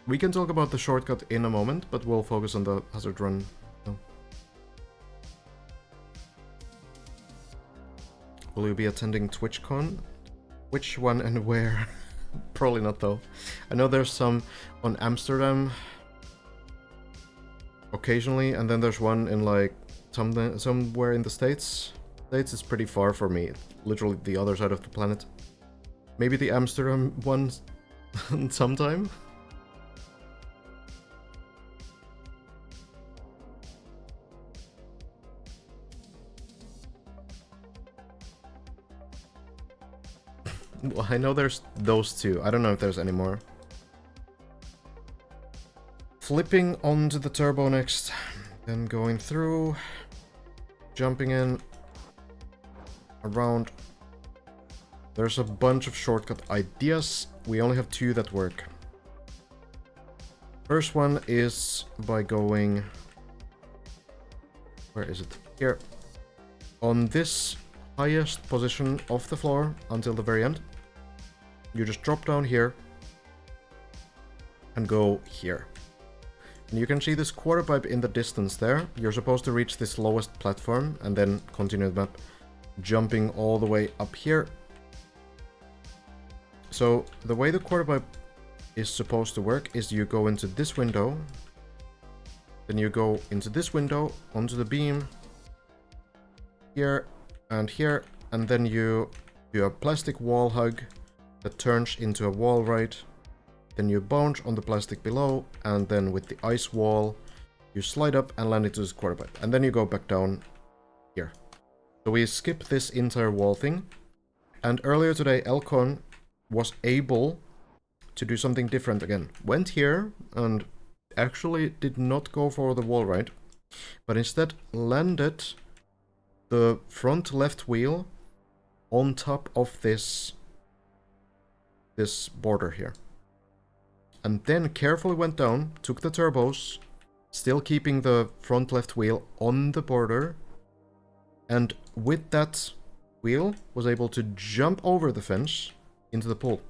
We can talk about the shortcut in a moment, but we'll focus on the hazard run now. Will you be attending TwitchCon? Which one and where? Probably not though. I know there's some on Amsterdam occasionally, and then there's one in like somewhere in the States. States is pretty far for me, literally the other side of the planet. Maybe the Amsterdam one sometime? Well, I know there's those 2. I don't know if there's any more. Flipping onto the turbo next, then going through, jumping in, around. There's a bunch of shortcut ideas. We only have 2 that work. First one is by going... Where is it? Here. On this highest position of the floor until the very end. You just drop down here and go here. And you can see this quarter pipe in the distance there. You're supposed to reach this lowest platform and then continue the map, jumping all the way up here. So the way the quarter pipe is supposed to work is you go into this window, then you go into this window, onto the beam, here, and then you do a plastic wall hug that turns into a wall ride. Then you bounce on the plastic below, and then with the ice wall, you slide up and land into this quarter pipe. And then you go back down here. So we skip this entire wall thing. And earlier today, Elcon was able to do something different again. Went here and actually did not go for the wall ride, but instead landed the front left wheel on top of this border here. and then carefully went down, took the turbos, still keeping the front left wheel on the border, and with that wheel was able to jump over the fence into the pool.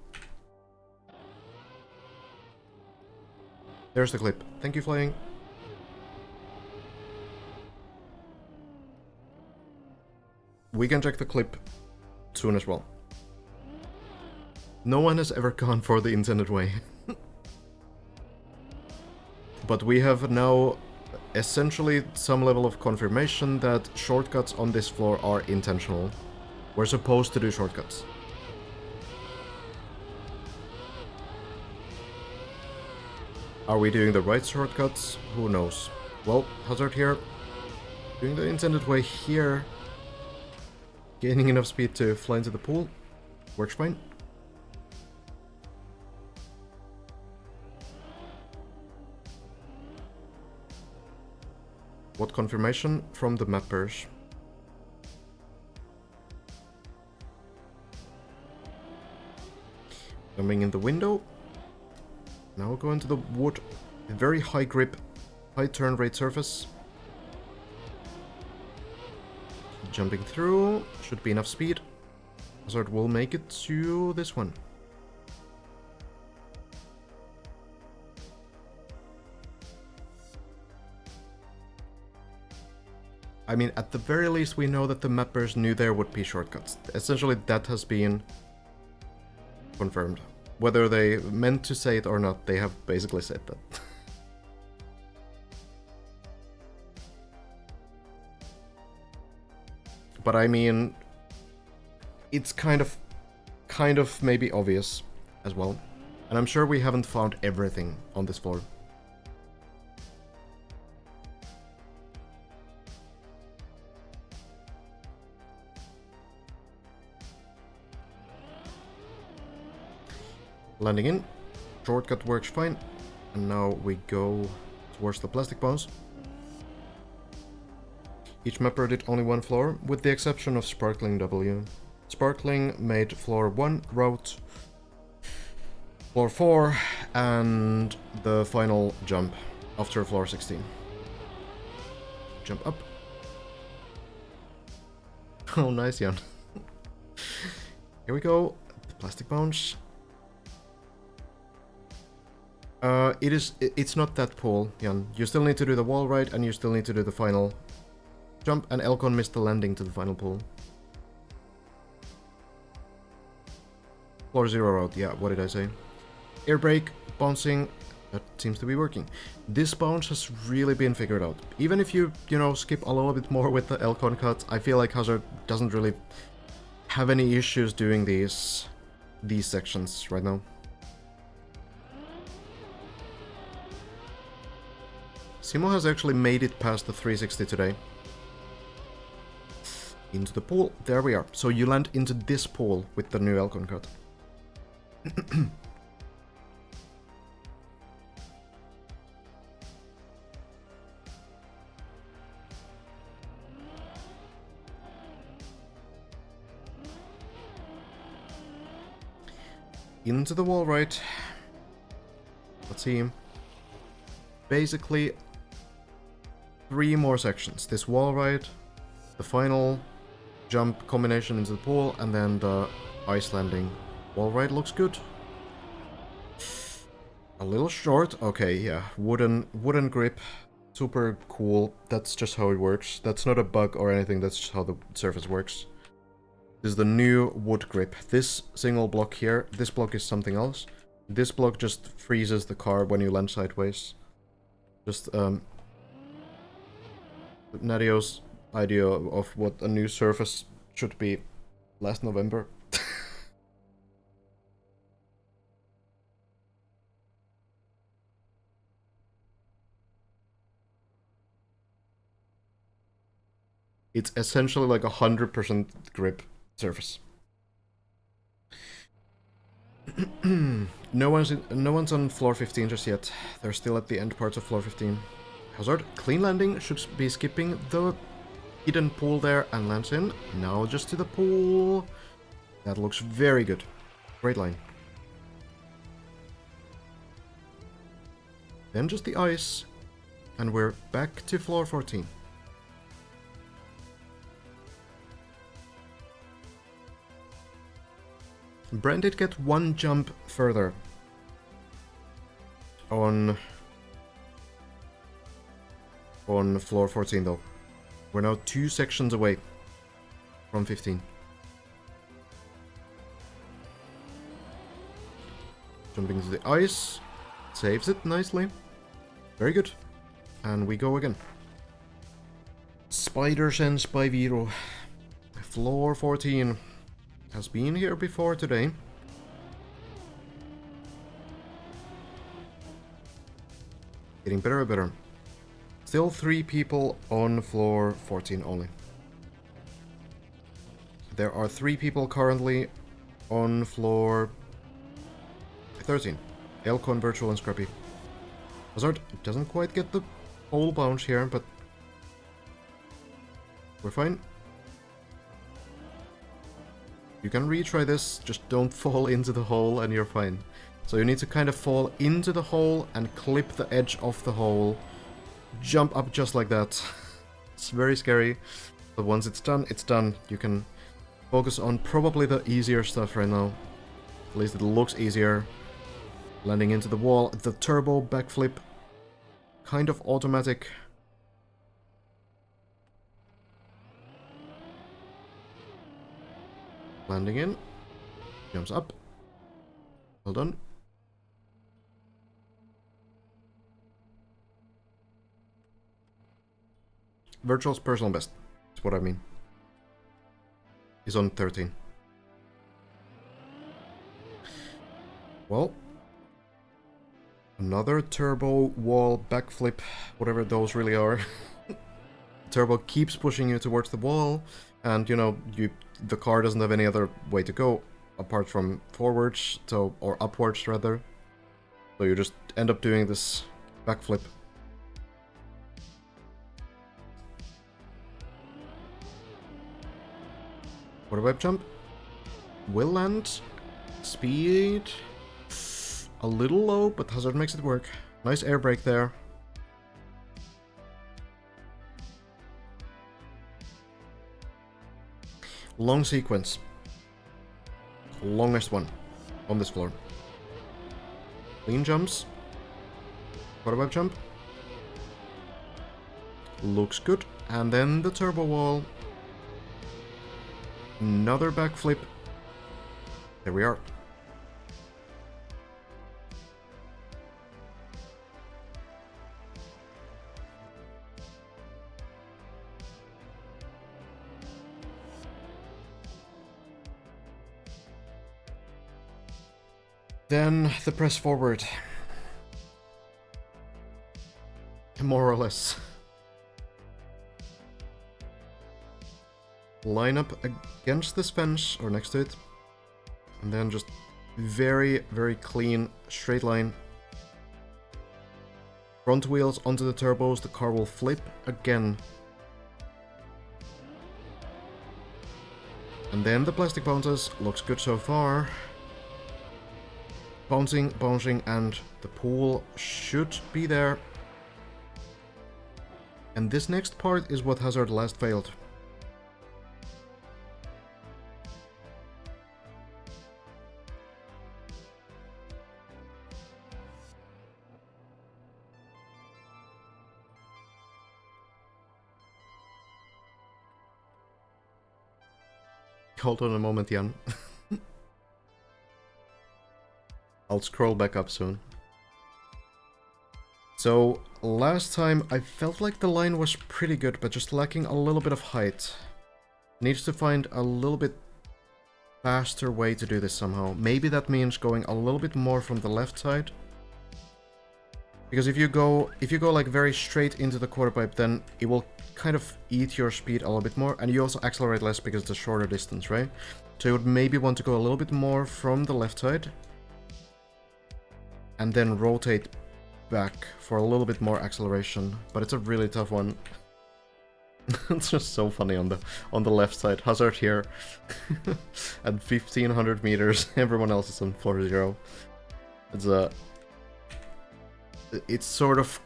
There's the clip. Thank you, Flying. We can check the clip soon as well. No one has ever gone for the intended way. But we have now essentially some level of confirmation that shortcuts on this floor are intentional. We're supposed to do shortcuts. Are we doing the right shortcuts? Who knows? Well, Hazard here, doing the intended way here, gaining enough speed to fly into the pool, works fine. What confirmation? From the mappers. Coming in the window. Now we'll go into the wood. Very high grip, high turn rate surface. Jumping through. Should be enough speed. Hazard will make it to this one. I mean, at the very least, we know that the mappers knew there would be shortcuts. Essentially, that has been confirmed. Whether they meant to say it or not, they have basically said that. But I mean, it's kind of maybe obvious as well. And I'm sure we haven't found everything on this floor. Landing in, shortcut works fine, and now we go towards the plastic bones. Each mapper did only one floor, with the exception of Sparkling W. Sparkling made floor 1 route, floor 4, and the final jump after floor 16. Jump up. Oh, nice, Jan. Here we go, the plastic bones. It's not that pull, Jan. You still need to do the wall ride, and you still need to do the final jump, and Elcon missed the landing to the final pull. Floor 0 route, yeah, what did I say? Air brake, bouncing, that seems to be working. This bounce has really been figured out. Even if you know, skip a little bit more with the Elcon cut, I feel like Hazard doesn't really have any issues doing these sections right now. Simo has actually made it past the 360 today. Into the pool. There we are. So you land into this pool with the new Elcon cut. Into the wall right. Let's see. Basically, 3 more sections. This wall ride, the final jump combination into the pool, and then the ice landing. Wall ride looks good. A little short. Okay, yeah. Wooden grip. Super cool. That's just how it works. That's not a bug or anything. That's just how the surface works. This is the new wood grip. This single block here, this block is something else. This block just freezes the car when you land sideways. Just, Nadio's idea of what a new surface should be last November. It's essentially like 100% grip surface. No one's on floor 15 just yet. They're still at the end parts of floor 15. Hazard, clean landing, should be skipping the hidden pool there and lands in. Now just to the pool. That looks very good. Great line. then just the ice, and we're back to floor 14. Brent did get one jump further on floor 14 though. We're now 2 sections away from 15. Jumping to the ice, saves it nicely. Very good. And we go again. Spider Sense by Viro. Floor 14 has been here before today. Getting better and better. Still 3 people on floor 14 only. There are 3 people currently on floor 13. Elcon, Virtual, and Scrappy. Hazard doesn't quite get the whole bounce here, but we're fine. You can retry this, just don't fall into the hole and you're fine. So you need to kind of fall into the hole and clip the edge of the hole. Jump up just like that. It's very scary, but once it's done, it's done. You can focus on probably the easier stuff right now. At least it looks easier. Landing into the wall, the turbo backflip, kind of automatic. Landing in, jumps up. Well done. Virtual's personal best, is what I mean. He's on 13. Well, another turbo wall backflip, whatever those really are. Turbo keeps pushing you towards the wall, and you know, the car doesn't have any other way to go apart from forwards, or upwards rather. So you just end up doing this backflip. Quarter web jump. Will land. Speed. A little low, but Hazard makes it work. Nice air brake there. Long sequence. Longest one on this floor. Clean jumps. Quarter web jump. Looks good. And then the turbo wall. Another backflip. There we are. Then the press forward. More or less. Line up against this fence, or next to it. And then just very, very clean, straight line. Front wheels onto the turbos, the car will flip again. And then the plastic bounces, looks good so far. Bouncing, bouncing, and the pool should be there. And this next part is what Hazard last failed. Hold on a moment, Jan. I'll scroll back up soon. So, last time I felt like the line was pretty good, but just lacking a little bit of height. Needs to find a little bit faster way to do this somehow. Maybe that means going a little bit more from the left side. Because if you go like very straight into the quarter pipe, then it will kind of eat your speed a little bit more, and you also accelerate less because it's a shorter distance, right? So you would maybe want to go a little bit more from the left side. And then rotate back for a little bit more acceleration, but it's a really tough one. It's just so funny on the left side. Hazard here at 1500 meters. Everyone else is on floor 0. It's It's sort of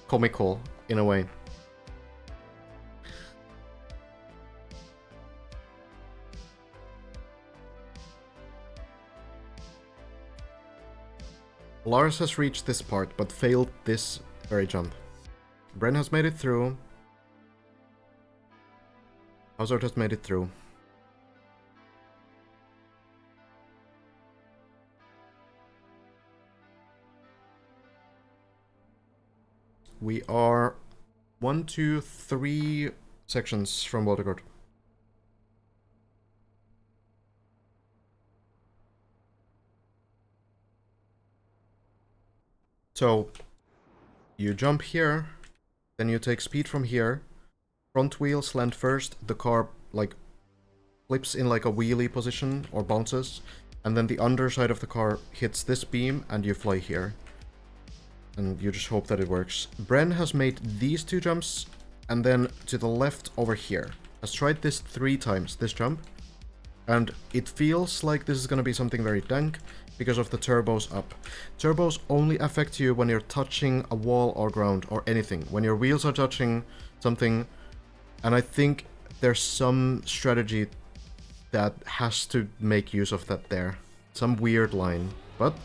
comical in a way. Lars has reached this part, but failed this very jump. Bren has made it through. Hazard has made it through. We are 1, 2, 3 sections from Watercourt. So, you jump here, then you take speed from here, front wheels land first, the car, like, flips in like a wheelie position, or bounces, and then the underside of the car hits this beam, and you fly here. And you just hope that it works. Bren has made these 2 jumps, and then to the left over here. Has tried this 3 times, this jump. And it feels like this is gonna be something very dank, because of the turbos up. Turbos only affect you when you're touching a wall or ground, or anything. When your wheels are touching something, and I think there's some strategy that has to make use of that there. Some weird line, but...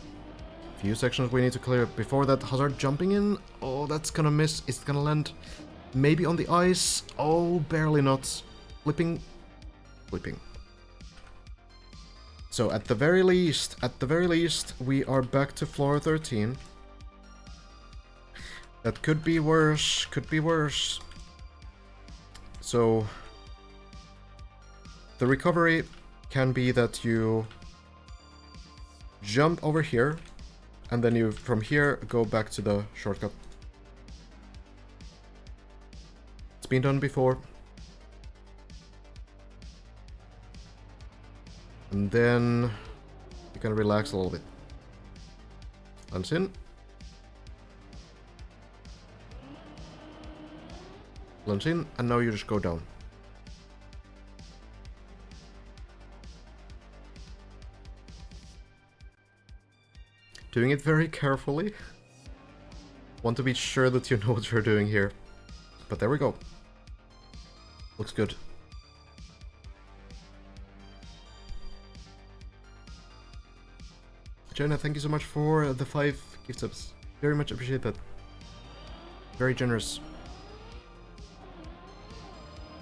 few sections we need to clear. Before that, Hazard jumping in. Oh, that's gonna miss. Is it gonna land? Maybe on the ice. Oh, barely not. Flipping. So at the very least, we are back to floor 13. That could be worse, So the recovery can be that you jump over here, and then you, from here, go back to the shortcut. It's been done before. And then you can relax a little bit. Lands in. Lands in, and now you just go down. Doing it very carefully. Want to be sure that you know what you're doing here. But there we go. Looks good. Jenna, thank you so much for the 5 gift subs. Very much appreciate that. Very generous.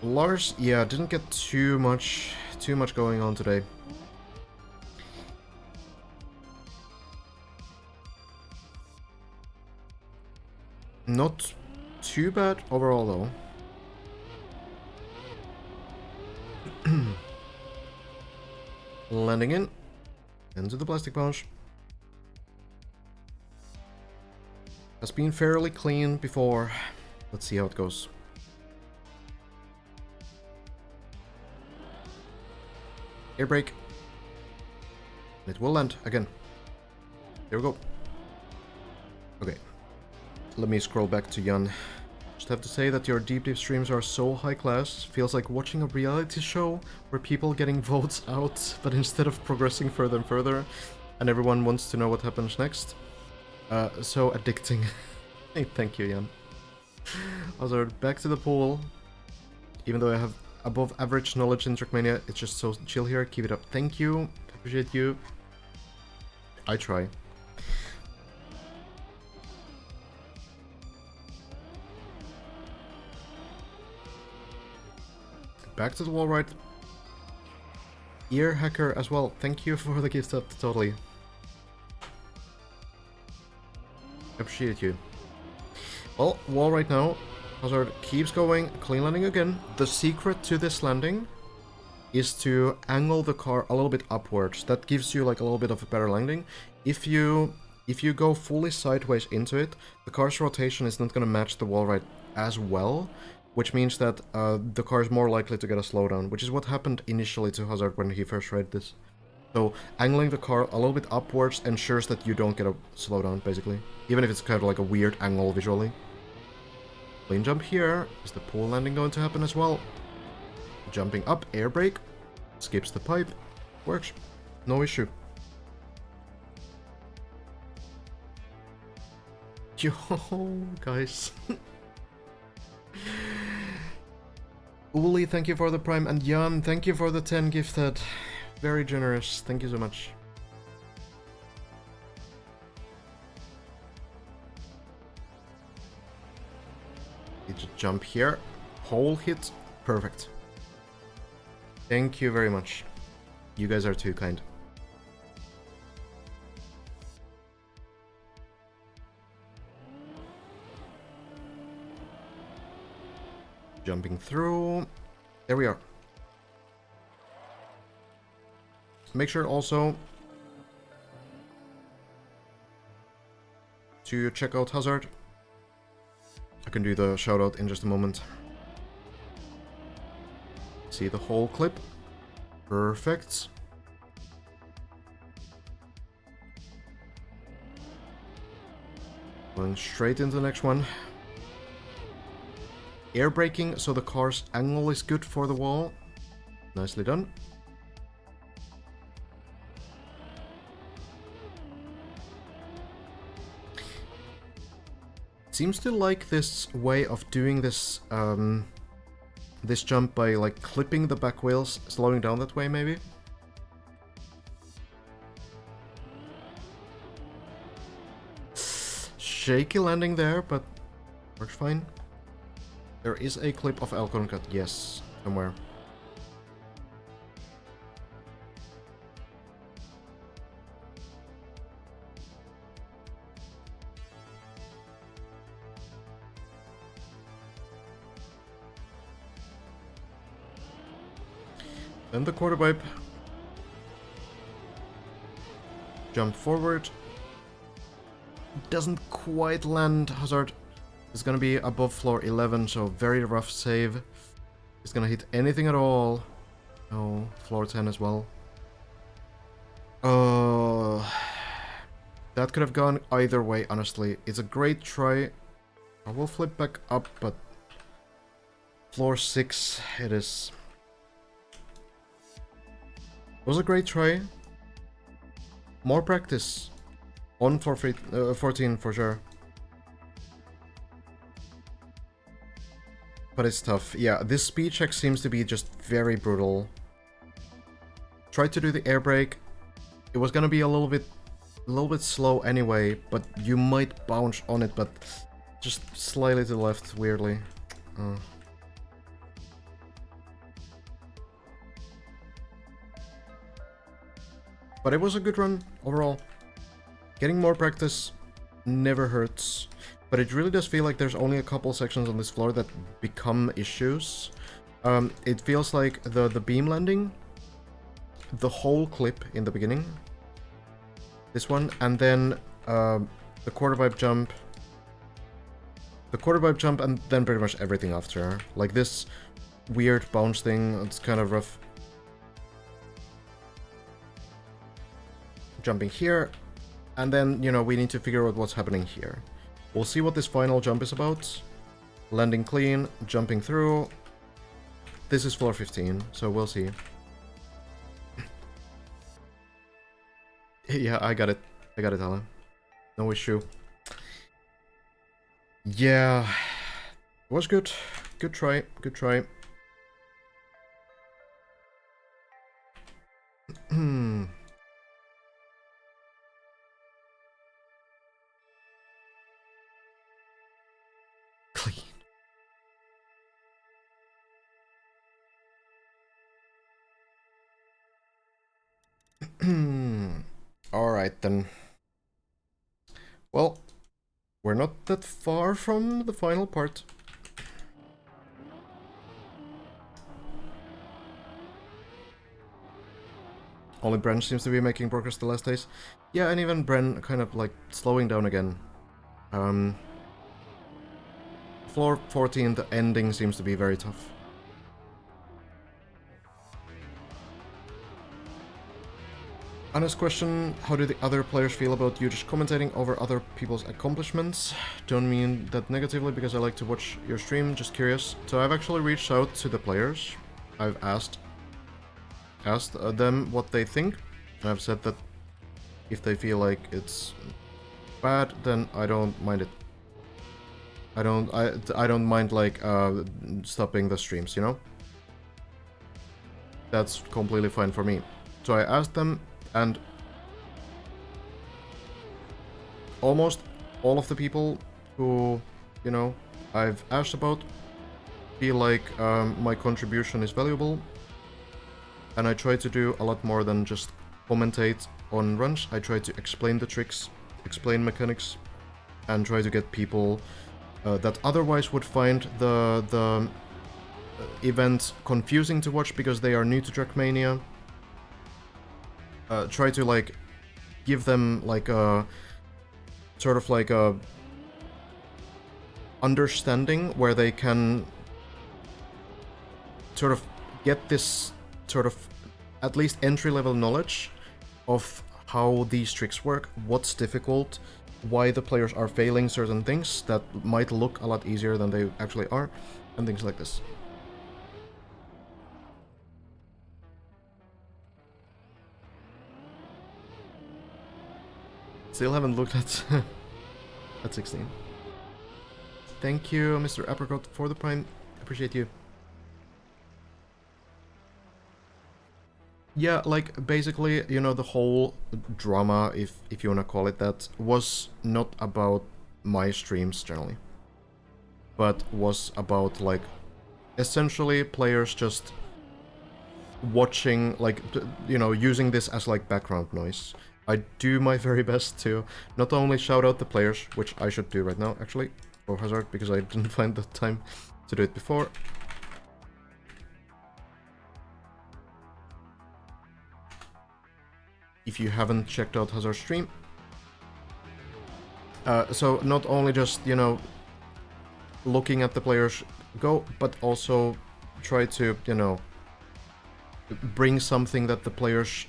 Lars, yeah, didn't get too much going on today. Not too bad overall, though. Landing in. Into the plastic punch. Has been fairly clean before. Let's see how it goes. Air brake. It will land again. There we go. Okay. Let me scroll back to Jan. Just have to say that your deep streams are so high class. Feels like watching a reality show where people getting votes out, but instead of progressing further and further, and everyone wants to know what happens next. So addicting. Hey, thank you, Jan. Also, back to the pool. Even though I have above average knowledge in Trackmania, it's just so chill here. Keep it up. Thank you. Appreciate you. I try. Back to the wall right. Ear hacker as well. Thank you for the gift up, totally. Appreciate you. Well, wall right now. Hazard keeps going, clean landing again. The secret to this landing is to angle the car a little bit upwards. That gives you like a little bit of a better landing. If you go fully sideways into it, the car's rotation is not going to match the wall right as well, which means that the car is more likely to get a slowdown, which is what happened initially to Hazard when he first tried this. So angling the car a little bit upwards ensures that you don't get a slowdown, basically. Even if it's kind of like a weird angle visually. Clean jump here. Is the pool landing going to happen as well? Jumping up, air brake. Skips the pipe. Works. No issue. Yo, guys. Uli, thank you for the Prime, and Jan, thank you for the 10 gifted. Very generous, thank you so much. Need to jump here. Hole hit. Perfect. Thank you very much. You guys are too kind. Jumping through. There we are. Make sure also to check out Hazard. I can do the shout out in just a moment. See the whole clip. Perfect. Going straight into the next one. Air braking, so the car's angle is good for the wall. Nicely done. Seems to like this way of doing this this jump by like clipping the back wheels, slowing down that way maybe. Shaky landing there, but works fine. There is a clip of Alcon cut, yes, somewhere. Then the quarter pipe. Jump forward. Doesn't quite land. Hazard is gonna be above floor 11, so very rough save. He's gonna hit anything at all. No, floor 10 as well. Oh, that could have gone either way, honestly. It's a great try. I will flip back up, but floor 6 it is. It was a great try. More practice. On for 14 for sure. But it's tough. Yeah, this speed check seems to be just very brutal. Tried to do the air brake. It was gonna be a little bit slow anyway, but you might bounce on it, but just slightly to the left, weirdly. But it was a good run overall. Getting more practice never hurts. But it really does feel like there's only a couple sections on this floor that become issues. It feels like the beam landing, the whole clip in the beginning, this one, and then the quarter pipe jump, and then pretty much everything after. Like this weird bounce thing, it's kind of rough. Jumping here, and then, you know, we need to figure out what's happening here. We'll see what this final jump is about. Landing clean, jumping through. This is floor 15, so we'll see. Yeah, I got it, Alan. No issue. Yeah, it was good. Good try, good try. Clean. Alright then. Well, we're not that far from the final part. Only Bren seems to be making progress the last days. Yeah, and even Bren kind of like slowing down again. Floor 14, the ending seems to be very tough. Honest question, how do the other players feel about you just commentating over other people's accomplishments? Don't mean that negatively because I like to watch your stream, just curious. So I've actually reached out to the players. I've asked them what they think. And I've said that if they feel like it's bad, then I don't mind it I don't mind like stopping the streams, you know? That's completely fine for me. So I asked them, and almost all of the people who, you know, I've asked about feel like my contribution is valuable, and I try to do a lot more than just commentate on runs. I try to explain the tricks, explain mechanics, and try to get people that otherwise would find the event confusing to watch because they are new to Trackmania. Try to like give them like a sort of like a understanding where they can sort of get this sort of at least entry-level knowledge of how these tricks work, what's difficult, why the players are failing certain things that might look a lot easier than they actually are, and things like this. Still haven't looked at at 16. Thank you, Mr. Apricot, for the prime. Appreciate you. Yeah, like, basically, you know, the whole drama, if you wanna call it that, was not about my streams, generally. But was about, like, essentially players just watching, like, you know, using this as, like, background noise. I do my very best to not only shout out the players, which I should do right now, actually, for Hazard, because I didn't find the time to do it before. If you haven't checked out Hazard's stream. So not only just, you know, looking at the players go, but also try to, you know, bring something that the players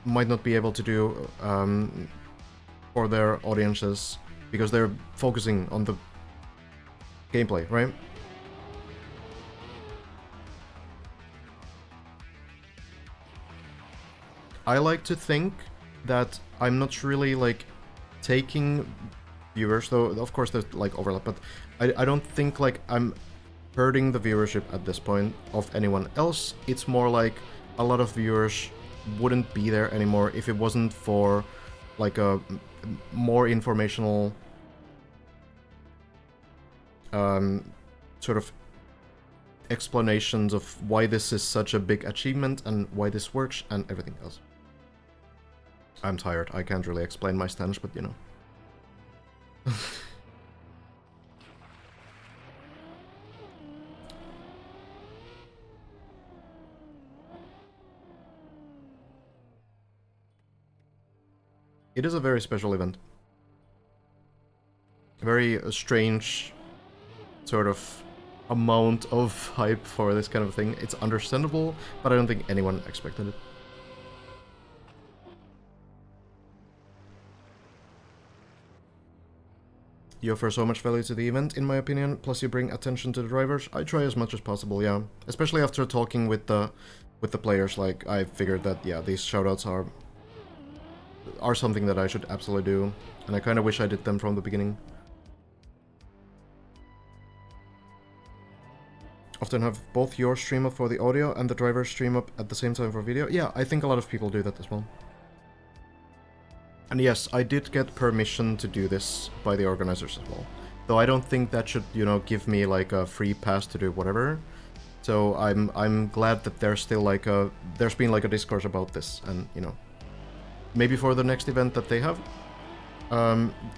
might not be able to do for their audiences because they're focusing on the gameplay, right? I like to think that I'm not really like taking viewers, though of course there's like overlap, but I don't think like I'm hurting the viewership at this point of anyone else. It's more like a lot of viewers wouldn't be there anymore if it wasn't for like a more informational sort of explanations of why this is such a big achievement and why this works and everything else. I'm tired, I can't really explain my stance, but you know. It is a very special event. Very strange sort of amount of hype for this kind of thing. It's understandable, but I don't think anyone expected it. You offer so much value to the event, in my opinion, plus you bring attention to the drivers. I try as much as possible, yeah. Especially after talking with the players, like, I figured that, yeah, these shoutouts are something that I should absolutely do, and I kind of wish I did them from the beginning. Often have both your stream up for the audio and the driver's stream up at the same time for video. Yeah, I think a lot of people do that as well. And yes, I did get permission to do this by the organizers as well. Though I don't think that should, you know, give me like a free pass to do whatever. So I'm glad that there's still like there's been like a discourse about this, and you know, maybe for the next event that they have,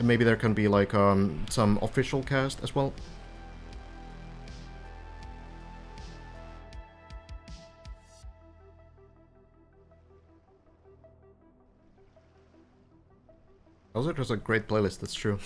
maybe there can be like some official cast as well. Also, there's a great playlist, that's true.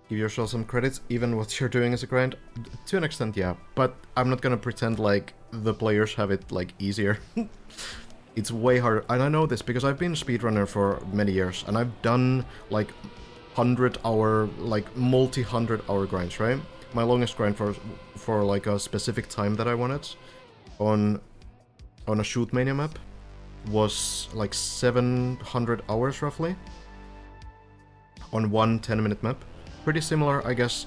Give yourself some credits, even what you're doing as a grind. To an extent, yeah. But I'm not gonna pretend like the players have it, like, easier. It's way harder, and I know this because I've been a speedrunner for many years, and I've done, like, 100-hour, like multi-100-hour grinds, right? My longest grind for like a specific time that I wanted on a Shootmania map was like 700 hours roughly on one 10-minute map. Pretty similar, I guess,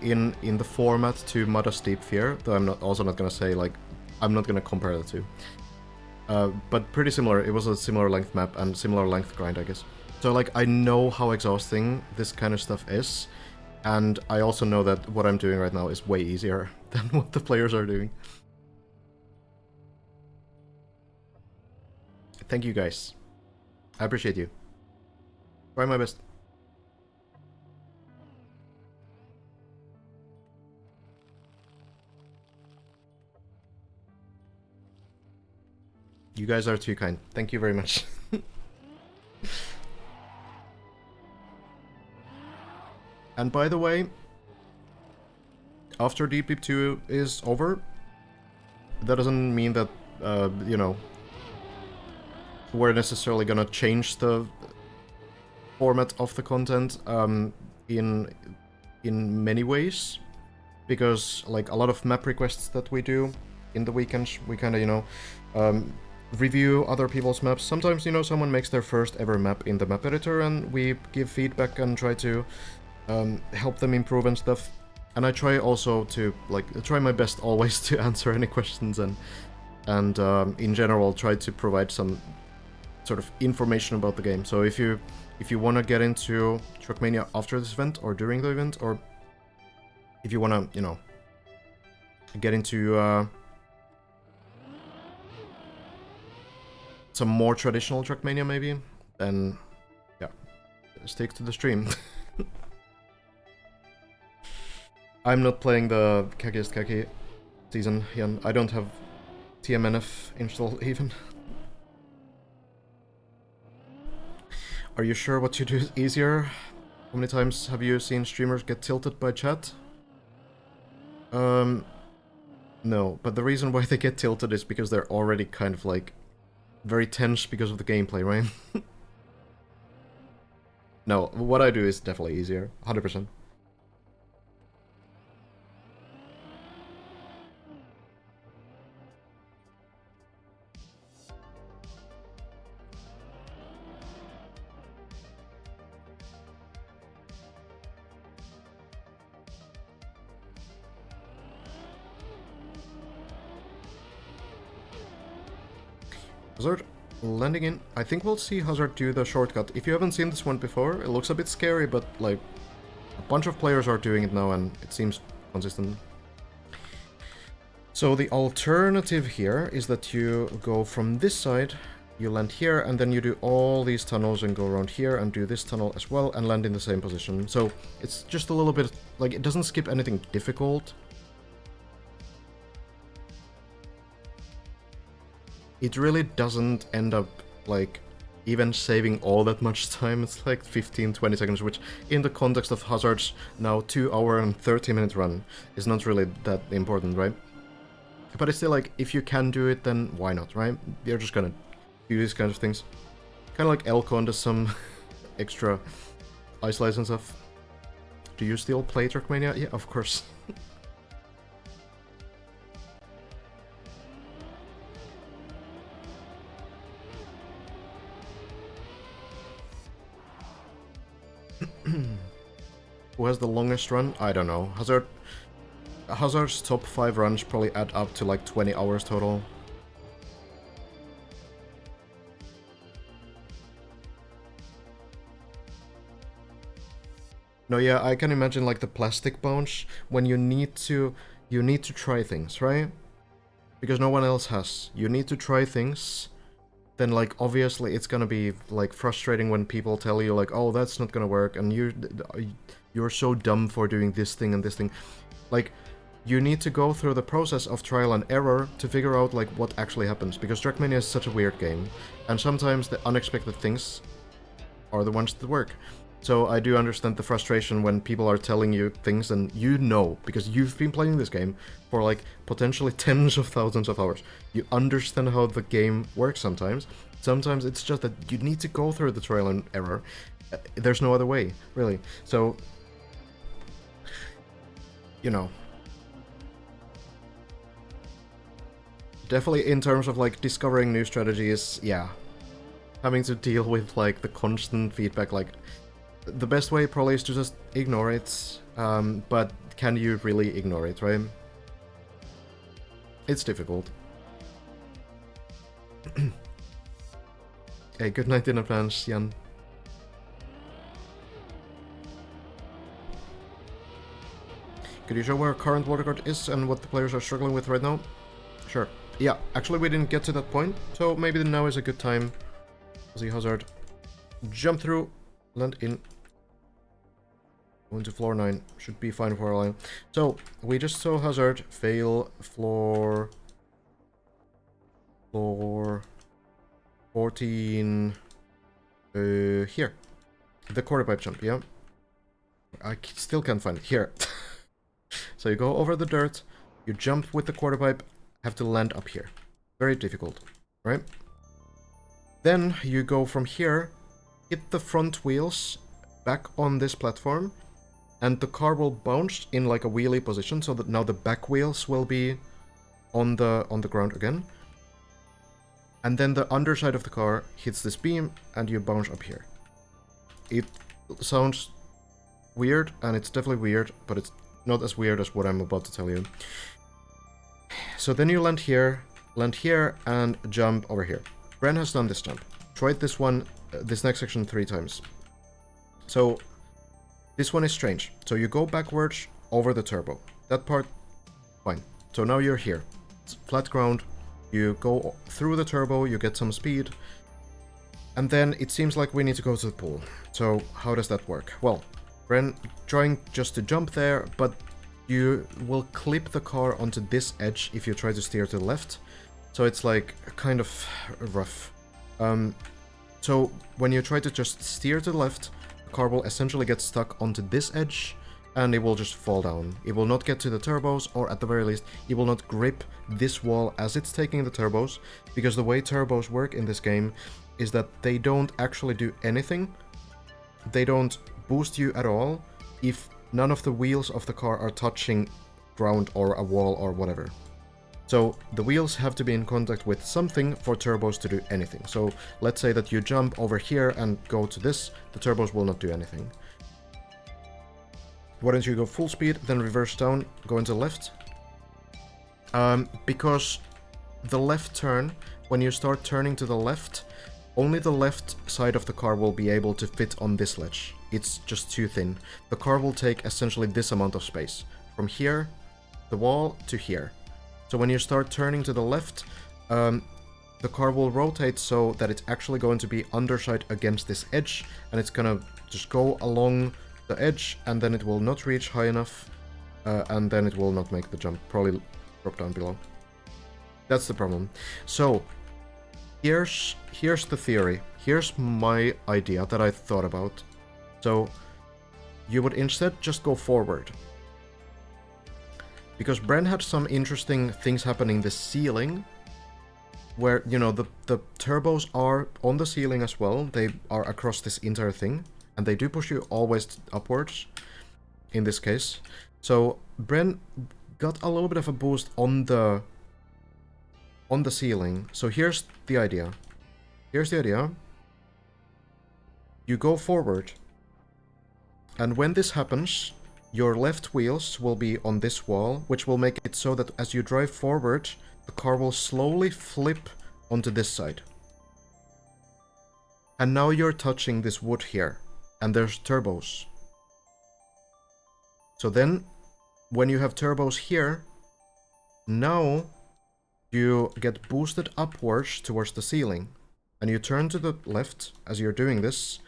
in the format to Mada's Deep Fear, though I'm also not gonna say, like, I'm not gonna compare the two. But pretty similar. It was a similar length map and similar length grind, I guess. So, like, I know how exhausting this kind of stuff is, and I also know that what I'm doing right now is way easier than what the players are doing. Thank you, guys. I appreciate you. Try my best. You guys are too kind. Thank you very much. And by the way, after Deep Deep 2 is over, that doesn't mean that, you know, we're necessarily gonna change the format of the content in many ways, because like a lot of map requests that we do in the weekends, we kind of, you know, review other people's maps. Sometimes, you know, someone makes their first ever map in the map editor and we give feedback and try to help them improve and stuff. And I try also to, like, try my best always to answer any questions and in general try to provide some sort of information about the game. So if you want to get into Trackmania after this event or during the event, or if you want to, you know, get into some more traditional Trackmania maybe, then yeah, stick to the stream. I'm not playing the Kakiest Kaki season, Jan. I don't have TMNF installed even. Are you sure what you do is easier? How many times have you seen streamers get tilted by chat? No, but the reason why they get tilted is because they're already kind of like very tense because of the gameplay, right? No, what I do is definitely easier, 100%. Hazard landing in. I think we'll see Hazard do the shortcut. If you haven't seen this one before, it looks a bit scary, but like a bunch of players are doing it now and it seems consistent. So the alternative here is that you go from this side, you land here, and then you do all these tunnels and go around here and do this tunnel as well and land in the same position. So it's just a little bit, like, it doesn't skip anything difficult. It really doesn't end up, like, even saving all that much time. It's like 15-20 seconds, which in the context of Hazard's now 2-hour and 30-minute run is not really that important, right? But it's still like, if you can do it, then why not, right? You're just gonna do these kinds of things. Kind of like Elcon does some extra ice slides and stuff. Do you still play Trackmania? Yeah, of course. Who has the longest run? I don't know. Hazard's top 5 runs probably add up to like 20 hours total. No, yeah, I can imagine like the plastic bones when you need to try things, right? Because no one else has. You need to try things. Then, like, obviously it's gonna be, like, frustrating when people tell you, like, oh, that's not gonna work, and you're so dumb for doing this thing and this thing. Like, you need to go through the process of trial and error to figure out, like, what actually happens, because Trackmania is such a weird game, and sometimes the unexpected things are the ones that work. So I do understand the frustration when people are telling you things and you know, because you've been playing this game for like potentially tens of thousands of hours. You understand how the game works sometimes. Sometimes it's just that you need to go through the trial and error There's no other way, really. So, you know, definitely in terms of like discovering new strategies, yeah, having to deal with like the constant feedback, like the best way probably is to just ignore it, but can you really ignore it, right? It's difficult. Hey, good night in advance, Jan. Could you show where current water card is and what the players are struggling with right now? Sure. Yeah, actually we didn't get to that point, so maybe now is a good time. See Hazard. Jump through, land in. Go into floor 9. Should be fine for a line. So, we just saw Hazard fail floor 14 here. The quarter pipe jump, yeah. I still can't find it. Here. So you go over the dirt, you jump with the quarter pipe, have to land up here. Very difficult, right? Then you go from here, hit the front wheels back on this platform, and the car will bounce in like a wheelie position, so that now the back wheels will be on the ground again. And then the underside of the car hits this beam, and you bounce up here. It sounds weird, and it's definitely weird, but it's not as weird as what I'm about to tell you. So then you land here, and jump over here. Bren has done this jump. Tried this one, this next section 3 times. So this one is strange. So you go backwards over the turbo. That part, fine. So now you're here. It's flat ground. You go through the turbo, you get some speed. And then it seems like we need to go to the pool. So how does that work? Well, Bren trying just to jump there, but you will clip the car onto this edge if you try to steer to the left. So it's like kind of rough. So when you try to just steer to the left, the car will essentially get stuck onto this edge and it will just fall down. It will not get to the turbos, or at the very least, it will not grip this wall as it's taking the turbos, because the way turbos work in this game is that they don't actually do anything. They don't boost you at all if none of the wheels of the car are touching ground or a wall or whatever. So the wheels have to be in contact with something for turbos to do anything. So let's say that you jump over here and go to this, the turbos will not do anything. Why don't you go full speed, then reverse down, go into left? Because the left turn, when you start turning to the left, only the left side of the car will be able to fit on this ledge. It's just too thin. The car will take essentially this amount of space. From here, the wall, to here. So when you start turning to the left, the car will rotate so that it's actually going to be underside against this edge, and it's gonna just go along the edge, and then it will not reach high enough, and then it will not make the jump, probably drop down below. That's the problem. So here's the theory. Here's my idea that I thought about. So you would instead just go forward. Because Bren had some interesting things happening in the ceiling, where, you know, the turbos are on the ceiling as well. They are across this entire thing, and they do push you always upwards, in this case. So Bren got a little bit of a boost on the ceiling. So here's the idea. You go forward, and when this happens, your left wheels will be on this wall, which will make it so that as you drive forward, the car will slowly flip onto this side. And now you're touching this wood here, and there's turbos. So then, when you have turbos here, now you get boosted upwards towards the ceiling. And you turn to the left as you're doing this,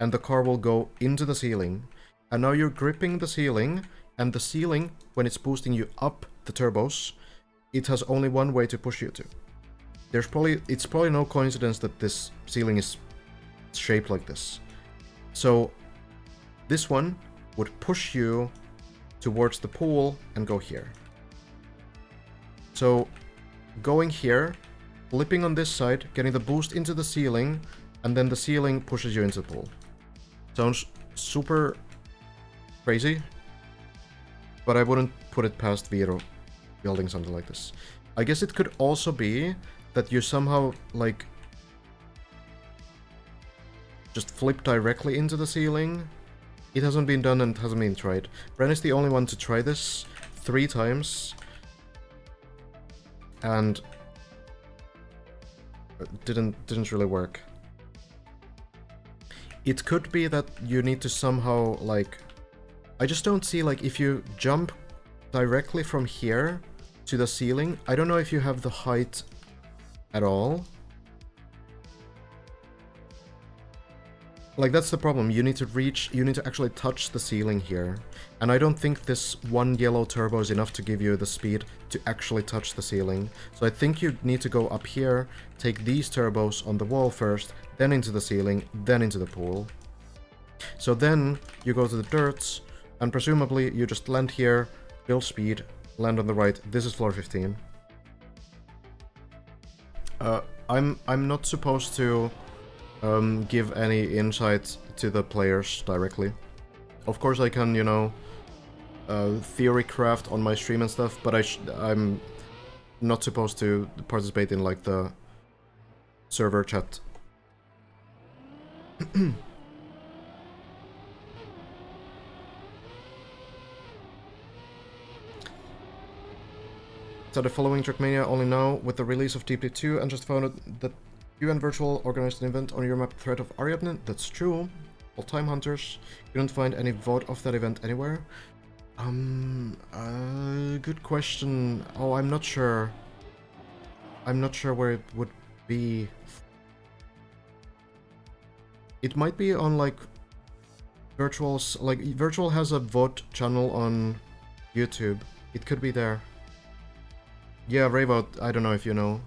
and the car will go into the ceiling. And now you're gripping the ceiling, and the ceiling, when it's boosting you up the turbos, it has only one way to push you to. It's probably no coincidence that this ceiling is shaped like this. So this one would push you towards the pool and go here. So going here, flipping on this side, getting the boost into the ceiling, and then the ceiling pushes you into the pool. Sounds super crazy, but I wouldn't put it past Vero building something like this. I guess it could also be that you somehow, like, just flip directly into the ceiling. It hasn't been done and hasn't been tried. Bren is the only one to try this 3 times, and didn't really work. It could be that you need to somehow, like, I just don't see, like, if you jump directly from here to the ceiling, I don't know if you have the height at all. Like, that's the problem. You need to actually touch the ceiling here. And I don't think this one yellow turbo is enough to give you the speed to actually touch the ceiling. So I think you need to go up here, take these turbos on the wall first, then into the ceiling, then into the pool. So then you go to the dirts, and presumably you just land here, build speed, land on the right. This is floor 15. I'm not supposed to give any insight to the players directly. Of course I can, you know, theory craft on my stream and stuff, but I'm not supposed to participate in, like, the server chat. So the following Trackmania only now with the release of Deeply 2 and just found out that you and Virtual organized an event on your map Threat of Ariadne. That's true. All-time hunters. Couldn't find any VOD of that event anywhere. Good question. Oh, I'm not sure. I'm not sure where it would be. It might be on, like, Virtual's, like, Virtual has a VOD channel on YouTube. It could be there. Yeah, Rayvote, I don't know if you know.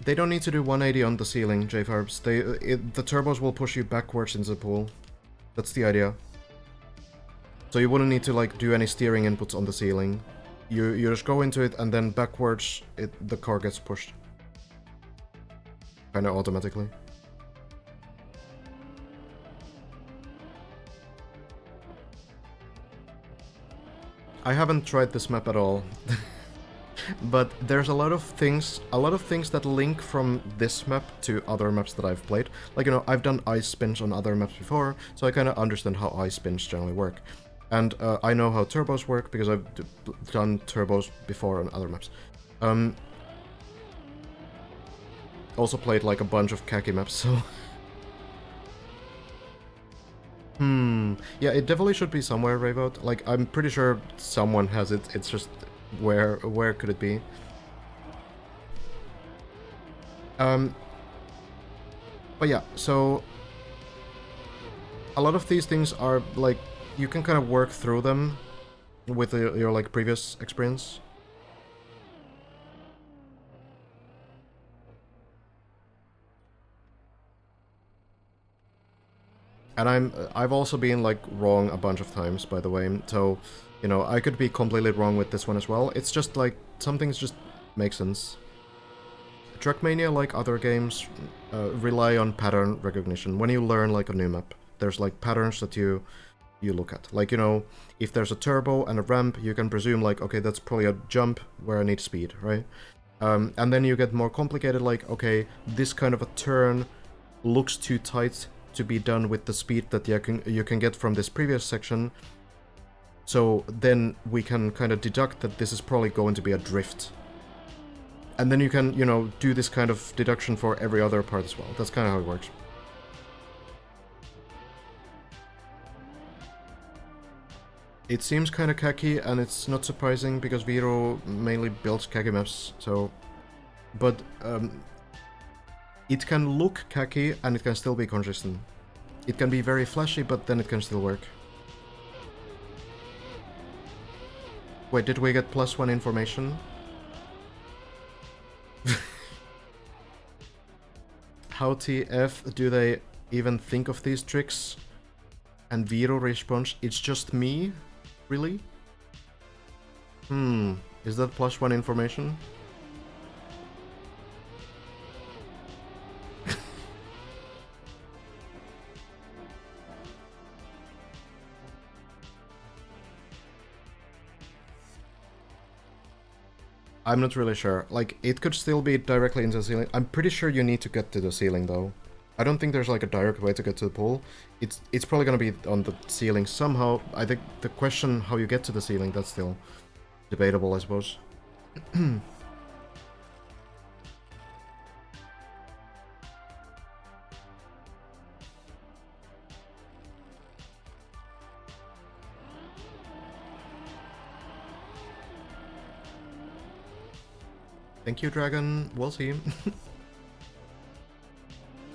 They don't need to do 180 on the ceiling, J-Farbs. The turbos will push you backwards into the pool. That's the idea. So you wouldn't need to, like, do any steering inputs on the ceiling. You just go into it and then backwards the car gets pushed. Kinda automatically. I haven't tried this map at all. But there's a lot of things that link from this map to other maps that I've played. Like, you know, I've done ice spins on other maps before, so I kind of understand how ice spins generally work. And I know how turbos work because I've done turbos before on other maps. Also played, like, a bunch of khaki maps, so... Yeah, it definitely should be somewhere, Rayvote. Like, I'm pretty sure someone has it, it's just... Where could it be? But yeah, so a lot of these things are, like, you can kind of work through them with your like previous experience. And I've also been, like, wrong a bunch of times, by the way, so, you know, I could be completely wrong with this one as well. It's just, like, some things just make sense. Trackmania, like other games, rely on pattern recognition. When you learn, like, a new map, there's, like, patterns that you look at. Like, you know, if there's a turbo and a ramp, you can presume, like, okay, that's probably a jump where I need speed, right? And then you get more complicated, like, okay, this kind of a turn looks too tight to be done with the speed that you can get from this previous section. So then we can kind of deduct that this is probably going to be a drift. And then you can, you know, do this kind of deduction for every other part as well. That's kind of how it works. It seems kind of khaki, and it's not surprising because Vero mainly builds khaki maps, so... But, it can look khaki, and it can still be consistent. It can be very flashy, but then it can still work. Wait, did we get +1 information? How TF do they even think of these tricks? And Vero responds, it's just me? Really? Is that +1 information? I'm not really sure. Like, it could still be directly into the ceiling. I'm pretty sure you need to get to the ceiling, though. I don't think there's, like, a direct way to get to the pool. It's probably gonna be on the ceiling somehow. I think the question how you get to the ceiling, that's still debatable, I suppose. Thank you, Dragon. We'll see.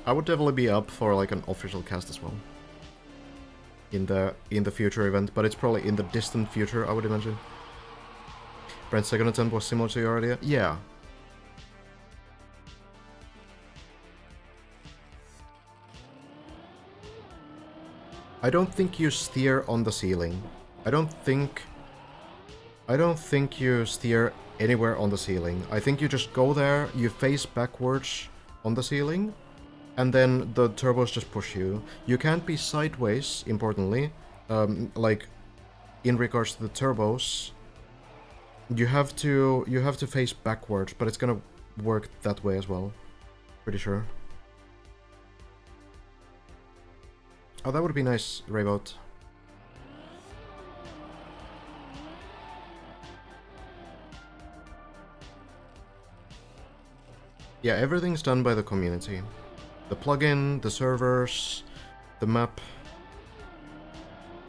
I would definitely be up for like an official cast as well. In the future event, but it's probably in the distant future, I would imagine. Brent's second attempt was similar to your idea? Yeah. I don't think you steer on the ceiling. I don't think you steer anywhere on the ceiling. I think you just go there, you face backwards on the ceiling, and then the turbos just push you. You can't be sideways, importantly. Like, in regards to the turbos, you have to face backwards, but it's gonna work that way as well. Pretty sure. Oh, that would be nice, Raybot. Yeah, everything's done by the community. The plugin, the servers, the map,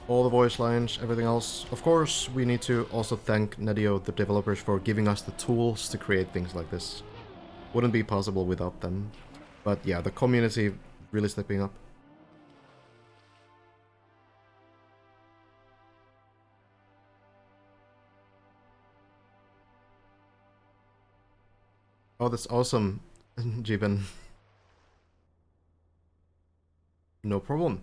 all the voice lines, everything else. Of course, we need to also thank Nedio, the developers, for giving us the tools to create things like this. Wouldn't be possible without them. But yeah, the community really stepping up. Oh, that's awesome, Jiben. No problem.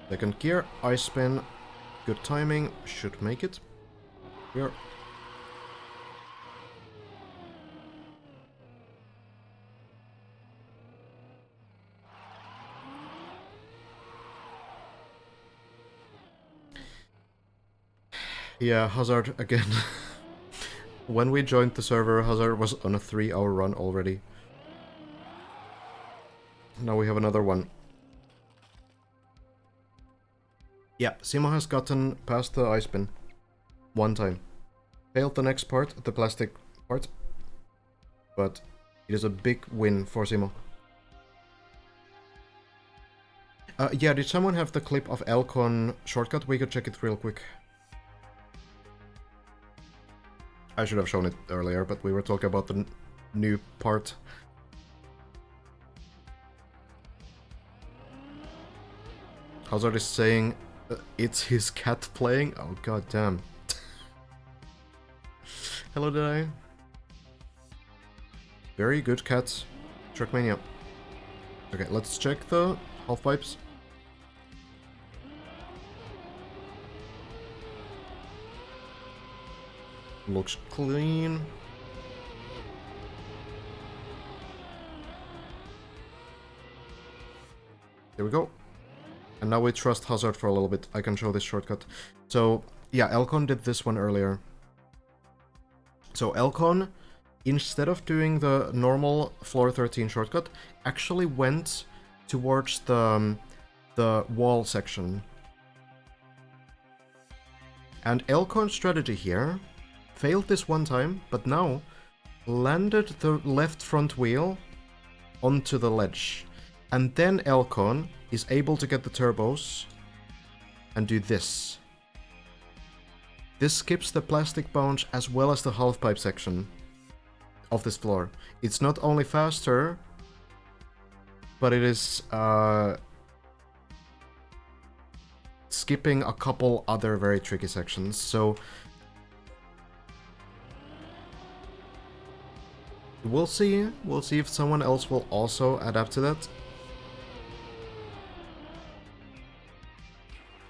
Second gear, ice spin, good timing, should make it. Here. Yeah, Hazard again. When we joined the server, Hazard was on a 3-hour run already. Now we have another one. Yeah, Simo has gotten past the ice spin. One time. Failed the next part, the plastic part. But it is a big win for Simo. Yeah, did someone have the clip of Elcon shortcut? We could check it real quick. I should have shown it earlier, but we were talking about the new part. Hazard is saying it's his cat playing? Oh, god damn. Hello, Dai. Very good cat. Trackmania. Okay, let's check the half pipes. Looks clean. There we go. And now we trust Hazard for a little bit. I can show this shortcut. So, yeah, Elcon did this one earlier. So Elcon, instead of doing the normal floor 13 shortcut, actually went towards the wall section. And Elcon's strategy here failed this one time, but now landed the left front wheel onto the ledge. And then Elcon is able to get the turbos and do this. This skips the plastic bounce as well as the half-pipe section of this floor. It's not only faster, but it is skipping a couple other very tricky sections. So we'll see if someone else will also adapt to that.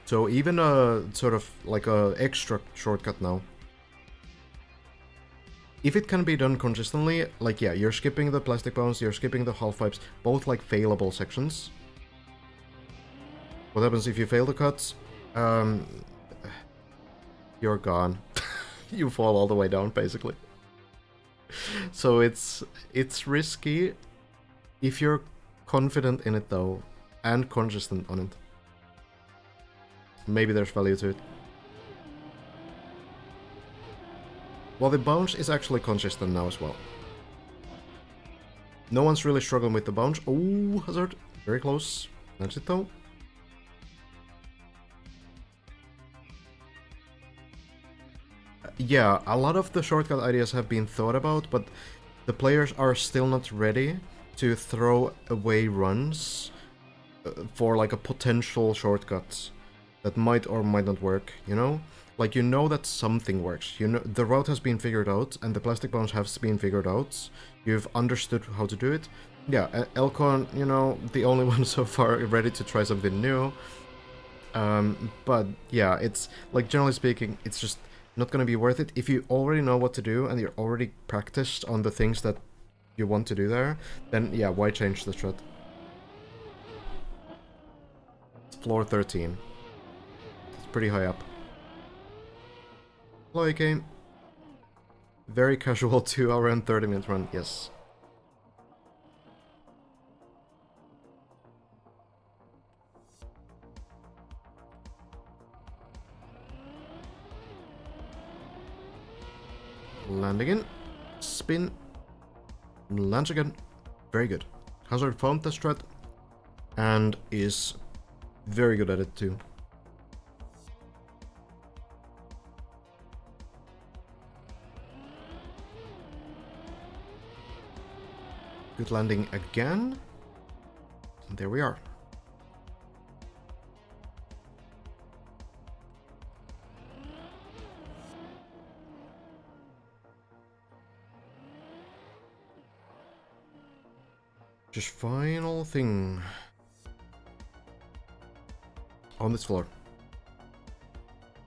So even a sort of like a extra shortcut now. If it can be done consistently, like yeah, you're skipping the plastic bounce, you're skipping the half pipes, both like failable sections. What happens if you fail the cuts? You're gone. You fall all the way down, basically. So it's risky if you're confident in it, though, and consistent on it. Maybe there's value to it. Well, the bounce is actually consistent now as well. No one's really struggling with the bounce. Oh, Hazard. Very close. That's it, though. Yeah, a lot of the shortcut ideas have been thought about, but the players are still not ready to throw away runs for like a potential shortcut that might or might not work, you know? Like, you know that something works. You know the route has been figured out, and the plastic bounce has been figured out. You've understood how to do it. Yeah, Elcon, you know, the only one so far ready to try something new. But yeah, it's, like, generally speaking, it's just not gonna be worth it. If you already know what to do, and you're already practiced on the things that you want to do there, then yeah, why change the strat? It's floor 13. It's pretty high up. Hello, game. Very casual 2 hour and 30-minute run, yes. Land again. Spin. Lands again. Very good. Hazard found the strat and is very good at it too. Good landing again. And there we are. Just final thing on this floor.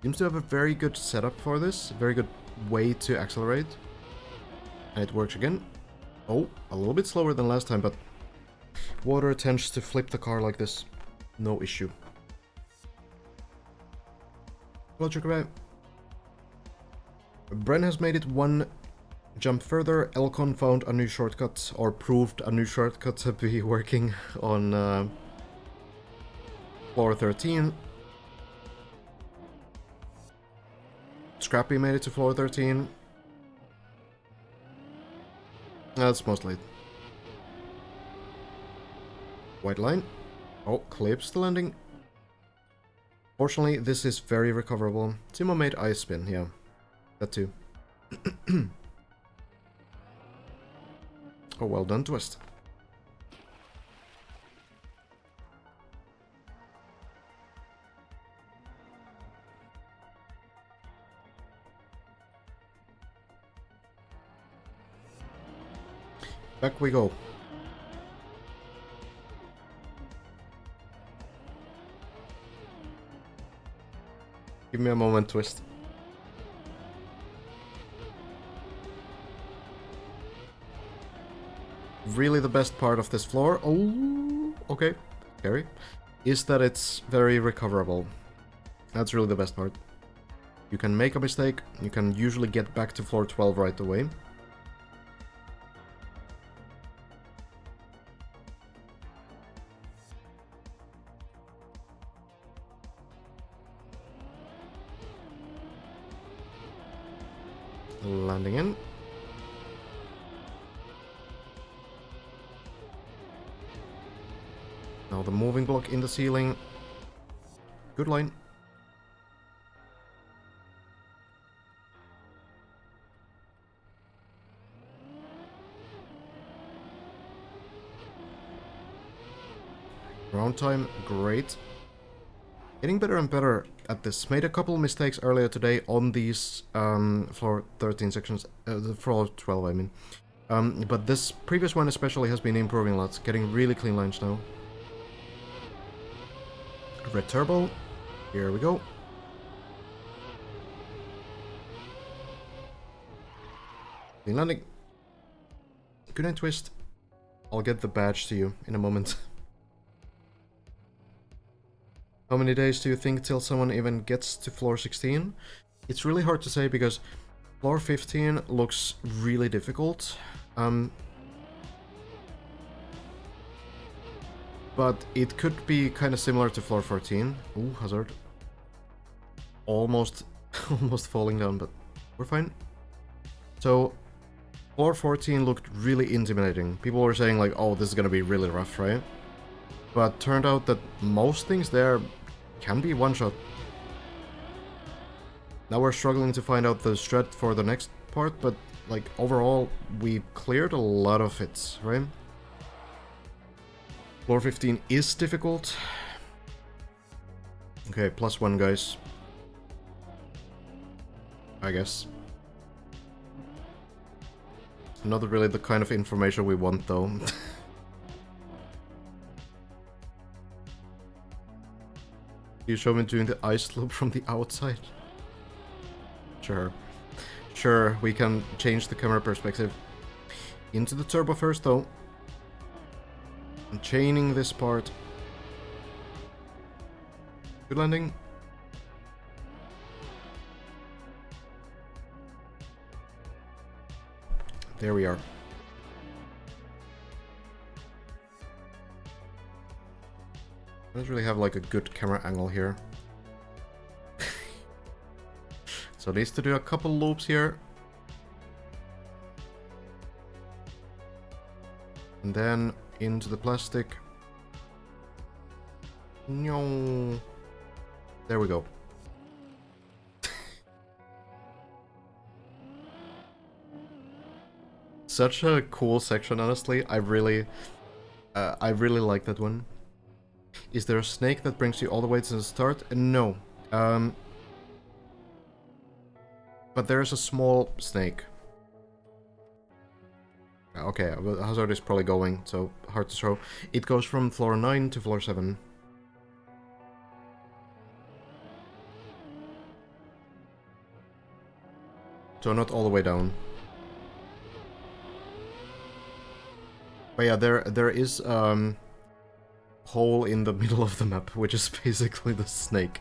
Seems to have a very good setup for this, a very good way to accelerate. And it works again. Oh, a little bit slower than last time, but water tends to flip the car like this. No issue. Hello, Chukabe. Bren has made it one jump further. Elcon found a new shortcut, or proved a new shortcut to be working on floor 13. Scrappy made it to floor 13. That's mostly it. White line. Oh, clips the landing. Fortunately, this is very recoverable. Timo made ice spin, yeah. That too. Oh, well done, Twist. Back we go. Give me a moment, Twist. Really the best part of this floor, oh, okay, scary, is that it's very recoverable. That's really the best part. You can make a mistake, you can usually get back to floor 12 right away. Landing in. Now the moving block in the ceiling. Good line. Round time, great. Getting better and better at this. Made a couple mistakes earlier today on these floor 13 sections, the floor 12 I mean. But this previous one especially has been improving a lot, getting really clean lines now. Red turbo, here we go. Clean landing. Good night, Twist. I'll get the badge to you in a moment. How many days do you think till someone even gets to floor 16? It's really hard to say because floor 15 looks really difficult. But it could be kind of similar to floor 14. Ooh, hazard. Almost falling down, but we're fine. So, floor 14 looked really intimidating. People were saying like, oh, this is gonna be really rough, right? But turned out that most things there can be one-shot. Now we're struggling to find out the strat for the next part, but like overall, we cleared a lot of hits, right? Floor 15 is difficult. Okay, +1, guys. I guess. Not really the kind of information we want, though. You show me doing the ice loop from the outside. Sure. Sure, we can change the camera perspective. Into the turbo first, though. I'm chaining this part. Good landing. There we are. I don't really have like a good camera angle here. So needs to do a couple loops here. And then into the plastic. No. There we go. Such a cool section, honestly. I really like that one. Is there a snake that brings you all the way to the start? No. But there's a small snake. Okay, well, hazard is probably going, so hard to show. It goes from floor 9 to floor 7. So not all the way down. But yeah, there is hole in the middle of the map, which is basically the snake.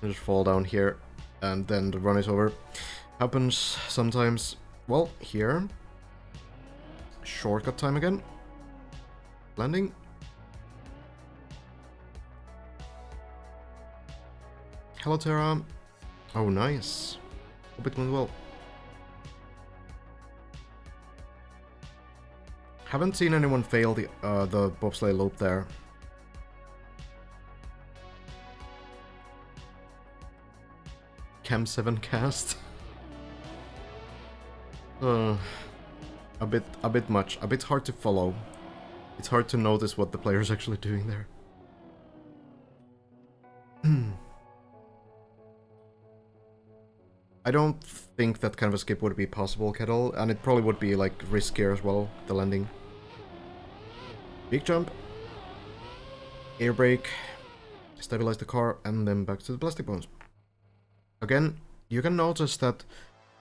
Just fall down here, and then the run is over. Happens sometimes. Well, here. Shortcut time again. Landing. Hello, Terra. Oh, nice. Hope it went well. Haven't seen anyone fail the bobsleigh loop there. Cam 7 cast. A bit much. A bit hard to follow. It's hard to notice what the player's actually doing there. I don't think that kind of a skip would be possible, Kettle, and it probably would be like riskier as well, the landing. Big jump. Air brake. Stabilize the car, and then back to the plastic bones. Again, you can notice that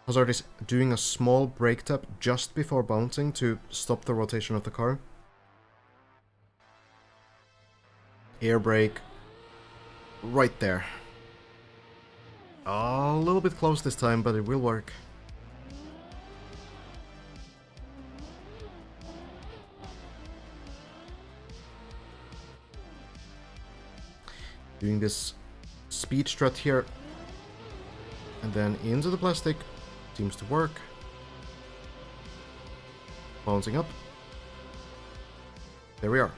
Hazard is doing a small brake tap just before bouncing to stop the rotation of the car. Air brake. Right there. A little bit close this time, but it will work. Doing this speed strut here. And then into the plastic. Seems to work. Bouncing up. There we are.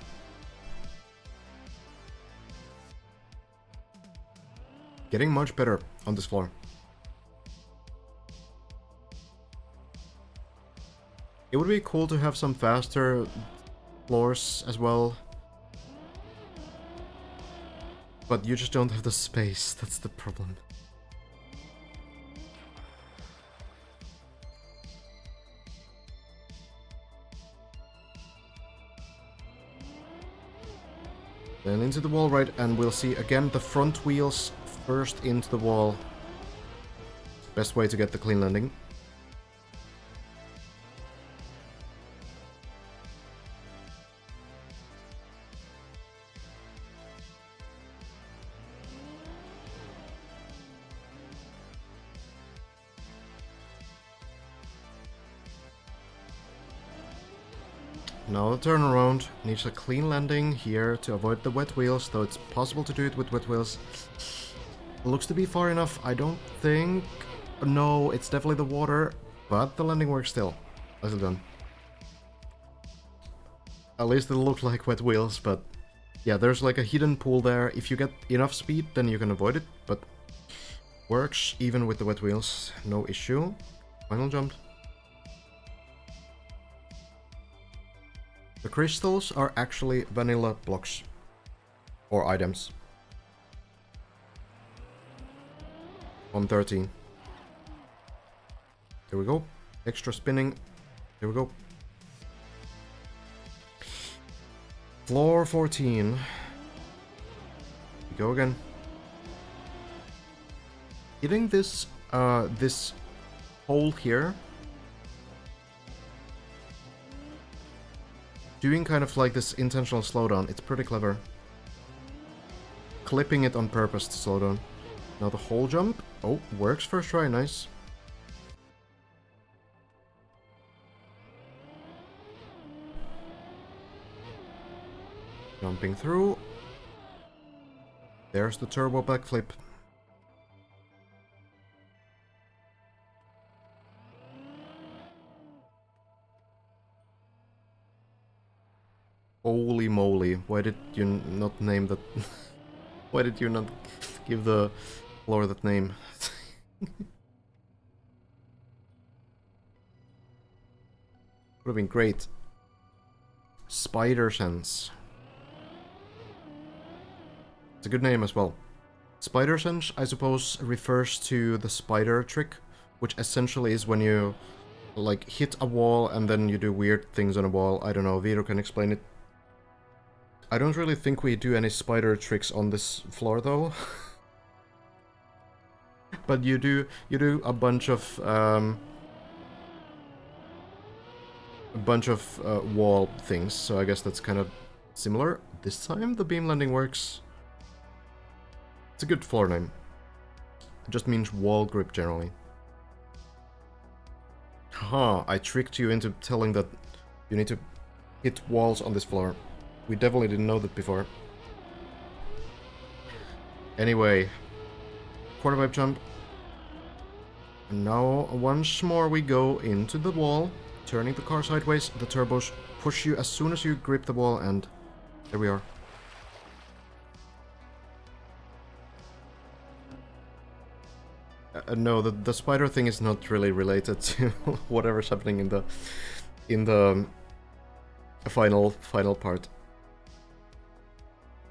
Getting much better on this floor. It would be cool to have some faster floors as well. But you just don't have the space, that's the problem. Then into the wall right, and we'll see again the front wheels first into the wall. Best way to get the clean landing. Now the turnaround needs a clean landing here to avoid the wet wheels, though it's possible to do it with wet wheels. Looks to be far enough, I don't think... No, it's definitely the water, but the landing works still. Nicely done. At least it looked like wet wheels, but... Yeah, there's like a hidden pool there. If you get enough speed, then you can avoid it, but... Works even with the wet wheels, no issue. Final jump. The crystals are actually vanilla blocks. Or items. 113. There we go. Extra spinning. There we go. Floor 14. We go again. Hitting this this hole here. Doing kind of like this intentional slowdown, it's pretty clever. Clipping it on purpose to slow down. Now the whole jump. Oh, works first try, nice. Jumping through. There's the turbo backflip. Holy moly, why did you not name that? Why did you not give the floor that name? Would have been great. Spider Sense. It's a good name as well. Spider Sense, I suppose, refers to the spider trick, which essentially is when you like hit a wall and then you do weird things on a wall. I don't know, Vito can explain it. I don't really think we do any spider tricks on this floor though. But you do a bunch of wall things, so I guess that's kind of similar. This time the beam landing works. It's a good floor name. It just means wall grip generally. Haha, I tricked you into telling that you need to hit walls on this floor. We definitely didn't know that before. Anyway, quarter pipe jump. And now once more we go into the wall, turning the car sideways. The turbos push you as soon as you grip the wall, and there we are. No, the spider thing is not really related to whatever's happening in the final part.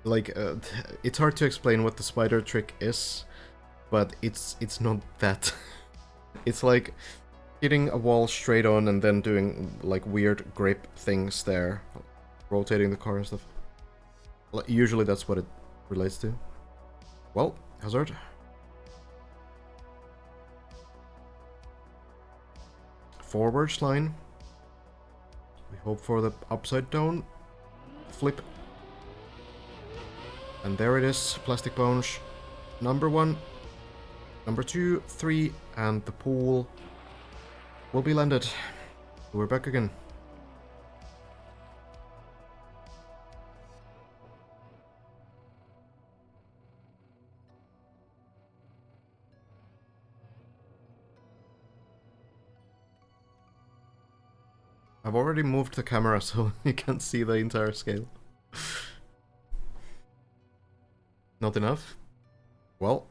Like, it's hard to explain what the spider trick is, but it's not that. It's like hitting a wall straight on and then doing like weird grip things there, rotating the car and stuff. Usually that's what it relates to. Well, hazard. Forwards line. We hope for the upside down flip. And there it is, plastic bones. Number 1, number 2, 3, and the pool will be landed. We're back again. I've already moved the camera so you can't see the entire scale. Not enough? Well,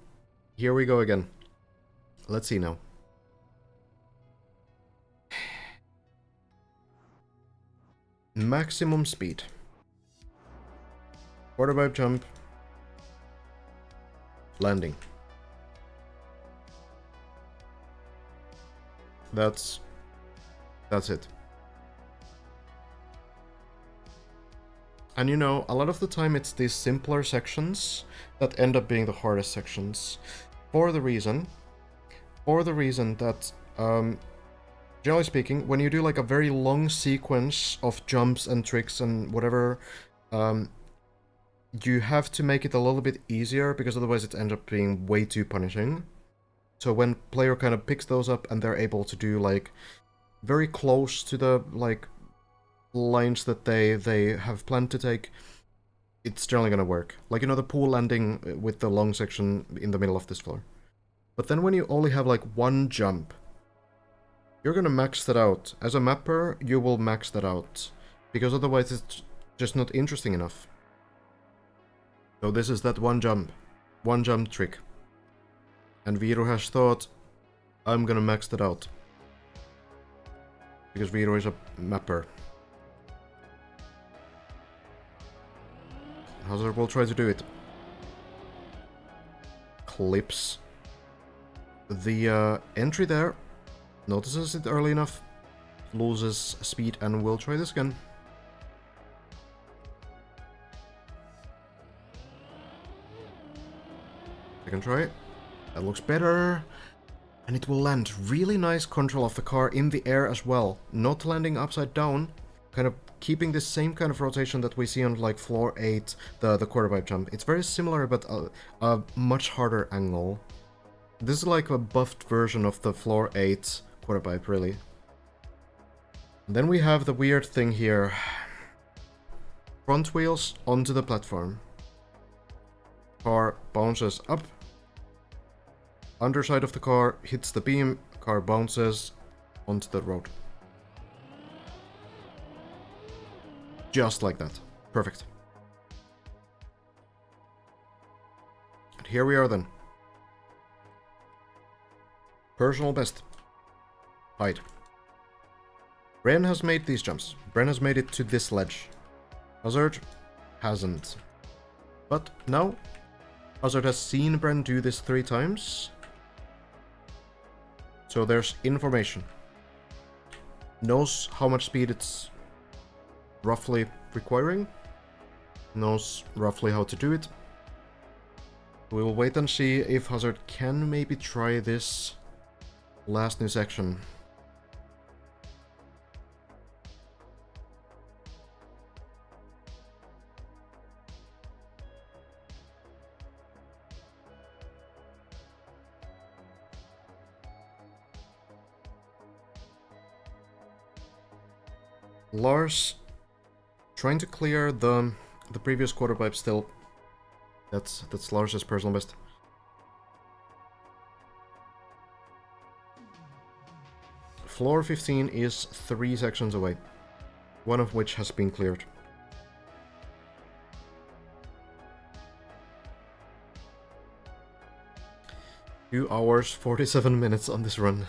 here we go again. Let's see now. Maximum speed. Quarter pipe jump. Landing. That's it. And you know, a lot of the time it's these simpler sections that end up being the hardest sections. For the reason that, generally speaking, when you do like a very long sequence of jumps and tricks and whatever, you have to make it a little bit easier, because otherwise it ends up being way too punishing. So when player kind of picks those up and they're able to do like very close to the like lines that they have planned to take, it's generally gonna work. Like, you know, the pool landing with the long section in the middle of this floor. But then when you only have like one jump, you're gonna max that out. As a mapper, you will max that out. Because otherwise it's just not interesting enough. So this is that one jump trick. And Viru has thought, I'm gonna max that out. Because Viru is a mapper. Hazard will try to do it. Clips the entry there, notices it early enough, loses speed, and will try this again. Second try. That looks better. And it will land. Really nice control of the car in the air as well. Not landing upside down. Kind of keeping the same kind of rotation that we see on like floor 8, the quarter pipe jump. It's very similar, but a much harder angle. This is like a buffed version of the floor 8 quarter pipe, really. And then we have the weird thing here. Front wheels onto the platform. Car bounces up. Underside of the car hits the beam, car bounces onto the road. Just like that. Perfect. And here we are then. Personal best. Hide. Bren has made these jumps. Bren has made it to this ledge. Hazard hasn't. But now, Hazard has seen Bren do this 3 times. So there's information. Knows how much speed it's roughly requiring. Knows roughly how to do it. We will wait and see if Hazard can maybe try this last new section. Lars trying to clear the previous quarter pipe still. That's Lars's personal best. Floor 15 is 3 sections away, one of which has been cleared. Two hours, 47 minutes on this run.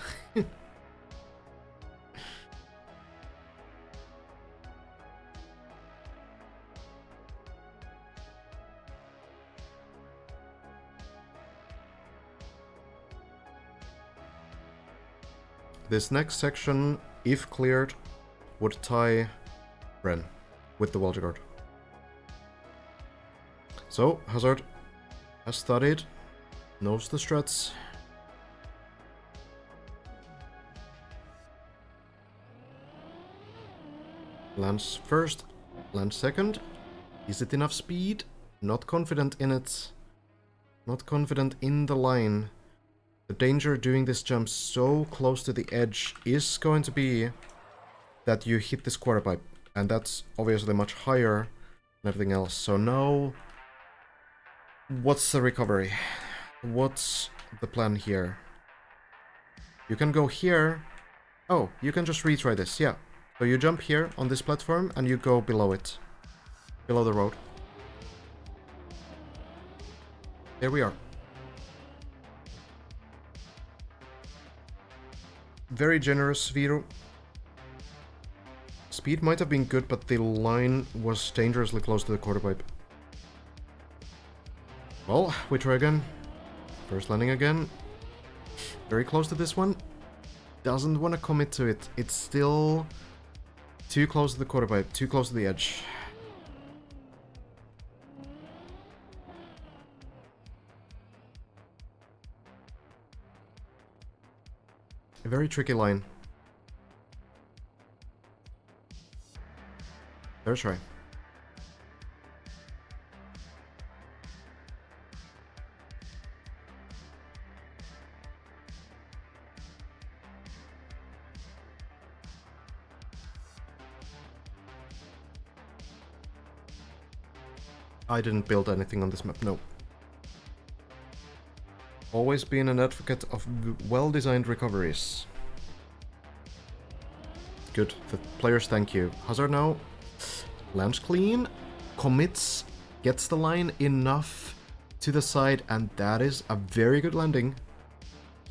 This next section, if cleared, would tie Bren with the Walter guard. So, Hazard has studied, knows the struts. Lands first, lands second. Is it enough speed? Not confident in it. Not confident in the line. The danger doing this jump so close to the edge is going to be that you hit this quarter pipe, and that's obviously much higher than everything else. So now, what's the recovery? What's the plan here? You can go here. Oh, you can just retry this, yeah. So you jump here on this platform and you go below it. Below the road. There we are. Very generous, Viru. Speed might have been good, but the line was dangerously close to the quarter pipe. Well, we try again. First landing again. Very close to this one. Doesn't want to commit to it. It's still too close to the quarter pipe, too close to the edge. A very tricky line. Third try. I didn't build anything on this map, no. Always been an advocate of well-designed recoveries. Good. The players thank you. Hazard now lands clean, commits, gets the line enough to the side, and that is a very good landing.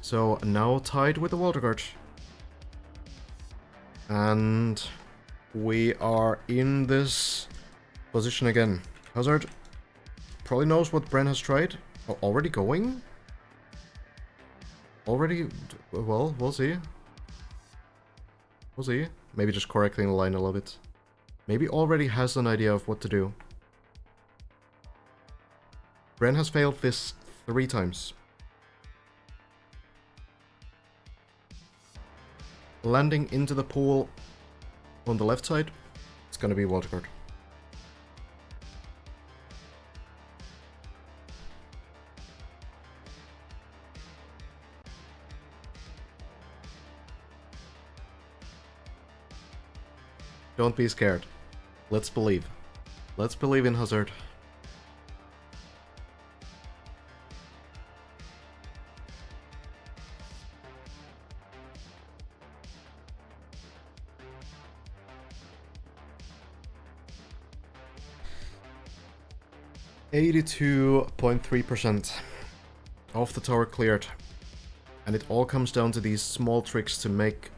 So now tied with the Water Guard. And we are in this position again. Hazard probably knows what Bren has tried. Oh, already going? Already? Well, we'll see. We'll see. Maybe just correcting the line a little bit. Maybe already has an idea of what to do. Bren has failed this 3 times. Landing into the pool on the left side. It's gonna be Water Guard. Don't be scared. Let's believe. Let's believe in Hazard. %82.3% of the tower cleared. And it all comes down to these small tricks to make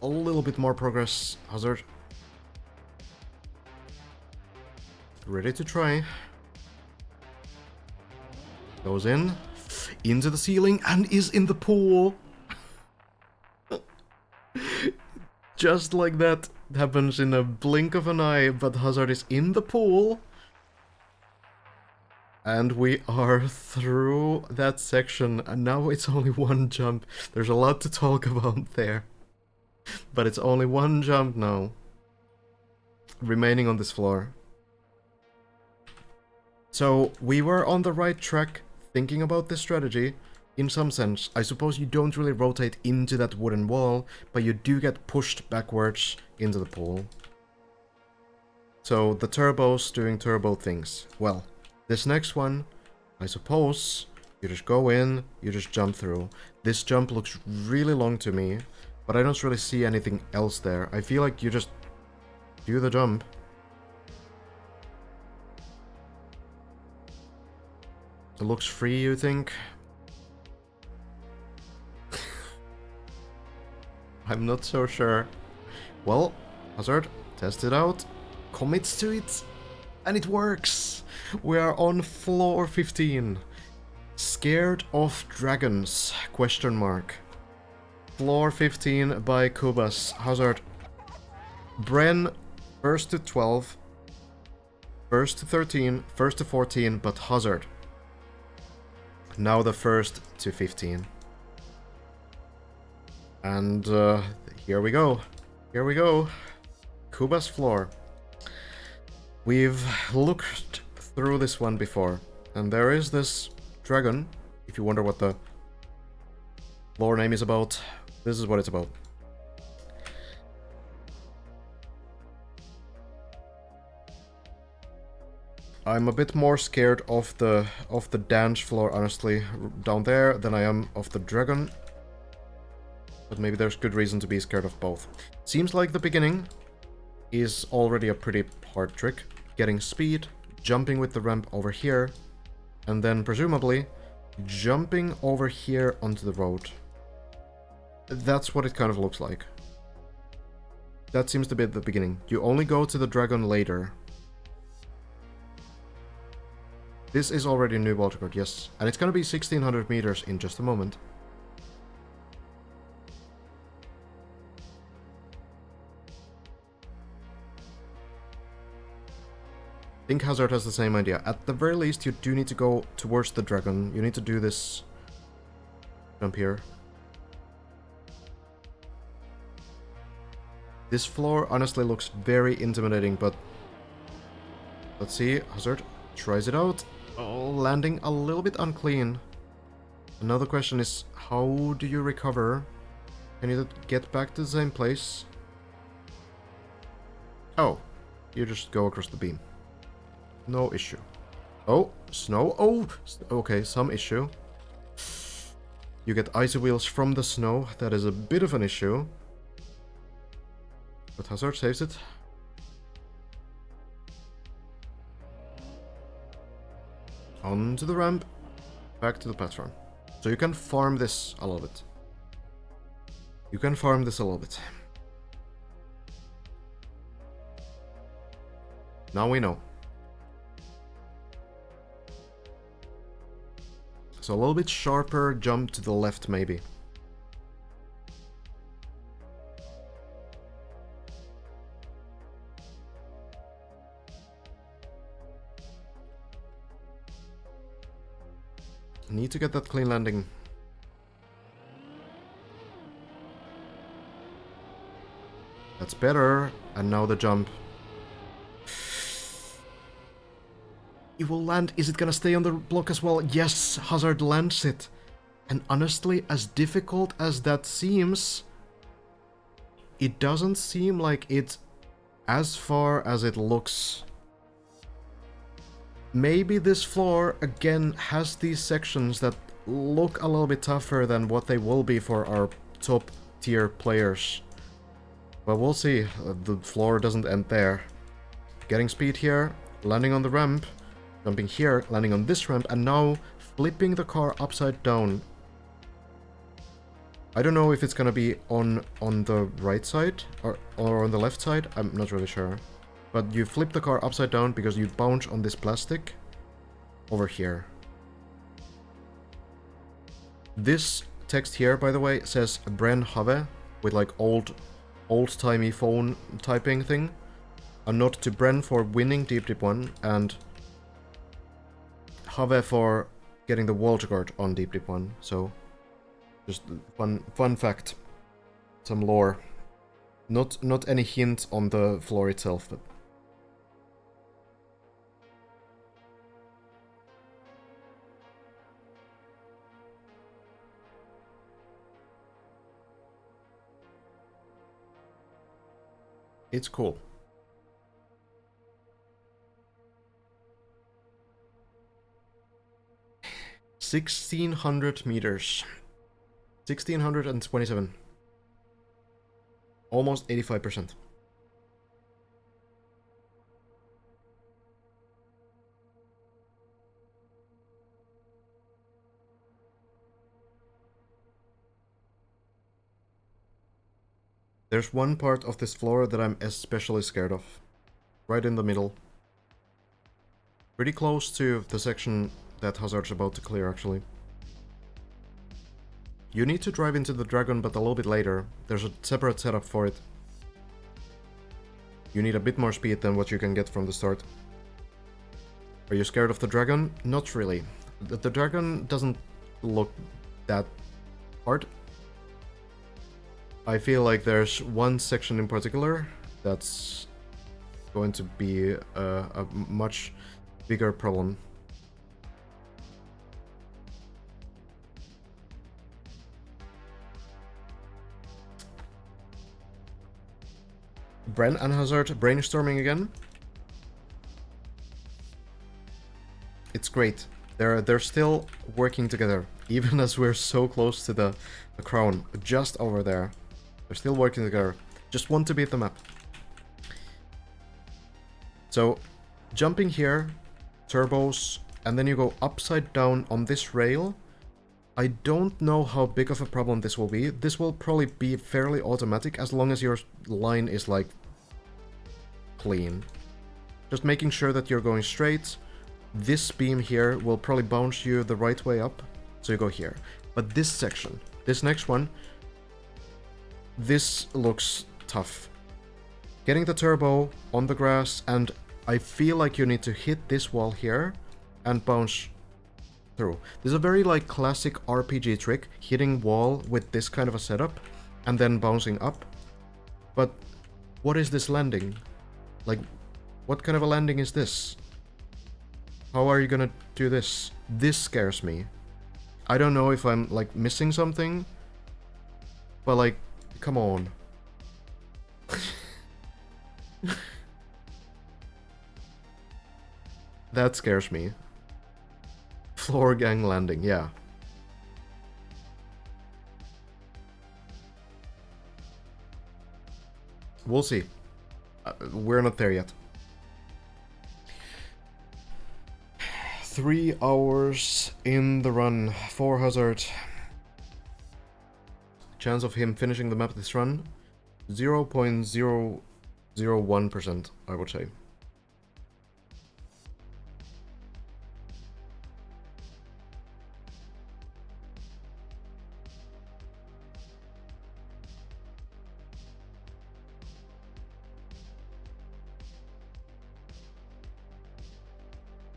a little bit more progress. Hazard. Ready to try. Goes in. Into the ceiling and is in the pool. Just like that. Happens in a blink of an eye, but Hazard is in the pool. And we are through that section, and now it's only 1 jump. There's a lot to talk about there. But it's only 1 jump now. Remaining on this floor. So, we were on the right track, thinking about this strategy. In some sense, I suppose you don't really rotate into that wooden wall, but you do get pushed backwards into the pool. So, the turbos doing turbo things. Well, this next one, I suppose, you just go in, you just jump through. This jump looks really long to me, but I don't really see anything else there. I feel like you just do the jump. It looks free, you think? I'm not so sure. Well, Hazard, test it out, commits to it, and it works! We are on floor 15. Scared of dragons? Question mark. Floor 15 by Kubas. Hazard. Bren, first to 12. First to 13. First to 14, but Hazard. Now the first to 15. And here we go. Here we go. Kubas floor. We've looked through this one before, and there is this dragon. If you wonder what the floor name is about, this is what it's about. I'm a bit more scared of the dance floor, honestly, down there, than I am of the dragon. But maybe there's good reason to be scared of both. Seems like the beginning is already a pretty hard trick. Getting speed, jumping with the ramp over here, and then presumably jumping over here onto the road. That's what it kind of looks like. That seems to be the beginning. You only go to the dragon later. This is already a new Water Guard, yes. And it's gonna be 1600 meters in just a moment. I think Hazard has the same idea. At the very least, you do need to go towards the dragon. You need to do this jump here. This floor honestly looks very intimidating, but let's see. Hazard tries it out. Oh, landing a little bit unclean. Another question is, how do you recover? Can you get back to the same place? Oh, you just go across the beam. No issue. Oh, snow. Oh, okay, some issue. You get icy wheels from the snow. That is a bit of an issue. But Hazard saves it. Onto the ramp. Back to the platform. So you can farm this a little bit. You can farm this a little bit. Now we know. So a little bit sharper jump to the left, maybe. Need to get that clean landing. That's better. And now the jump. It will land. Is it gonna stay on the block as well? Yes, Hazard lands it. And honestly, as difficult as that seems, it doesn't seem like it's as far as it looks. Maybe this floor, again, has these sections that look a little bit tougher than what they will be for our top tier players. But we'll see. The floor doesn't end there. Getting speed here, landing on the ramp. Jumping here, landing on this ramp, and now flipping the car upside down. I don't know if it's gonna be on the right side or on the left side, I'm not really sure. But you flip the car upside down because you bounce on this plastic over here. This text here, by the way, says Bren Have, with like old-timey phone typing thing. A nod to Bren for winning Deep Dip 1, and Have for getting the wall guard on Deep Dip 1, so just fun fact. Some lore. Not any hint on the floor itself, but it's cool. $1,600 meters. 1,627. Almost 85%. There's one part of this floor that I'm especially scared of. Right in the middle. Pretty close to the section that Hazard's about to clear, actually. You need to drive into the dragon, but a little bit later. There's a separate setup for it. You need a bit more speed than what you can get from the start. Are you scared of the dragon? Not really. The dragon doesn't look that hard. I feel like there's one section in particular that's going to be a much bigger problem. Bren and Hazard brainstorming again. It's great. They're still working together, even as we're so close to the crown, just over there. They're still working together. Just want to beat the map. So, jumping here, turbos, and then you go upside down on this rail. I don't know how big of a problem this will be. This will probably be fairly automatic as long as your line is like clean. Just making sure that you're going straight. This beam here will probably bounce you the right way up, so you go here. But this section, this next one, this looks tough. Getting the turbo on the grass, and I feel like you need to hit this wall here and bounce through. This is a very like classic RPG trick, hitting wall with this kind of a setup and then bouncing up. But what is this landing? Like, what kind of a landing is this? How are you gonna do this? This scares me. I don't know if I'm like missing something, but like, come on. That scares me. floor gang landing, yeah. We'll see. We're not there yet. 3 hours in the run for Hazard. Chance of him finishing the map this run, 0.001%, I would say.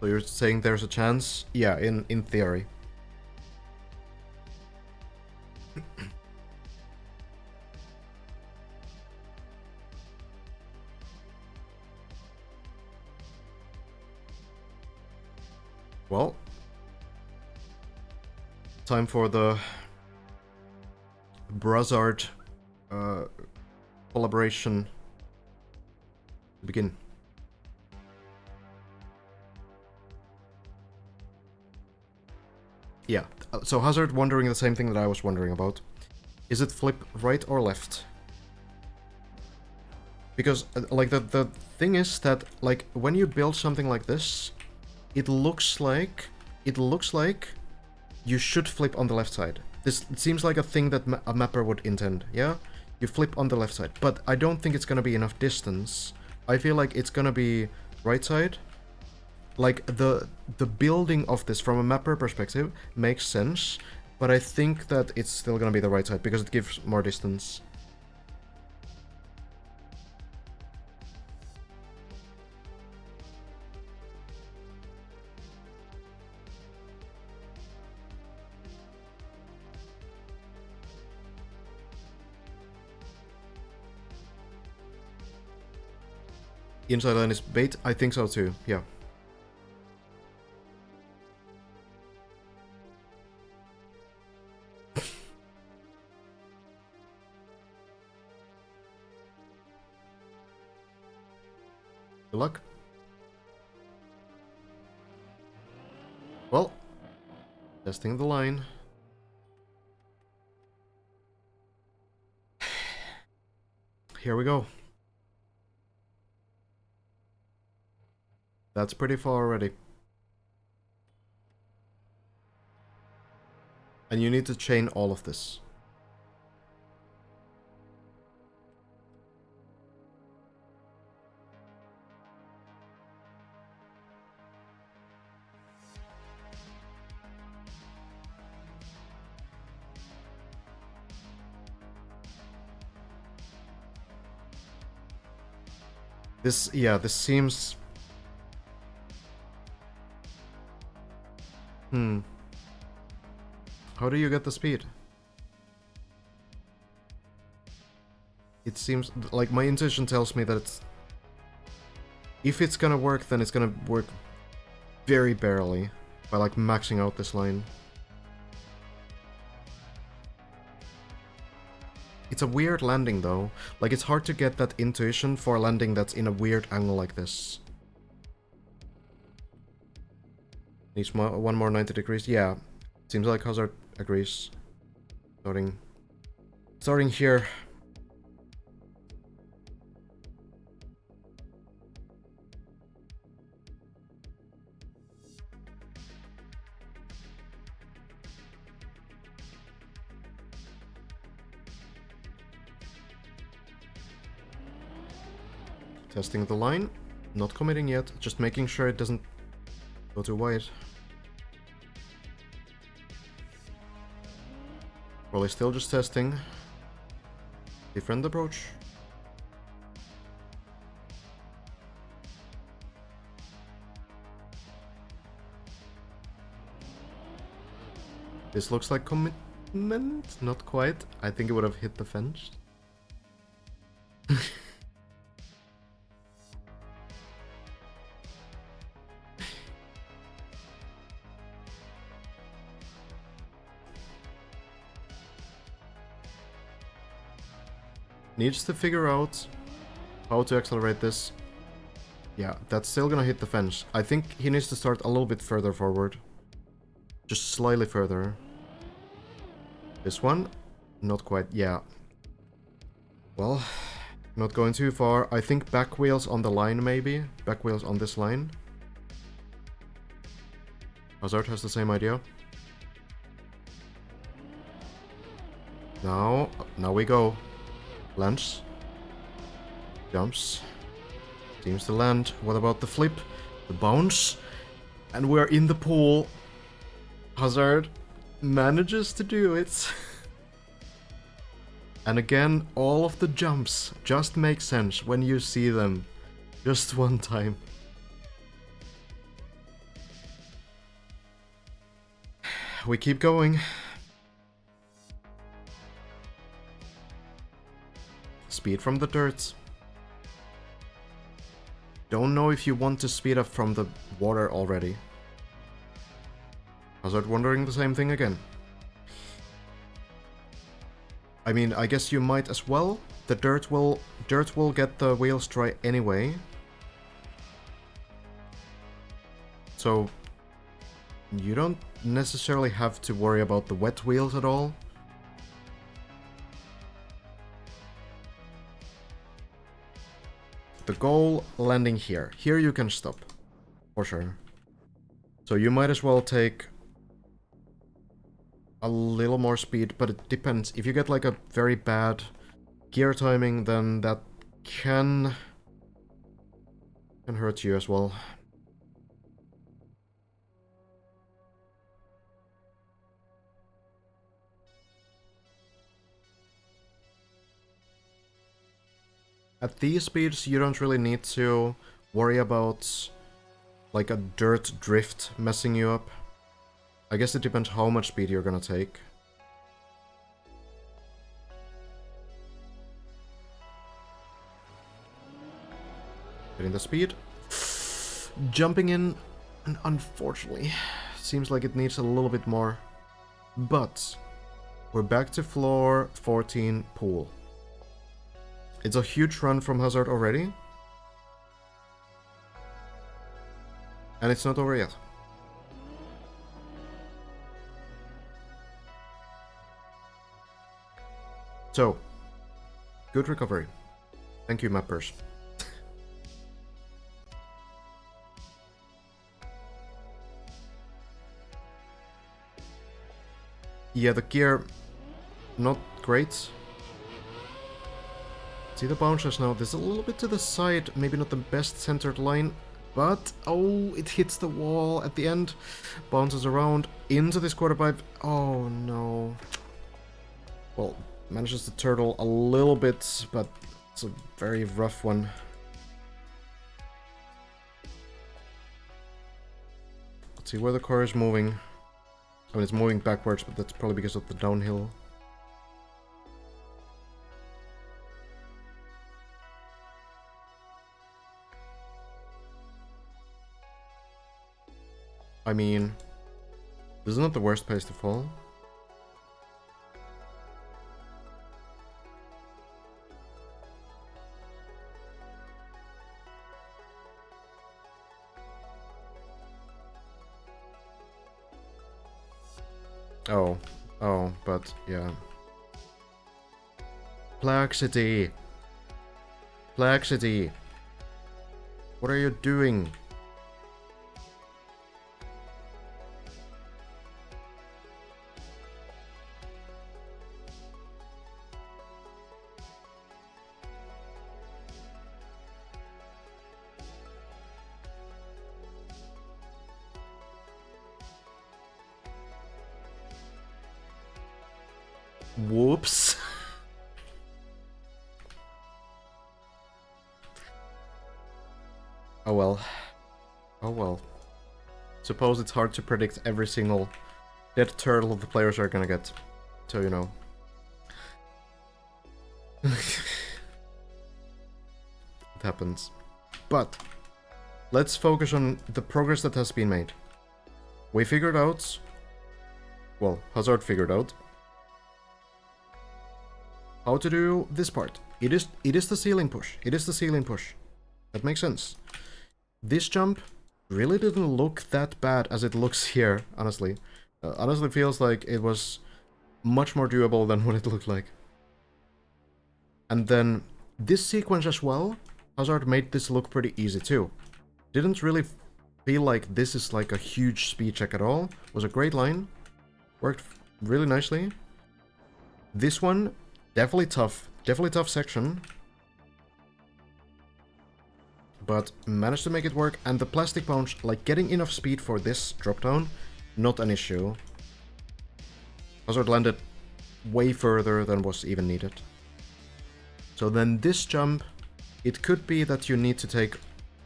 So you're saying there's a chance? Yeah, in theory. Well, time for the Brazzard collaboration to begin. Yeah, so Hazard wondering the same thing that I was wondering about. Is it flip right or left? Because, like, the thing is that, like, when you build something like this, it looks like you should flip on the left side. This seems like a thing that a mapper would intend, yeah? You flip on the left side, but I don't think it's gonna be enough distance. I feel like it's gonna be right side. Like, the building of this from a mapper perspective makes sense, but I think that it's still gonna be the right side because it gives more distance. Inside line is bait? I think so too, yeah. Good luck. Well, testing the line. Here we go. That's pretty far already. And you need to chain all of this. This seems... How do you get the speed? It seems like my intuition tells me that it's... If it's gonna work, then it's gonna work very barely by, like, maxing out this line. It's a weird landing, though. Like, it's hard to get that intuition for a landing that's in a weird angle like this. Needs one more 90 degrees. Yeah, seems like Hazard agrees. Starting here. Testing the line. Not committing yet, just making sure it doesn't go too wide. Probably still just testing. Different approach. This looks like commitment. Not quite. I think it would have hit the fence. Needs to figure out how to accelerate this. Yeah, that's still gonna hit the fence. I think he needs to start a little bit further forward. just slightly further. This one? Not quite, yeah. Well, not going too far. I think back wheels on the line, maybe. Back wheels on this line. Hazard has the same idea. Now we go. Lands. Jumps. Seems to land. What about the flip? The bounce? And we're in the pool. Hazard manages to do it. And again, all of the jumps just make sense when you see them. Just one time. We keep going. Speed from the dirt. Don't know if you want to speed up from the water already. Hazard wondering the same thing again. I mean, I guess you might as well. The dirt will get the wheels dry anyway. So you don't necessarily have to worry about the wet wheels at all. The goal landing here. Here you can stop. For sure. So you might as well take a little more speed, but it depends. If you get like a very bad gear timing, then that can hurt you as well. At these speeds, you don't really need to worry about like a dirt drift messing you up. I guess it depends how much speed you're gonna take. Getting the speed. Jumping in, and unfortunately, seems like it needs a little bit more. But we're back to floor 14 pool. It's a huge run from Hazard already. And it's not over yet. So, good recovery. Thank you, mappers. Yeah, the gear, not great. See the bouncers now, there's a little bit to the side, maybe not the best centered line, but, oh, it hits the wall at the end, bounces around into this quarter pipe, oh no. Well, manages to turtle a little bit, but it's a very rough one. Let's see where the car is moving. I mean, it's moving backwards, but that's probably because of the downhill. I mean, this is not the worst place to fall. Oh, but yeah. Plaxity! Plaxity! What are you doing? Whoops. Oh well. Oh well. Suppose it's hard to predict every single dead turtle the players are gonna get. So, you know. It happens. But let's focus on the progress that has been made. We figured out... Well, Hazard figured out how to do this part. It is the ceiling push. It is the ceiling push. That makes sense. This jump really didn't look that bad as it looks here, honestly. Honestly feels like it was much more doable than what it looked like. And then this sequence as well, Hazard made this look pretty easy too. Didn't really feel like this is like a huge speed check at all. Was a great line. Worked really nicely. This one, definitely tough. Definitely tough section. But managed to make it work. And the plastic bounce, like getting enough speed for this drop down, not an issue. Hazard landed way further than was even needed. So then this jump, it could be that you need to take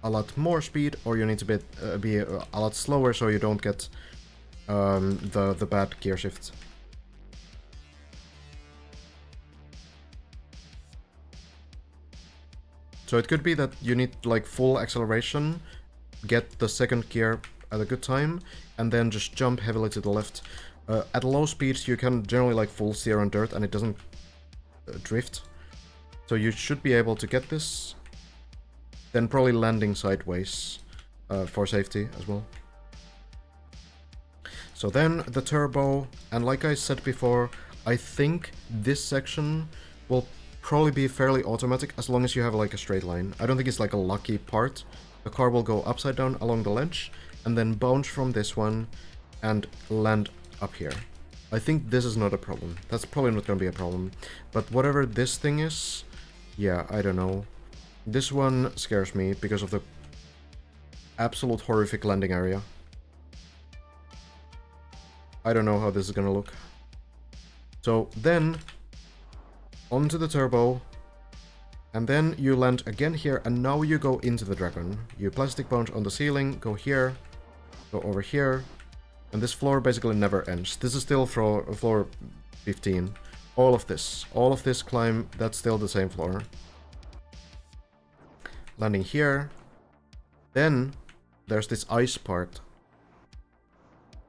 a lot more speed, or you need to be a lot slower so you don't get the bad gear shift. So it could be that you need like full acceleration, get the second gear at a good time, and then just jump heavily to the left. At low speeds you can generally like full steer on dirt and it doesn't drift. So you should be able to get this, then probably landing sideways for safety as well. So then the turbo, and like I said before, I think this section will probably be fairly automatic as long as you have like a straight line. I don't think it's like a lucky part. The car will go upside down along the ledge and then bounce from this one and land up here. I think this is not a problem. That's probably not going to be a problem. But whatever this thing is, yeah, I don't know. This one scares me because of the absolute horrific landing area. I don't know how this is gonna look. So then, onto the turbo, and then you land again here, and now you go into the dragon. You plastic bounce on the ceiling, go here, go over here, and this floor basically never ends. This is still floor 15. All of this climb, that's still the same floor. Landing here. Then, there's this ice part.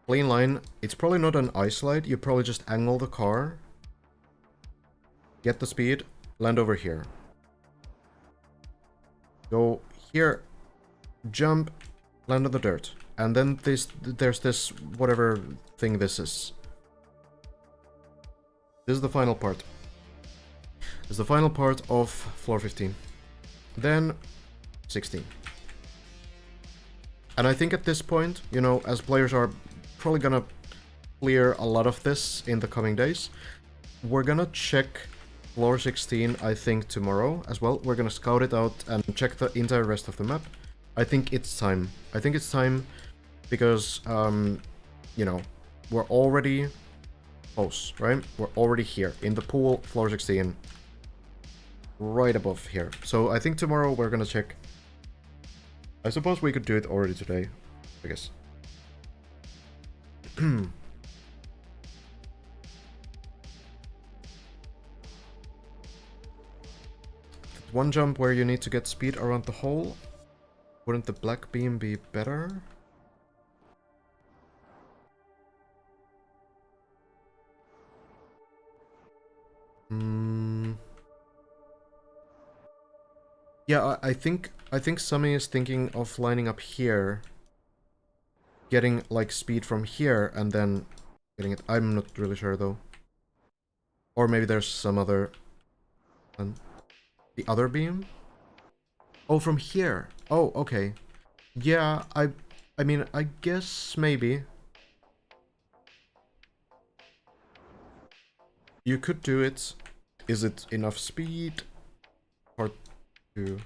Clean line. It's probably not an ice slide. You probably just angle the car. Get the speed. Land over here. Go here. Jump. Land on the dirt. And then there's this whatever thing this is. This is the final part. This is the final part of floor 15. Then 16. And I think at this point, you know, as players are probably gonna clear a lot of this in the coming days, we're gonna check floor 16, I think, tomorrow as well. We're gonna scout it out and check the entire rest of the map. I think it's time. I think it's time because, you know, we're already close, right? We're already here in the pool, floor 16, right above here. So I think tomorrow we're gonna check. I suppose we could do it already today, I guess. One jump where you need to get speed around the hole. Wouldn't the black beam be better? Yeah, I think Sami is thinking of lining up here, getting like speed from here and then getting it. I'm not really sure though. Or maybe there's some other one. The other beam? Oh, from here. Oh, okay. Yeah, I mean, I guess maybe. You could do it. Is it enough speed? Hard to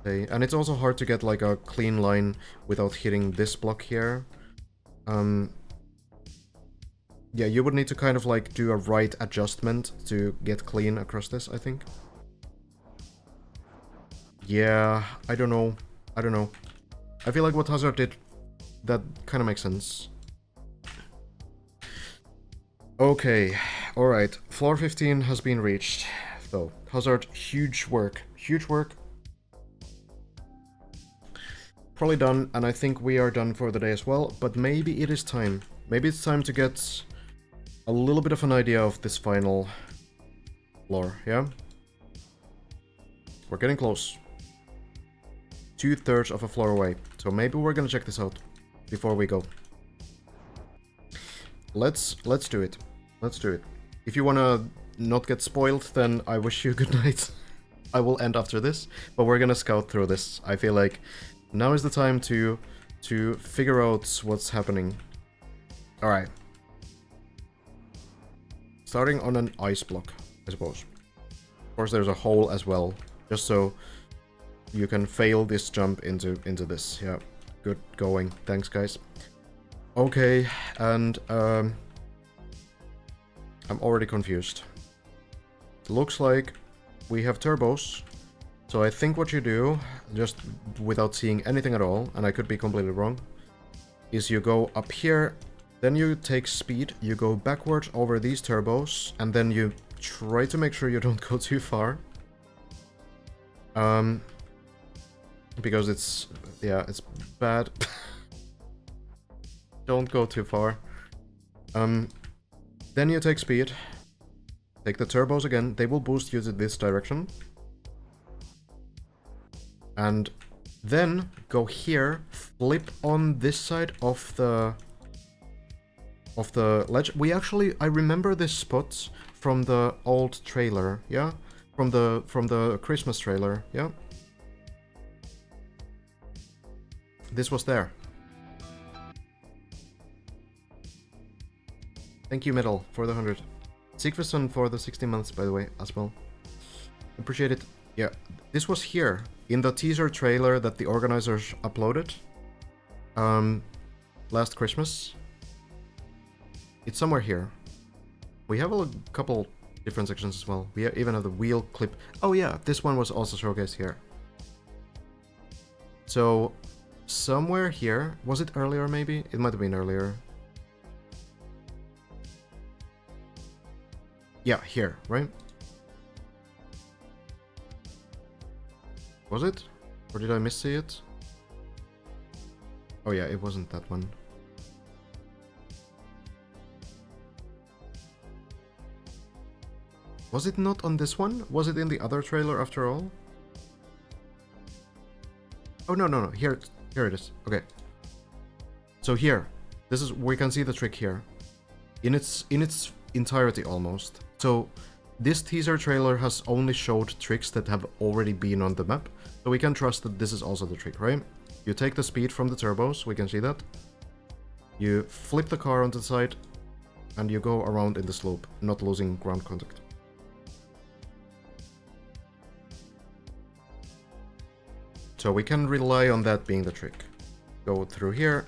say. And it's also hard to get like a clean line without hitting this block here. Yeah, you would need to kind of like do a right adjustment to get clean across this, I think. Yeah, I don't know. I don't know. I feel like what Hazard did, that kind of makes sense. Okay, alright. Floor 15 has been reached. So, Hazard, huge work. Huge work. Probably done, and I think we are done for the day as well, but maybe it is time. Maybe it's time to get a little bit of an idea of this final floor, yeah? We're getting close. 2/3 of a floor away, so maybe we're gonna check this out before we go. let's do it. Let's do it. If you wanna not get spoiled, then I wish you good night. I will end after this, but we're gonna scout through this. I feel like now is the time to figure out what's happening. All right. Starting on an ice block, I suppose. Of course, there's a hole as well, just so you can fail this jump into this. Yeah, good going. Thanks, guys. Okay, and I'm already confused. It looks like we have turbos. So I think what you do, just without seeing anything at all, and I could be completely wrong, is you go up here, then you take speed, you go backwards over these turbos, and then you try to make sure you don't go too far. Because it's, yeah, it's bad. Don't go too far. Then you take speed, take the turbos again, they will boost you to this direction. And then go here, flip on this side of the ledge. I remember this spot from the old trailer, yeah? From the Christmas trailer, yeah? This was there. Thank you, Metal, for the 100. Sigfusson for the 16 months, by the way, as well. Appreciate it. Yeah, this was here, in the teaser trailer that the organizers uploaded. Last Christmas. It's somewhere here. We have a couple different sections as well. We even have the wheel clip. Oh yeah, this one was also showcased here. So, somewhere here. Was it earlier maybe? It might have been earlier. Yeah, here, right? Was it? Or did I miss-see it? Oh yeah, it wasn't that one. Was it not on this one? Was it in the other trailer after all? Oh no, here it is. Okay. So here, this is, we can see the trick here. In its entirety almost. So this teaser trailer has only showed tricks that have already been on the map, so we can trust that this is also the trick, right? You take the speed from the turbos, we can see that. You flip the car onto the side, and you go around in the slope, not losing ground contact. So we can rely on that being the trick. Go through here.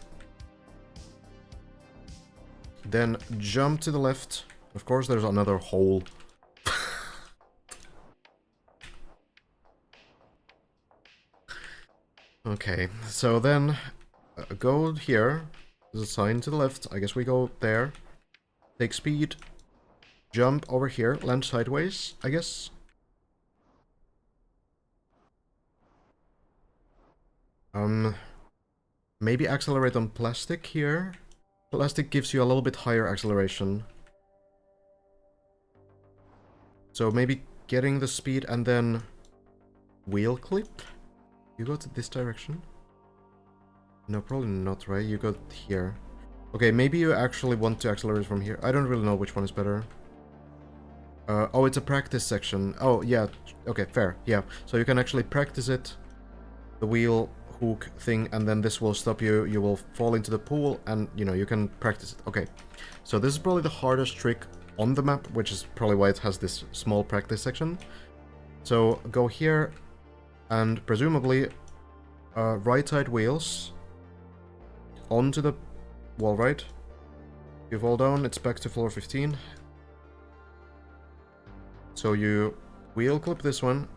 Then jump to the left. Of course, there's another hole. Okay, so then go here. There's a sign to the left. I guess we go there. Take speed. Jump over here. Land sideways, I guess. Maybe accelerate on plastic here. Plastic gives you a little bit higher acceleration. So maybe getting the speed and then wheel clip? You go to this direction? No, probably not, right? You go here. Okay, maybe you actually want to accelerate from here. I don't really know which one is better. Oh, it's a practice section. Oh, yeah. Okay, fair. Yeah. So you can actually practice it. The wheel hook thing, and then this will stop you. You will fall into the pool, and, you know, you can practice it. Okay. So this is probably the hardest trick on the map, which is probably why it has this small practice section. So go here, and presumably right side wheels onto the wall, right? You fall down, it's back to floor 15. So you wheel clip this one,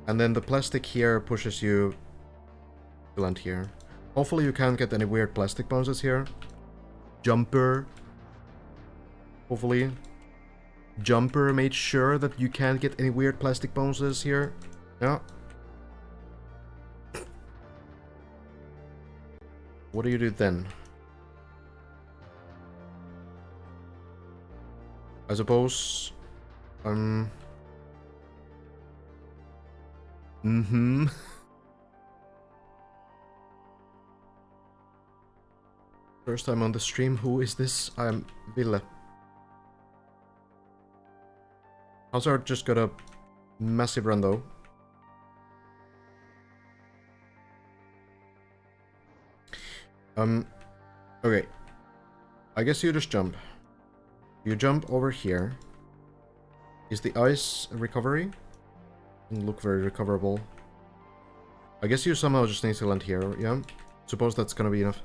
and then the plastic here pushes you to land here. Hopefully you can't get any weird plastic bounces here. Jumper. Hopefully. Jumper made sure that you can't get any weird plastic bounces here. Yeah. What do you do then? I suppose... First time on the stream. Who is this? I'm Ville. Hazard just got a massive run though. Okay. I guess you just jump. You jump over here. Is the ice a recovery? Doesn't look very recoverable. I guess you somehow just need to land here, yeah? Suppose that's gonna be enough.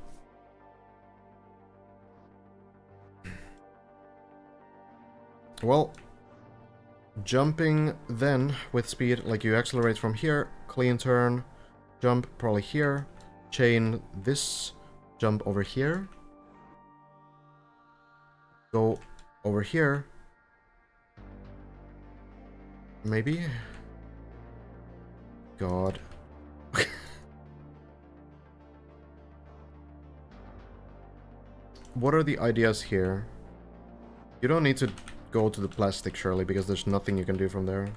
Well, jumping then with speed, like you accelerate from here, clean turn, jump probably here, chain this, jump over here, go over here, maybe? God. What are the ideas here? You don't need to go to the plastic, surely, because there's nothing you can do from there.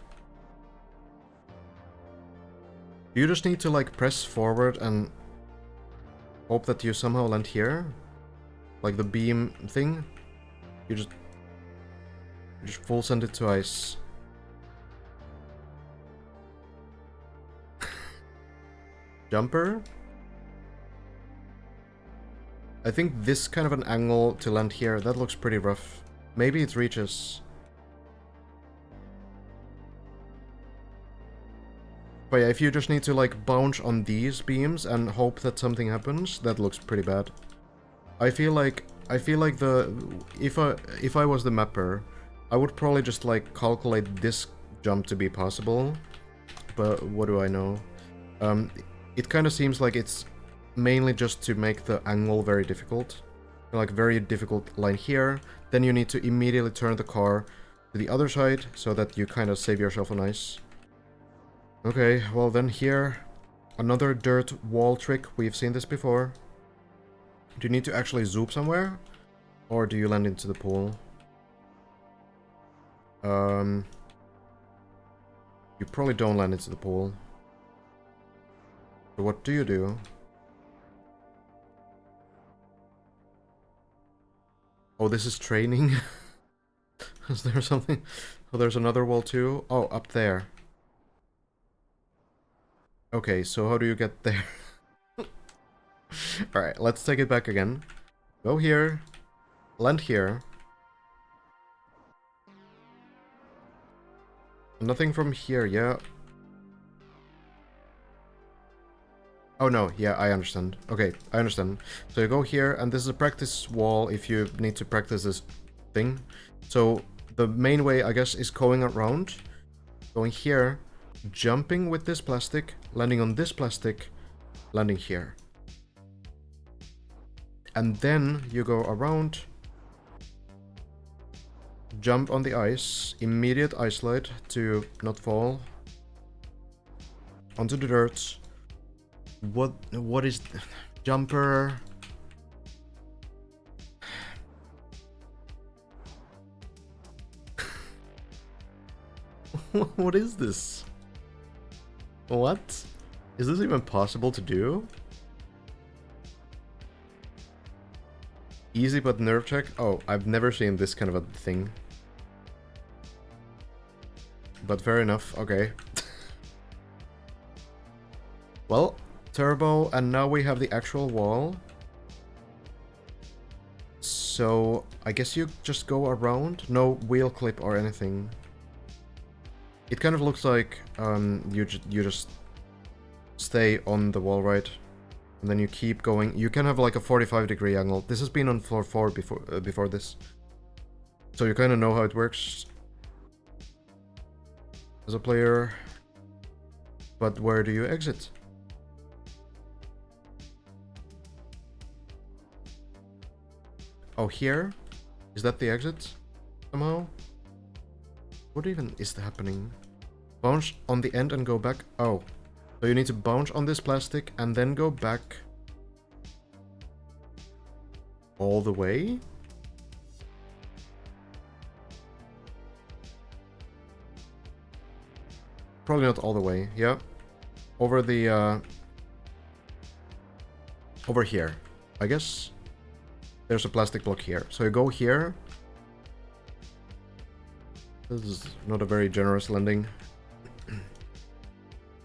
You just need to, like, press forward and hope that you somehow land here? Like the beam thing? You just full send it to ice. Jumper? I think this kind of an angle to land here, that looks pretty rough. Maybe it reaches. But yeah, if you just need to like bounce on these beams and hope that something happens, that looks pretty bad. I feel like if I was the mapper, I would probably just like calculate this jump to be possible. But what do I know? It kind of seems like it's mainly just to make the angle very difficult. Like very difficult line here. Then you need to immediately turn the car to the other side so that you kind of save yourself on ice. Okay, well then here, another dirt wall trick. We've seen this before. Do you need to actually zoom somewhere? Or do you land into the pool? You probably don't land into the pool. So what do you do? Oh, this is training? Is there something? Oh, there's another wall too? Oh, up there. Okay, so how do you get there? Alright, let's take it back again. Go here. Land here. Nothing from here, yeah. Oh no, yeah, I understand. Okay, I understand. So you go here, and this is a practice wall if you need to practice this thing. So the main way, I guess, is going around, going here, jumping with this plastic, landing on this plastic, landing here. And then you go around, jump on the ice, immediate ice slide to not fall, onto the dirt. What is jumper? What is this? What? Is this even possible to do? Easy but nerve check? Oh, I've never seen this kind of a thing. But fair enough, okay. Well, turbo, and now we have the actual wall. So, I guess you just go around? No wheel clip or anything. It kind of looks like you just stay on the wall, right? And then you keep going. You can have like a 45-degree angle. This has been on floor 4 before this. So you kind of know how it works as a player. But where do you exit? Oh, here? Is that the exit? Somehow? What even is happening? Bounce on the end and go back? Oh. So you need to bounce on this plastic and then go back all the way? Probably not all the way, yeah. Over the, over here, I guess. there's a plastic block here. So you go here. This is not a very generous landing.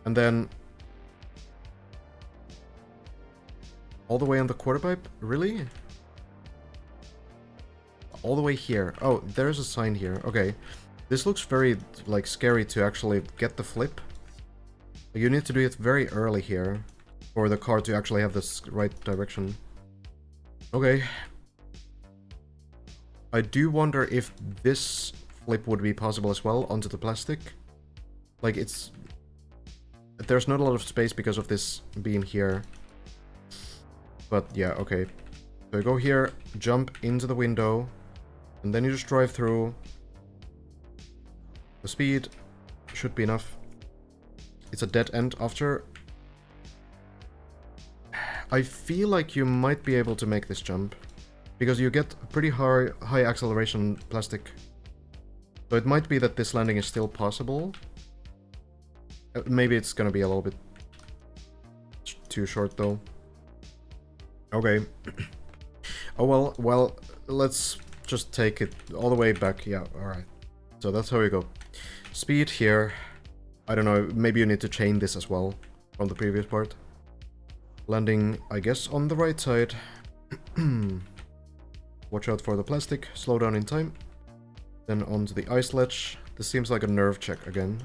And then all the way on the quarter pipe? Really? All the way here. Oh, there's a sign here. Okay. This looks very, like, scary to actually get the flip. You need to do it very early here for the car to actually have this right direction. Okay. I do wonder if this flip would be possible as well onto the plastic. Like, it's... There's not a lot of space because of this beam here. But yeah, okay. So you go here, jump into the window, and then you just drive through. The speed should be enough. It's a dead end after. I feel like you might be able to make this jump, because you get pretty high acceleration plastic. So it might be that this landing is still possible. Maybe it's gonna be a little bit too short though. Okay. Oh well, let's just take it all the way back. Yeah, alright. So that's how we go. Speed here. I don't know, maybe you need to chain this as well from the previous part. Landing, I guess, on the right side. Watch out for the plastic. Slow down in time. Then onto the ice ledge. This seems like a nerve check again.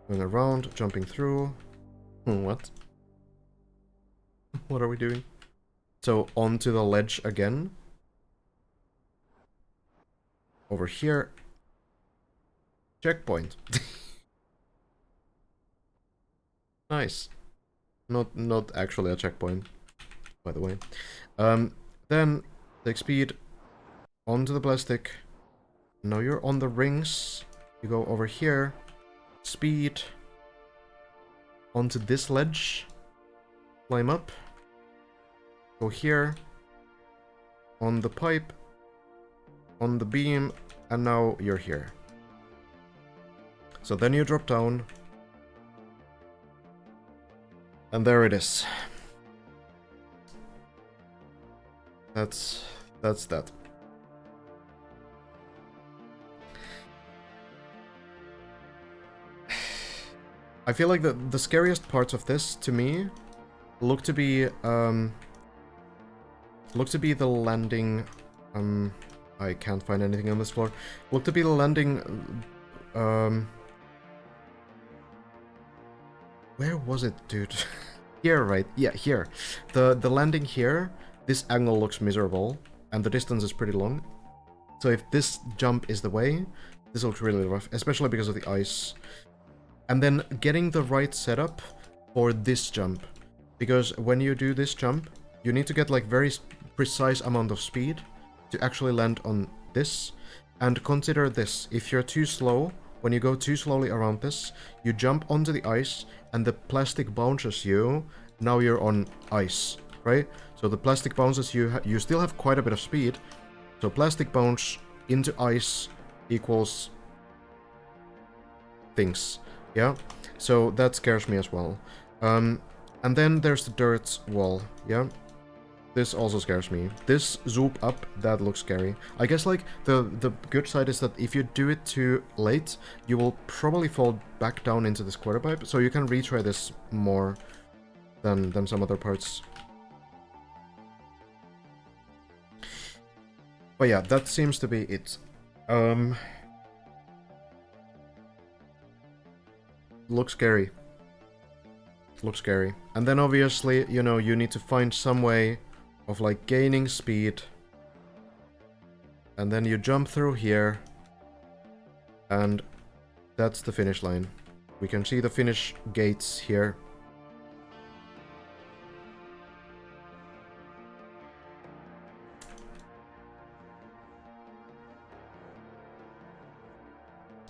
Going around, jumping through. What? What are we doing? So onto the ledge again. Over here. Checkpoint. Nice. Not actually a checkpoint, by the way. Then take speed onto the plastic. Now you're on the rings. You go over here. Speed onto this ledge. Climb up. Go here. On the pipe. On the beam. And now you're here. So then you drop down. And there it is. That's that. I feel like the scariest parts of this, to me, look to be the landing. I can't find anything on this floor. Look to be the landing. Where was it, dude? Here, right? Yeah, here. The landing here. This angle looks miserable, and the distance is pretty long. So if this jump is the way, this looks really rough, especially because of the ice. And then getting the right setup for this jump. Because when you do this jump, you need to get like very precise amount of speed to actually land on this. And consider this, if you're too slow, when you go too slowly around this, you jump onto the ice and the plastic bounces you, now you're on ice, right? So the plastic bounces you, you still have quite a bit of speed, so plastic bounce into ice equals things. Yeah, so that scares me as well. And then there's the dirt wall, yeah? This also scares me. This zoop up, that looks scary. I guess, like, the good side is that if you do it too late, you will probably fall back down into this quarter pipe, so you can retry this more than some other parts. But yeah, that seems to be it. Looks scary. Looks scary. And then obviously, you know, you need to find some way of like gaining speed. And then you jump through here. And that's the finish line. We can see the finish gates here.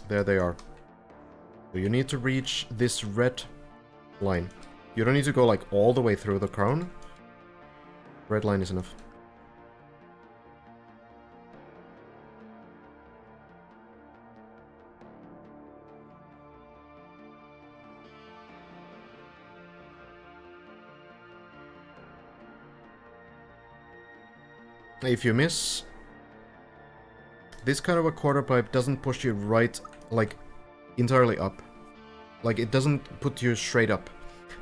There they are. So you need to reach this red line. You don't need to go like all the way through the crown. Red line is enough. if you miss, this kind of a quarter pipe doesn't push you right, like, entirely up. Like, it doesn't put you straight up.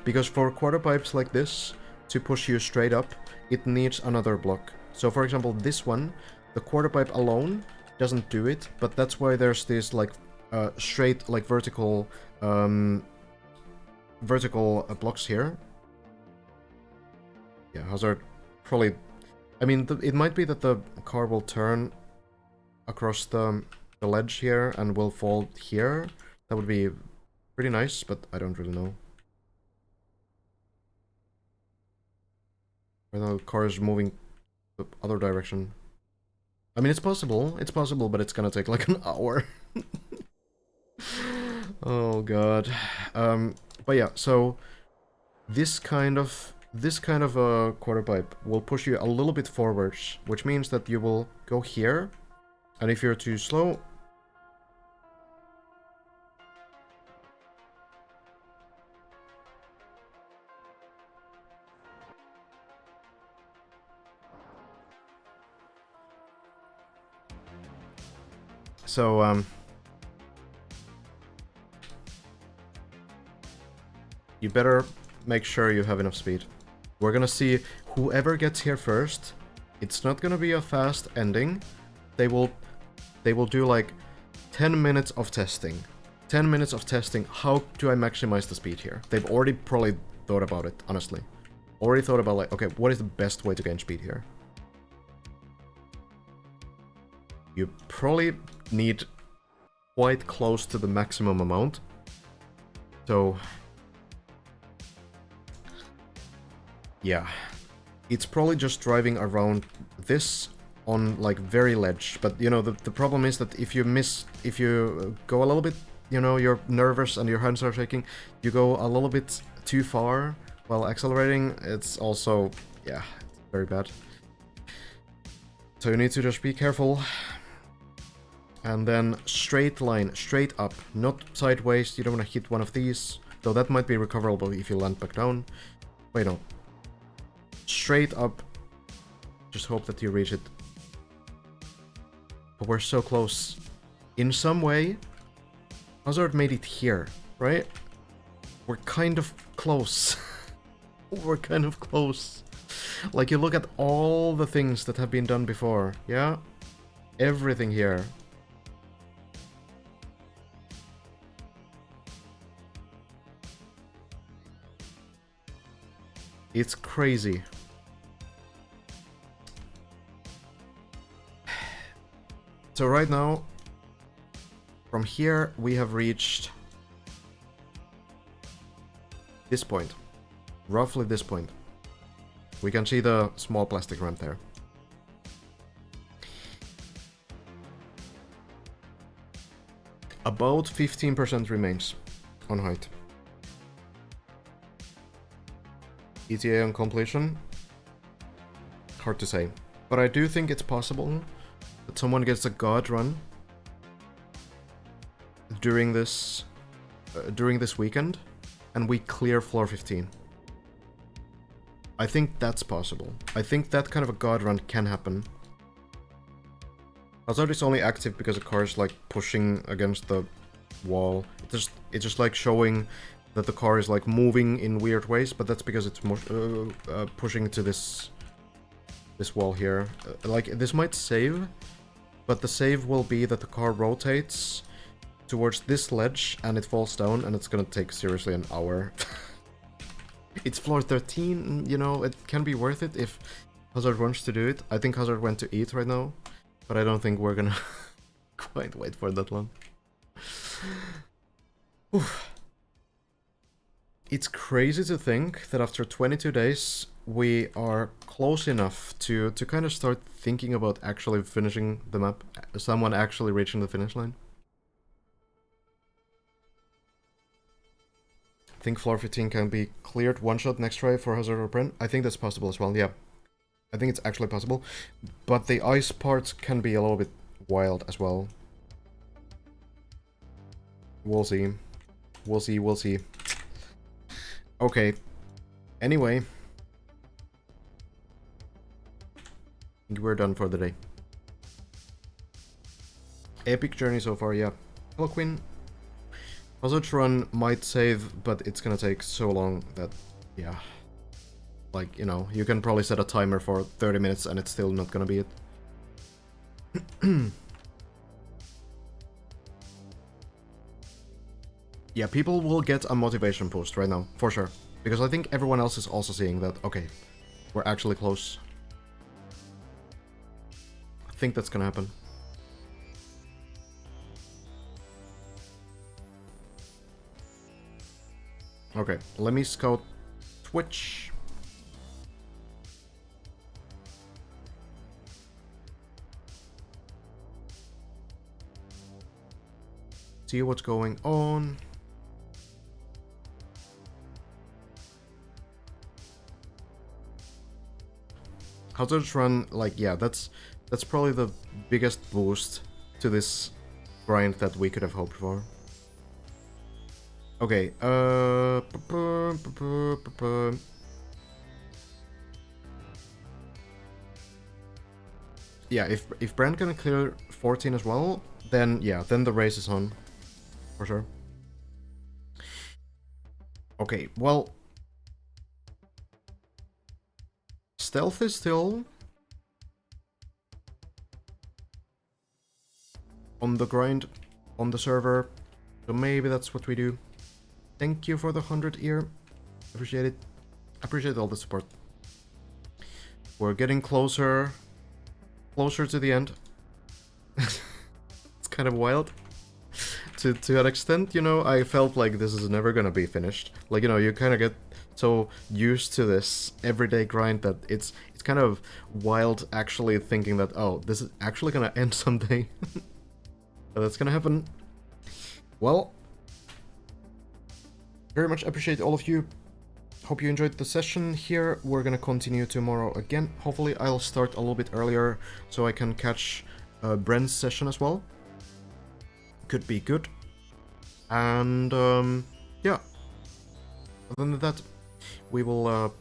Because for quarter pipes like this, to push you straight up, it needs another block. So for example, this one, the quarter pipe alone doesn't do it, but that's why there's this, like, straight, like, vertical blocks here. Yeah, Hazard probably... I mean, it might be that the car will turn across the ledge here and will fall here. That would be pretty nice, but I don't really know. Right now, the car is moving the other direction. I mean, it's possible, but it's gonna take like an hour. Oh god. But yeah, so this kind of a quarter pipe will push you a little bit forwards, which means that you will go here, and if you're too slow, so you better make sure you have enough speed. We're gonna see whoever gets here first. It's not gonna be a fast ending. They will do like 10 minutes of testing. 10 minutes of testing. How do I maximize the speed here? They've already probably thought about it, honestly. Already thought about, like, okay, what is the best way to gain speed here? You probably need quite close to the maximum amount. So yeah, it's probably just driving around this on, like, very ledge. But, you know, the problem is that if you go a little bit, you know, you're nervous and your hands are shaking, you go a little bit too far while accelerating, it's also, yeah, it's very bad. So you need to just be careful. And then straight line, straight up, not sideways. You don't want to hit one of these, though that might be recoverable if you land back down. Wait, no. Straight up. Just hope that you reach it. But we're so close. In some way, Hazard made it here, right? We're kind of close. We're kind of close. Like, you look at all the things that have been done before, yeah? Everything here. It's crazy. So right now, from here, we have reached this point. Roughly this point. We can see the small plastic ramp there. About 15% remains on height. ETA on completion? Hard to say. But I do think it's possible that someone gets a god run during this weekend, and we clear floor 15. I think that's possible. I think that kind of a god run can happen. Hazard is only active because the car is, like, pushing against the wall. It's just like showing that the car is, like, moving in weird ways, but that's because it's pushing to this wall here. Like, this might save, but the save will be that the car rotates towards this ledge and it falls down, and it's gonna take seriously an hour. It's floor 13, you know, it can be worth it if Hazard wants to do it. I think Hazard went to eat right now, but I don't think we're gonna quite wait for that one. Oof. It's crazy to think that after 22 days, we are close enough to kind of start thinking about actually finishing the map. Someone actually reaching the finish line. I think floor 15 can be cleared one shot next try for Hazard or Brent. I think that's possible as well, yeah. I think it's actually possible. But the ice parts can be a little bit wild as well. We'll see. We'll see, we'll see. Okay. Anyway. think we're done for the day. Epic journey so far, yeah. Hello, Queen. Hazard's run might save, but it's gonna take so long that, yeah. Like, you know, you can probably set a timer for 30 minutes and it's still not gonna be it. Yeah, people will get a motivation boost right now, for sure. Because I think everyone else is also seeing that, okay, we're actually close. I think that's gonna happen. Okay, let me scout Twitch. See what's going on. Hazard's run, like, yeah, that's probably the biggest boost to this grind that we could have hoped for. Okay, yeah, if Brand can clear 14 as well, then yeah, then the race is on. For sure. Okay, well, stealth is still on the grind on the server, so maybe that's what we do. Thank you for the 100 ear. Appreciate it. Appreciate all the support. We're getting closer to the end. It's kind of wild. To an extent, you know, I felt like this is never gonna be finished. Like, you know, you kind of get so used to this everyday grind that it's kind of wild actually thinking that, oh, this is actually gonna end someday. That's gonna happen. Well, very much appreciate all of you. Hope you enjoyed the session here. We're gonna continue tomorrow again. Hopefully I'll start a little bit earlier so I can catch Bren's session as well. Could be good. And yeah, other than that, we will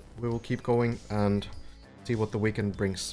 keep going and see what the weekend brings.